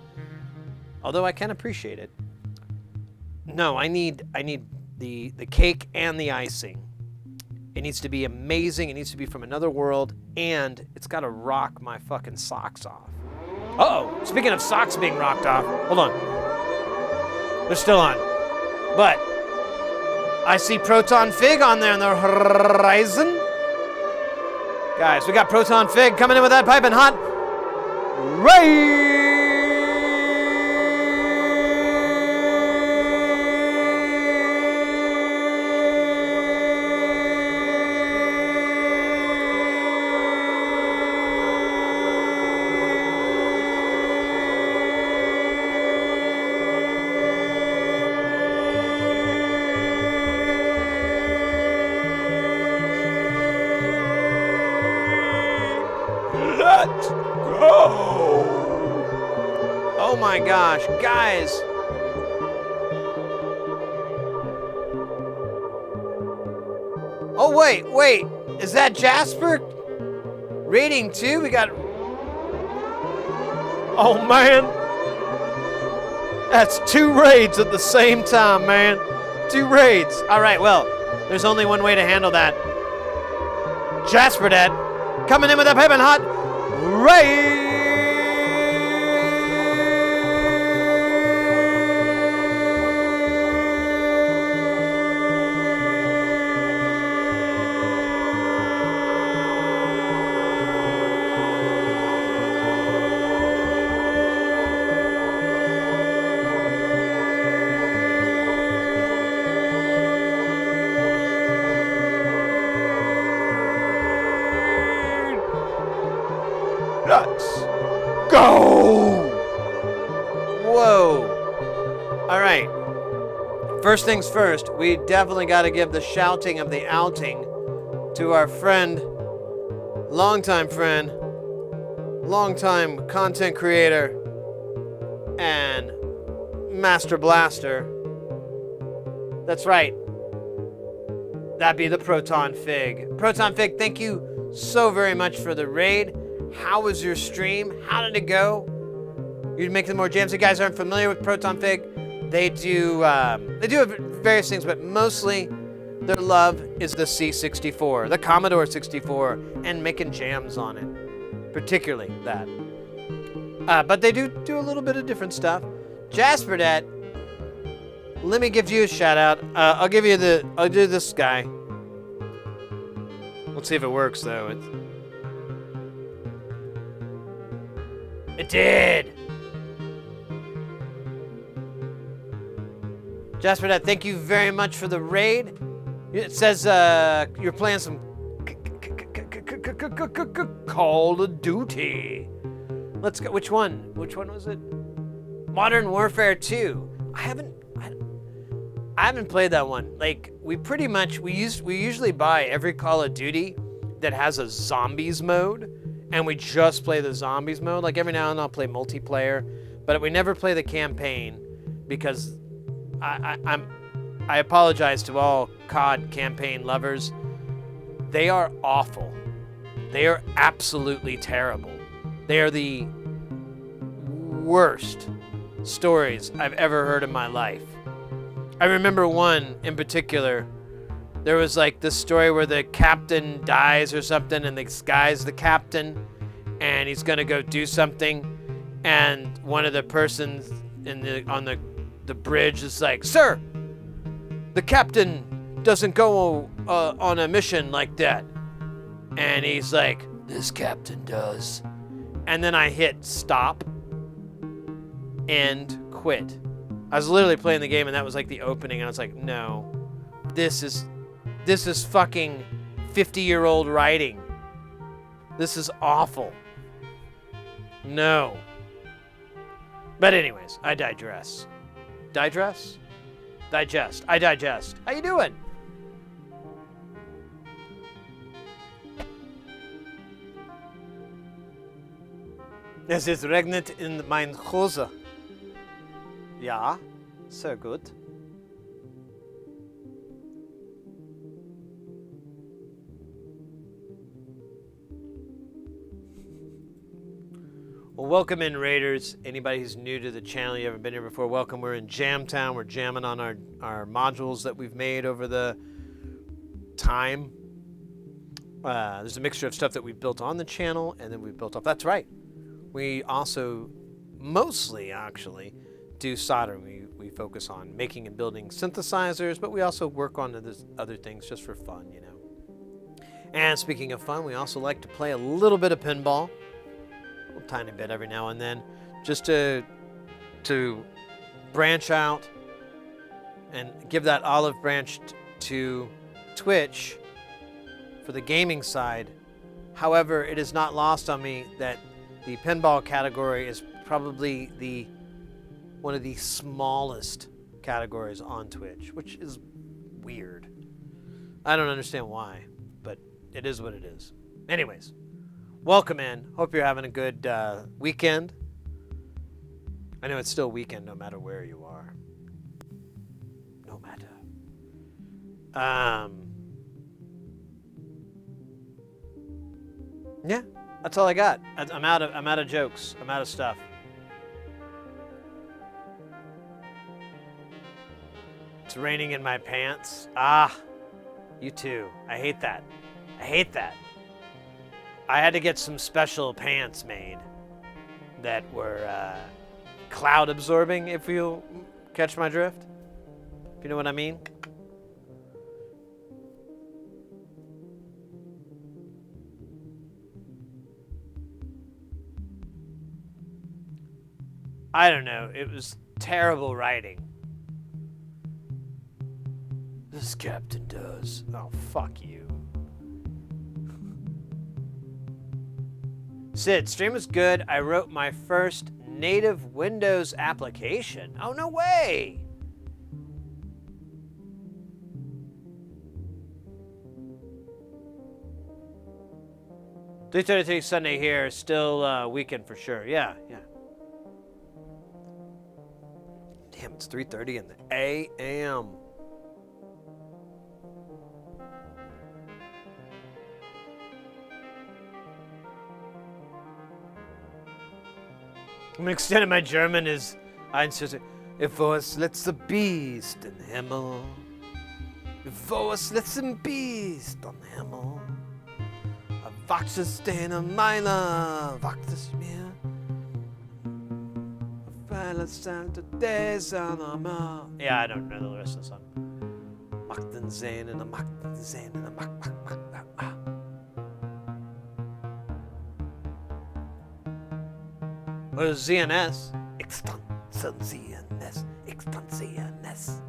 although I can appreciate it. No, I need the cake and the icing. It needs to be amazing. It needs to be from another world, and it's got to rock my fucking socks off. Uh-oh. Speaking of socks being rocked off, hold on. They're still on. But I see Proton Fig on there on the horizon. Guys, we got Proton Fig coming in with that piping hot raid. Let's go! Oh my gosh, guys! Oh wait, is that Jasper? Rating 2? We got... Oh man! That's 2 raids at the same time, man. 2 raids. Alright, well, there's only one way to handle that. Jasper Dad, coming in with a piping hot raid! Let's go! Whoa. All right. First things first, we definitely got to give the shouting of the outing to our friend, longtime content creator, and master blaster. That's right. That'd be the Proton Fig. Proton Fig, thank you so very much for the raid. How was your stream? How did it go? You'd make them more jams. If you guys aren't familiar with Proton Fig, they do various things, but mostly their love is the C64, the Commodore 64, and making jams on it, particularly that. But they do a little bit of different stuff. Jasper Dad, Let me give you a shout out. I'll do this guy. Let's see if it works though. It did. Jasper, thank you very much for the raid. It says you're playing some Call of Duty. Let's go. Which one? Which one was it? Modern Warfare 2. I haven't played that one. Like we usually buy every Call of Duty that has a zombies mode, and we just play the zombies mode. Like every now and then I'll play multiplayer, but we never play the campaign because I apologize to all COD campaign lovers. They are awful. They are absolutely terrible. They are the worst stories I've ever heard in my life. I remember one in particular. There was like this story where the captain dies or something, and this guy's the captain, and he's gonna go do something, and one of the persons on the bridge is like, "Sir, the captain doesn't go on a mission like that." And he's like, "This captain does." And then I hit stop and quit. I was literally playing the game, and that was like the opening, and I was like, no, this is fucking 50-year-old writing. This is awful. No. But anyways, I digress. Digest. I digest. How you doing? Es ist regnet in mein Hose. Ja, sehr gut. Well, welcome in, Raiders. Anybody who's new to the channel, you haven't been here before, welcome. We're in Jamtown. We're jamming on our modules that we've made over the time. There's a mixture of stuff that we've built on the channel and then we've built off. That's right. We also mostly actually do soldering. We focus on making and building synthesizers, but we also work on other things just for fun, you know. And speaking of fun, we also like to play a little bit of pinball. A tiny bit every now and then, just to branch out and give that olive branch to Twitch for the gaming side. However, it is not lost on me that the pinball category is probably one of the smallest categories on Twitch, which is weird. I don't understand why, but it is what it is. Anyways. Welcome in. Hope you're having a good weekend. I know it's still weekend no matter where you are. No matter. Yeah, that's all I got. I'm out of jokes. I'm out of stuff. It's raining in my pants. Ah, you too. I hate that. I hate that. I had to get some special pants made that were cloud absorbing, if you catch my drift. If you know what I mean. I don't know. It was terrible writing. This captain does. Oh, fuck you. Sid, stream was good. I wrote my first native Windows application. Oh, no way! $3:33 Sunday here. Still weekend for sure. Yeah, yeah. Damn, it's 3:30 in the a.m. I'm extending my German is Wo ist letzte Biest im Himmel? Wo ist letzte Biest am Himmel? Wachst es deine Meile, wachst es mir? let's stand the days on the mall. Yeah, I don't know the rest of the song. Machten zijn en de machten zijn en de mak. What is ZNS? Extansen ZNS. Extant ZNS.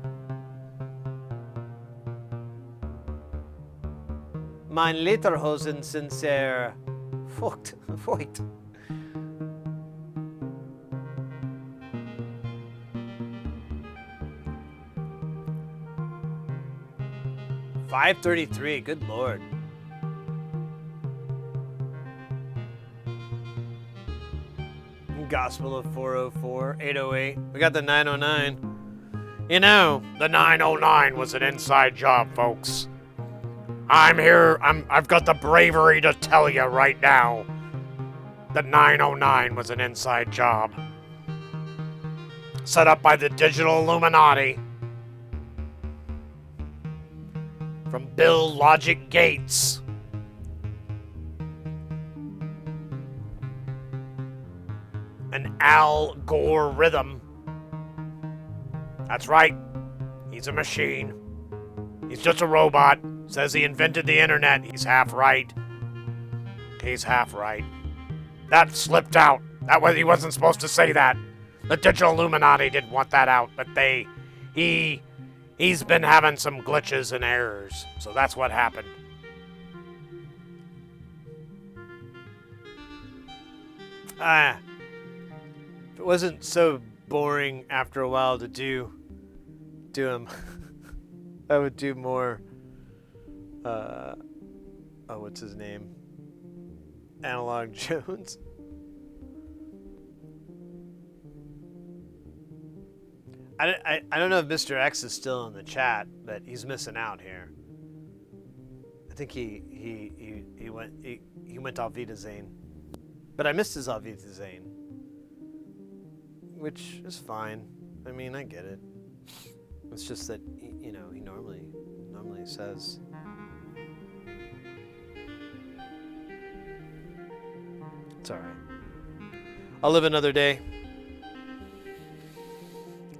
Mein Lederhosen sind sehr feucht. $5.33, good lord. Gospel of 404, 808. We got the 909. You know, The 909 was an inside job, folks. I'm here. I've got the bravery to tell you right now. The 909 was an inside job. Set up by the digital Illuminati. From Bill Logic Gates. An algorithm. That's right. He's a machine. He's just a robot. Says he invented the internet. He's half right. He's half right. That slipped out. He wasn't supposed to say that. The digital Illuminati didn't want that out, but he's been having some glitches and errors. So that's what happened. if it wasn't so boring after a while to do them, I would do more, what's his name? Analog Jones. I don't know if Mr. X is still in the chat, but he's missing out here. I think he went Auf Wiedersehen, but I missed his Auf Wiedersehen, which is fine. I mean, I get it. It's just that he normally says. It's all right. I'll live another day.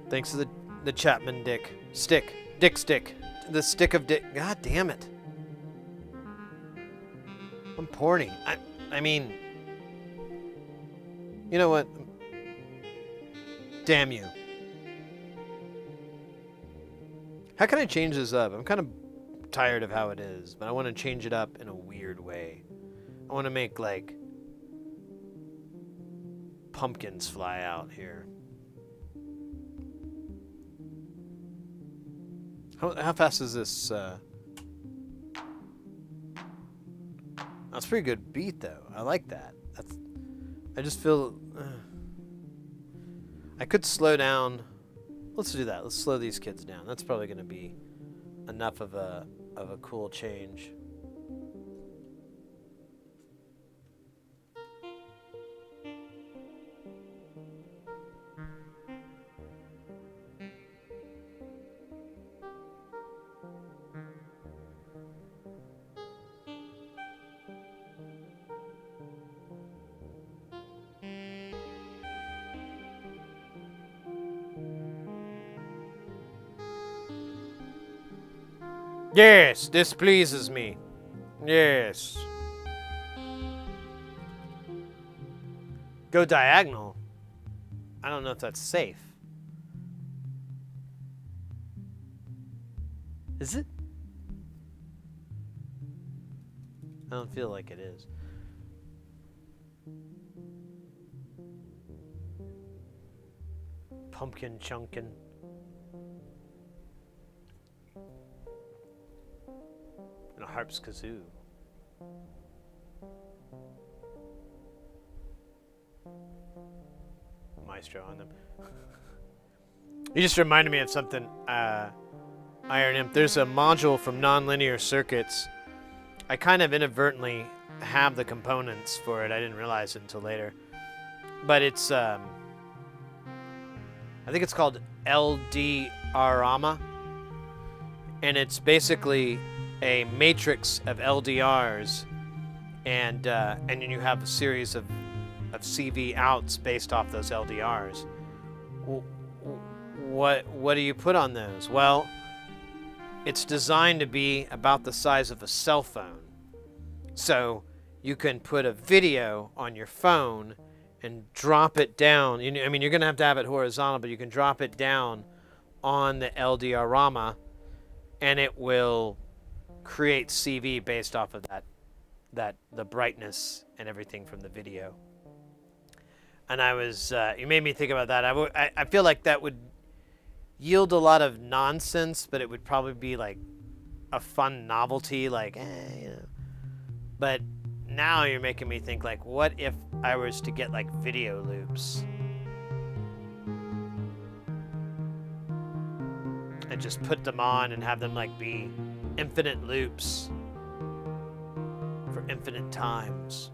Thanks to the Chapman Dick stick. The stick of dick. God damn it. I'm porny. I mean, you know what? Damn you. How can I change this up? I'm kind of tired of how it is, but I want to change it up in a weird way. I want to make, like, pumpkins fly out here. How fast is this? That's a pretty good beat, though. I like that. I just feel. I could slow down. Let's do that. Let's slow these kids down. That's probably going to be enough of a cool change. Yes, this pleases me. Yes. Go diagonal. I don't know if that's safe. Is it? I don't feel like it is. Pumpkin chunkin'. And a harp's kazoo. Maestro on them. You just reminded me of something, Iron Imp. There's a module from Nonlinear Circuits. I kind of inadvertently have the components for it. I didn't realize it until later. But it's, I think it's called LDRama. And it's basically a matrix of LDRs, and then you have a series of CV outs based off those LDRs. What do you put on those? Well, it's designed to be about the size of a cell phone. So you can put a video on your phone and drop it down. I mean, you're going to have it horizontal, but you can drop it down on the LDR-RAMA, and it will create CV based off of the brightness and everything from the video. And you made me think about that. I feel like that would yield a lot of nonsense, but it would probably be like a fun novelty, like, you know. But now you're making me think, like, what if I was to get like video loops and just put them on and have them like be infinite loops for infinite times?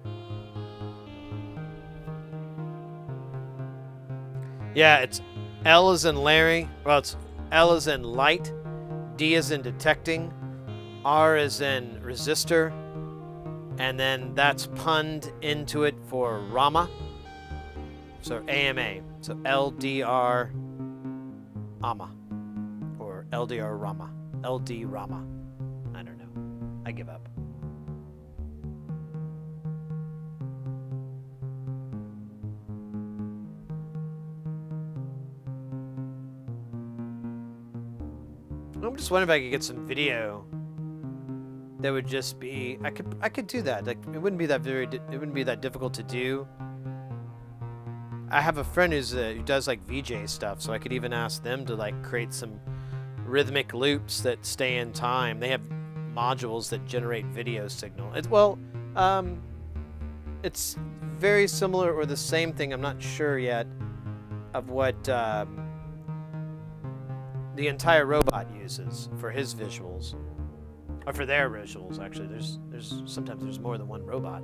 Yeah, it's L as in Larry. Well, it's L as in light, D as in detecting, R as in resistor, and then that's punned into it for Rama. So AMA. So LDR AMA. Or LDR Rama. LD Rama. I don't know. I give up. I'm just wondering if I could get some video that would just be. I could do that. Like, it wouldn't be that difficult to do. I have a friend who does like VJ stuff, so I could even ask them to like create some rhythmic loops that stay in time. They have modules that generate video signal. It's very similar or the same thing. I'm not sure yet of what the entire robot uses for his visuals, or for their visuals. Actually, sometimes there's more than one robot.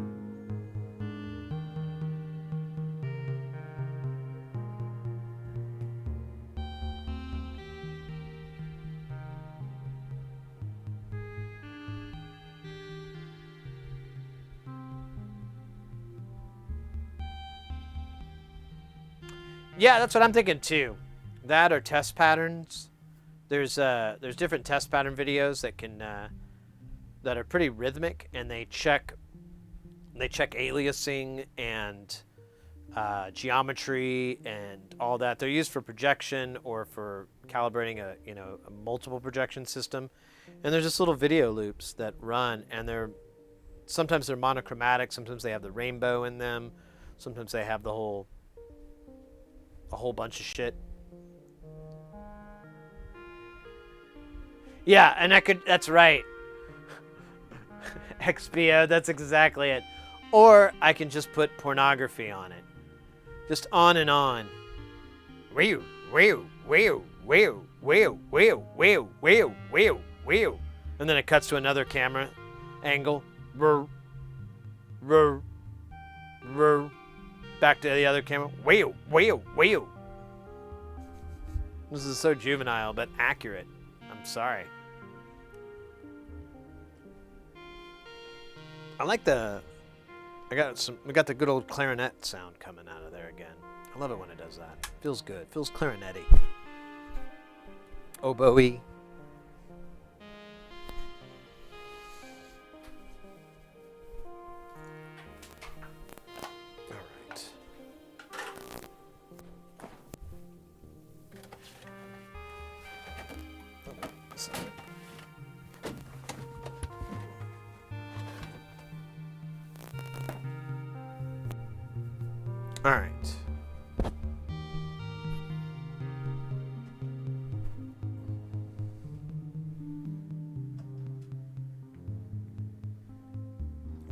Yeah, that's what I'm thinking too. That or test patterns. There's different test pattern videos that are pretty rhythmic, and they check aliasing and geometry and all that. They're used for projection or for calibrating a multiple projection system. And there's just little video loops that run, and sometimes they're monochromatic, sometimes they have the rainbow in them, sometimes they have a whole bunch of shit. Yeah, and that's right. XPO, that's exactly it. Or I can just put pornography on it. Just on and on. Whew, whew, whew, whew, whew, whew, whew, whew, whew, whew. And then it cuts to another camera angle. Rrr, rrr, rrr. Back to the other camera. Whew, whew, whew. This is so juvenile, but accurate. I'm sorry. I like we got the good old clarinet sound coming out of there again. I love it when it does that. Feels good. Feels clarinet-y. Oboe. All right.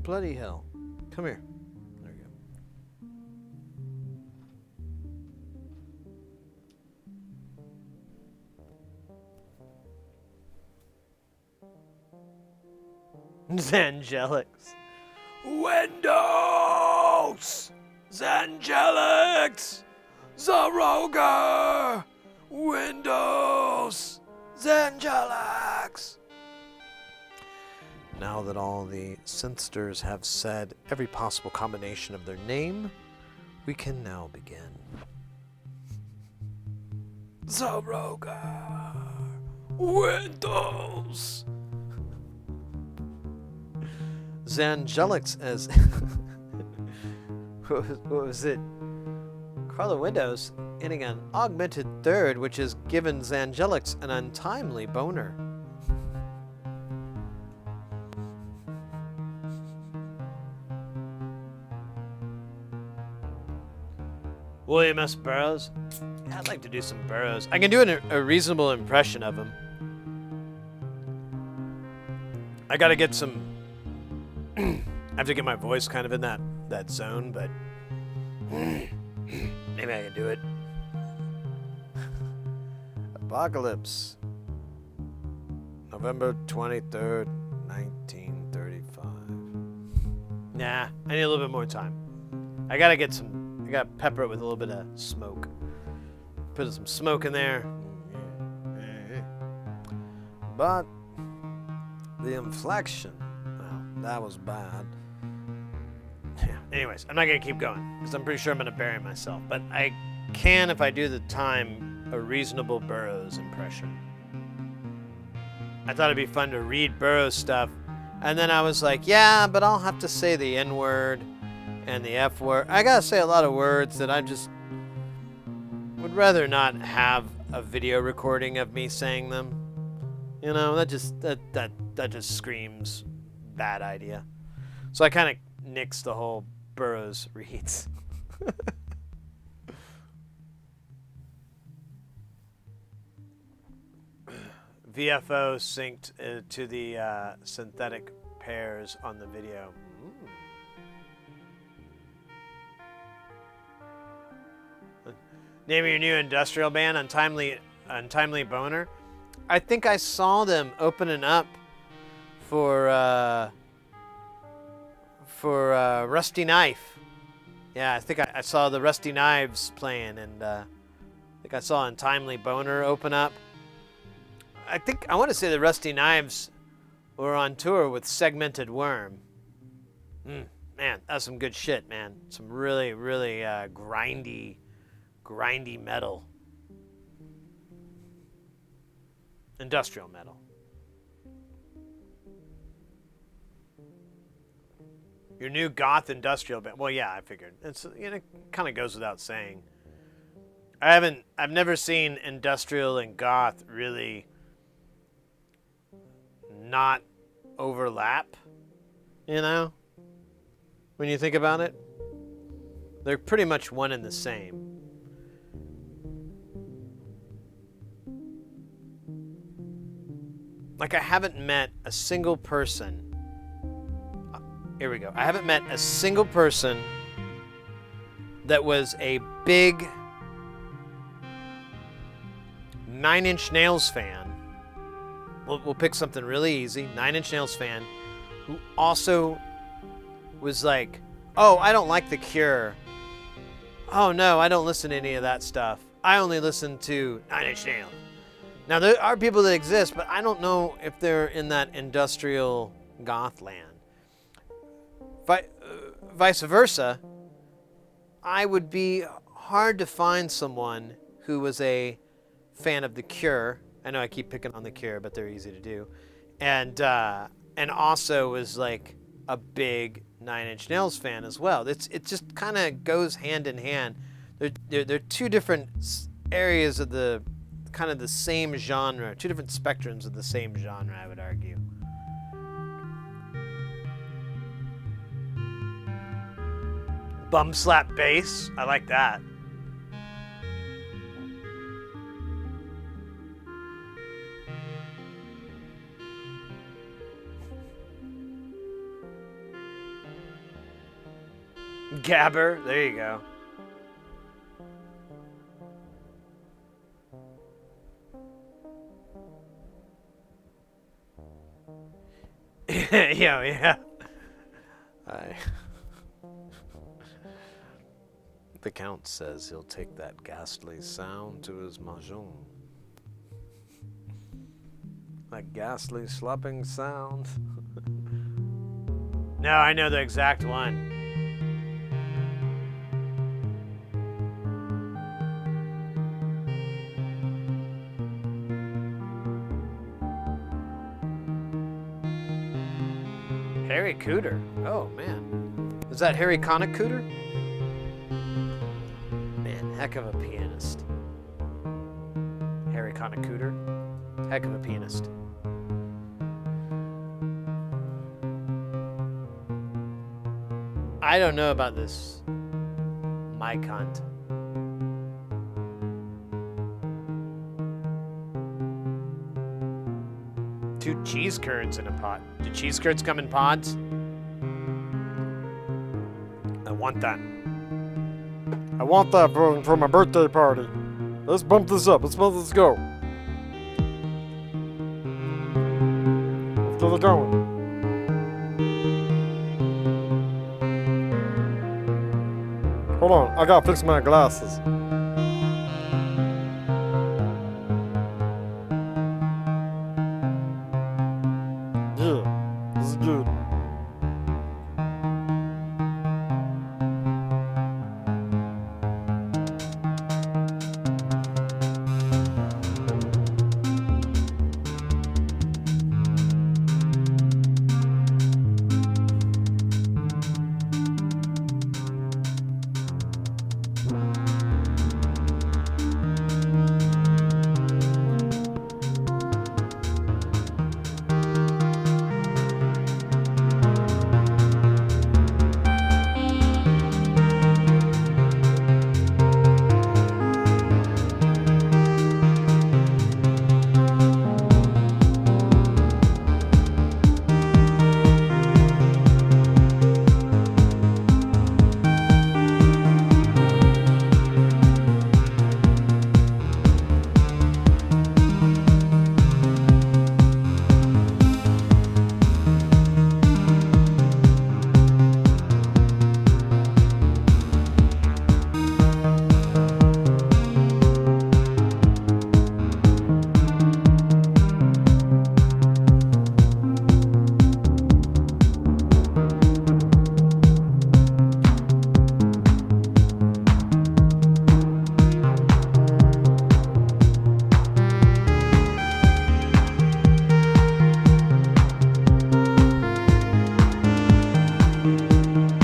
Bloody hell. Come here. There you go. Zangelics. Windows! Zangelics! Zaroga! Windows! Zangelics! Now that all the synthsters have said every possible combination of their name, we can now begin. Zaroga Windows. Zangelix as what was it? Carla Windows hitting an augmented third, which has given Zangelix an untimely boner. William S. Burroughs? Yeah, I'd like to do some Burroughs. I can do a reasonable impression of him. I gotta get some... I have to get my voice kind of in that zone, but... maybe I can do it. Apocalypse. November 23rd, 1935. Nah, I need a little bit more time. I gotta pepper it with a little bit of smoke. Put some smoke in there. But the inflection, well, that was bad. Yeah. Anyways, I'm not gonna keep going because I'm pretty sure I'm gonna bury myself. But I can, if I do the time, a reasonable Burroughs impression. I thought it'd be fun to read Burroughs stuff, and then I was like, yeah, but I'll have to say the N word and the F word. I gotta say a lot of words that I just would rather not have a video recording of me saying them. You know, that just screams bad idea. So I kind of nixed the whole Burroughs reads. VFO synced to the synthetic pairs on the video. Name of your new industrial band, Untimely Boner. I think I saw them opening up for Rusty Knife. Yeah, I think I saw the Rusty Knives playing, and I think I saw Untimely Boner open up. I want to say the Rusty Knives were on tour with Segmented Worm. Man, that's some good shit, man. Some really, really grindy metal. Industrial metal. Your new goth industrial band. Well, yeah, I figured. It's, you know, kind of goes without saying. I've never seen industrial and goth really not overlap, you know? When you think about it, they're pretty much one and the same. Like, I haven't met a single person. Here we go. I haven't met a single person that was a big Nine Inch Nails fan. We'll pick something really easy. 9 Inch Nails fan who also was like, oh, I don't like The Cure. Oh, no, I don't listen to any of that stuff. I only listen to 9 Inch Nails. Now, there are people that exist, but I don't know if they're in that industrial goth land. Vice versa, I would be hard to find someone who was a fan of The Cure. I know I keep picking on The Cure, but they're easy to do. And also was like a big 9 Inch Nails fan as well. It just kind of goes hand in hand. They're two different areas of the kind of the same genre, two different spectrums of the same genre, I would argue. Bum slap bass, I like that. Gabber, there you go. Yeah. The Count says he'll take that ghastly sound to his mahjong. That ghastly slopping sound. No, I know the exact one. Harry Cooter. Oh, man. Is that Harry Connick Cooter? Man, heck of a pianist. Harry Connick Cooter. Heck of a pianist. I don't know about this mic hunt. Two cheese curds in a pot. Do cheese curds come in pods? I want that. I want that for my birthday party. Let's bump this up. Let's go. Let's get it going. Hold on, I gotta fix my glasses. Yeah, this is good.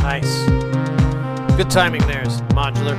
Nice. Good timing there, Modular.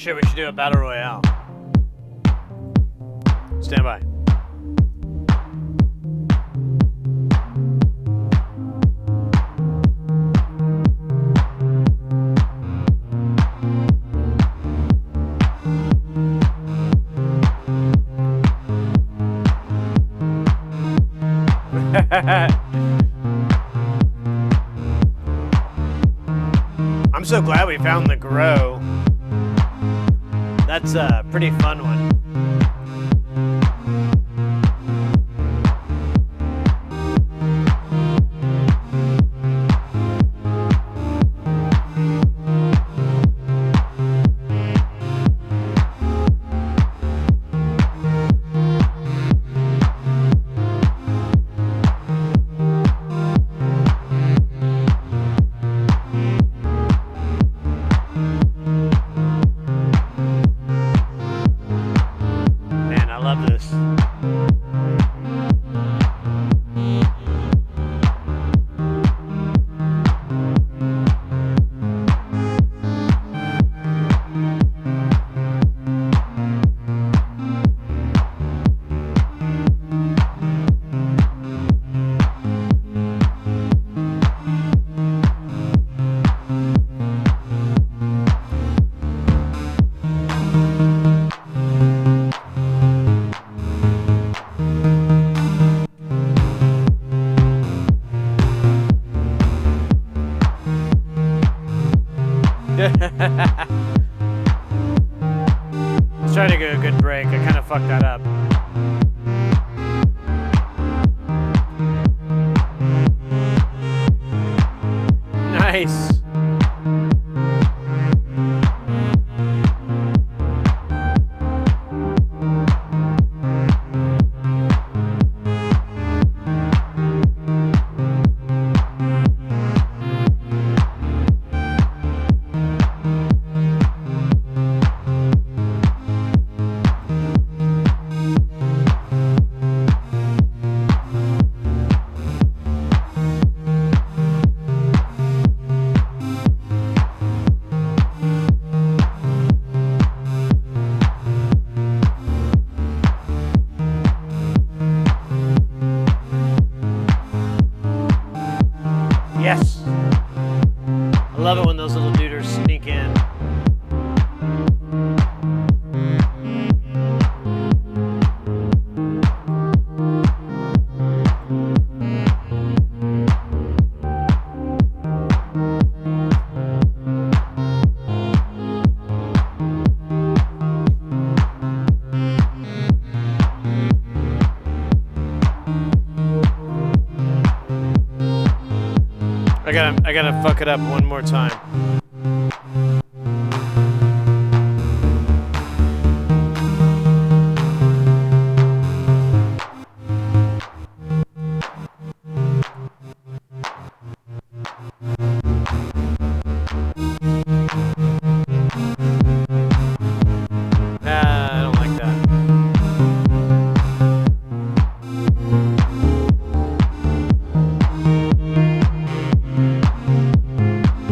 shit, we should do a battle royale. Stand by. I'm so glad we found the grow. That's a pretty fun one. Man, I love this. Let's try to get a good break. I kind of fucked that up. Nice. Yes. I love it when those little duders sneak in. I gotta fuck it up one more time. Nah, I don't like that.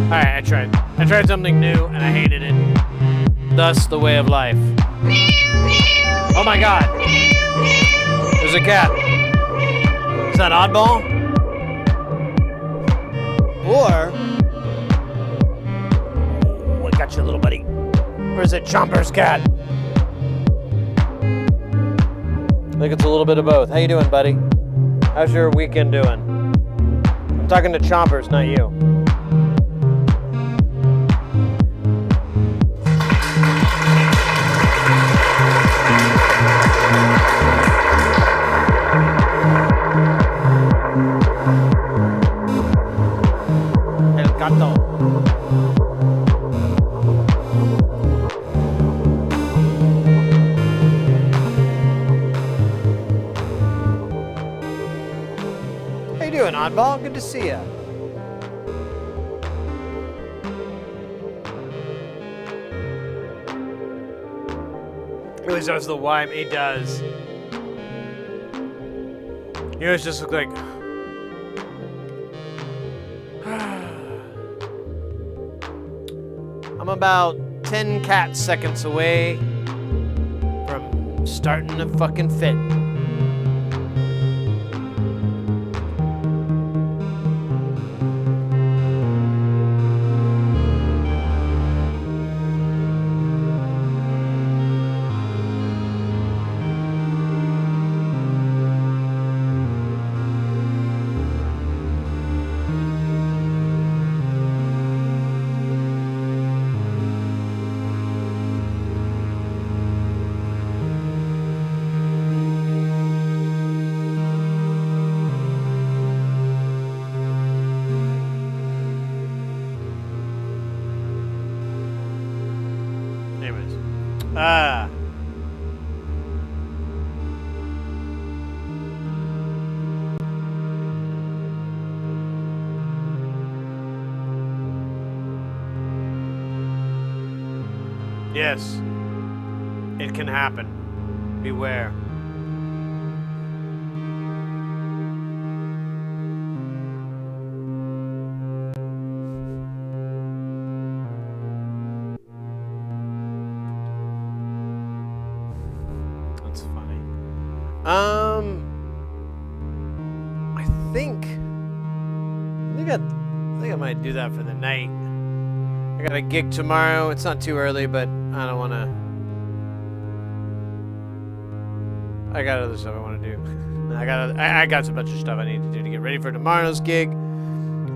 Alright, I tried something new and I hated it. Thus, the way of life. Oh my god! There's a cat. Is that Oddball? Or... Oh, I got you, little buddy. Or is it Chomper's cat? I think it's a little bit of both. How you doing, buddy? How's your weekend doing? I'm talking to Chompers, not you. El gato. How you doing, Oddball? Good to see ya. Really does the why he does. You always just look like. I'm about 10 cat seconds away from starting a fucking fit. Anyways. Yes. It can happen. Beware. That's funny. I think I might do that for the night. I got a gig tomorrow. It's not too early, but I don't want to. I got other stuff I want to do. I got a bunch of stuff I need to do to get ready for tomorrow's gig.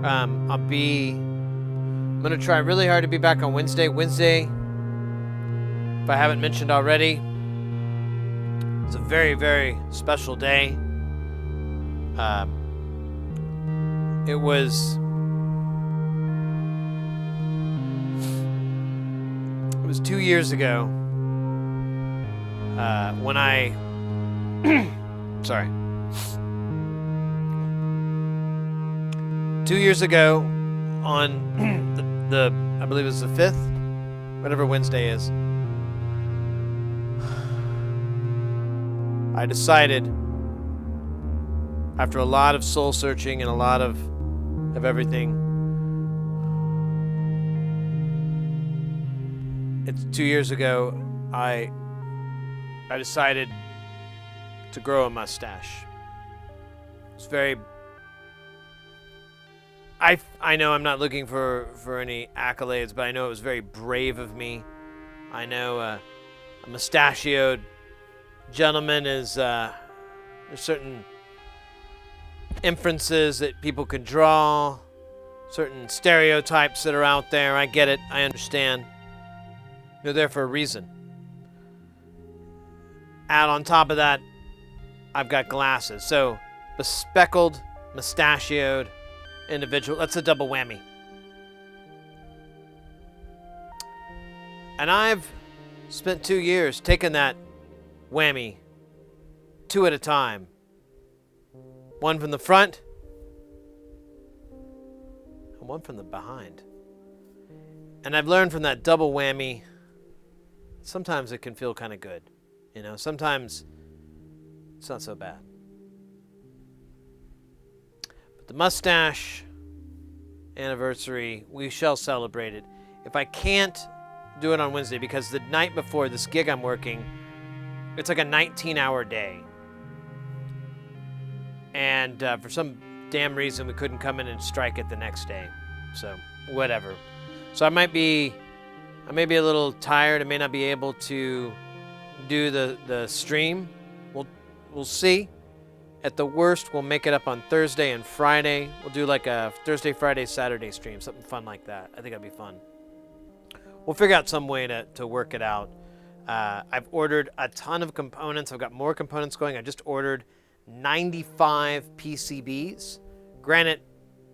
I'm gonna try really hard to be back on Wednesday. Wednesday, if I haven't mentioned already, it's a very, very special day. It was 2 years ago when I sorry. 2 years ago on the I believe it was the 5th, whatever Wednesday is, I decided, after a lot of soul searching and a lot of everything, it's 2 years ago, I decided to grow a mustache. It's very... I know I'm not looking for any accolades, but I know it was very brave of me. I know a mustachioed gentleman is... there's certain inferences that people can draw, certain stereotypes that are out there. I get it. I understand. They're there for a reason. And on top of that, I've got glasses. So, bespeckled, mustachioed individual. That's a double whammy. And I've spent 2 years taking that whammy 2 at a time. One from the front and one from the behind. And I've learned from that double whammy, sometimes it can feel kind of good. You know, sometimes it's not so bad. But the mustache anniversary, we shall celebrate it. If I can't do it on Wednesday, because the night before this gig I'm working, it's like a 19-hour day. And for some damn reason, we couldn't come in and strike it the next day. So, whatever. So I may be a little tired. I may not be able to do the stream. We'll see. At the worst, we'll make it up on Thursday and Friday. We'll do like a Thursday, Friday, Saturday stream, something fun like that. I think that'd be fun. We'll figure out some way to work it out. I've ordered a ton of components. I've got more components going. I just ordered 95 PCBs. Granted,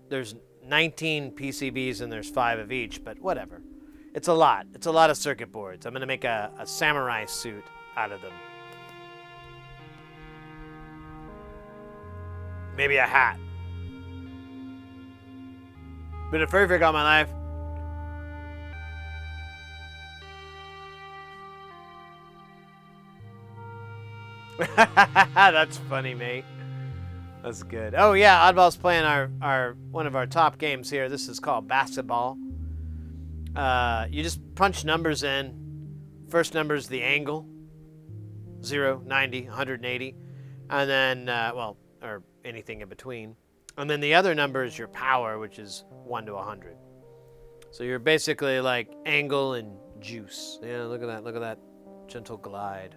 there's 19 PCBs and there's 5 of each, but whatever. It's a lot. It's a lot of circuit boards. I'm going to make a samurai suit out of them. Maybe a hat. Been a furry freak all my life. That's funny, mate. That's good. Oh yeah, Oddball's playing our one of our top games here. This is called basketball. You just punch numbers in. First number is the angle. 0, 90, 180. And then, well, or anything in between. And then the other number is your power, which is 1 to 100. So you're basically like angle and juice. Yeah, look at that. Look at that gentle glide.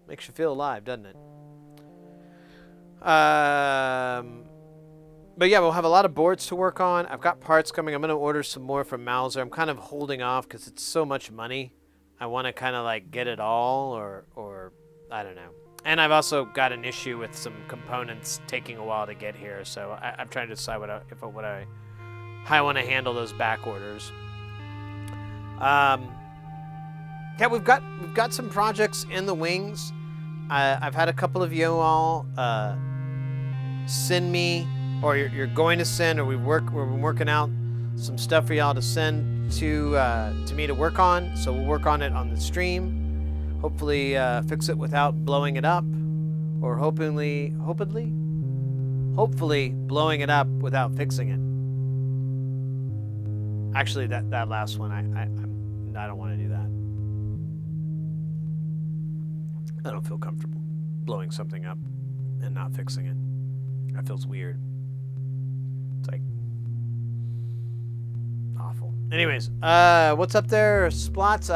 Makes you feel alive, doesn't it? But yeah, we'll have a lot of boards to work on. I've got parts coming. I'm going to order some more from Mauser. I'm kind of holding off because it's so much money. I want to kind of like get it all, or I don't know. And I've also got an issue with some components taking a while to get here, so I'm trying to decide how I want to handle those back orders. Yeah, we've got some projects in the wings. I've had a couple of you all send me, or you're going to send, or we've been working out some stuff for y'all to send to me to work on. So we'll work on it on the stream. Hopefully fix it without blowing it up, or hopefully blowing it up without fixing it. Actually, that last one, I don't want to do that. I don't feel comfortable blowing something up and not fixing it. That feels weird. It's like awful. Anyways, what's up there, Splots?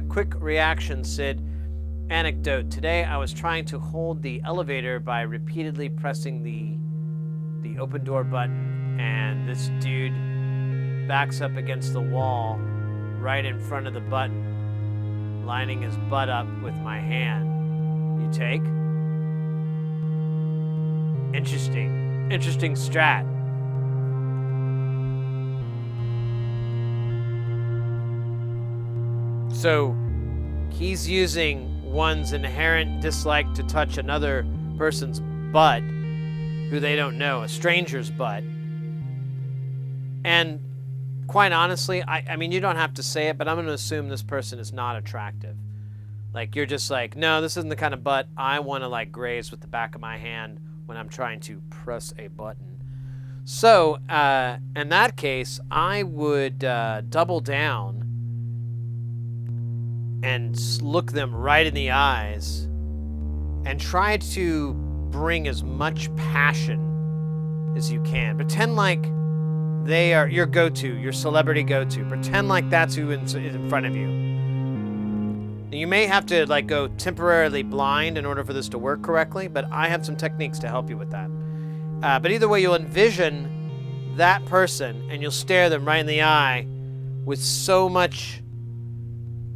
Quick reaction, Sid. Anecdote. Today I was trying to hold the elevator by repeatedly pressing the open door button, and this dude backs up against the wall right in front of the button, lining his butt up with my hand. You take? Interesting strat. So he's using one's inherent dislike to touch another person's butt, who they don't know, a stranger's butt. And quite honestly, I mean, you don't have to say it, but I'm going to assume this person is not attractive. Like, you're just like, no, this isn't the kind of butt I want to, like, graze with the back of my hand when I'm trying to press a button. So, in that case, I would double down and look them right in the eyes and try to bring as much passion as you can. Pretend like they are your go-to, your celebrity go-to. Pretend like that's who is in front of you. You may have to like go temporarily blind in order for this to work correctly, but I have some techniques to help you with that. But either way, you'll envision that person and you'll stare them right in the eye with so much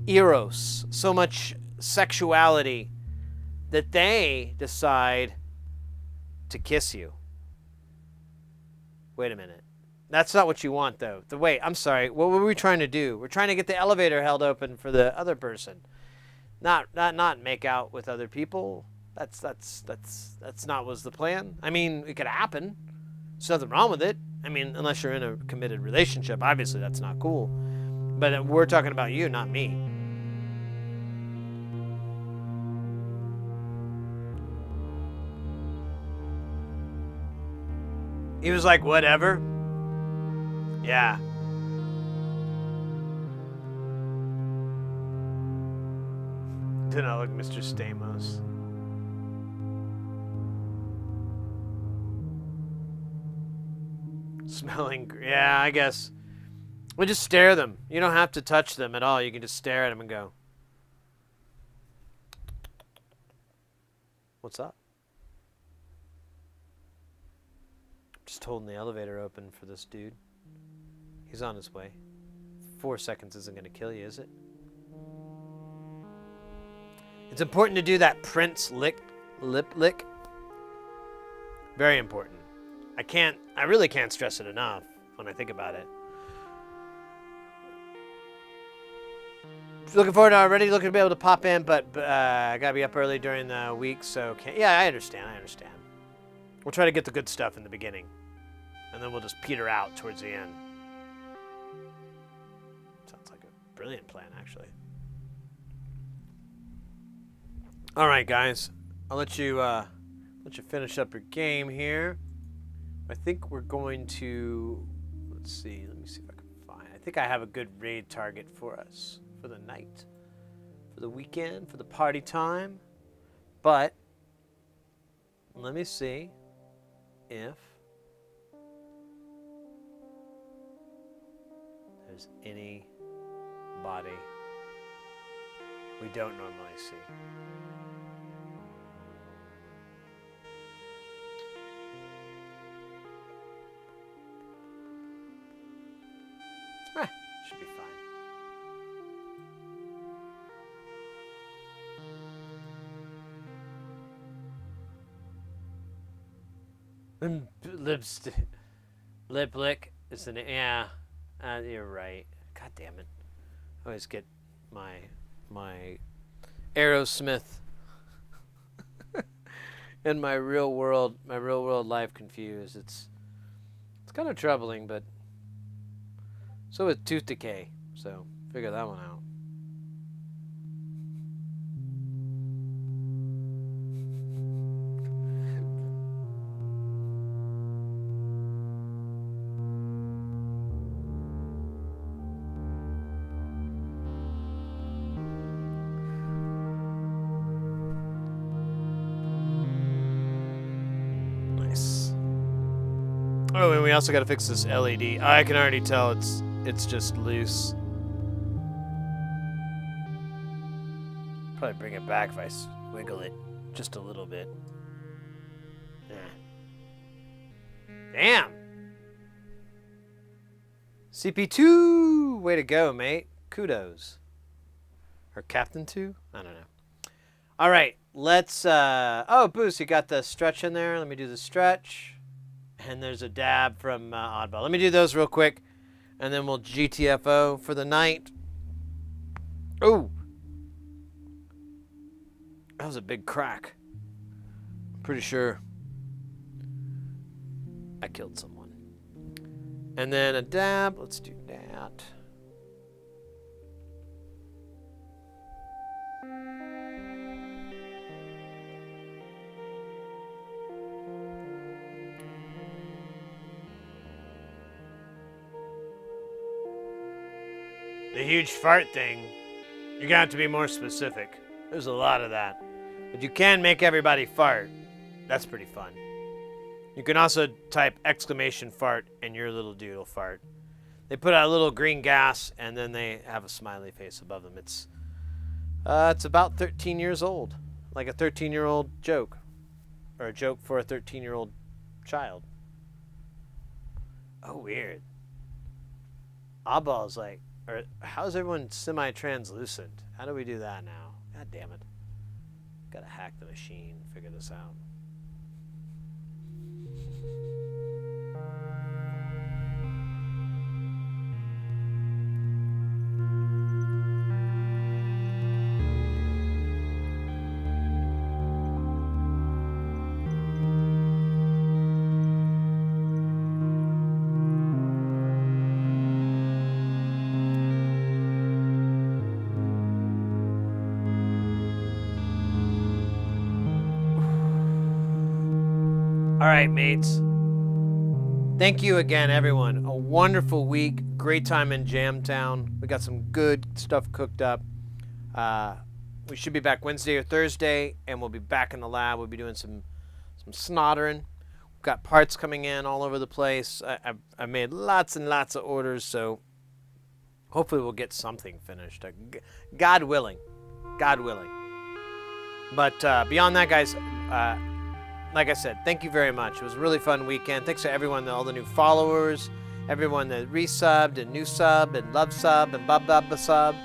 eros, so much sexuality, that they decide to kiss you. Wait a minute. That's not what you want, though. Wait, I'm sorry. What were we trying to do? We're trying to get the elevator held open for the other person. Not make out with other people. That's not was the plan. I mean, it could happen. There's nothing wrong with it. I mean, unless you're in a committed relationship, obviously that's not cool. But we're talking about you, not me. He was like, whatever. Yeah. Did not look Mr. Stamos. Smelling, yeah, I guess. We'll just stare them. You don't have to touch them at all. You can just stare at them and go, what's up? Just holding the elevator open for this dude. He's on his way. 4 seconds isn't going to kill you, is it? It's important to do that Prince lip lick. Very important. I really can't stress it enough when I think about it. Looking forward to already, looking to be able to pop in, but I gotta be up early during the week, so yeah, I understand. We'll try to get the good stuff in the beginning, and then we'll just peter out towards the end. Sounds like a brilliant plan, actually. All right, guys, I'll let you finish up your game here. I think we're going to, let's see, let me see if I can find think I have a good raid target for us for the night, for the weekend, for the party time. But let me see if there's any body we don't normally see. Should be fine. Lip lick is the name. Yeah, you're right. God damn it! I always get my Aerosmith and my real world life confused. It's kind of troubling, but so is tooth decay. So figure that one out. Oh, and we also got to fix this LED. I can already tell it's just loose. Probably bring it back if I wiggle it just a little bit. Damn. CP2, way to go, mate. Kudos. Or Captain 2? I don't know. All right, let's. Oh, Boost, you got the stretch in there. Let me do the stretch. And there's a dab from Oddball. Let me do those real quick, and then we'll GTFO for the night. Oh, that was a big crack. I'm pretty sure I killed someone. And then a dab. Let's do that. The huge fart thing, you're gonna have to be more specific. There's a lot of that. But you can make everybody fart. That's pretty fun. You can also type exclamation fart and your little dude will fart. They put out a little green gas and then they have a smiley face above them. It's about 13 years old. Like a 13-year-old joke. Or a joke for a 13-year-old child. Oh, weird. Oddball's like, or how's everyone semi-translucent? How do we do that now? God damn it. Gotta hack the machine, figure this out. All right, mates. Thank you again, everyone. A wonderful week. Great time in Jamtown. We got some good stuff cooked up. We should be back Wednesday or Thursday, and we'll be back in the lab. We'll be doing some snottering. We've got parts coming in all over the place. I made lots and lots of orders, so hopefully we'll get something finished. God willing. God willing. But beyond that, guys, like I said, thank you very much. It was a really fun weekend. Thanks to everyone, all the new followers, everyone that resubbed and new sub and love sub and bub sub.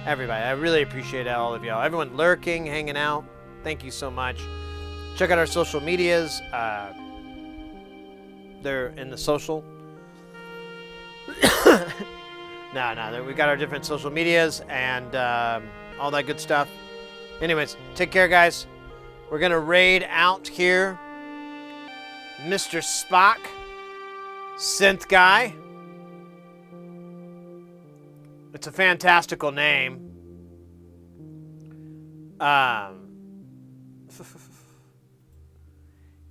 Everybody, I really appreciate all of y'all. Everyone lurking, hanging out. Thank you so much. Check out our social medias. They're in the social. No, we got our different social medias and all that good stuff. Anyways, take care, guys. We're going to raid out here Mr. Spock, Synth Guy. It's a fantastical name.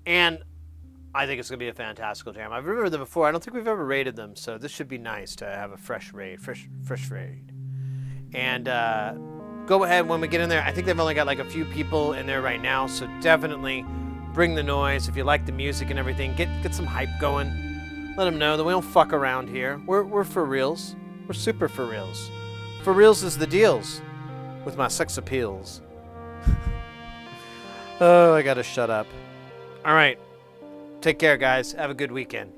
And I think it's going to be a fantastical jam. I've remembered them before. I don't think we've ever raided them, so this should be nice to have a fresh raid. And go ahead when we get in there. I think they've only got like a few people in there right now, so definitely bring the noise. If you like the music and everything, get some hype going. Let them know that we don't fuck around here. We're for reals. We're super for reals. For reals is the deals with my sex appeals. Oh, I gotta shut up. All right. Take care, guys. Have a good weekend.